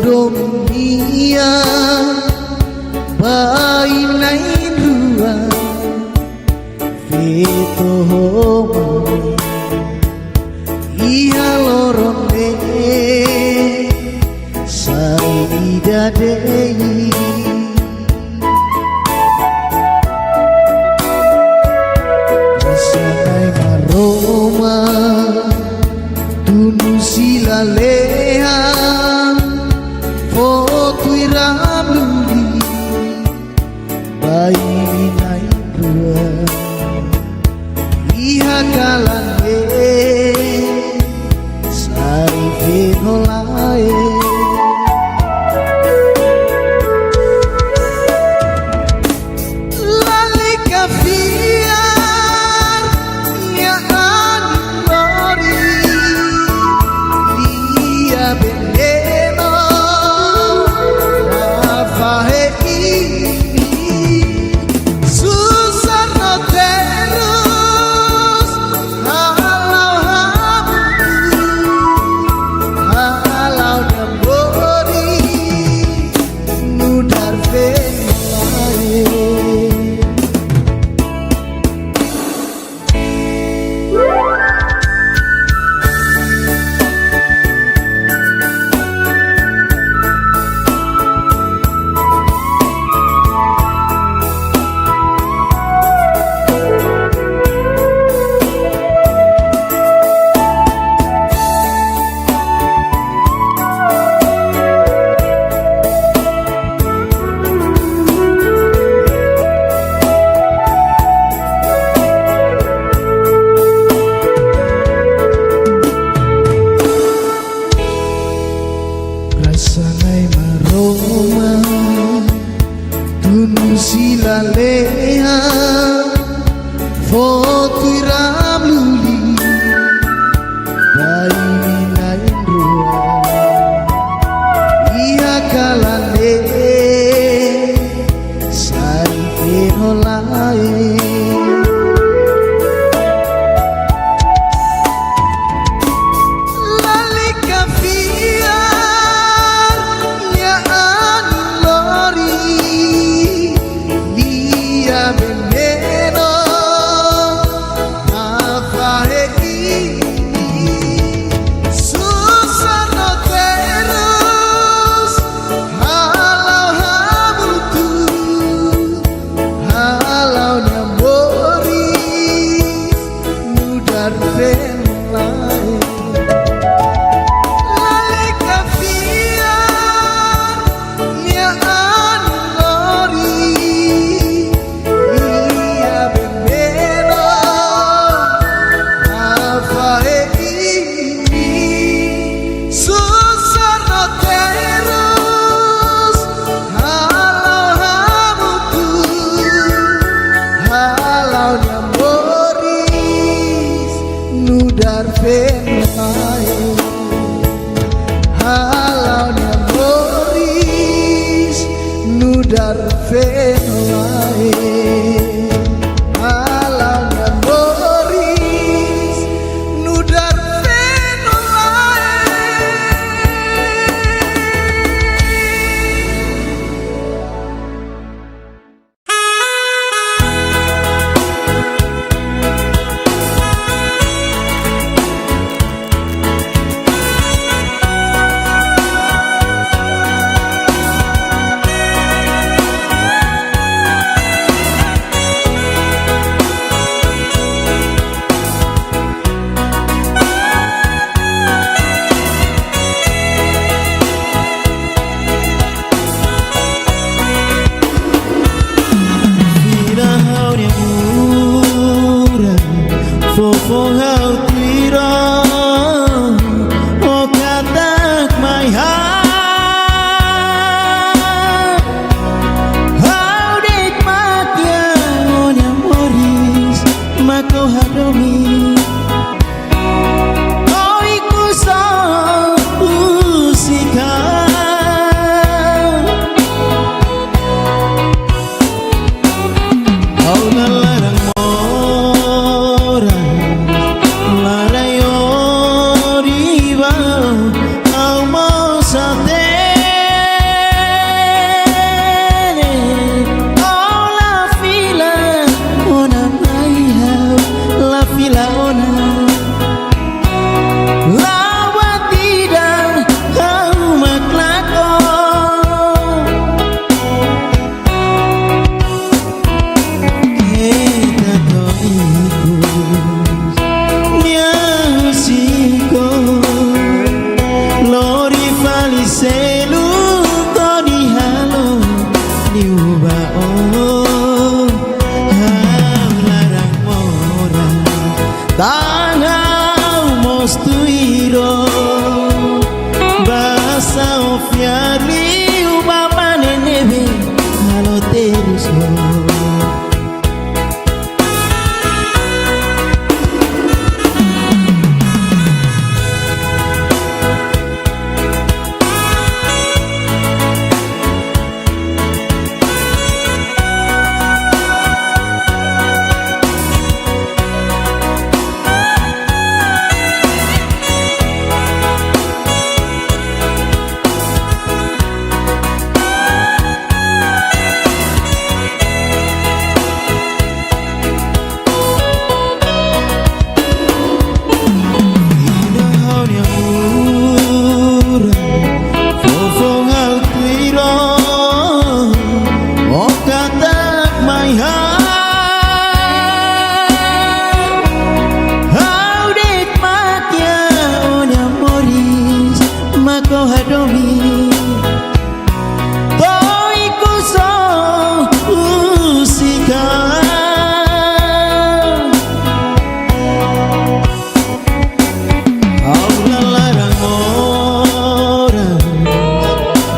dunia bainain rua Vito mami Iya lorone Sari dadei Rasanai maroma Tunu silalea Foto iramuli Bayi naik dua Iha kalane Sari venolae Lali kafiar Ya anori Lia beneno Rafahe Rasanai maroma Tunu silalea Foto iramluli Bayi nain rua Ia kalane Sari venolae Nudar venolae Halaunya Boris Nudar venolae Halaunya Boris Nudar venolae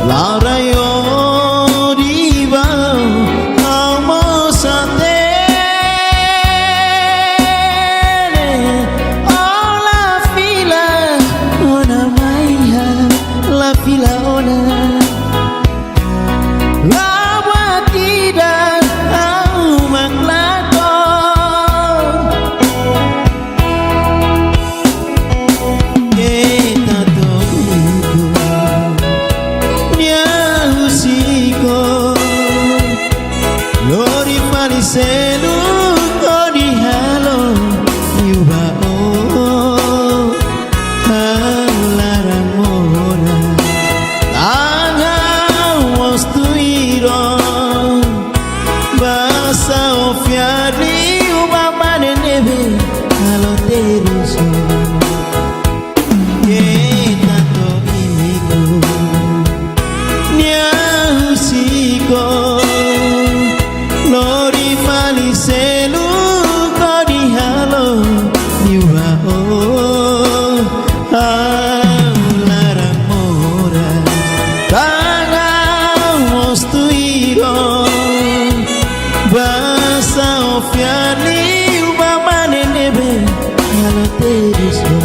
Larayo di bawah amo satene. Oh la fila ona maiha, la fila ona la batida au maklako. Kita toigo Niahusiko Lori Farisenu Kodi halo Yubao Halarang mora Tanga Wastuiro Basa ofiari Ubamane nebe Halo teruso Kita toigo Niahusiko Lori Farisenu Kodi halo Yubao Halarang mora Tanga Wastuiro Basa ofiani Ubamane nebe Halo teruso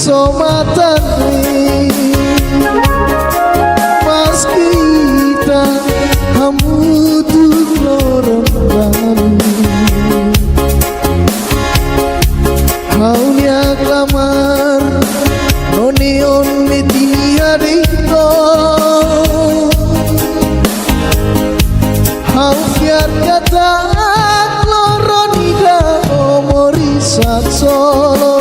somatane mas kita hamudu loron baru haunya kamar nonion media dito hau fiar kata loronida omori solo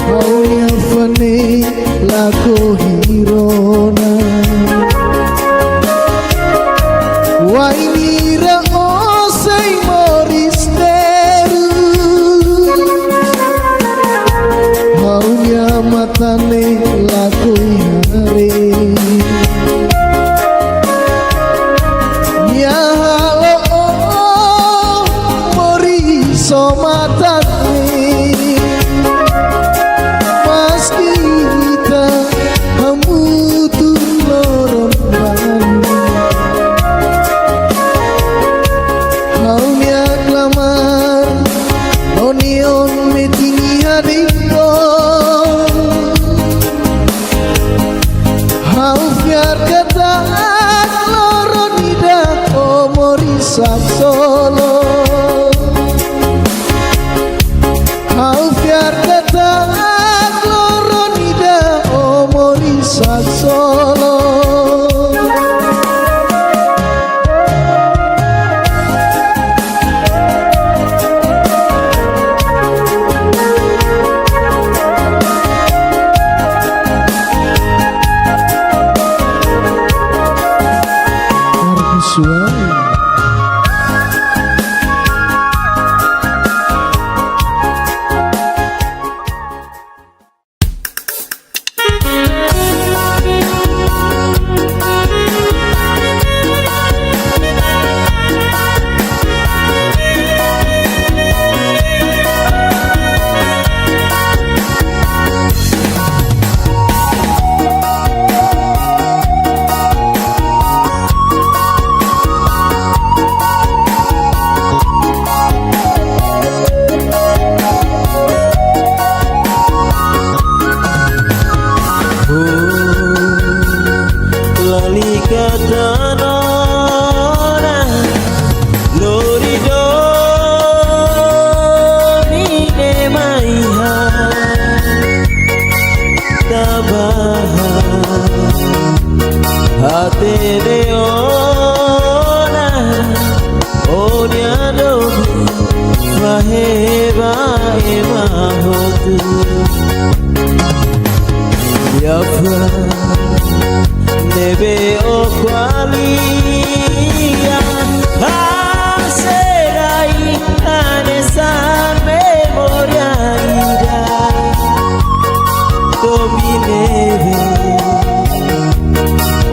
haunya fane lako hirona wainira osei moristeru haunya matane lako hare ya halo mori somatane mas kita hamutu loron baru haunya klamar onion metini hadiko hau fiar kata loronida omori solo hau fiar kata loronida omori solo Nebe o qualia passerai a nessa memoria Tomi neve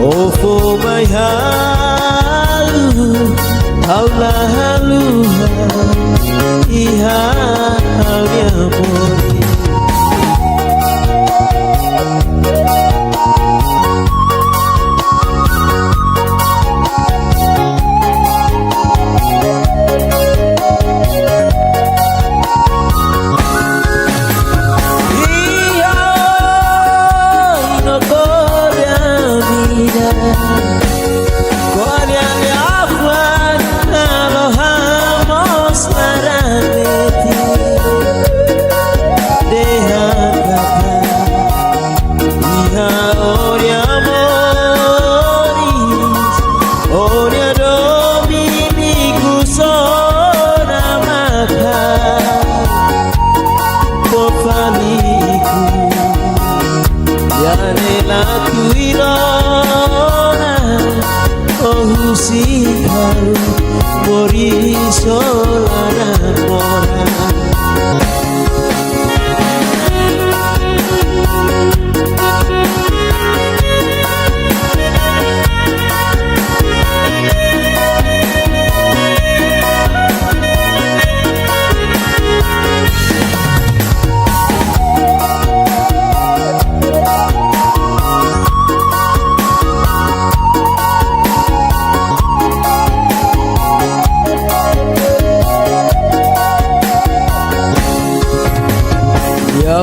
o for my haula haluha iha mi amor Con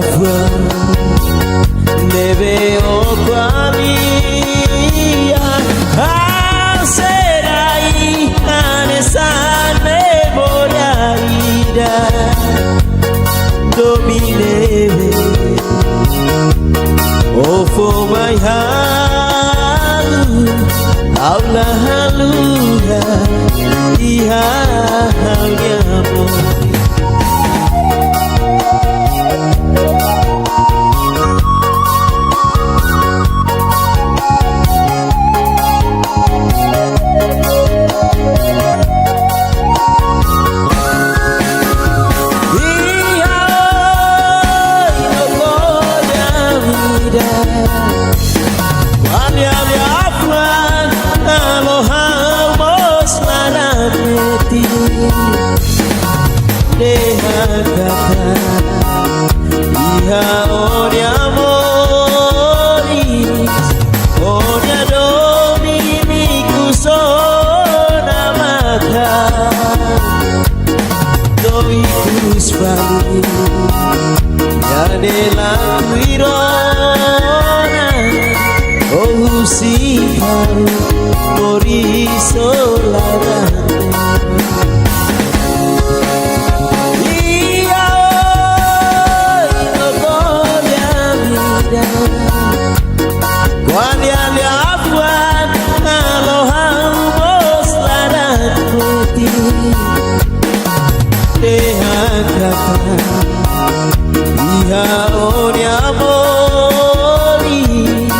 afwan debe oqualia serai anesan memoria ida dominebe oh for my halu aula haluha iha halnya deja kata iha onia moris onia dominiku sona mata doikus bali ya de la cuirona oh si haru morisolara iha onia moris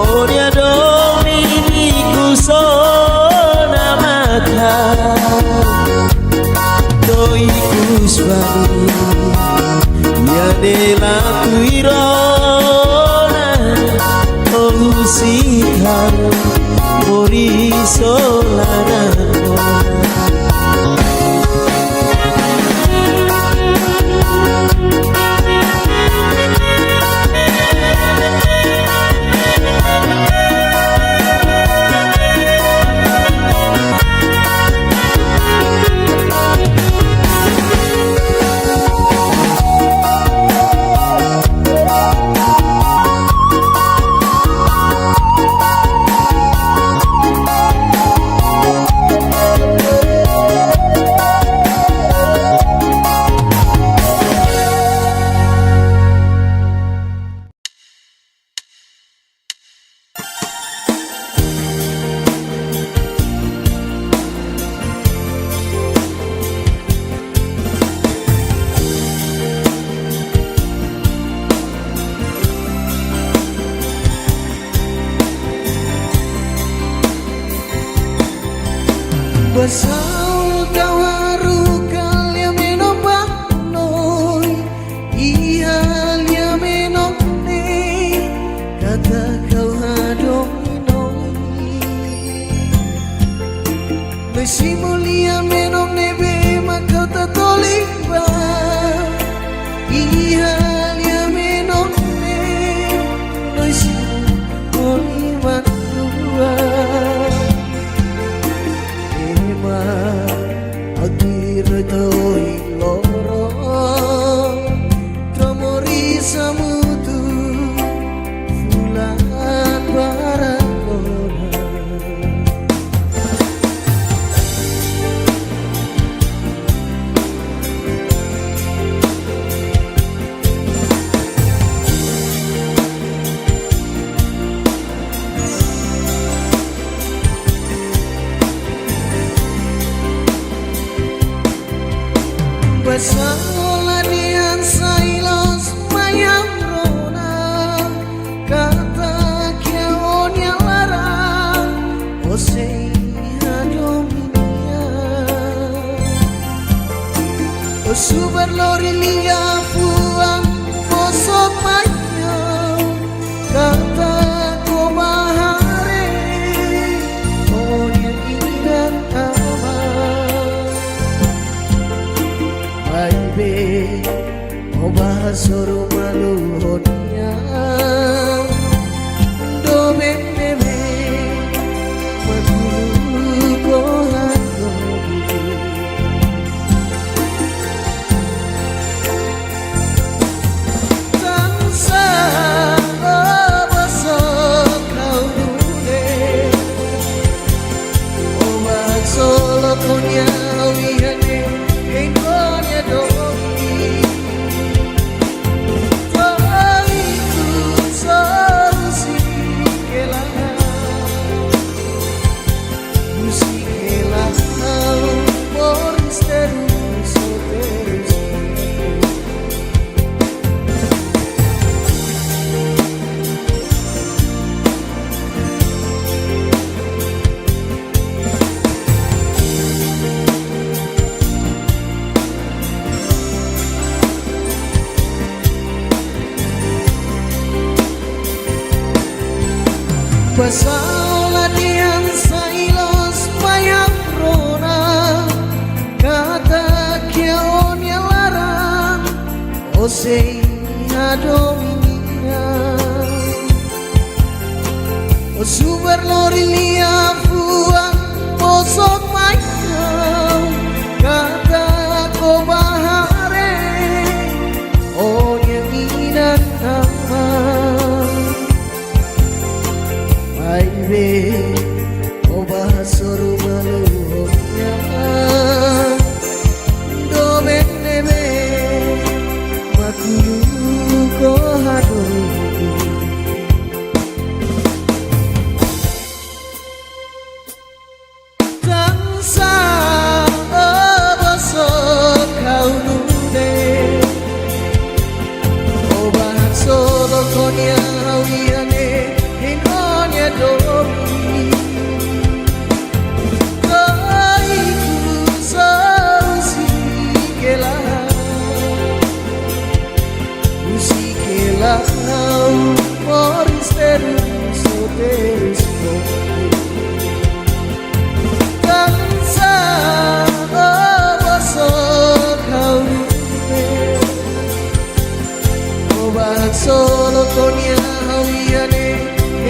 onia dominiku sona mata doikus bali ya de la cuirona oh si haru morisolara Basal kau haru kalia menopah noi ihalia menopne kata kau hadominoi Mesi mulia menopne be makau tatoliba ihalia menopne noisi oliman dua Adirtoi loro Tomori samutu Fulan barakona Basalanian sailos mayang rona kata kiaonia larang osei hadominia osubar lori lia fuang posok mayo kata kobahare onia ingat Oba soro malu hodia do bebe magulu kohan Pasaula diang sailos payang rona kata kiaonya larang osei adomina o super lorilia fuang posok mayang kata ko bahare onya minan ama Baby, oh bahasoro maluhnya do benebe makulu ko hado tangsa oboso kau nude oh bahasoro konya hawiane Inonya domi Kaiku sausikela Usikela Moris terus soteris Kansa oboso kau nume Obahak solo konya hawiane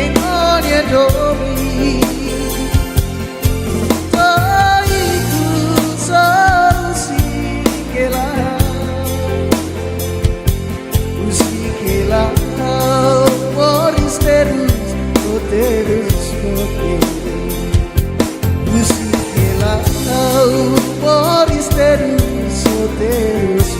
Inonya domi Kaiku sausikela Usikela Moris terus Soteris Usikela Moris terus Soteris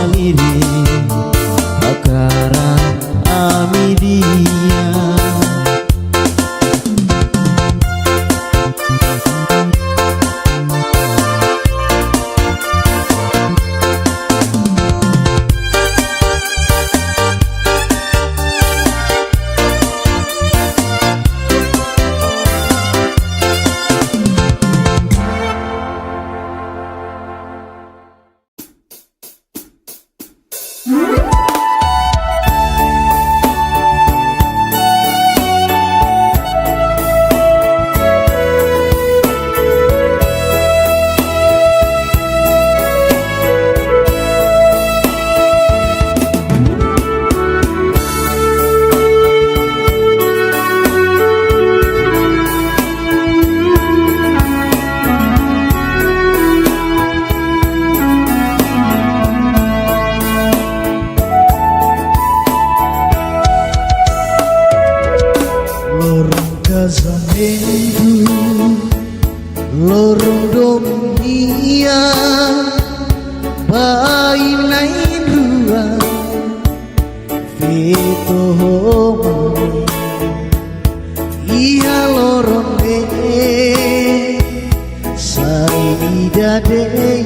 saliri bakaran amidia. Lorong dunia bainain ruang Vito mami Iya lorong Saida dei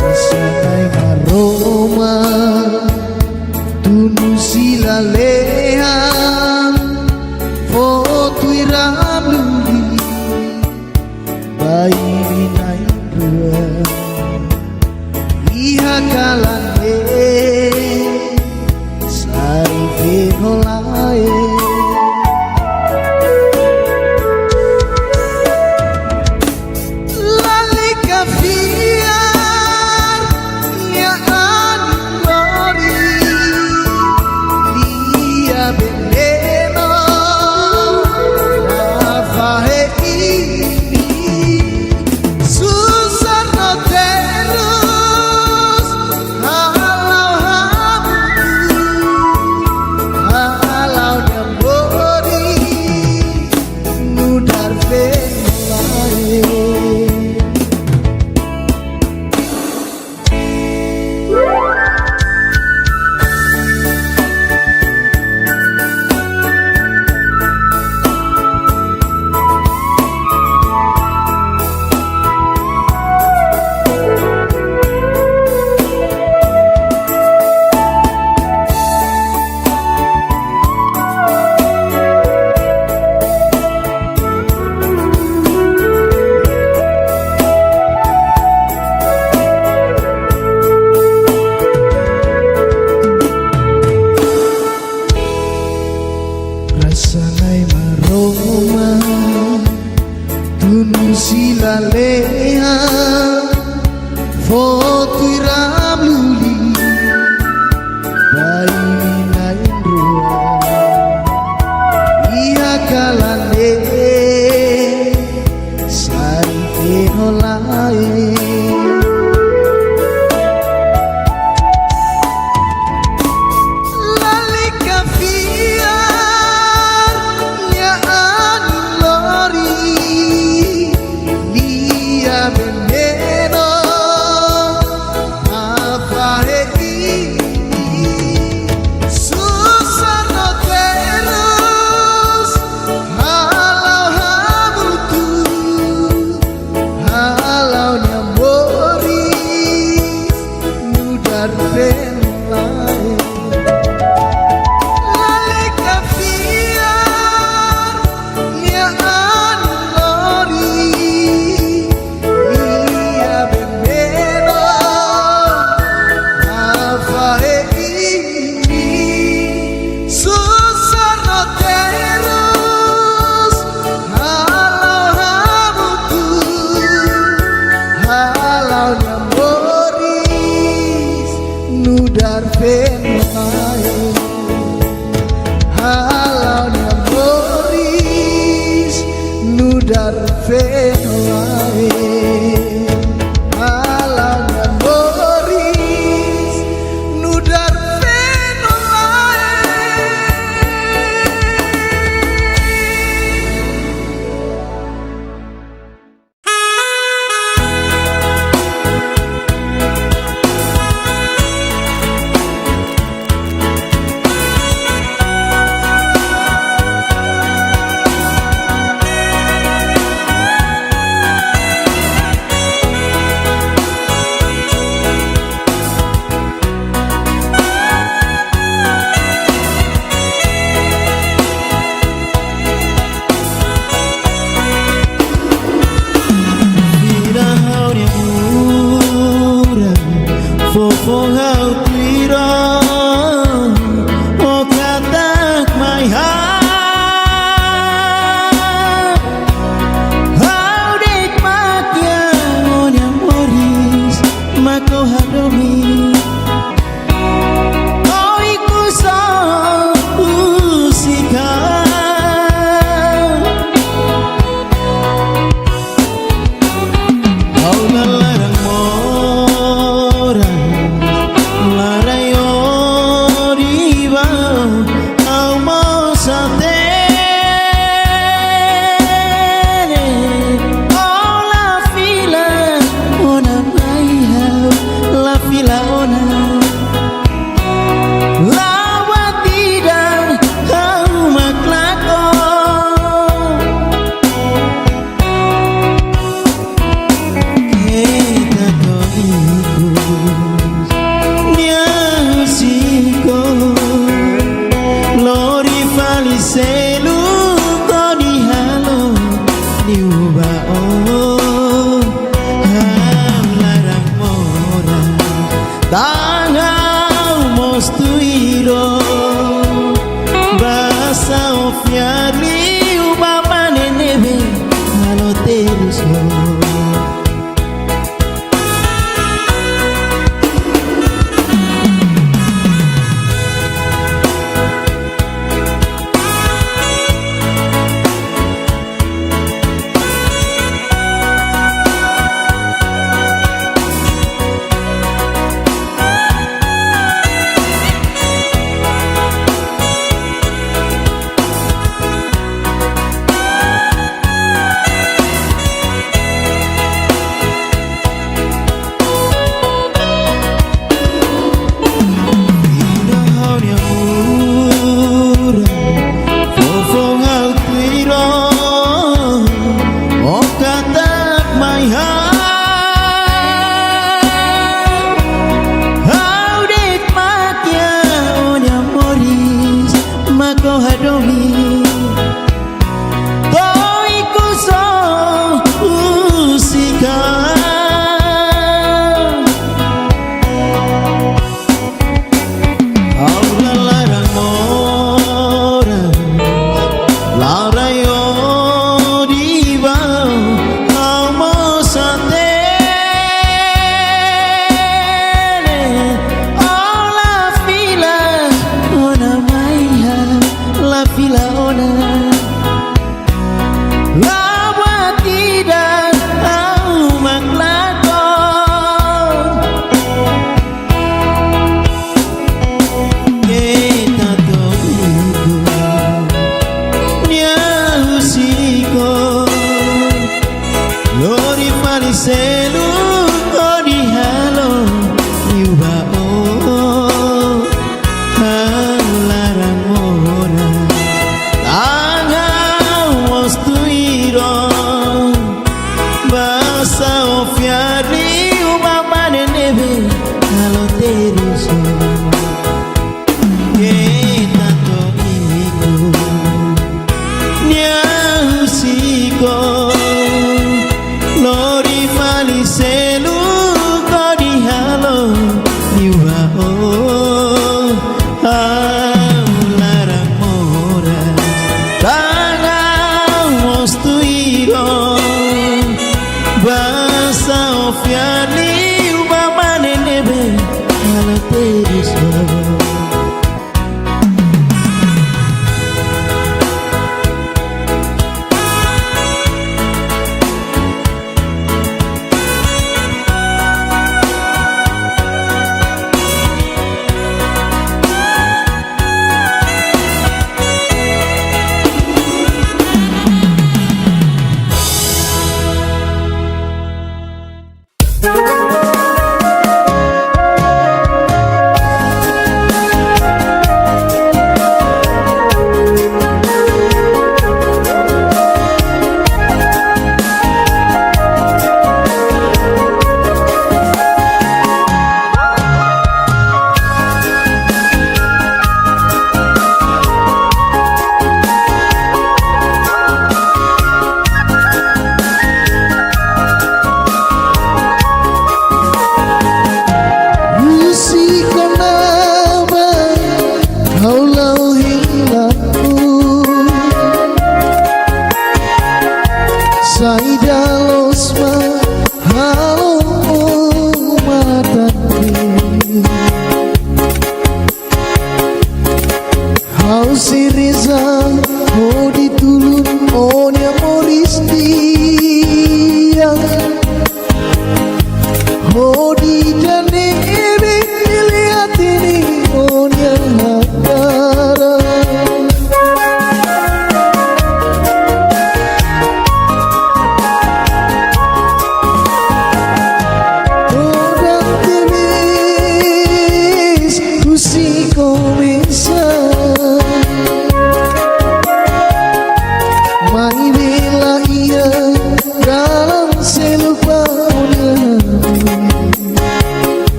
Rasanai aroma Tunu silalehan Foto iramuli Bayi naik ruang Iha kalane Sari venolae Lali kafiar Ya anori Lia veneno Rafae ini Susah no terus Halau Halau nyambori Nudar venolae Rasanai maroma Tunu silaleha Foto iramuli Bayi nain ruang Ia kalane Sari venolae Lali kafiar Ya anilori Lia veneno Afahe ini Susah no terus Halau hamutu Halau nyamboris Nudar venolae Lali kafiar Ya anilori Lia veneno Afahe ini Susah no terus Halau hamutu Halau nyamboris Nudar venolae Halau nyamboris Nudar venolae Halau nyamboris Nudar venolae selu kodi halo iwa o halarang ora anga wastuiro basa ofiari umamane nebe halo teriso que tanto iku nyasiko lori mali selu kodi halo iwa o halarang ora tanga mostuiro basa ofiani umamane nebe halo teriso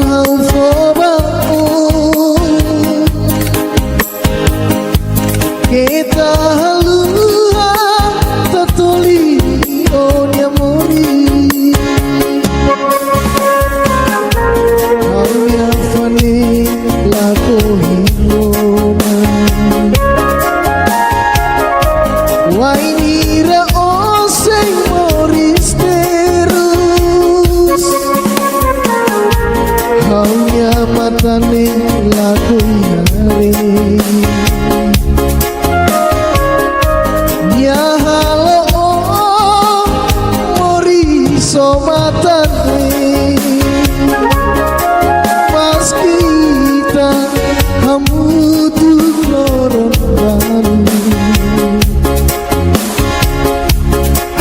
hau fobau kita halua tatoli ogni amori Aria fani lako hilona Wainira oseng moris terus Haunya matane laku yare Ya halo mori somatane Pas kita kamu tuh lorong baru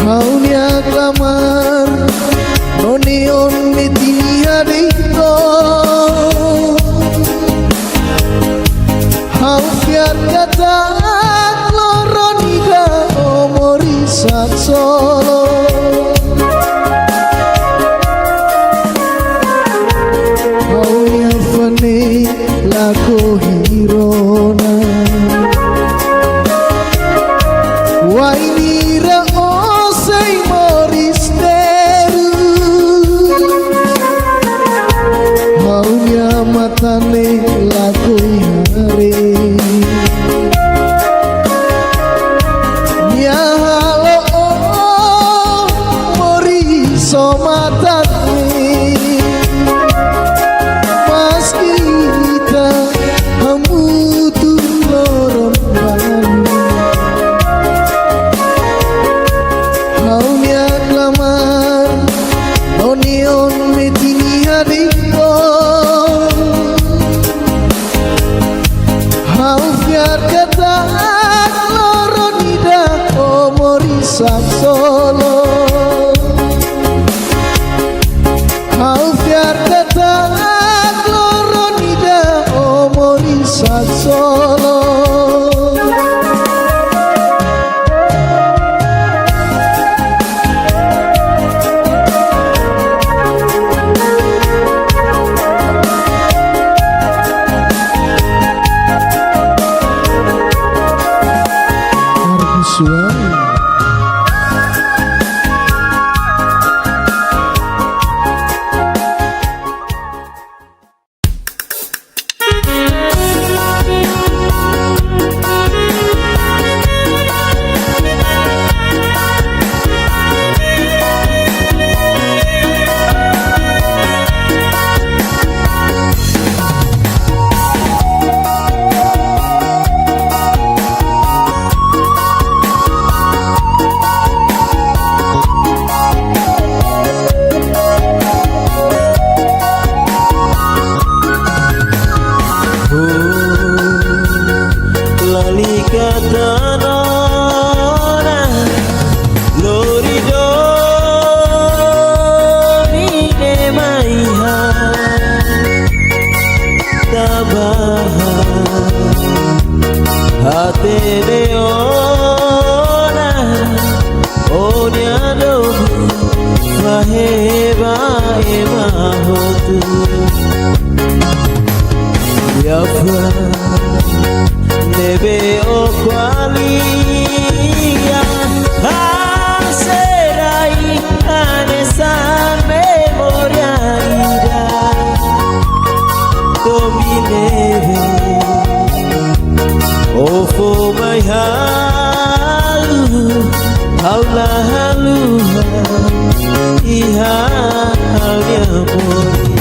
Haunya kamar Noneon metini adiko Hau fiar kata Loronida omori sat solo Haunya fane lako hirona Wainira osei moris deru Haunya matane lako yare Ya halo mori somatane Pas kita kamu tuh lorong baru Haunya klamar Onion metini hadiko Hau fiar kata Loronida omori sak solo Hau fiar kata Loronida omori sak solo Suara Debe o qualia Haserai anesa memoria ira Domineve O fo mai halu Haula halua Iha halia mori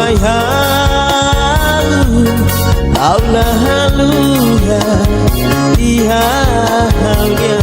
mai halu aula halura dia halnya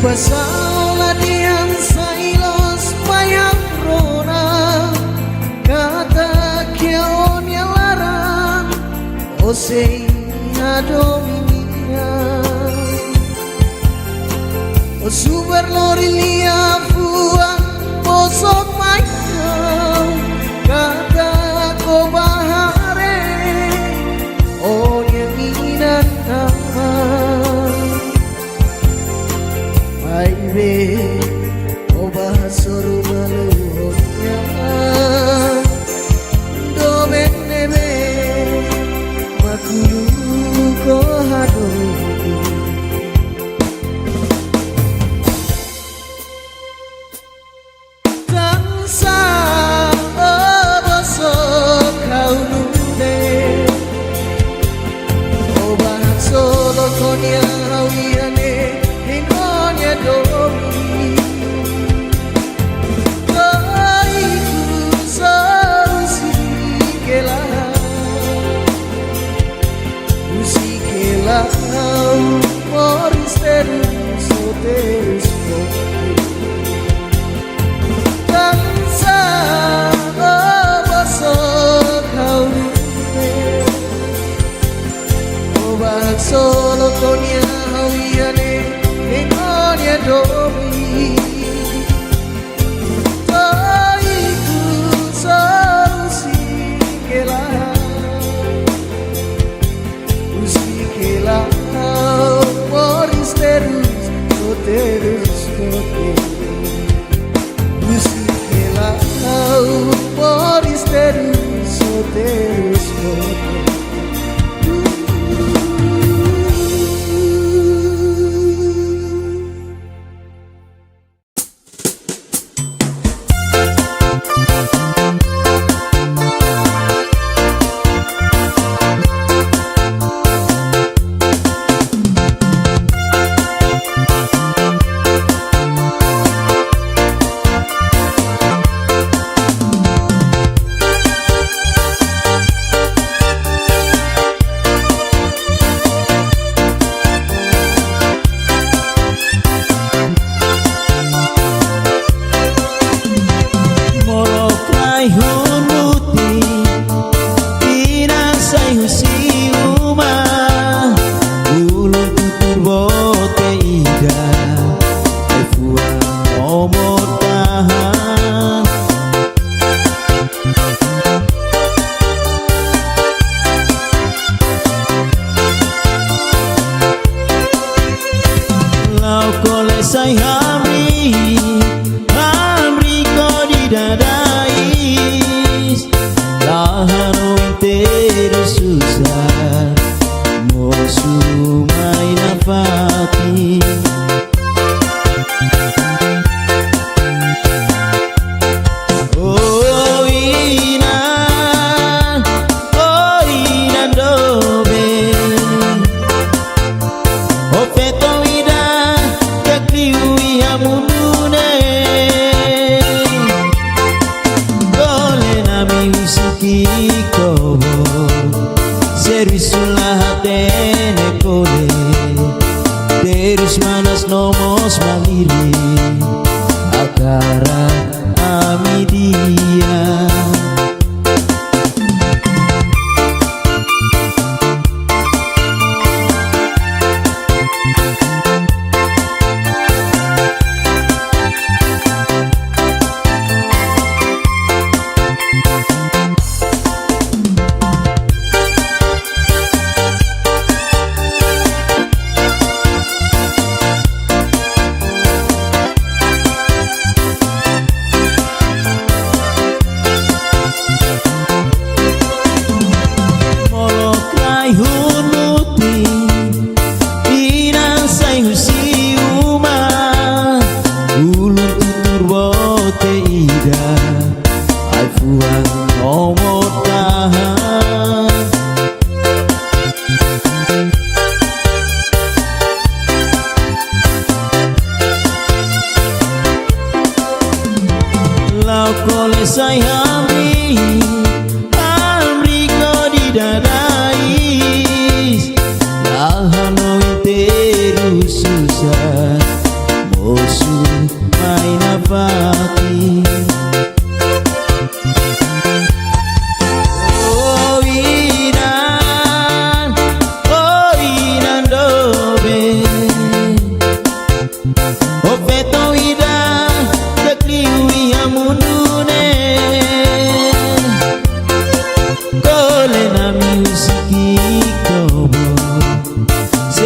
Pasaola diam sailos payang rona kata kionya larang osei adominia o super lorilia fuang posok maikau kata ko bahare onya inan nama Aibe oba soru malunya do benebe makulu ko hado tansa oba so kau nude oba solo konya hawiane domi Kaiku sausikela Usikela Moristerus Soterus Tansa Obaso Kaurune Obak solo konya hawiane Ingonya domi Taiku sausikela Usikela Moristerus Soterus Usikela Moristerus Soterus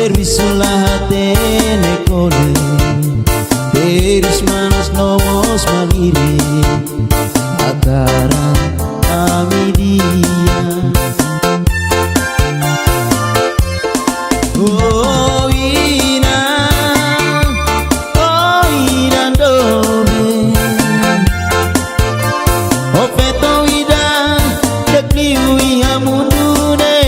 serviço lá tene cole Teres manos novos malire Agara amidia Oh ina dove Ofeto ida Dekliwi amundune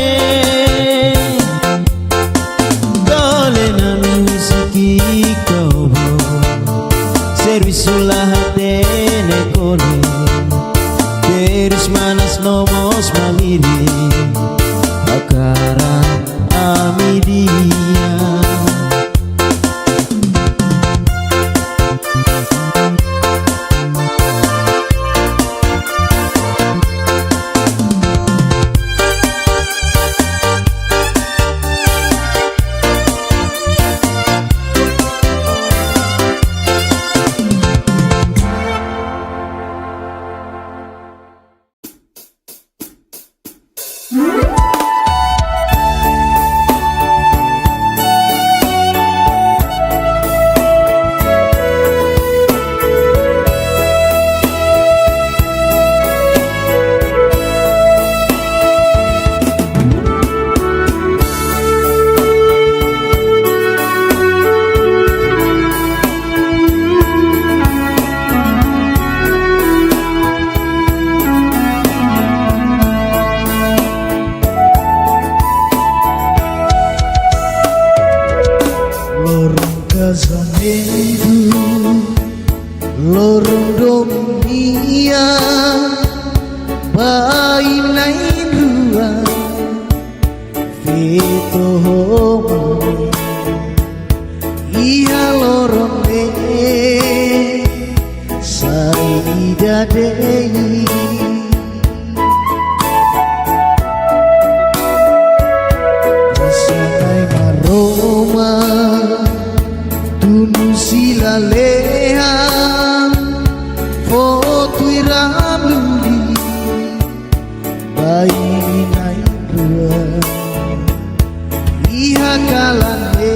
Dole na musiki kobo Serviço lá tene cole Teres manas novos malire Agara amidia Lorong dunia bainai dua Vito homoni Ia lorong Saida dei Rasanai maroma Tunu silaleha Foto iramuli Bayi naidua Iha kalane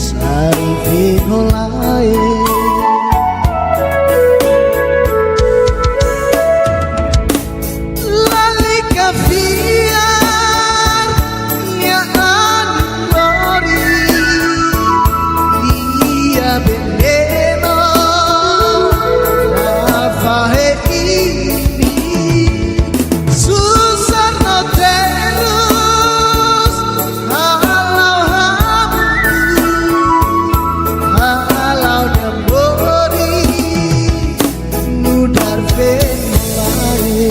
Sari venolae Lali kafiar Ya anori Ia beneno Rafahe ini Susah no terus Halau Halau dambori Nudar venolae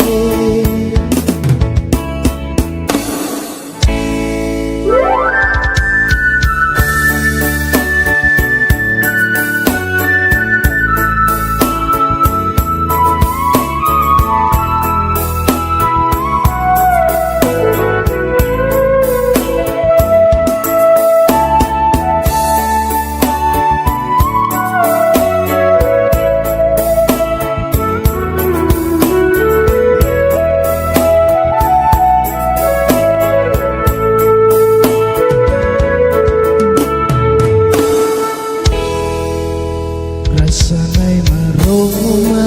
Rasanai maroma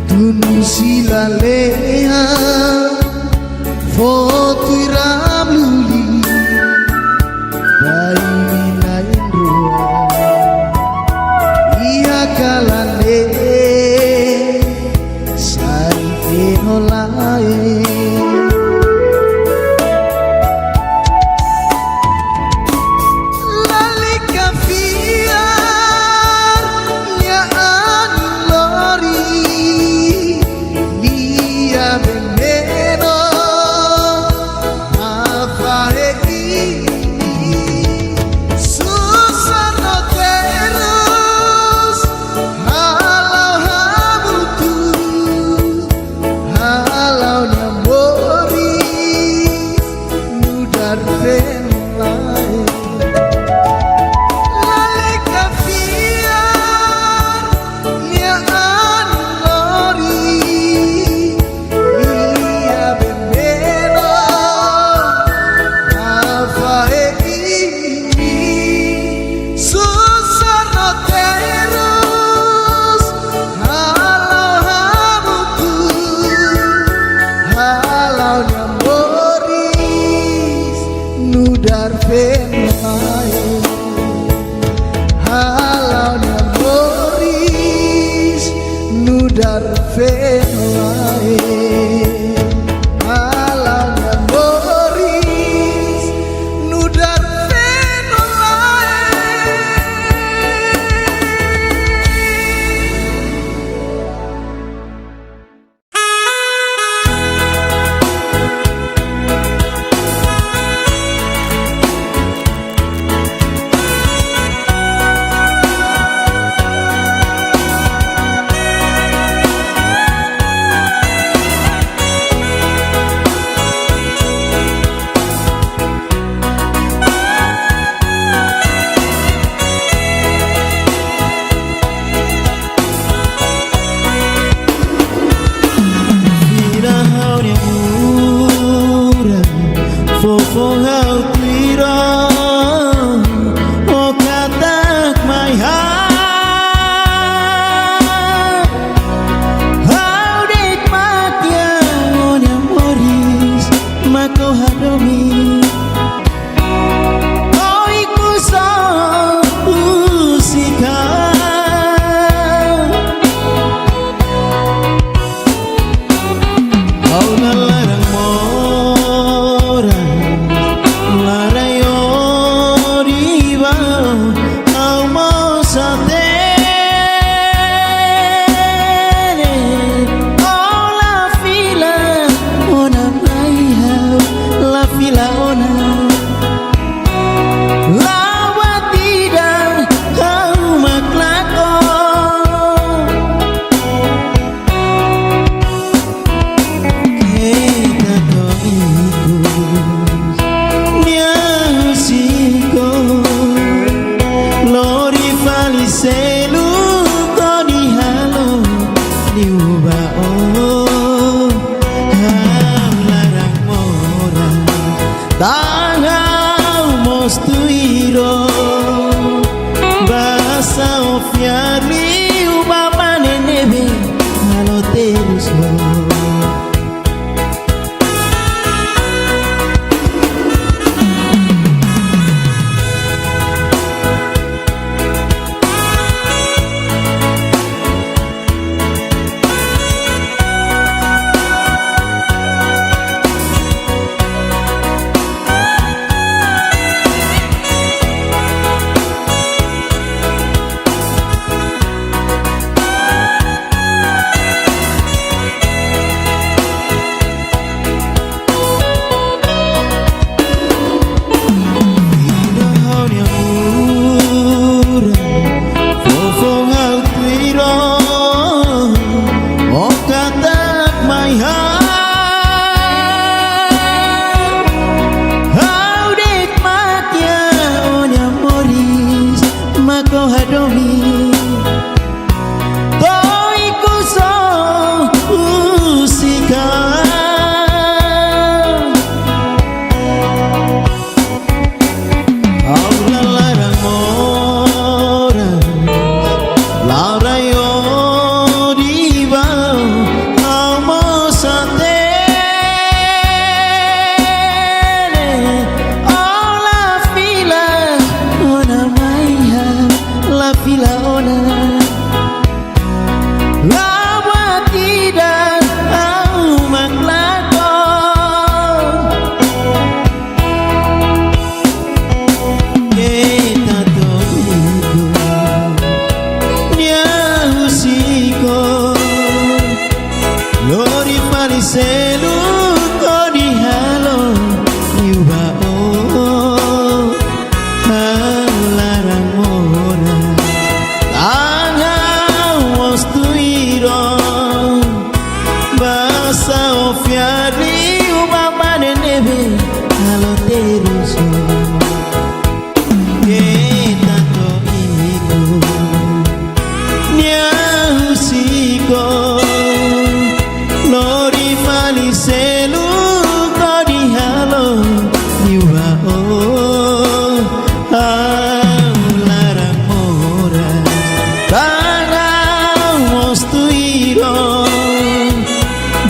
Tunu silaleha Foto iramluli Bayi nain rua Ia kalane Sari venolae Lali kafiar Ya anlori Lia veneno Afahe ini Susah no terus Halau hamutu Halau nyambori Nudar venolae Lali kafiar Ya anlori Ia veneno nudar penai halau namoris nudar penai halau namoris nudar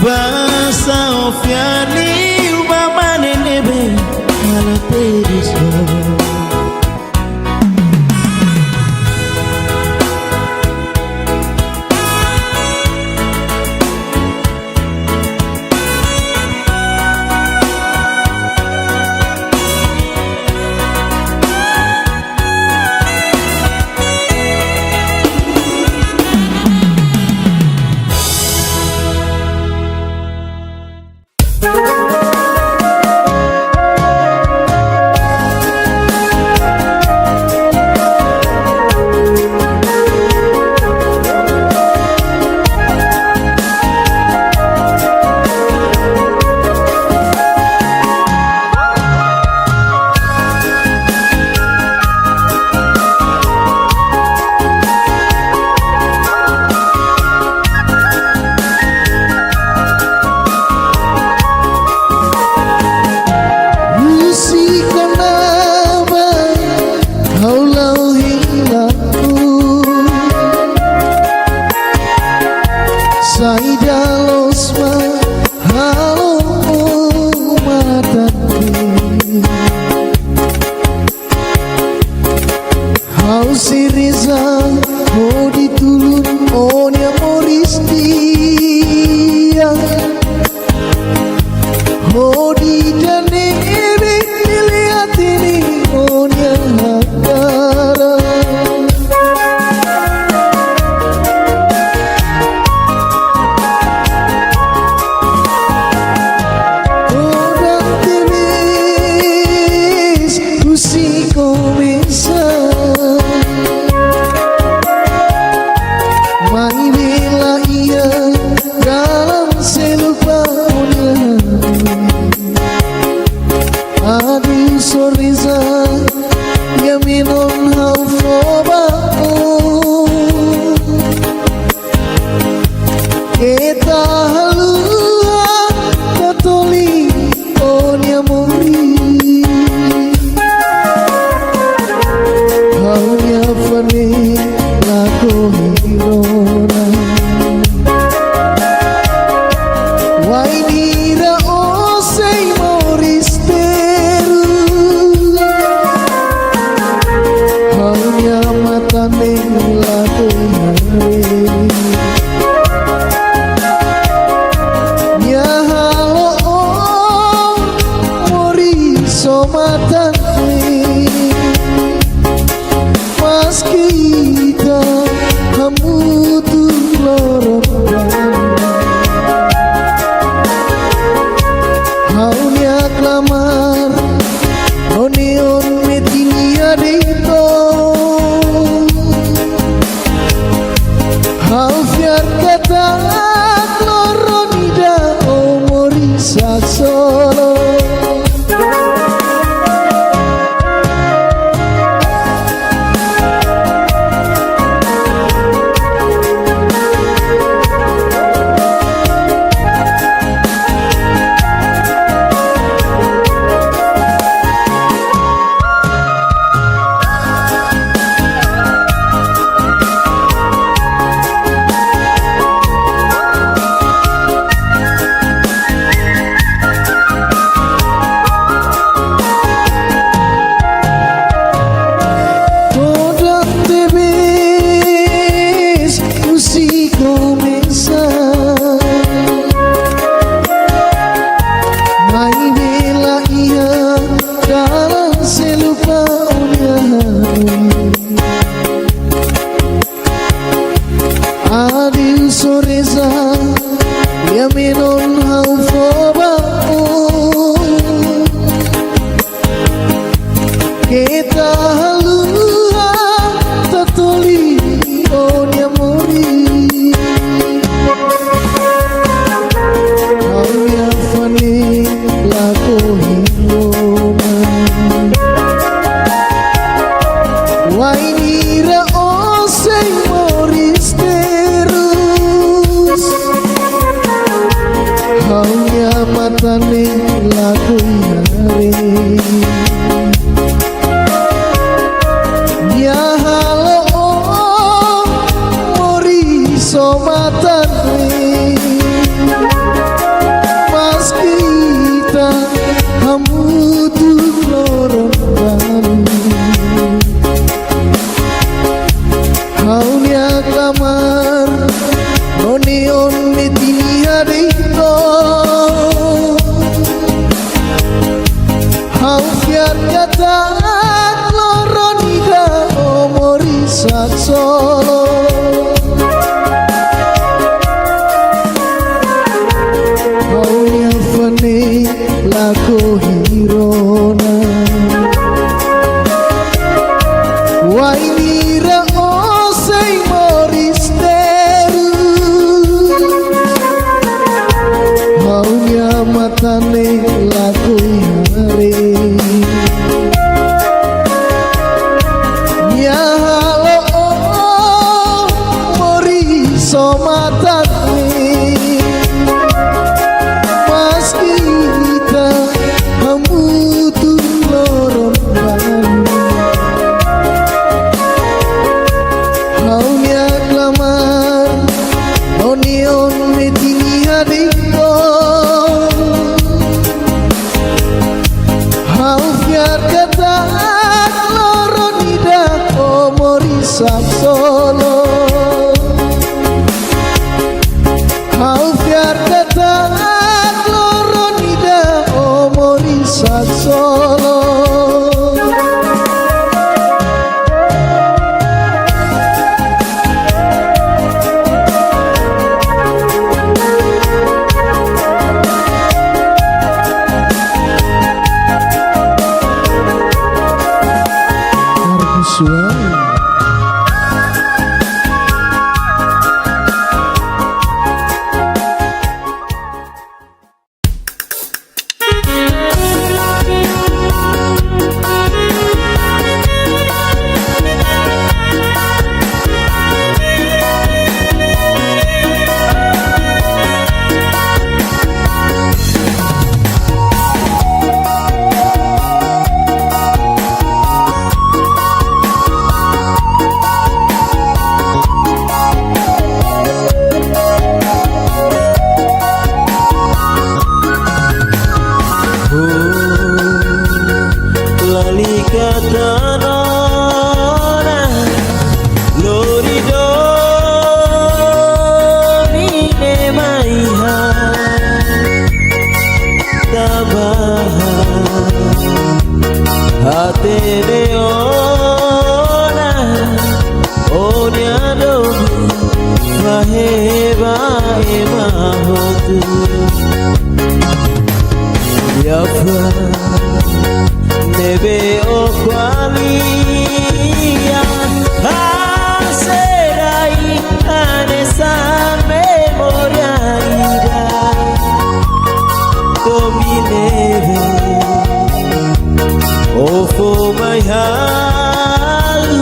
Basa ofiani ubamane nebe halo teris si Reza mau ditulun onya moris dia mau dijane ere dilihat ini onya hakara Orang tenis usi começa Mai bela ia dalam selupanya Adu sorriso ya minon hau fobaku Kita halua katoli onya mori Haunya fane lako hirona Wainira osei moristeru Haunya matane lako hare Ya halo oh mori somatane Mas kita kamu tuh lorong Haunya klamar Oneon metinia dito Haufiar kata Kloronida omorisa solo Adil soreza ya menon hau fobaku Kita halua tatoli onya mori Haunya fane lako hirona Wainira osei moristerus Haunya matane laku hare Ya halo oh mori somatane Mas kita kamu tuh lorong baru Haunya klamar Oneon metinia dito Haufiar kata Kloronida omorisa solo Haunya fane lako hirona Wainira osei moristeru Haunya matane lako hare Ya halo oh Likatanona Lorido Nine maiha Tabaha Hateneona Onyado Vaheba emahotu Yafra Nebe okwalia Haserai anesan memoria ida Dominebe Ofo my halu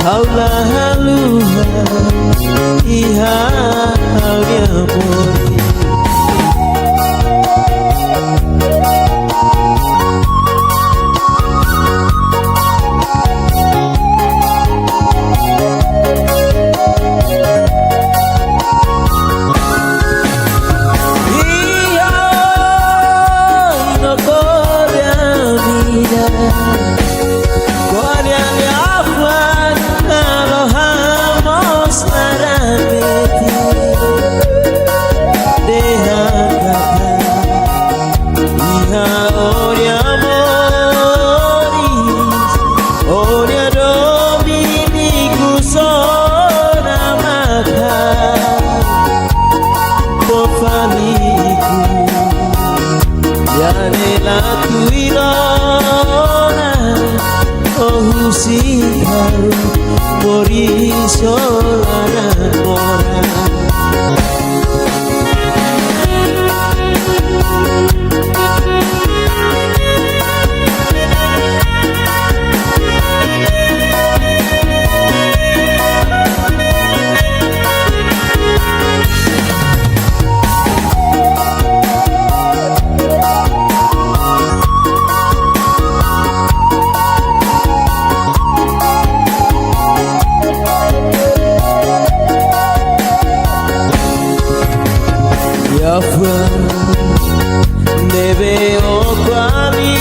Haula haluha Iha halia mori Solana mora Nebe okwalia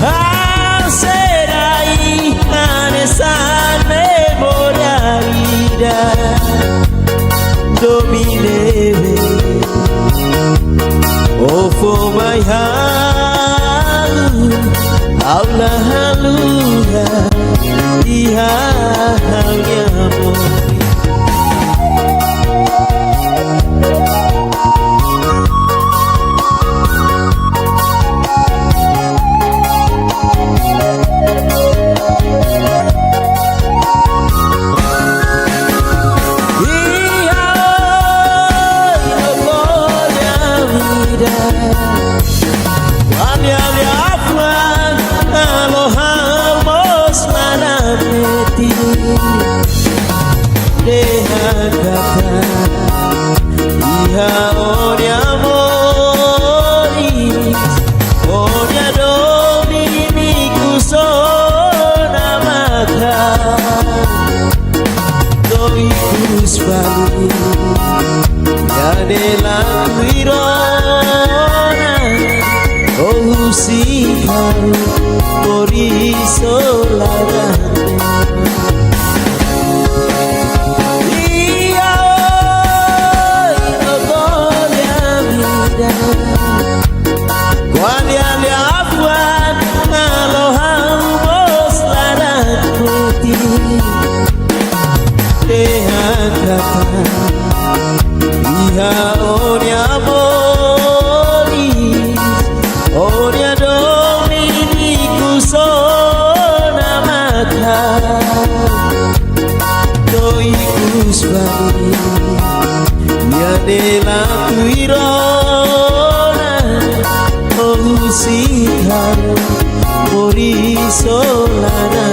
Haserai anesan memoria ida Dominebe Ofo my halu Aula haluha Iha halnya mori Deha kata Iha onya moris Onya domini kusona mata Doi kusbali Yadela kuirona Oh sikau Morisolana Iha onya moris Onya domini kusona mata Doi kusbali Yadela kuirona Oh sikau Morisolana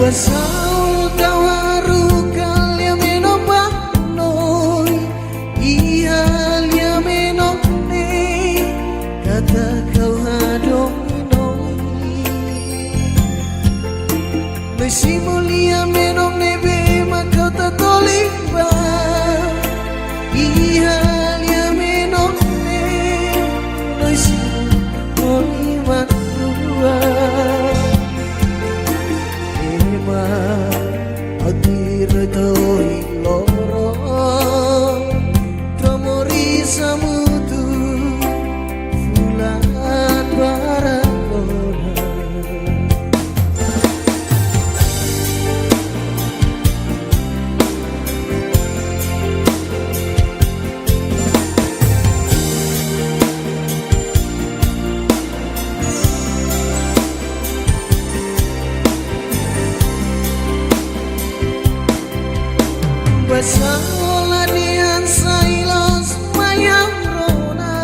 Basaul kau harukan lia menopang noi Ia lia menopne kata kau hadomi noi Noi mulia menopne be makau tatoli ba Ia lia menopne Noi simuli matua Toi loro Tromori samutu Fulan barangona Basaola dian sailos mayang rona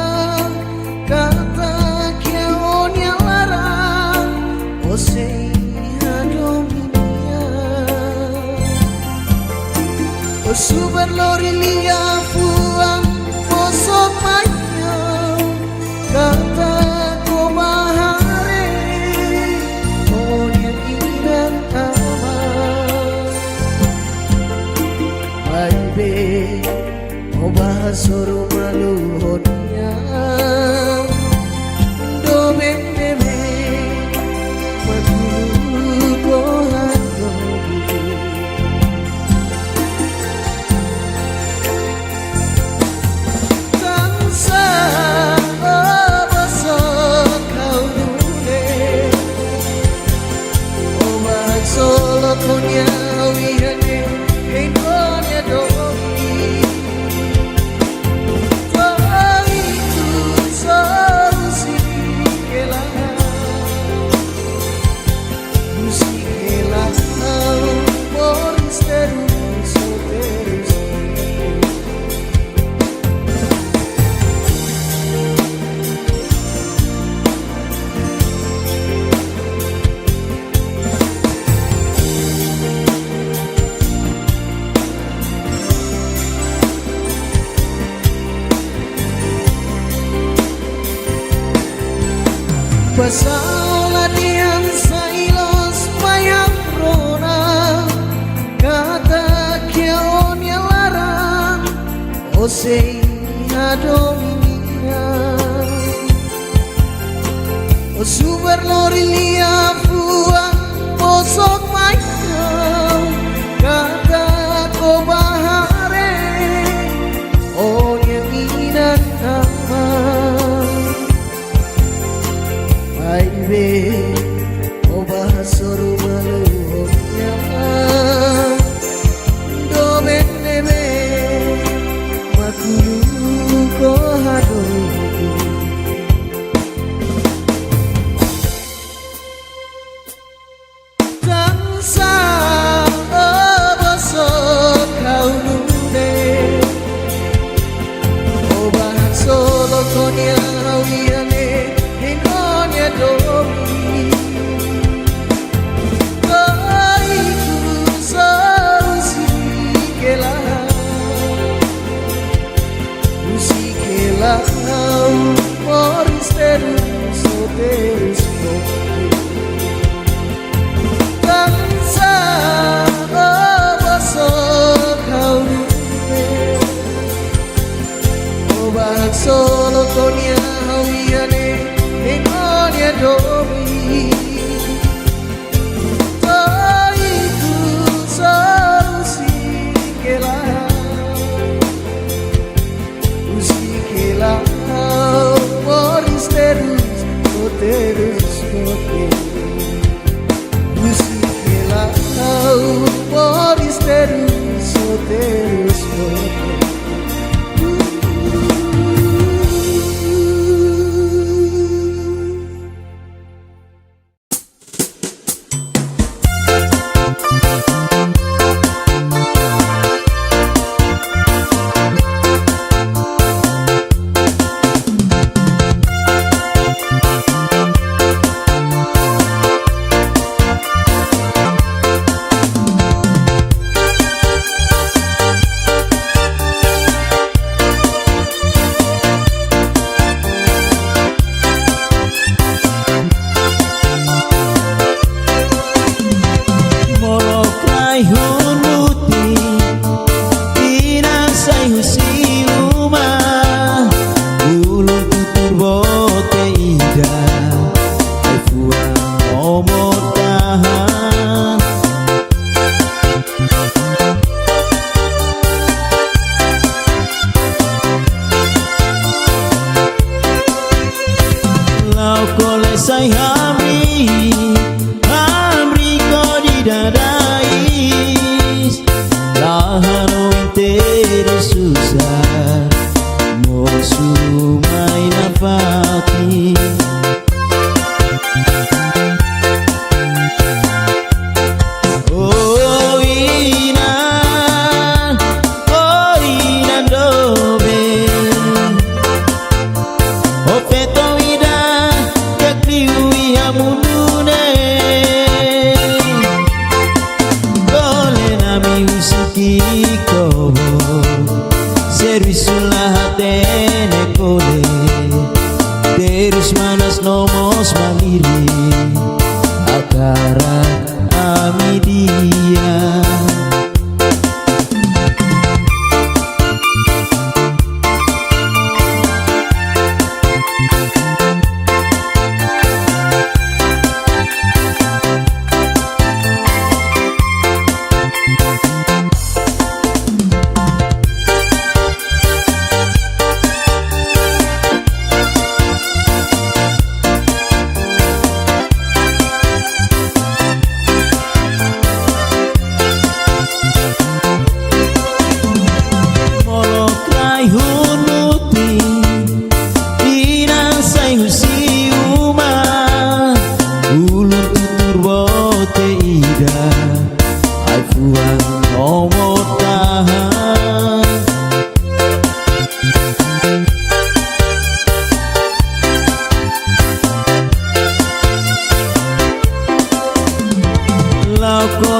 kata kiaonya larang osei hadominia osuber lorilia fuang osok mayo kata komahare onya iran ama Baby, obah suruh maluhnya Doben debe Magulu gohan gobi Tangsa obasok kau dule Obah solo konya wihane Ekonya domi Tua itu solusi kelang Musik kelang Moris terus terus Basaola dian sailos mayang rona kata kiaonya larang osei hadominia osuber lorilia fuang posok mayo kata kobahare onya inan ama Baby, obah suruh maluhnya Doben nebe Makulu kohadomi Tangsa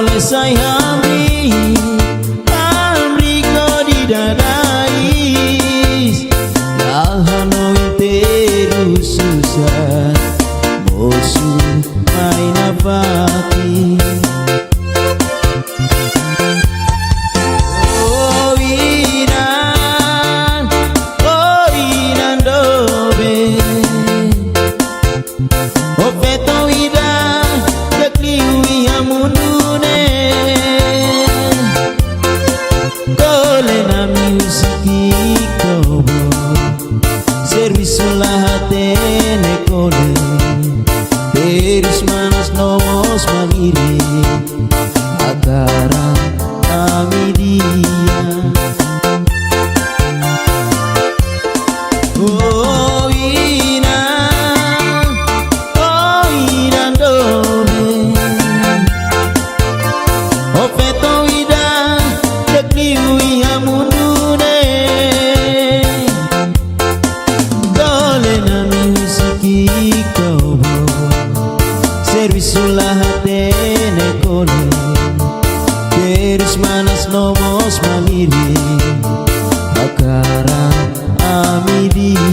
oleh saya amri ko didadais Lahano terus susah Bosu main apati Servisulah hatene kone Teris manas nomos mamiri Akara amidia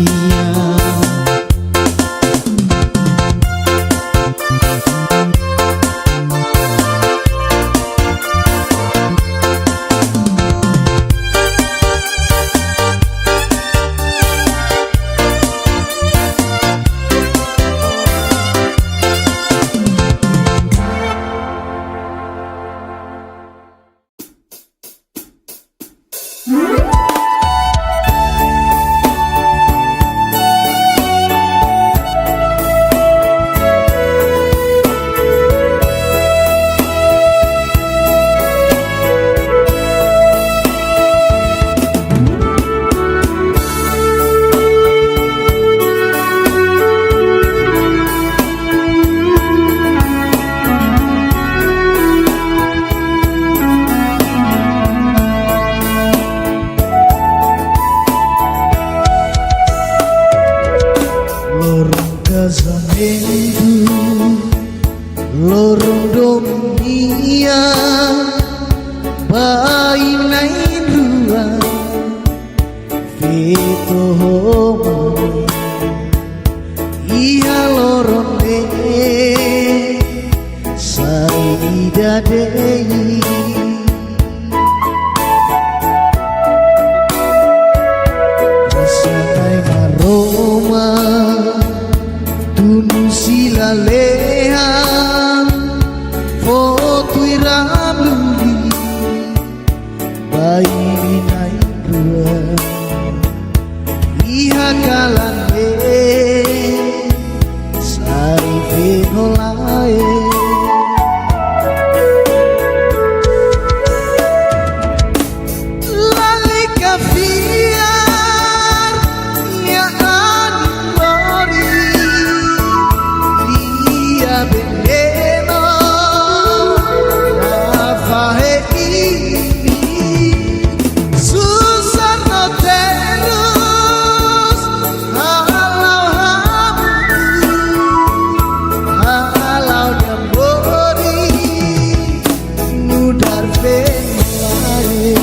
Lorong dunia bainain ruang Vito homoni Iya lorong de Saida dei Rasanai aroma Tunu silalehan Foto iramluli Bayi binain ruang Iha kalane Sari fenolae Lali kafiar Ya animori Dia veneno Rafahe ini Susah no terus Halau hamdu Halau dan bodi Nudar venolae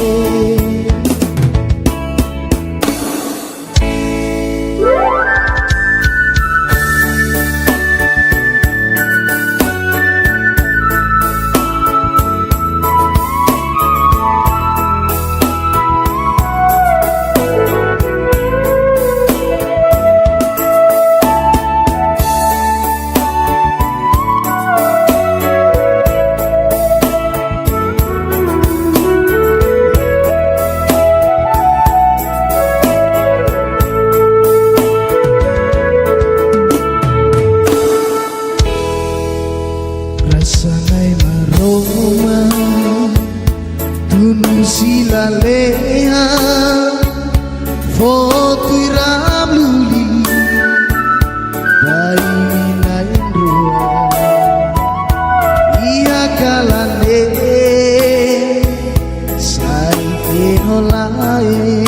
Rasanai maroma Tunu silaleha Foto iramluli Bayi nain ruang Ia kalane Sai fenolae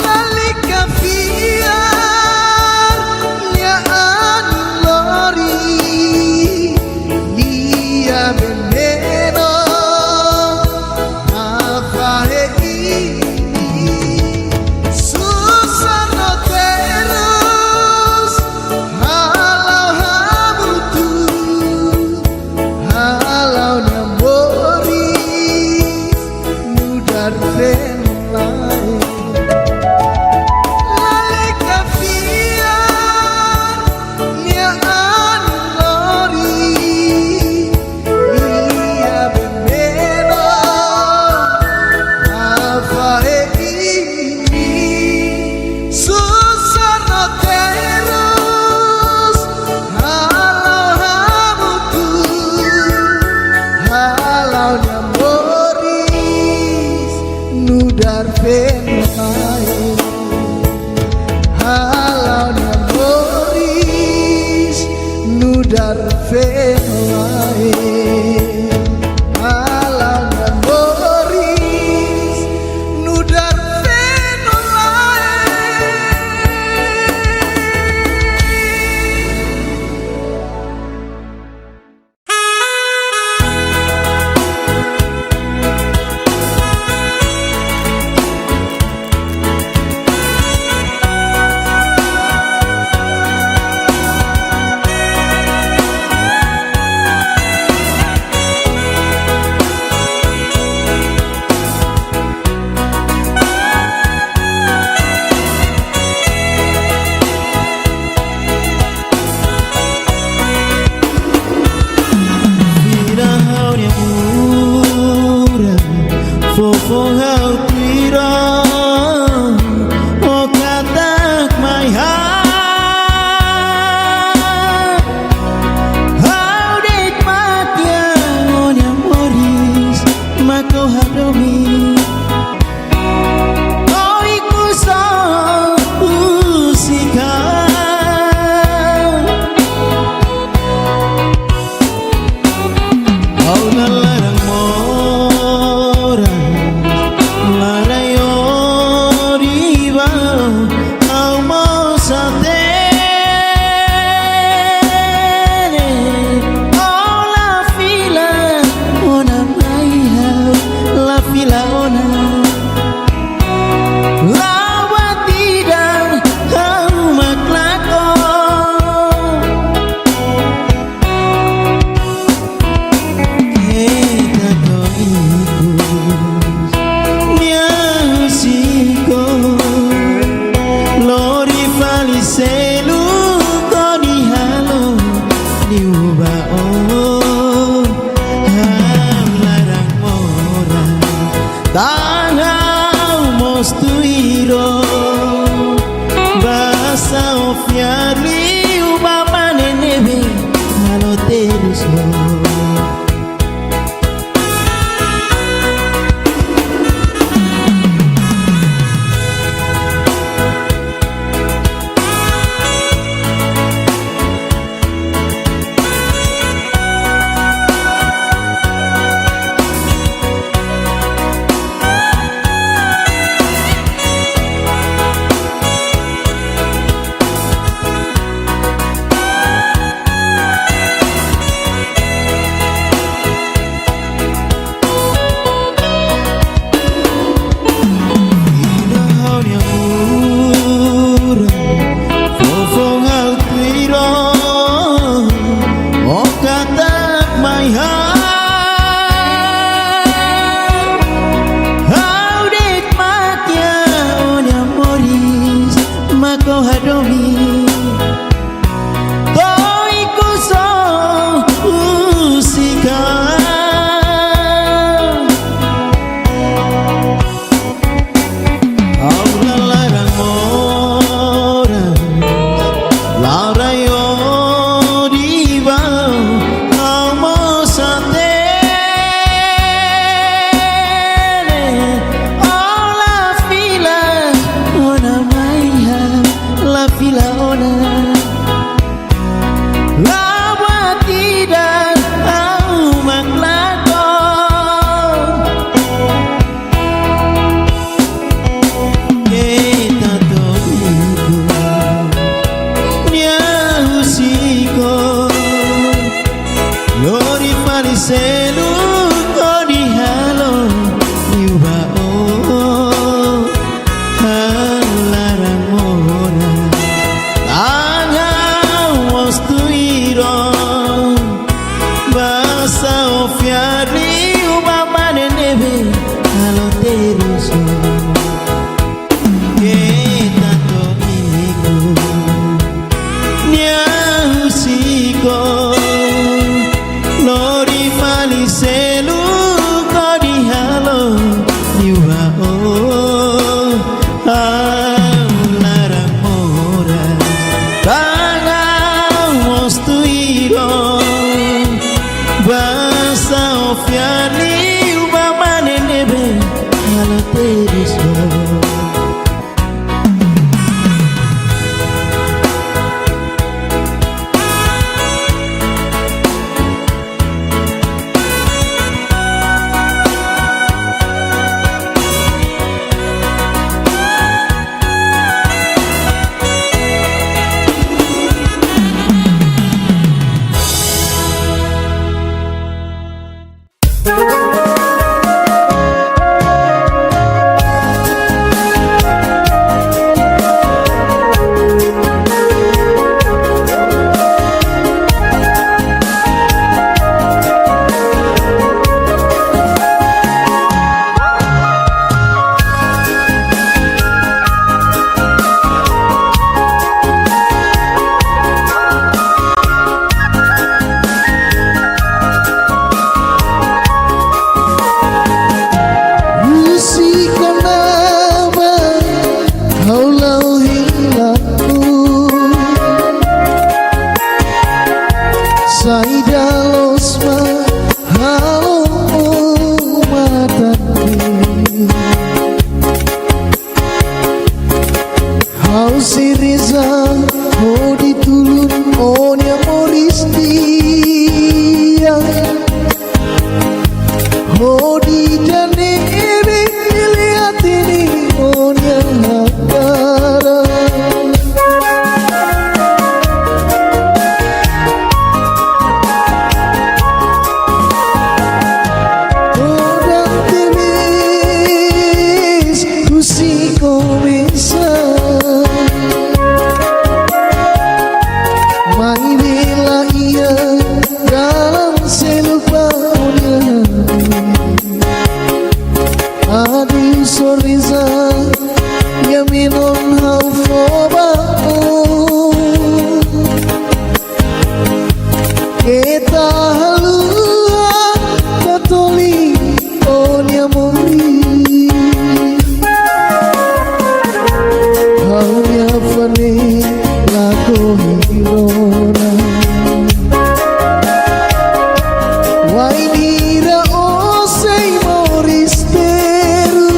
Lali kafiar Ya anima fenolai alangan moris nudar fenolai. si Reza oh ditulun oh nya Moris dia oh di jane ere lihat ini oh nya hakara oh dan temis tu si comienza mai bila ia dalam selupaannya Adi sorriza yaminon haufobau kita halua katoli onya mori hanya fane laku hirona wainira osei Moris teru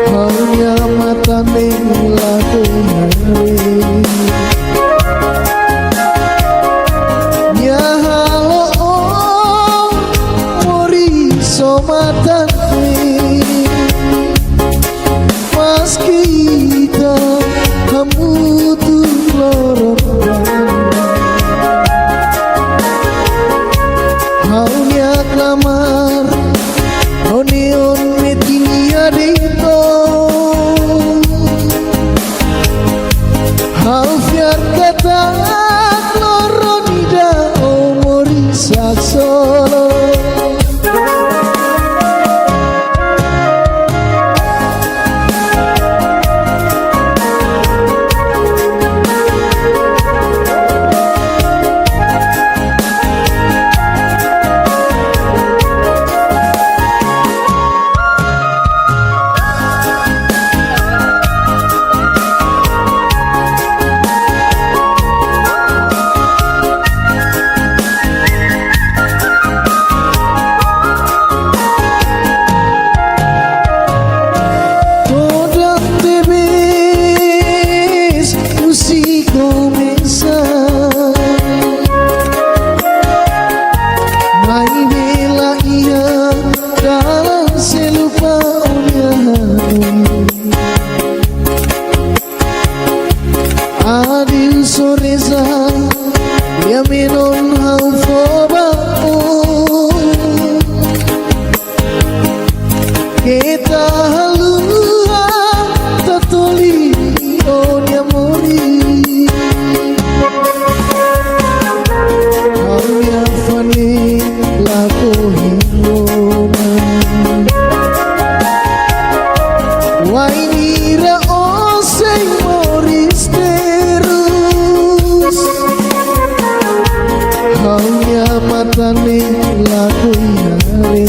hanya matane laku hari ya halo oh Moris somatane mas kita kamu tuh lorong haunya klamar onion metinia dito hau fiar kata loronida o Morisa solo Adil soreza yaminon haufobau kita halua tatoli onya mori hanya fani laku hirona wainira osei Moris terus hanya matane laku hari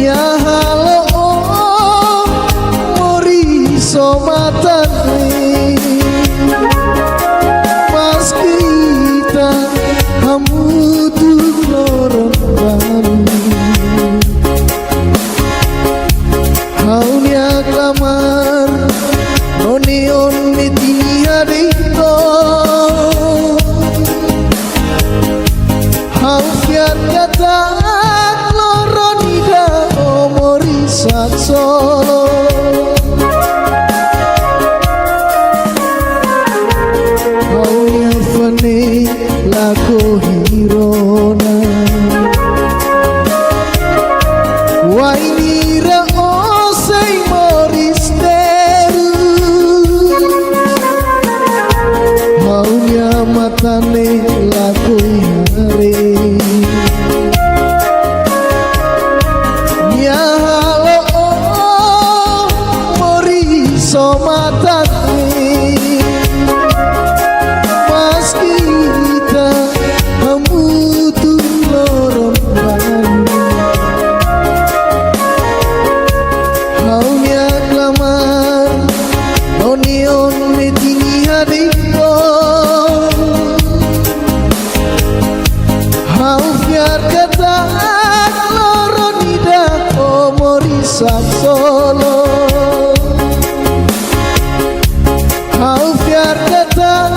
ya halo oh Moris somatane mas kita kamu tuh lorong baru haunya klamar onion metinia dito hau fiat kata loronida o Morisa solo haunya fane laku hirona wainira osei Moris teru haunya matane laku hari ya halo oh sak solo Alfiar ketak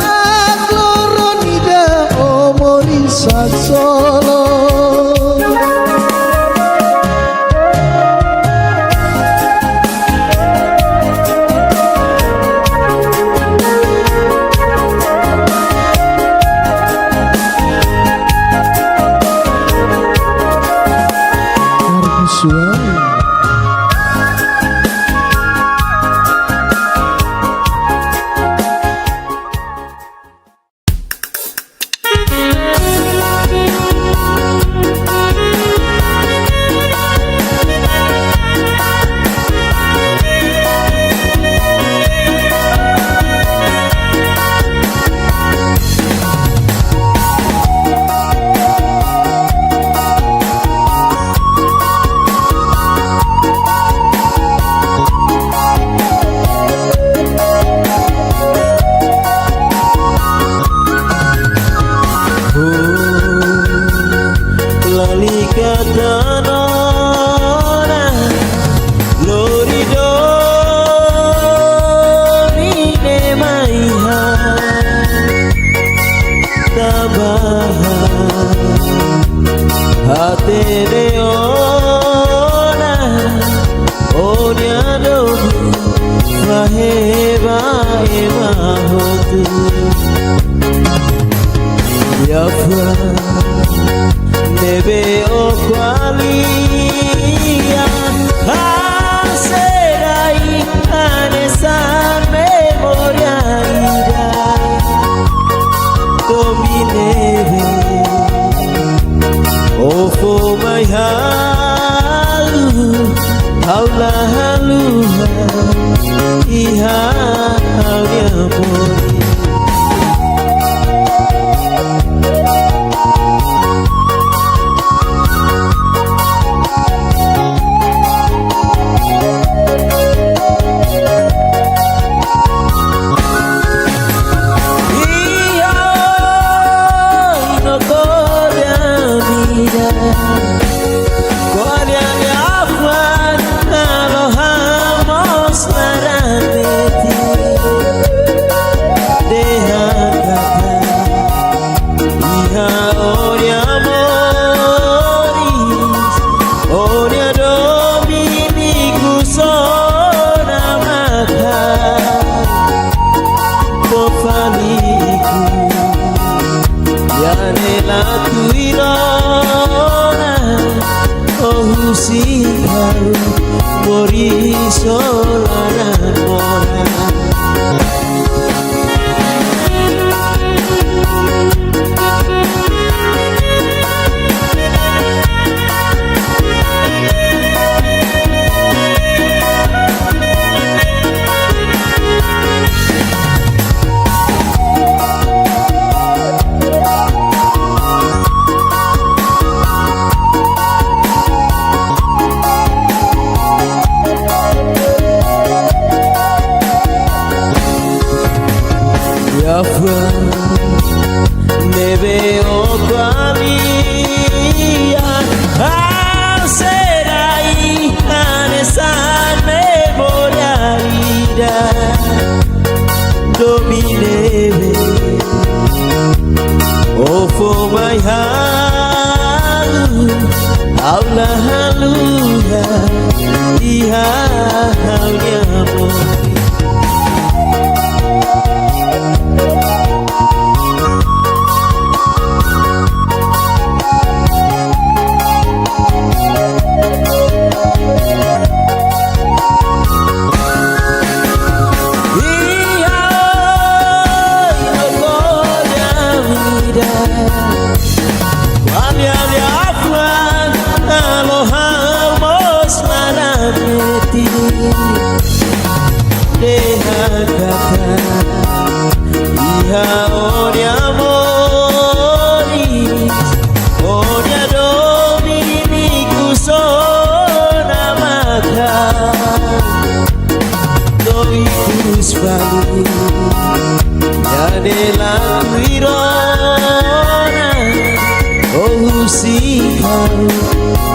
loro nida omori sak solo Debe o qualia Haserai anesa memoria ira Dominebe O for my halu Haula haluha Iha haulia mori Mori solaran mora Debe o qualia Haserai anesa memoria ira Dominebe O for my halu Aula haluha Iha haulia mori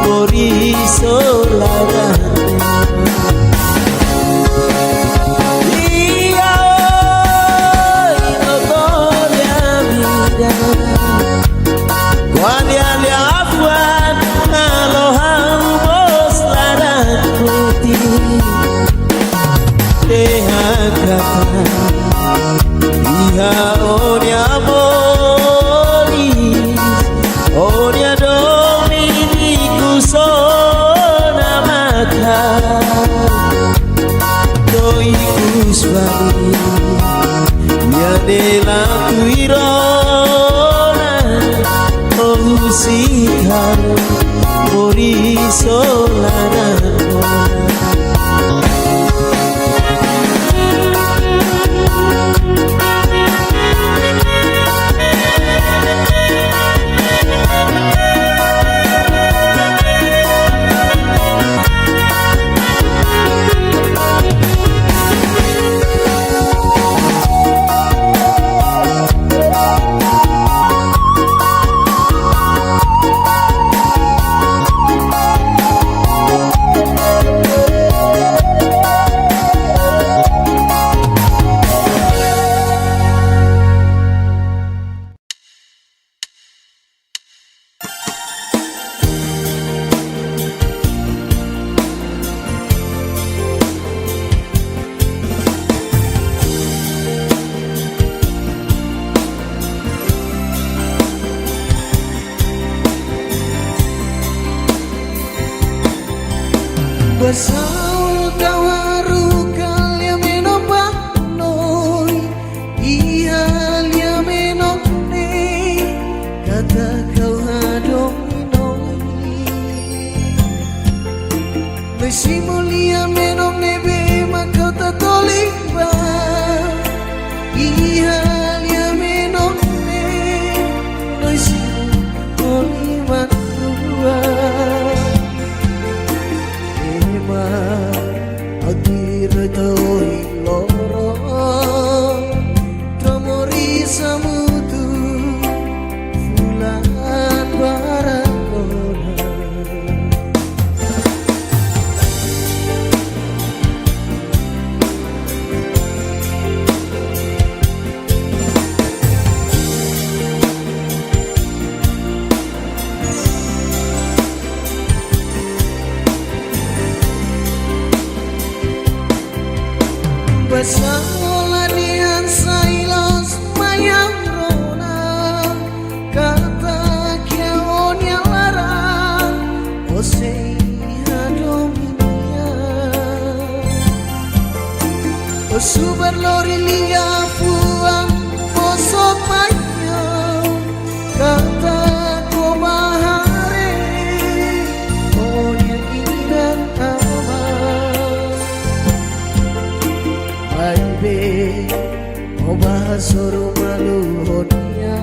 Mori solaran bani ya dela tuirona oh sikaro mori solana Besaul kawaru kalia menopang noi Ihalia menopne kata kau hadong noi Besimulia menopne be makau tatolik ba Ihalia menopne noi simuli matua Akhir tahu lorong Tomori samutu Fulan barakona Besaula dian sailos mayang rona kata kiaon yang larang osei hadominia osubar lori lia puang osok mayang kata komahare on yang indah Baby, oba soro malu honia,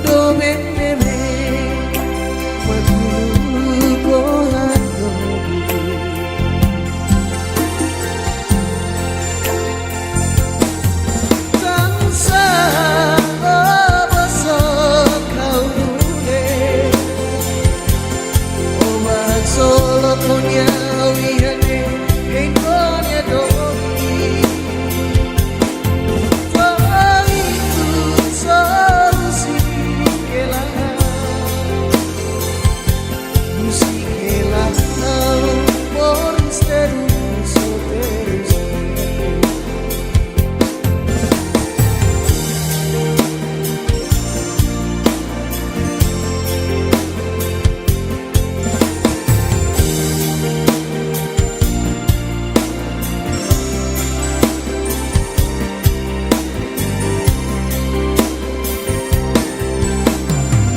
do bebe, makulu kohan dobi. Tangsa oba sok kau dule, oba solo konya wihane.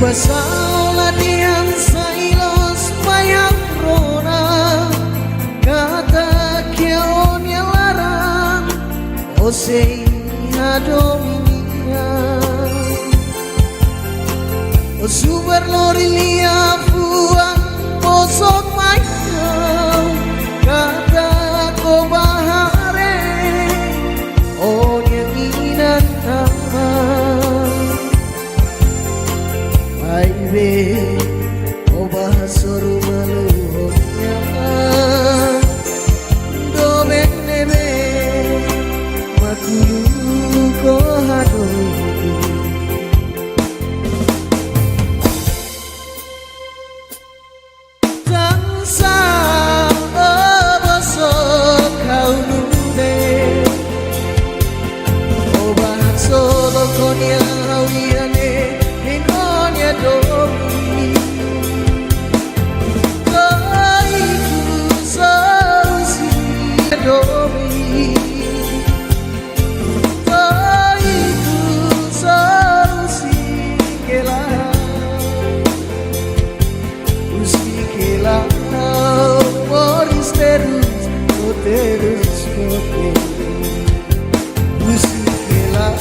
Besaula dian sailos mayang rona kata kiaon yang larang osei hadominia osubar lori lia puang osok mayang kata kobahare on yang inan Baby, oba soru malu honya, do benebe, makulu kohado. Tang solteiros, música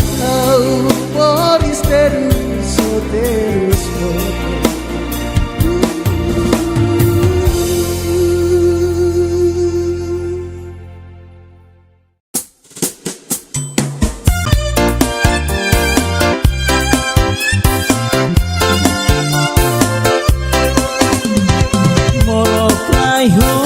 por esteros, solteiros, Molo fly home